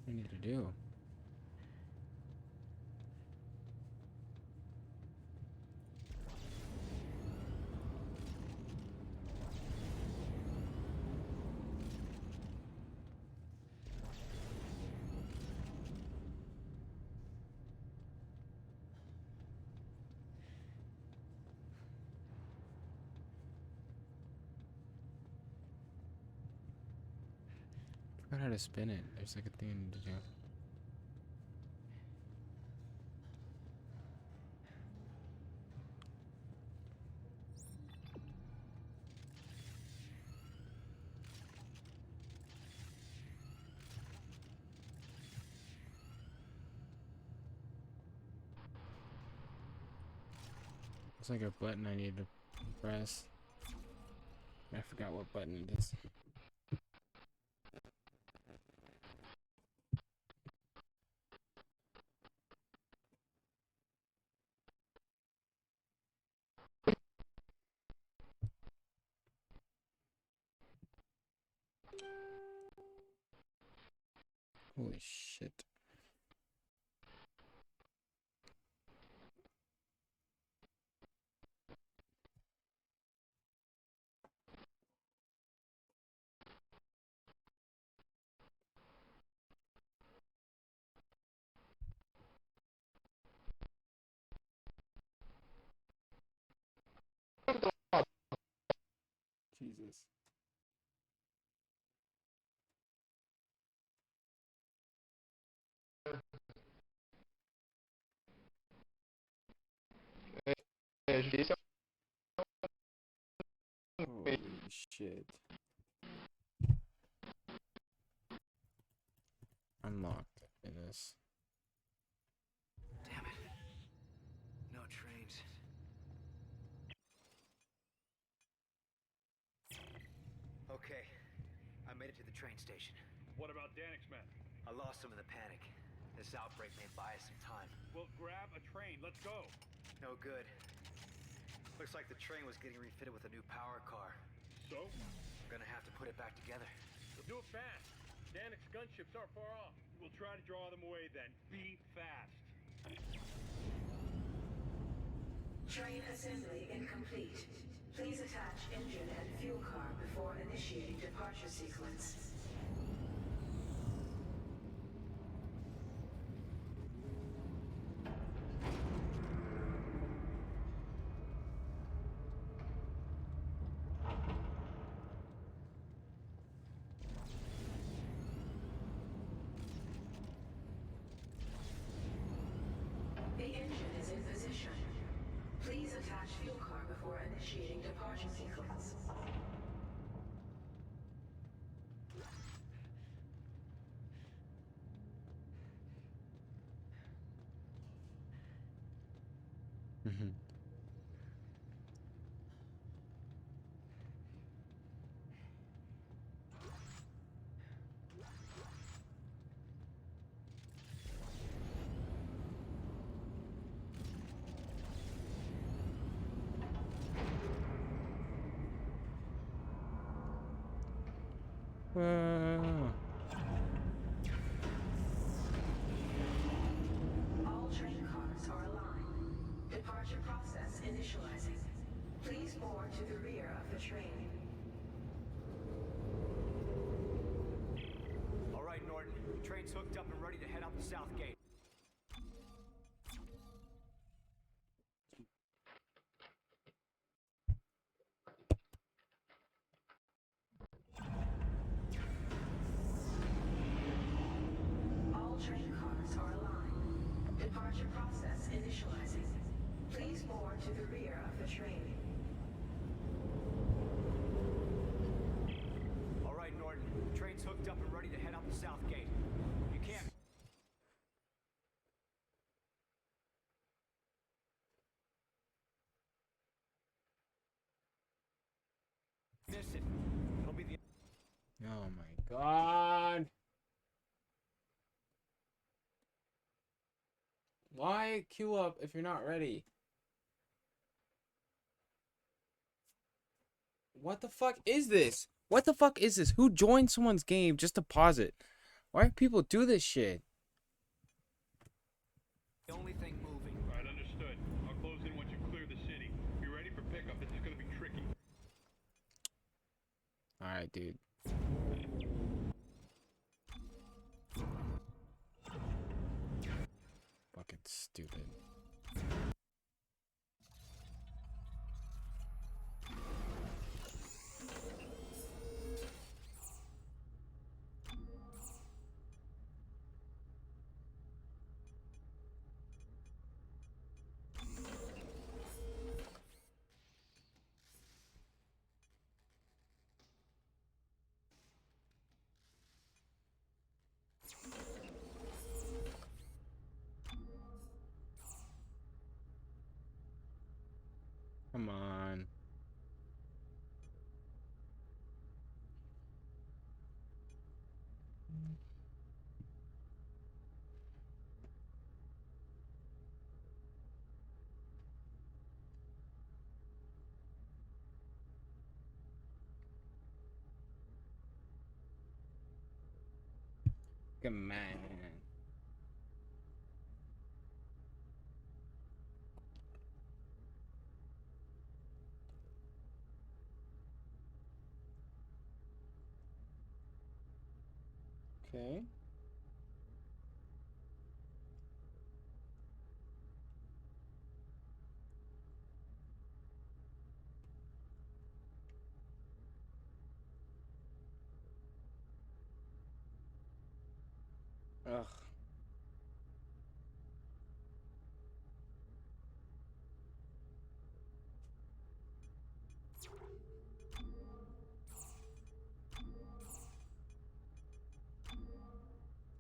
What do I need to do? I forgot how to spin it. There's like a thing I need to do. It's like a button I need to press. I forgot what button it is. Holy shit. Jesus. Holy shit. unlocked in this? Damn it. No trains. Okay, I made it to the train station. What about Danik's men? I lost them in the panic. This outbreak may buy us some time. Well, grab a train. Let's go. No good. Looks like the train was getting refitted with a new power car. So? I'm gonna have to put it back together. We'll do it fast. Danik's gunships aren't far off. We'll try to draw them away then. Be fast. Train assembly incomplete. Please attach engine and fuel car before initiating departure sequence. The engine is in position. Please attach fuel car before initiating departure sequence. All train cars are aligned. Departure process initializing. Please board to the rear of the train. All right, Norton. Train's hooked up and ready to head out the south gate. All train cars are aligned. Departure process initializing. Please board to the rear of the train. All right, Norton. Train's hooked up and ready to head out the south gate. You can't... miss it. It'll be the... Oh my god. Why queue up if you're not ready? What the fuck is this? What the fuck is this? Who joined someone's game just to pause it? Why do people do this shit? the only thing moving. Right, understood. I'll close in once you clear the city. Be ready for pickup. This is gonna be tricky. Alright, dude. Fucking stupid. Come on. Come on. Okay. Ugh.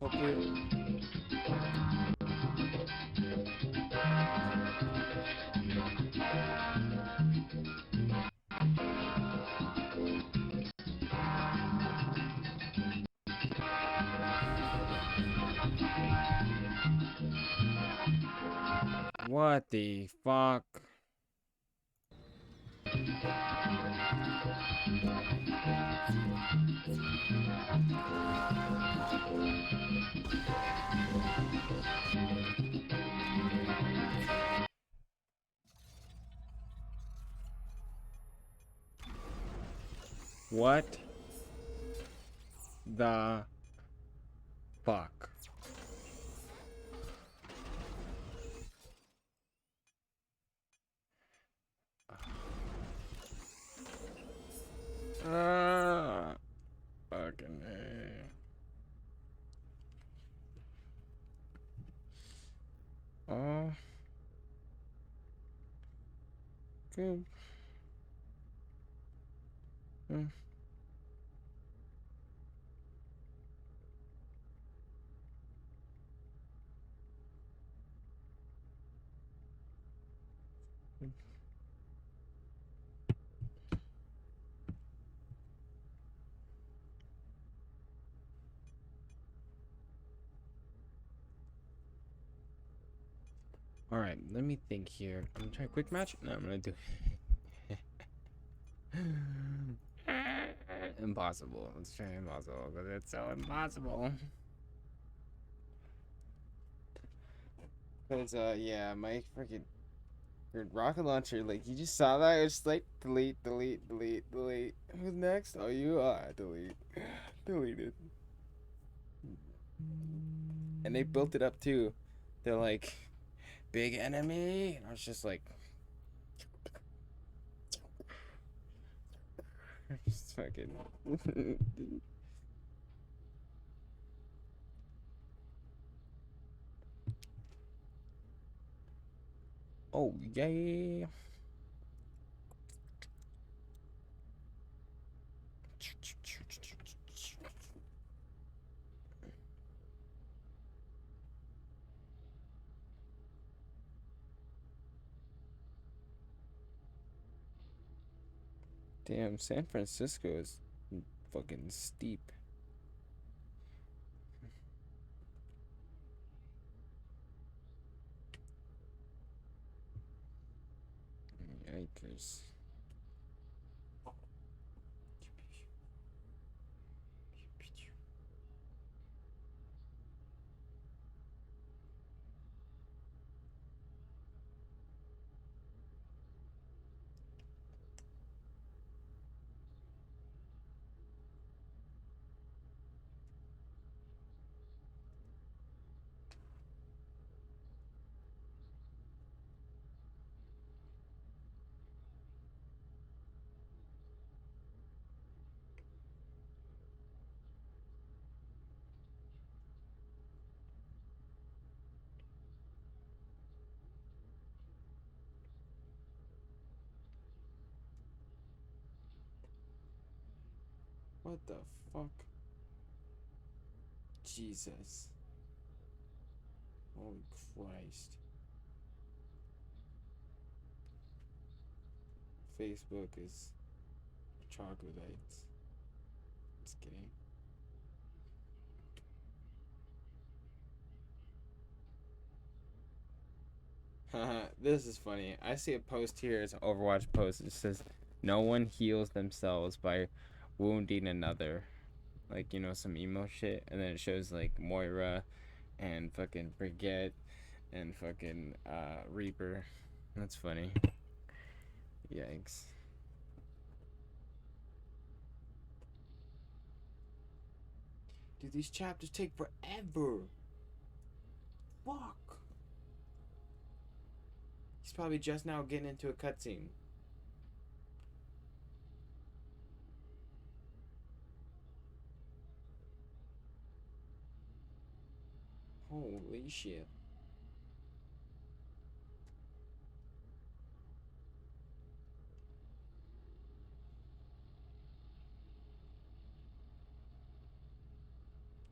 Hopefully. What the fuck? What the fuck? Fucking A. Good. All right, let me think here. I'm gonna try a quick match. No, I'm gonna do impossible. Let's try impossible because it's so impossible. Cause yeah, my freaking rocket launcher, like you just saw that, it's just like delete, delete, delete, delete. Who's next? Oh, you are delete, deleted. And they built it up too. They're like, big enemy. And I was just like, just fucking. Oh yeah. Damn, San Francisco is fucking steep. Yikers. What the fuck? Jesus. Holy Christ. Facebook is troglodytes. Just kidding. Haha, this is funny. I see a post here, it's an Overwatch post. It says, no one heals themselves by wounding another. Like, you know, some emo shit. And then it shows, like, Moira and fucking Brigitte and fucking Reaper. That's funny. Yikes. Dude, these chapters take forever. Fuck. He's probably just now getting into a cutscene. Holy shit.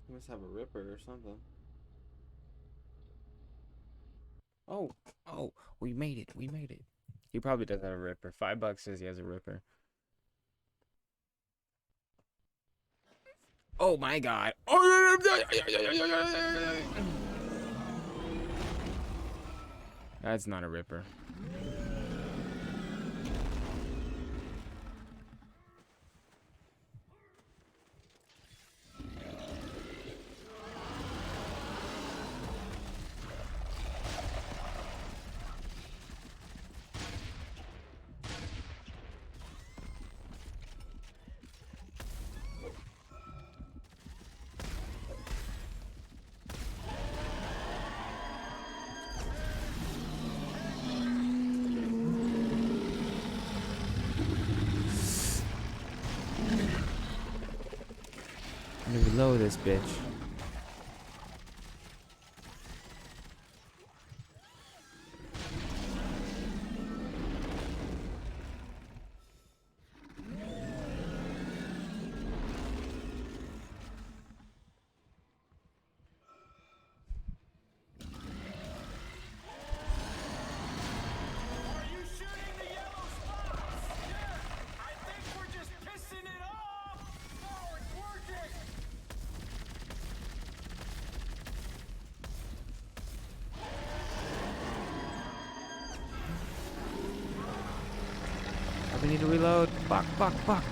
He must have a Ripper or something. Oh, oh, we made it. We made it. He probably does have a Ripper. $5 says he has a Ripper. Oh my God. That's not a Ripper. I'm gonna reload this bitch. We need to reload. Fuck, fuck, fuck.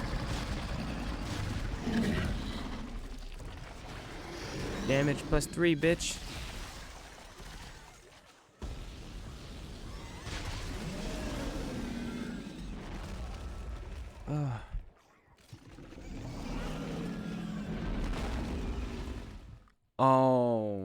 Damage +3, bitch. Ugh. Oh.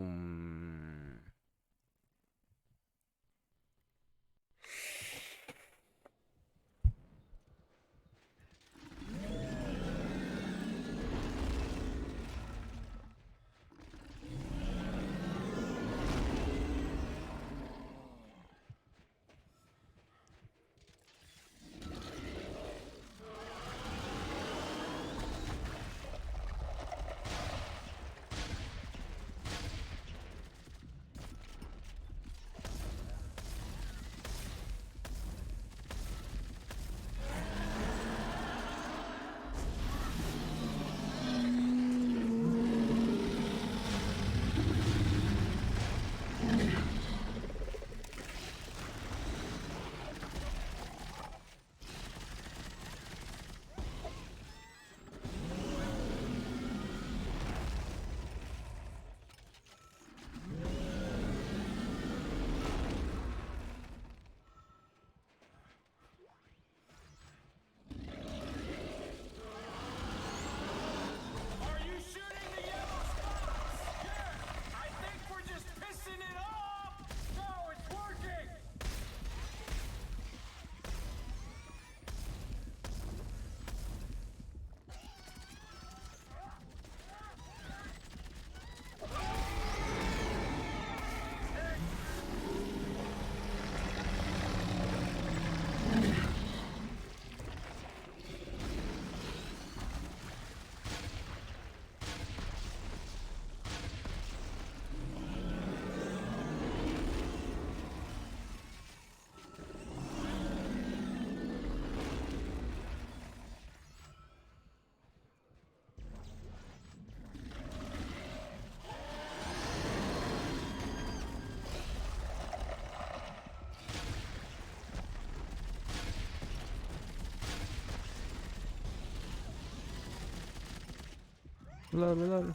Reload, reload.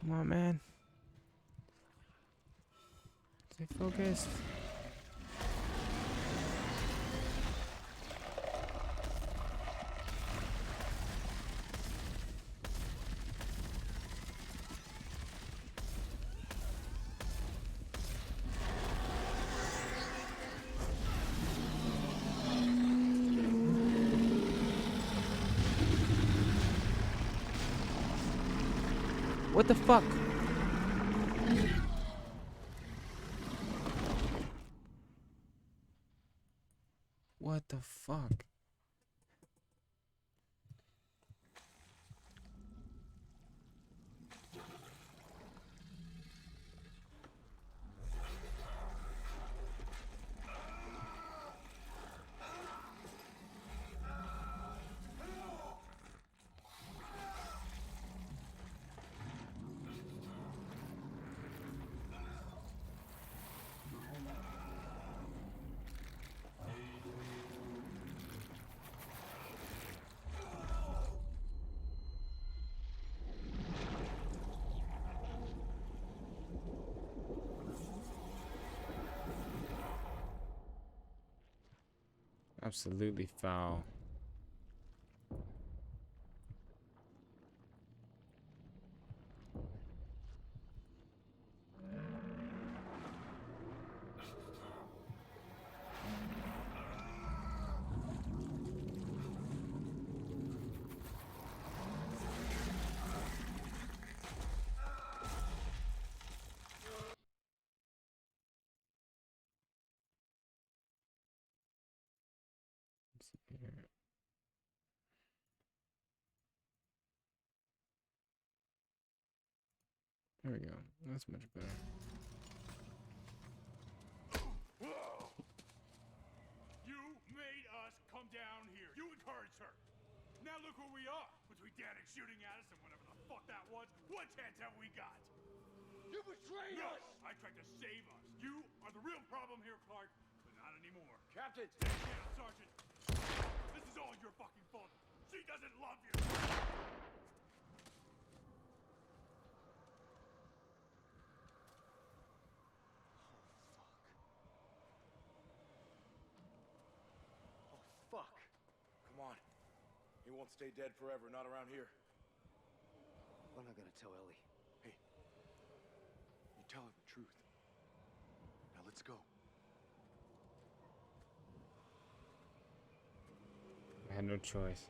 Come on, man. Stay focused. What the fuck? What the fuck? Absolutely foul. Let's see here. There we go. That's much better. You made us come down here. You encouraged her. Now look where we are. Between Danik shooting at us and whatever the fuck that was, what chance have we got? You betrayed No, us! I tried to save us. You are the real problem here, Clark, but not anymore. Captain! Stand down, Sergeant. This is all your fucking fault. She doesn't love you. Fuck. Come on. He won't stay dead forever, not around here. What am I gonna tell Ellie? Hey, you tell her the truth. Now let's go. I had no choice.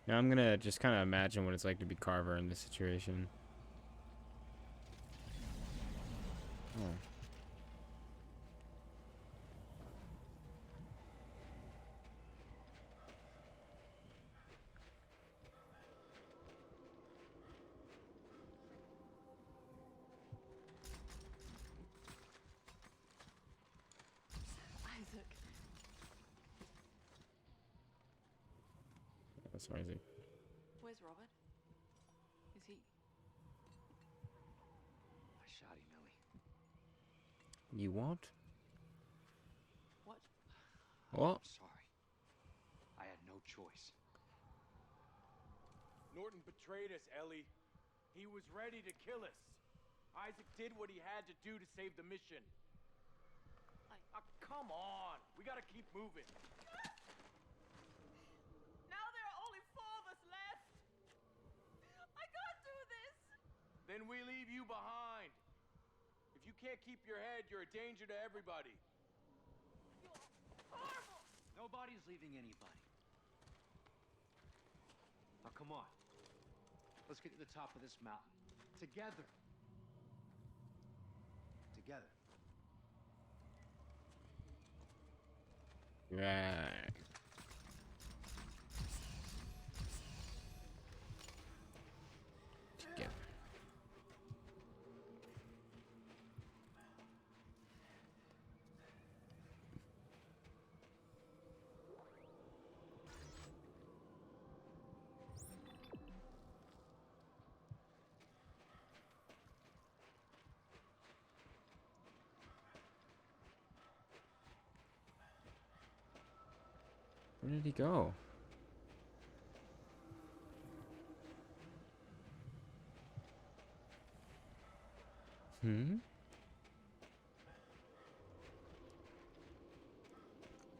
Now I'm gonna just kind of imagine what it's like to be Carver in this situation. Oh. Isaac. That's Isaac. Where's Robert? Is he... I shot him, Ellie. You what? What? What? I'm sorry. I had no choice. Norton betrayed us, Ellie. He was ready to kill us. Isaac did what he had to do to save the mission. Come on. We gotta keep moving. Now there are only 4 of us left. I can't do this. Then we leave you behind. If you can't keep your head, you're a danger to everybody. Horrible. Nobody's leaving anybody. Now, come on. Let's get to the top of this mountain. Together. Together. Right. Together. Where did he go?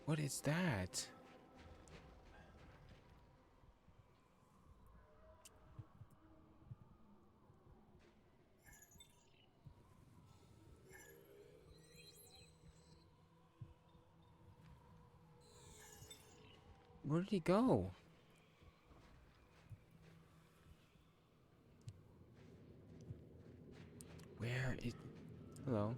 What is that? Where did he go? Where is... Hello?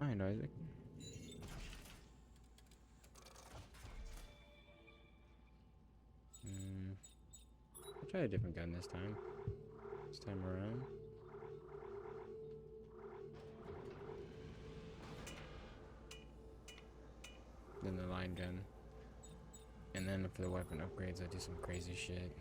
Fine, Isaac. I'll try a different gun this time. This time around. Then the line gun. And then for the weapon upgrades, I do some crazy shit.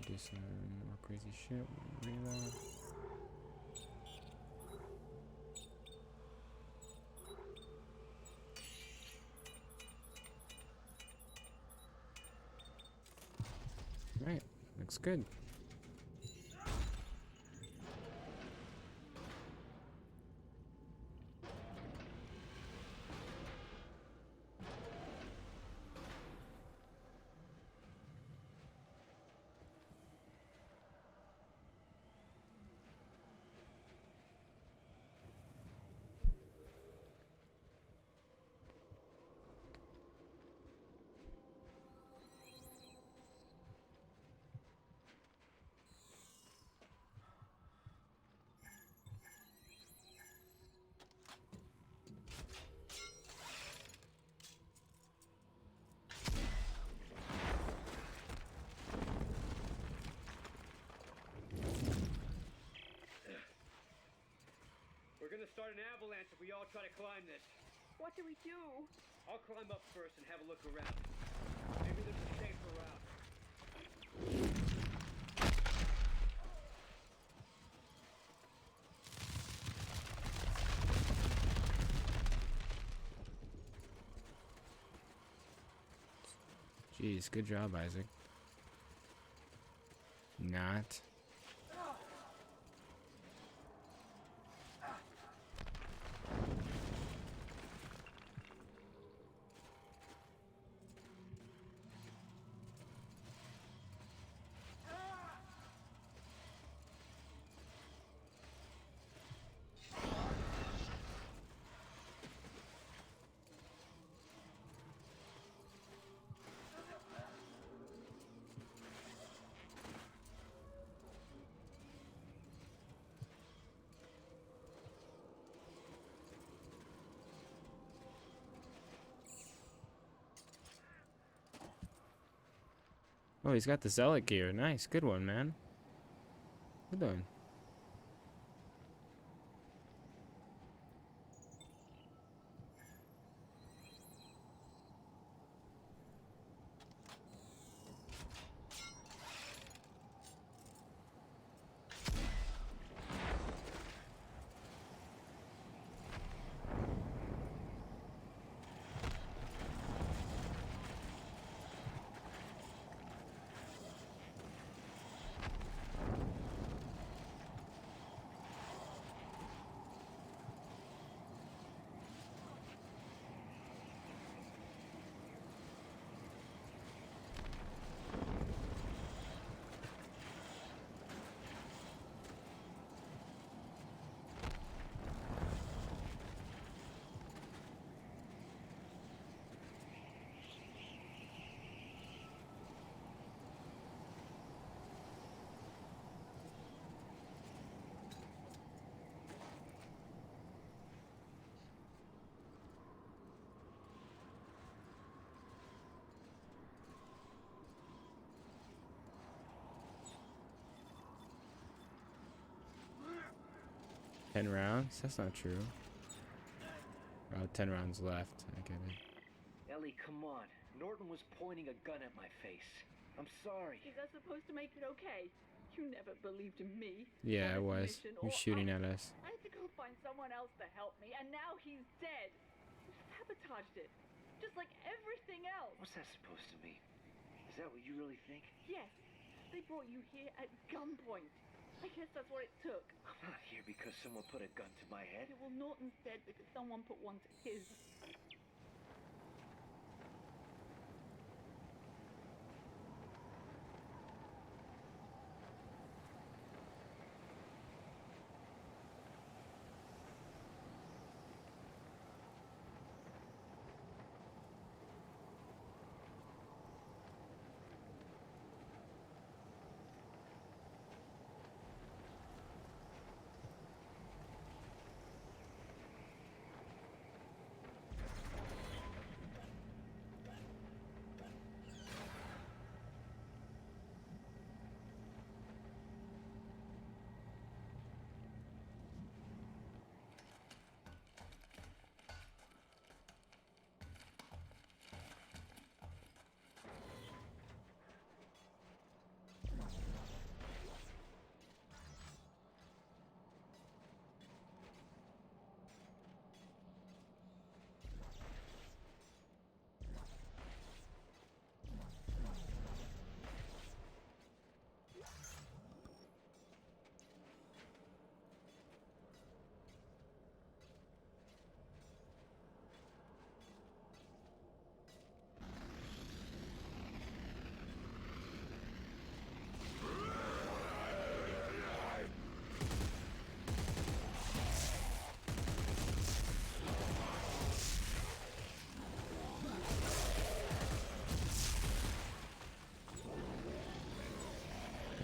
Do some more crazy shit. Reload. Right, looks good. We're gonna start an avalanche if we all try to climb this. What do we do? I'll climb up first and have a look around. Maybe there's a safer route. Jeez, good job, Isaac. Not. Oh, he's got the zealot gear. Nice, good one, man. Good one. 10 rounds? That's not true. Oh, 10 rounds left. I get it. Ellie, come on. Norton was pointing a gun at my face. I'm sorry. Is that supposed to make it okay? You never believed in me. Yeah, I or was. this mission, He was or shooting us. at us. I had to go find someone else to help me, and now he's dead. You sabotaged it. Just like everything else. What's that supposed to mean? Is that what you really think? Yes. They brought you here at gunpoint. I guess that's what it took. I'm not here because someone put a gun to my head. Yeah, well, Norton's dead because someone put one to his.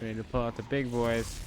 Ready to pull out the big boys.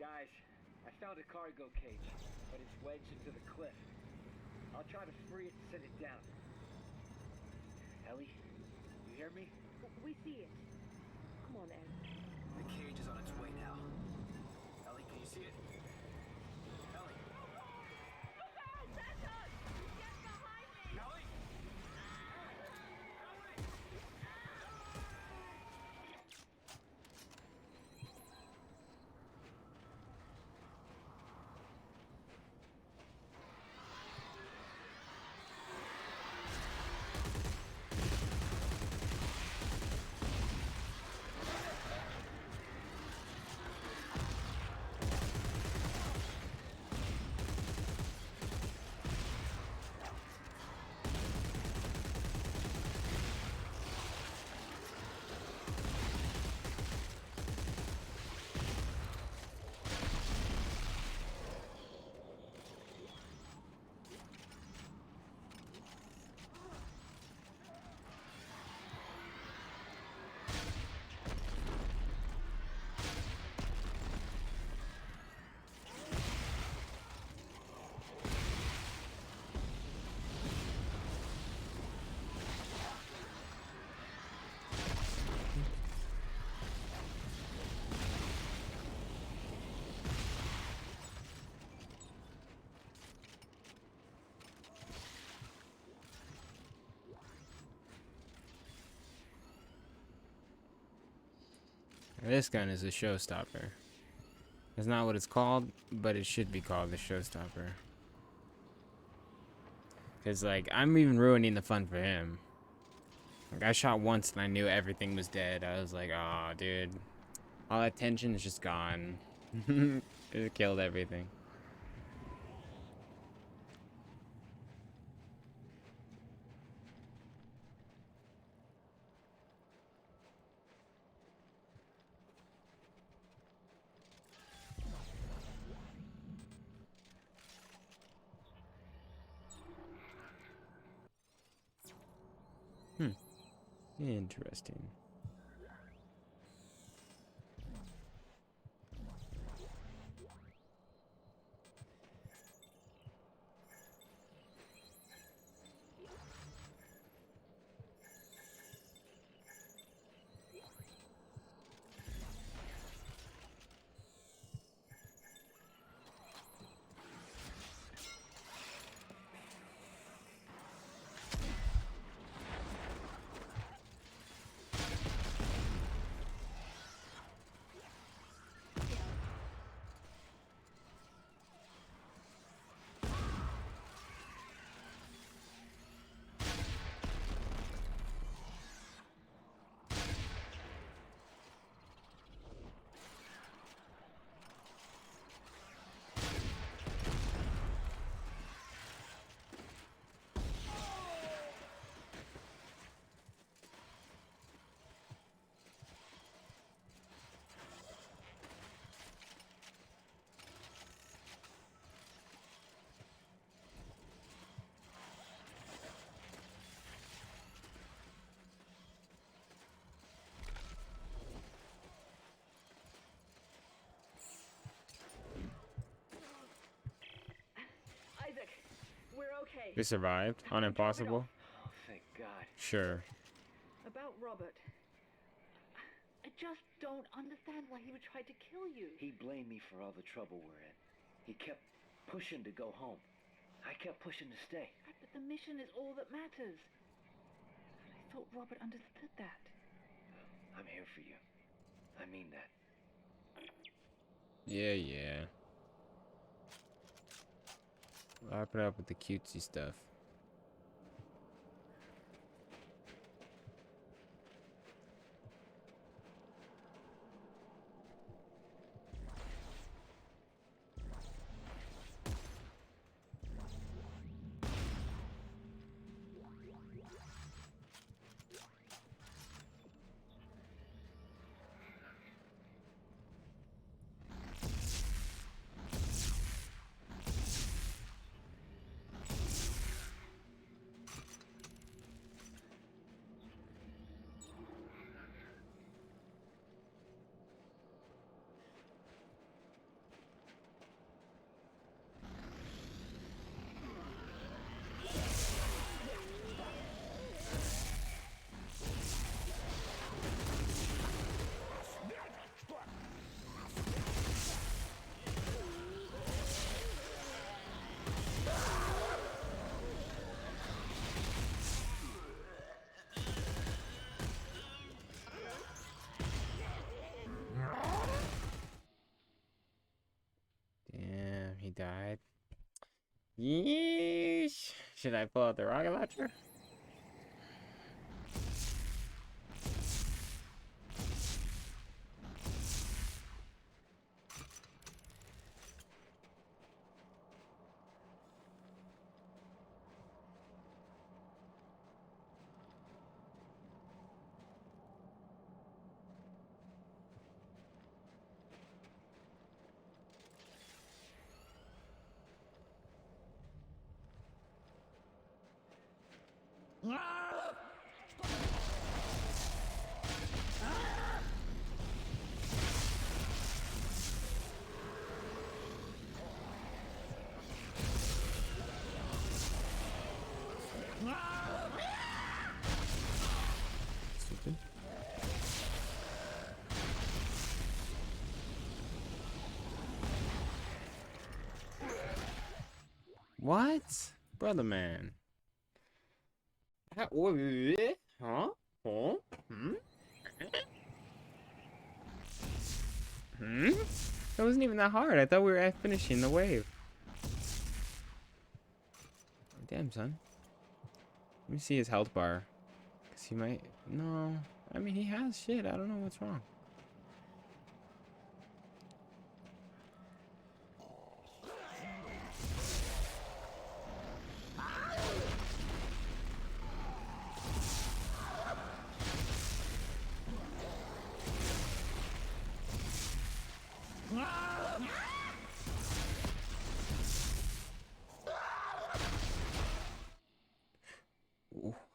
Guys, I found a cargo cage, but it's wedged into the cliff. I'll try to free it and set it down. Ellie, you hear me? We see it. Come on, Ed. The cage is on its way now. Ellie, can you see it? Ellie! Ellie! This gun is a showstopper. It's not what it's called, but it should be called the showstopper. Cause like I'm even ruining the fun for him. Like I shot once and I knew everything was dead. I was like, oh dude. All that tension is just gone. It killed everything. Interesting. Isaac, we're okay. We survived on Impossible? Oh, thank God. Sure. About Robert. I just don't understand why he would try to kill you. He blamed me for all the trouble we're in. He kept pushing to go home. I kept pushing to stay. Right, but the mission is all that matters. I thought Robert understood that. I'm here for you. I mean that. Yeah. Wrap it up with the cutesy stuff. Damn, he died. Yeesh. Should I pull out the rocket launcher? Stupid. What? Brother man. Huh? Hmm? That wasn't even that hard. I thought we were at finishing the wave. Damn, son. Let me see his health bar. Cause he might... No. I mean, he has shit. I don't know what's wrong.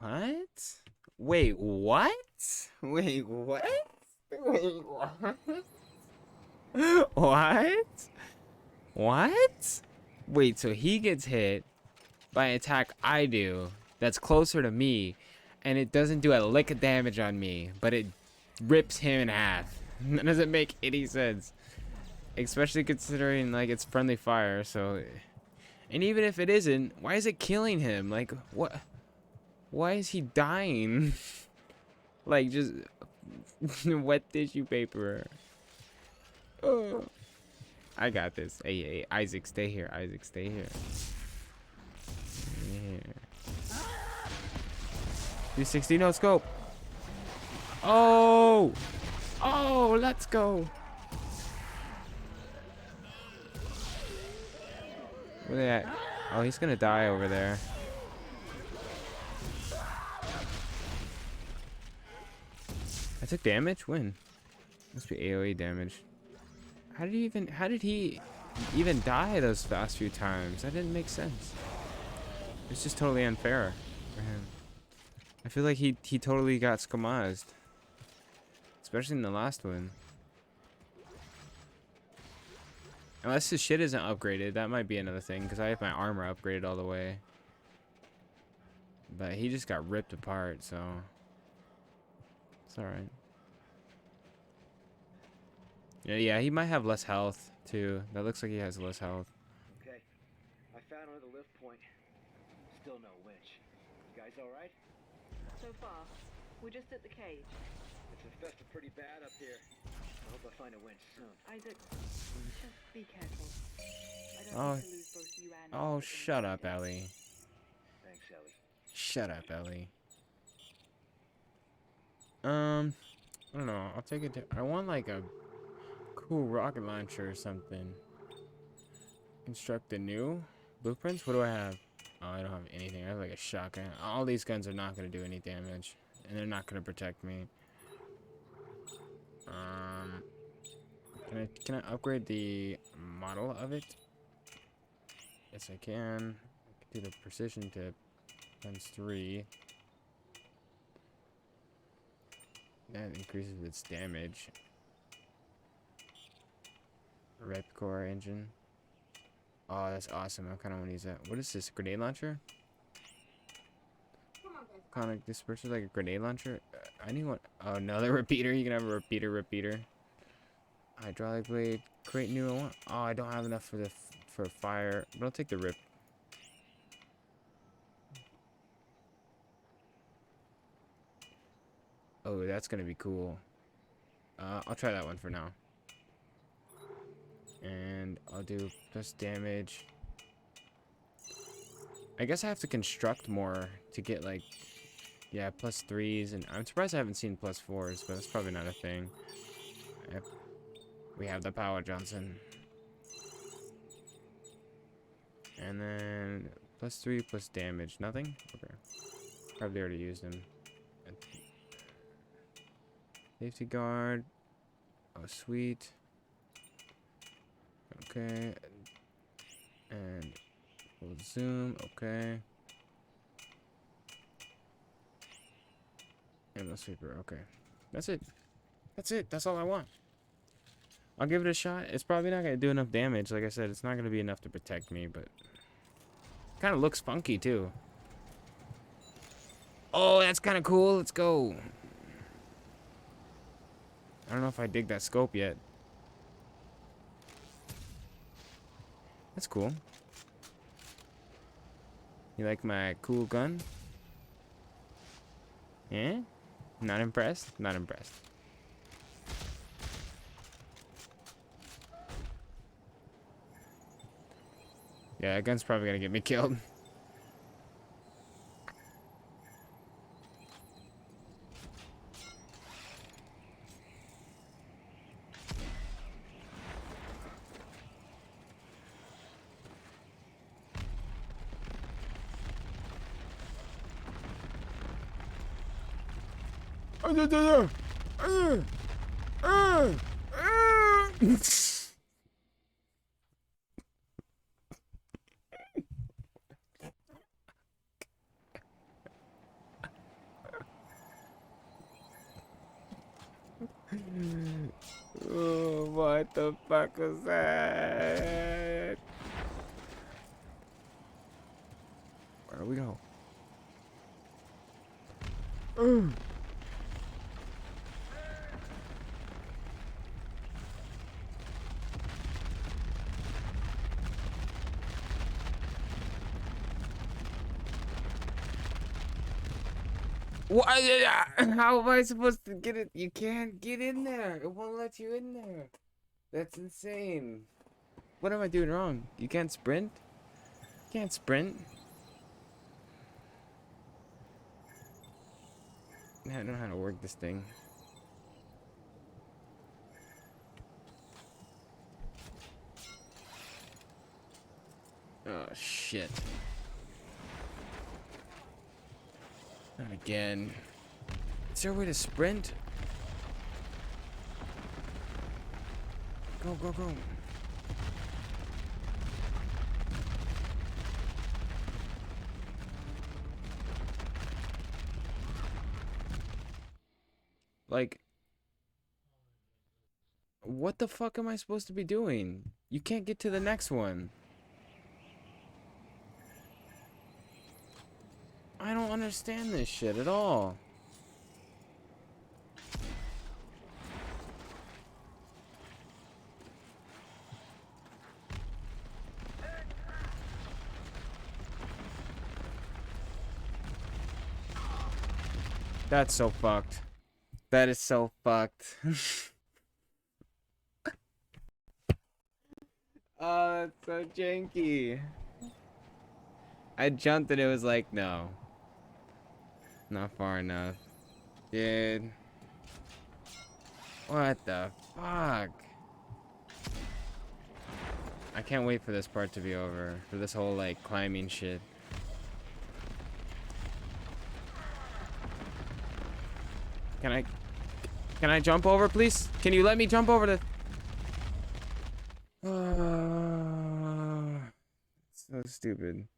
What? Wait, what? Wait, what? Wait, what? What? What? Wait, so he gets hit by an attack I do that's closer to me, and it doesn't do a lick of damage on me, but it rips him in half. That doesn't make any sense. Especially considering, like, it's friendly fire, so... And even if it isn't, why is it killing him? Like, what? Why is he dying? Like, just wet tissue paper. Oh. I got this. Hey, hey, Isaac, stay here. Isaac, stay here. Stay here. 360 no scope. Oh! Oh, let's go. Where they at? Oh, he's gonna die over there. I took damage? When? Must be AoE damage. How did he even die those last few times? That didn't make sense. It's just totally unfair for him. I feel like he totally got skamazed. Especially in the last one. Unless his shit isn't upgraded, that might be another thing, because I have my armor upgraded all the way. But he just got ripped apart, so... It's alright. Yeah, he might have less health, too. That looks like he has less health. Okay, I found another lift point. Still no winch. You guys alright? So far, we're just at the cage. It's infested pretty bad up here. I hope I find a winch soon. Isaac, just be careful. I don't want to lose both you and... Oh, shut up, Ellie. Thanks, Ellie. Shut up, Ellie. I don't know. I'll take it. I want like a cool rocket launcher or something. Construct the new blueprints. What do I have? Oh, I don't have anything. I have like a shotgun. All these guns are not gonna do any damage, and they're not gonna protect me. Can I upgrade the model of it? Yes, I can. I can do the precision tip times 3. That increases its damage. Red core engine. Oh, that's awesome. I kind of want to use that. What is this? Grenade launcher? Kind of disperses like a grenade launcher. I need one. Oh, another repeater. You can have a repeater. Hydraulic blade. Create new one. Oh, I don't have enough for fire. But I'll take the rip. Oh, that's gonna be cool. I'll try that one for now. And I'll do plus damage. I guess I have to construct more to get like, yeah, +3s. And I'm surprised I haven't seen +4s, but that's probably not a thing. We have the power, Johnson. And then +3 plus damage. Nothing? Okay. Probably already used them. Safety guard. Oh, sweet. Okay. And we'll zoom. Okay. And the sweeper. Okay. That's it. That's it. That's all I want. I'll give it a shot. It's probably not going to do enough damage. Like I said, it's not going to be enough to protect me, but kind of looks funky too. Oh, that's kind of cool. Let's go. I don't know if I dig that scope yet. That's cool. You like my cool gun? Yeah? Not impressed? Not impressed. Yeah, that gun's probably gonna get me killed. Oh, what the fuck was that? Where do we go? What? How am I supposed to get it? You can't get in there. It won't let you in there. That's insane. What am I doing wrong? You can't sprint? You can't sprint. I don't know how to work this thing. Oh, shit. Not again. Is there a way to sprint? Go, go, go. Like, what the fuck am I supposed to be doing? You can't get to the next one. I don't understand this shit at all. That's so fucked. That is so fucked. Oh, that's so janky. I jumped and it was like, no. Not far enough. Dude. What the fuck? I can't wait for this part to be over. For this whole, like, climbing shit. Can I jump over, please? Can you let me jump over the... So stupid.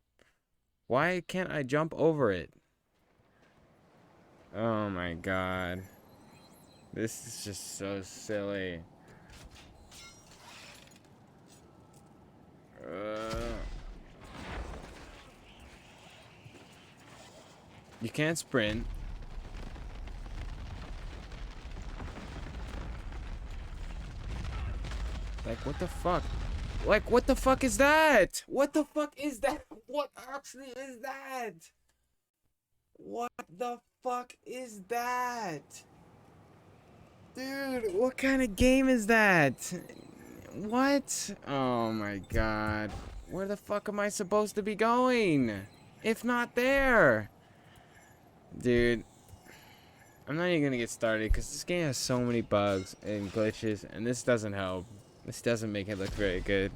Why can't I jump over it? Oh my god. This is just so silly. You can't sprint. Like, what the fuck? Like, what the fuck is that? What the fuck is that? What actually is that? What the fuck is that? Dude, what kind of game is that? What? Oh my god. Where the fuck am I supposed to be going? If not there? Dude. I'm not even gonna get started because this game has so many bugs and glitches, and this doesn't help. This doesn't make it look very good.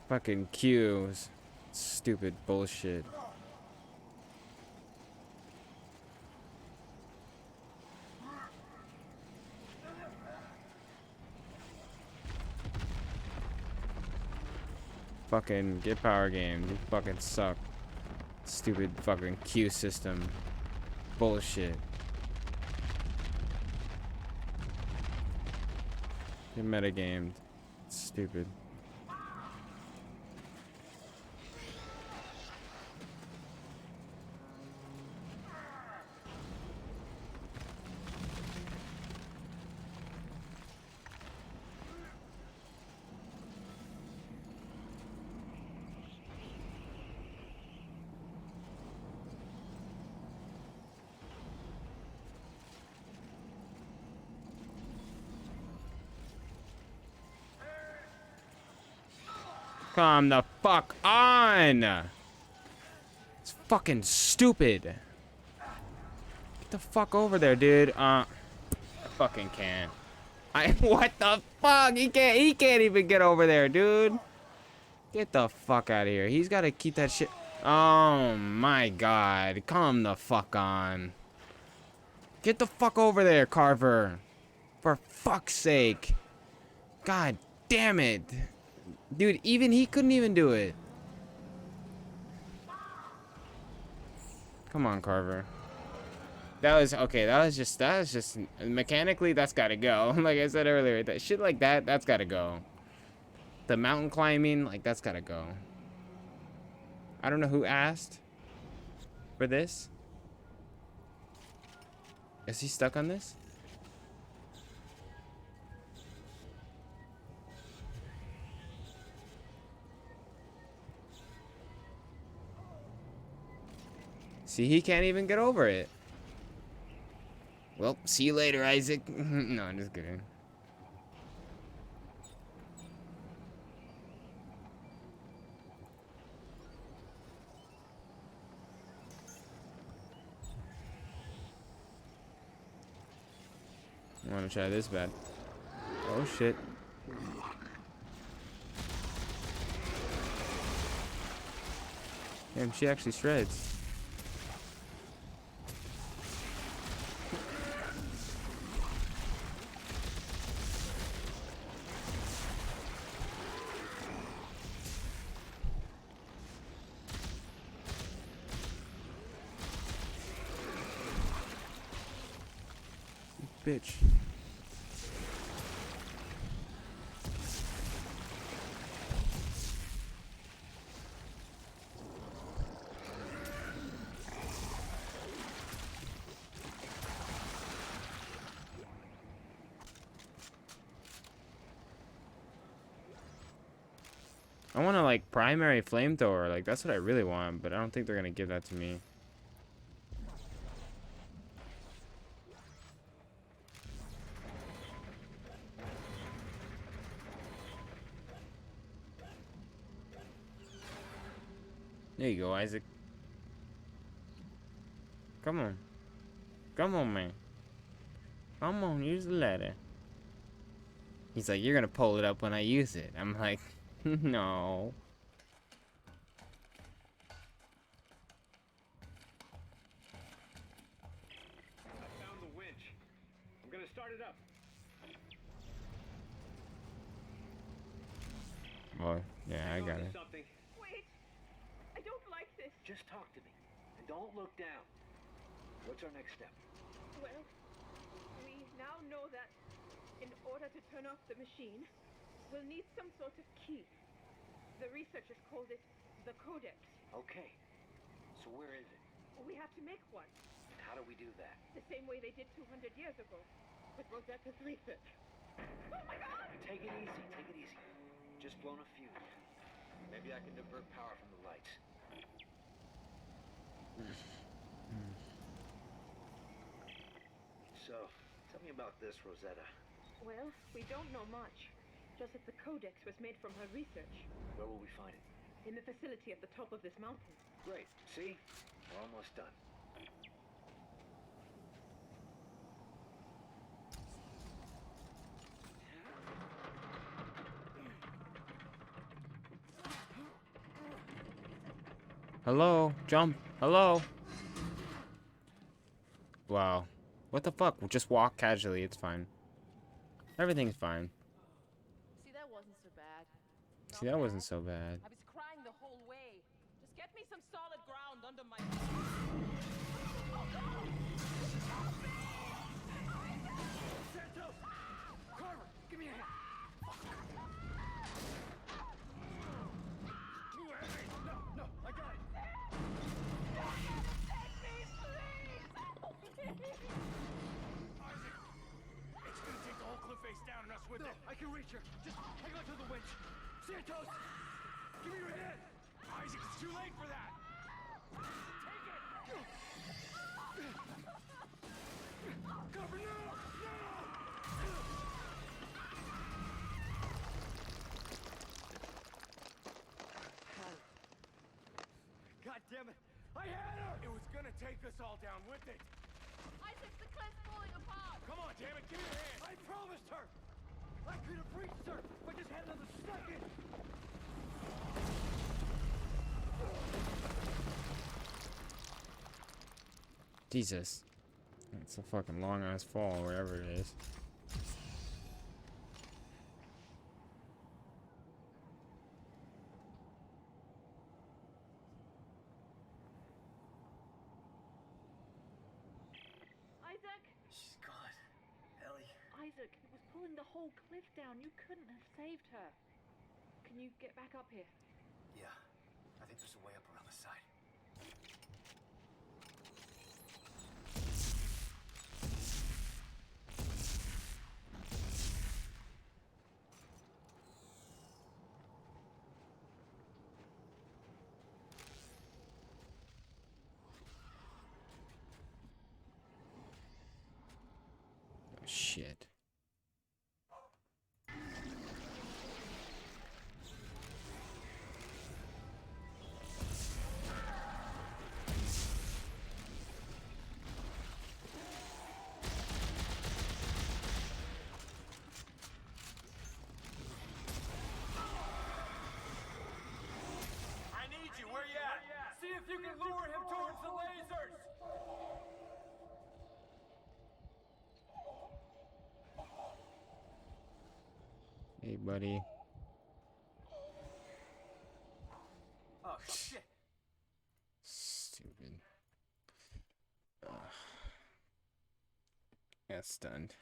Fucking queues. Stupid bullshit. Fucking get power game. You fucking suck. Stupid fucking queue system. Bullshit. Get metagamed. Stupid. Come the fuck on! It's fucking stupid. Get the fuck over there, dude. I fucking can't. What the fuck? He can't even get over there, dude. Get the fuck out of here. He's gotta keep that shit. Oh my god. Come the fuck on. Get the fuck over there, Carver. For fuck's sake. God damn it. Dude, even he couldn't even do it. Come on, Carver. That was okay. That was just mechanically, that's gotta go. Like I said earlier, that shit like that, that's gotta go. The mountain climbing, like that's gotta go. I don't know who asked for this. Is he stuck on this? See, he can't even get over it. Well, see you later, Isaac. No, I'm just kidding. I want to try this bad. Oh, shit. Damn, she actually shreds. Bitch. I want to like primary flamethrower, like that's what I really want, but I don't think they're gonna give that to me. There you go, Isaac. Come on. Come on, man. Come on, use the ladder. He's like, you're gonna pull it up when I use it. I'm like, no. I found the winch. I'm gonna start it up. Oh, yeah, I got it. Something. Wait! I don't like this. Just talk to me, and don't look down. What's our next step? Well, we now know that in order to turn off the machine, we'll need some sort of key. The researchers called it the Codex. Okay, so where is it? We have to make one. And how do we do that? The same way they did 200 years ago, with Rosetta's research. Oh my god! Take it easy, take it easy. Just blown a fuse. Maybe I can divert power from the lights. So, tell me about this, Rosetta. Well, we don't know much. Just that the Codex was made from her research. Where will we find it? In the facility at the top of this mountain. Great. See? We're almost done. Hello? Jump. Hello? Wow. What the fuck? We'll just walk casually. It's fine. Everything's fine. See, that wasn't so bad. See, that wasn't so bad. I was crying the whole way. Just get me some solid ground under my... Santos! Carver, give me a hand. Too heavy. No, I got it. Isaac, it's gonna take the whole cliff face down and us with it. I can reach her. Just hang on to the winch. Santos, give me your hand. Isaac, it's too late for that. Take it. Cover, no! No! damn it! I had her! It was gonna take us all down with it! Isaac, the cliff's falling apart! Come on, damn it, give me your hand! I promised her! I could have reached her if I just had another second! Jesus. It's a fucking long ass fall, wherever it is. Isaac! She's gone. Ellie. Isaac, it was pulling the whole cliff down. You couldn't have saved her. Can you get back up here? Yeah. I think there's a way up around the side. Oh, shit. I need you, where you at? See if you can lure him towards the lasers! Hey, buddy. Oh, shit! Stupid. Ugh. Got stunned.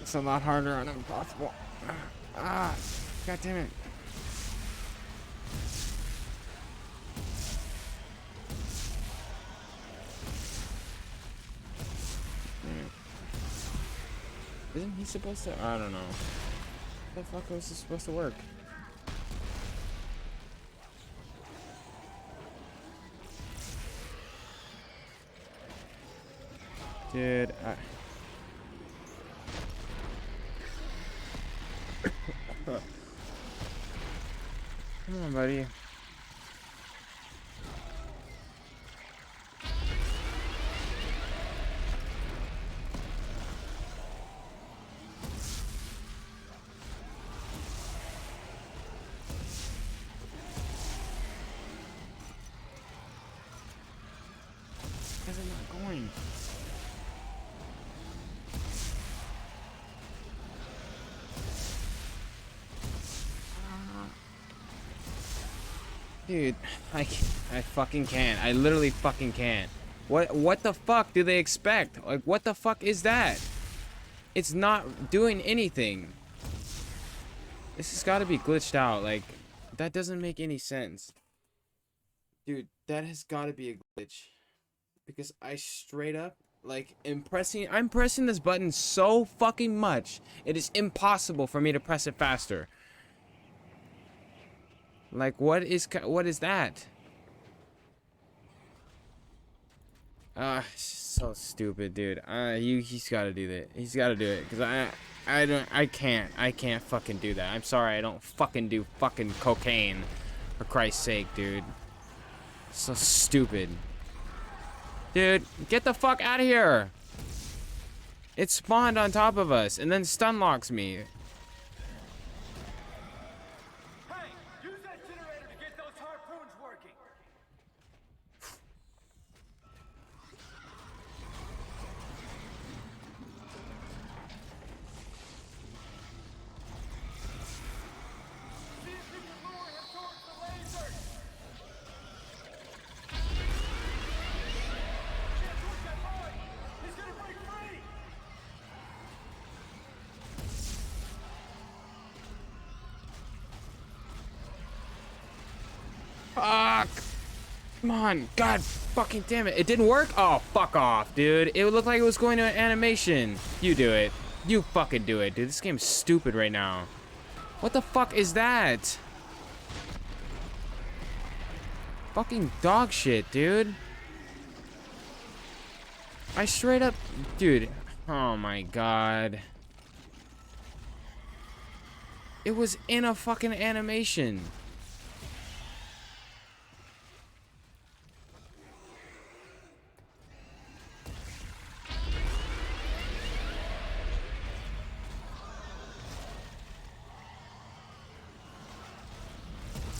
It's a lot harder on impossible. Ah, god damn it. Isn't he supposed to? I don't know. How the fuck was this supposed to work? Dude, come on, buddy. Why is it not going? Dude, I fucking can't. I literally fucking can't. What the fuck do they expect? Like, what the fuck is that? It's not doing anything. This has got to be glitched out. Like, that doesn't make any sense. Dude, that has got to be a glitch. Because I straight up, like, I'm pressing this button so fucking much, it is impossible for me to press it faster. Like, what is that? So stupid, dude. He's got to do that. He's got to do it, cause I can't fucking do that. I'm sorry, I don't fucking do fucking cocaine, for Christ's sake, dude. So stupid. Dude, get the fuck out of here. It spawned on top of us and then stun locks me. Fuck! Come on, God fucking damn it. It didn't work? Oh, fuck off, dude. It looked like it was going to an animation. You do it. You fucking do it, dude. This game's stupid right now. What the fuck is that? Fucking dog shit, dude. I straight up... Dude. Oh my God. It was in a fucking animation.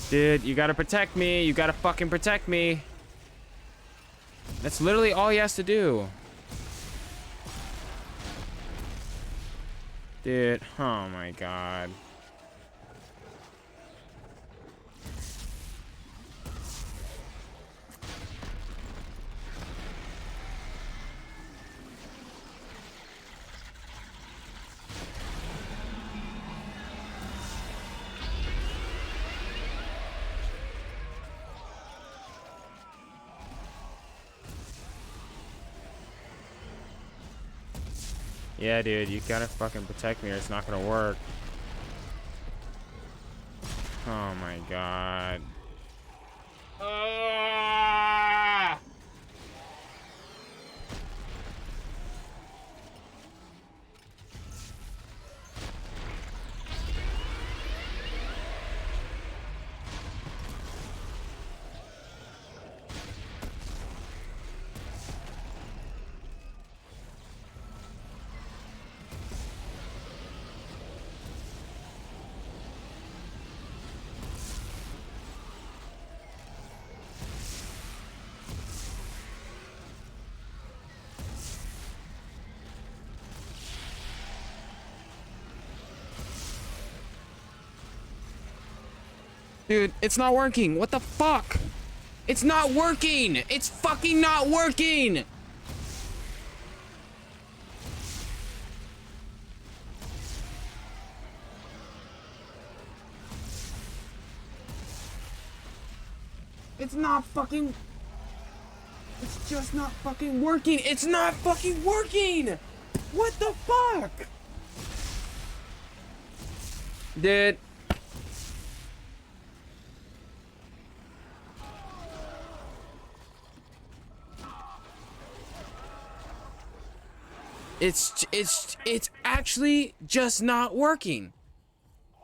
Dude, you gotta protect me. You gotta fucking protect me. That's literally all he has to do. Dude, oh my God. Yeah, dude, you gotta fucking protect me or it's not gonna work. Oh my God. Dude, it's not working. What the fuck? It's not working. It's fucking not working. It's not fucking... It's just not fucking working. It's not fucking working. What the fuck? Dude. It's actually just not working.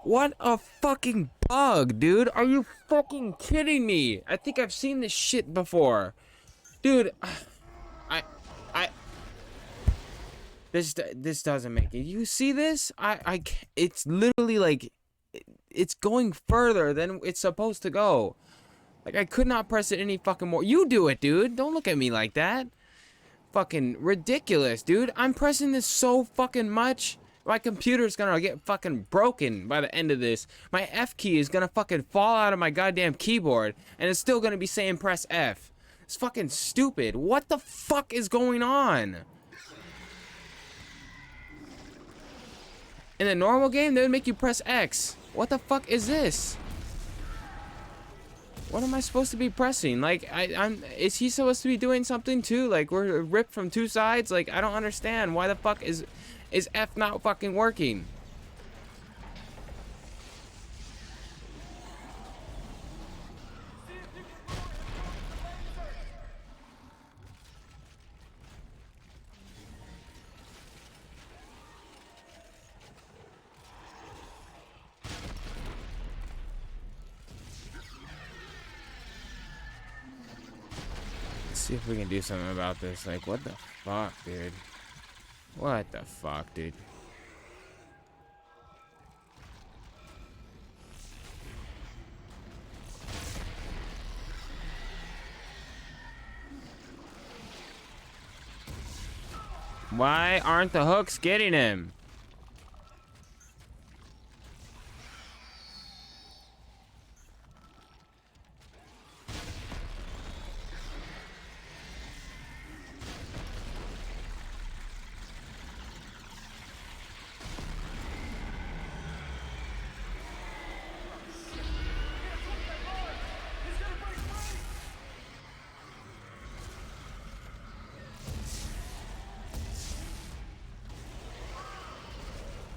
What a fucking bug, dude. Are you fucking kidding me? I think I've seen this shit before. Dude, this doesn't make it. You see this? It's literally like, it's going further than it's supposed to go. Like, I could not press it any fucking more. You do it, dude. Don't look at me like that. Fucking ridiculous, dude. I'm pressing this so fucking much My computer's gonna get fucking broken by the end of this. My F key is gonna fucking fall out of my goddamn keyboard, and it's still gonna be saying press F. It's fucking stupid. What the fuck is going on? In a normal game, they would make you press X. What the fuck is this? What am I supposed to be pressing? Like, is he supposed to be doing something too? Like, we're ripped from two sides? Like, I don't understand. Why the fuck is F not fucking working? See if we can do something about this. Like, what the fuck, dude? What the fuck, dude? Why aren't the hooks getting him?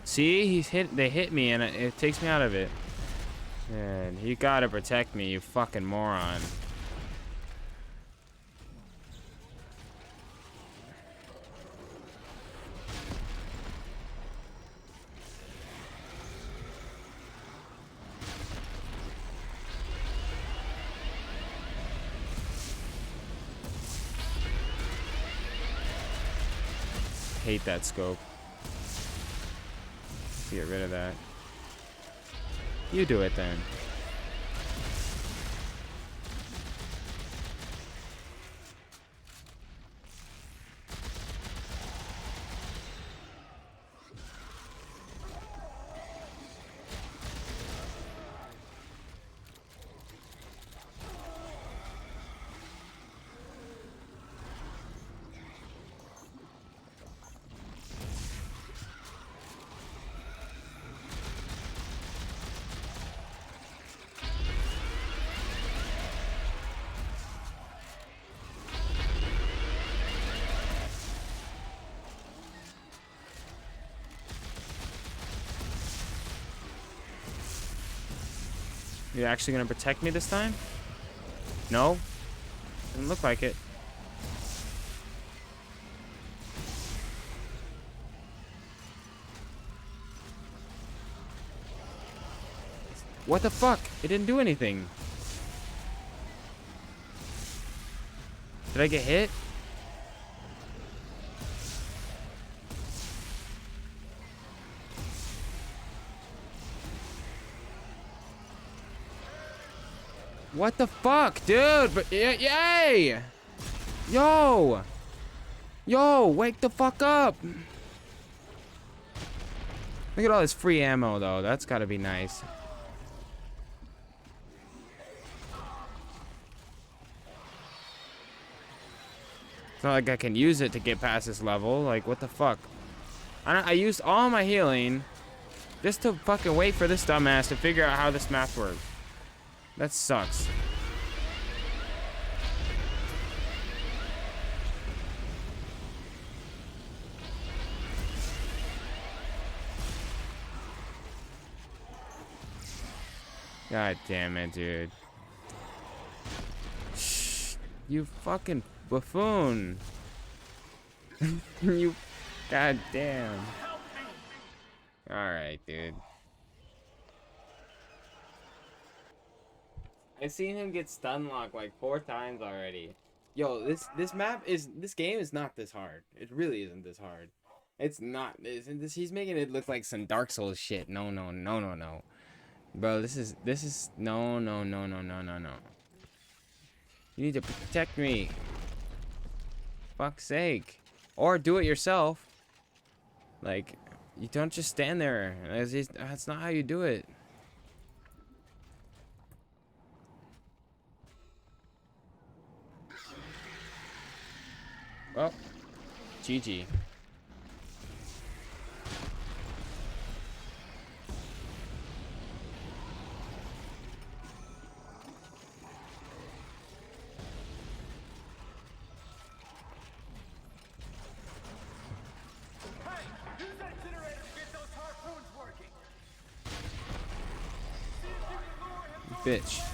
See, they hit me and it takes me out of it. Man, you gotta protect me, you fucking moron. Hate that scope. Get rid of that. You do it then. You actually gonna protect me this time? No? Doesn't look like it. What the fuck? It didn't do anything. Did I get hit? What the fuck, dude? But yay! Yo! Yo, wake the fuck up! Look at all this free ammo, though. That's gotta be nice. It's not like I can use it to get past this level. Like, what the fuck? I used all my healing just to fucking wait for this dumbass to figure out how this map works. That sucks. God damn it, dude. Shh, you fucking buffoon. You god damn. Alright, dude. I've seen him get stun locked like 4 times already. Yo, this game is not this hard. It really isn't this hard. It's not. He's making it look like some Dark Souls shit. No. Bro, this is no. You need to protect me. Fuck's sake. Or do it yourself. Like, You don't just stand there. That's not how you do it. Well, GG. Use that generator to get those harpoons working. Bitch.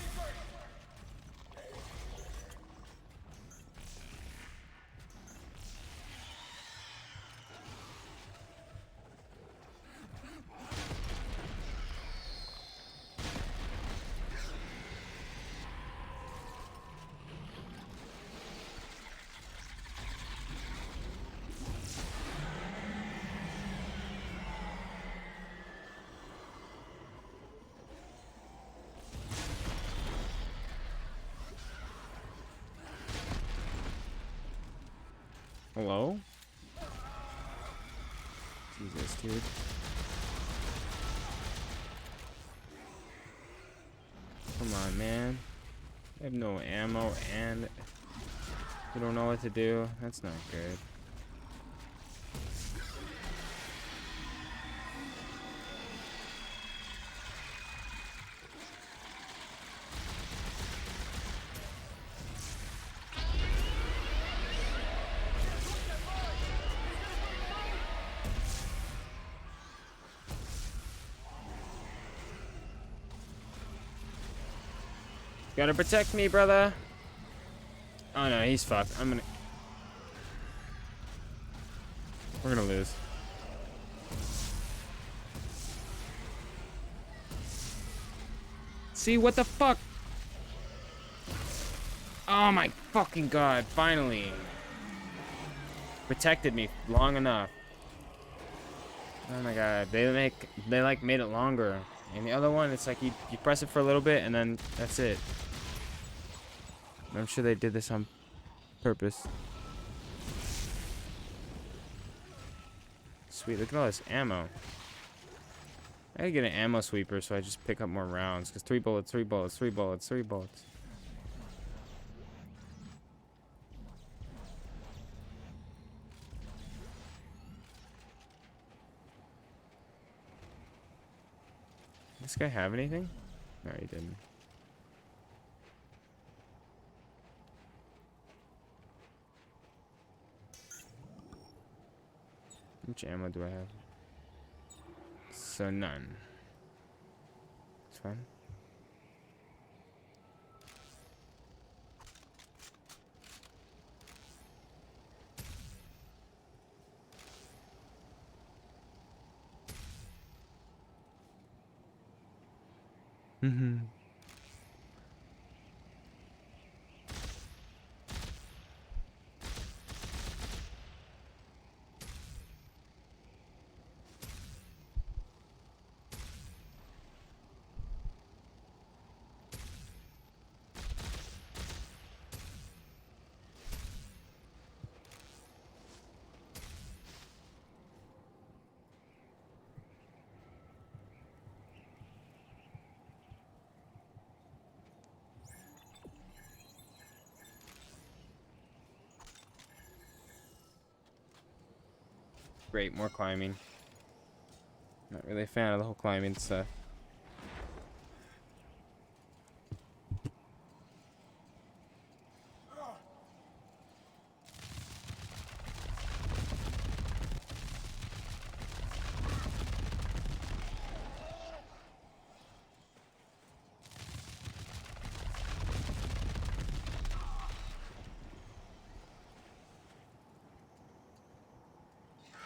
Hello? Jesus, dude. Come on, man. I have no ammo and you don't know what to do. That's not good. Gotta protect me, brother. Oh no, he's fucked. We're gonna lose. See, what the fuck? Oh my fucking god, finally. Protected me long enough. Oh my god, they like made it longer. And the other one, it's like you press it for a little bit and then that's it. I'm sure they did this on purpose. Sweet, look at all this ammo. I gotta get an ammo sweeper so I just pick up more rounds. Because 3 bullets, 3 bullets, 3 bullets, 3 bullets. This guy have anything? No, he didn't. How much ammo do I have? So none. It's fine. Mm-hmm. Great, more climbing. Not really a fan of the whole climbing stuff.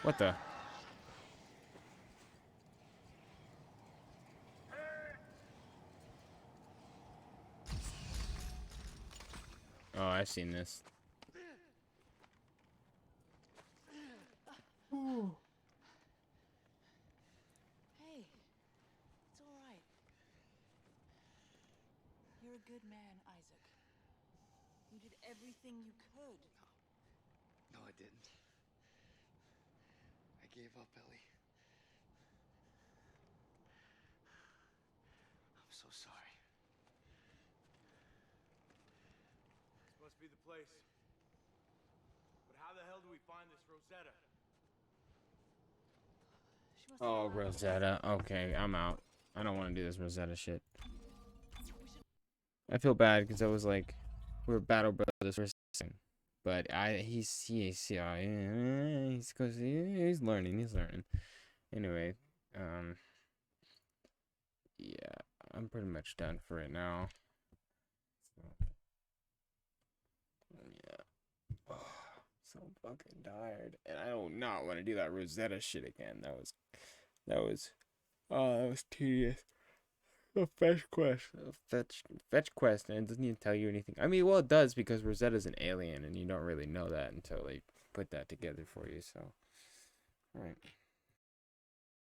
What the? Oh, I've seen this. Ooh. Hey, it's all right. You're a good man, Isaac. You did everything you could. No, I didn't. I gave up, Ellie. so sorry. This must be the place. But how the hell do we find this Rosetta? Oh, Rosetta. Okay, I'm out. I don't want to do this Rosetta shit. I feel bad because I was like, we're battle brothers for a second. But he's learning. Anyway, yeah, I'm pretty much done for it now. So, yeah. Oh, so fucking tired, and I do not want to do that Rosetta shit again. That was tedious. A fetch quest, fetch quest, and it doesn't even tell you anything. I mean, well, it does because Rosetta's an alien, and you don't really know that until they put that together for you. So, all right.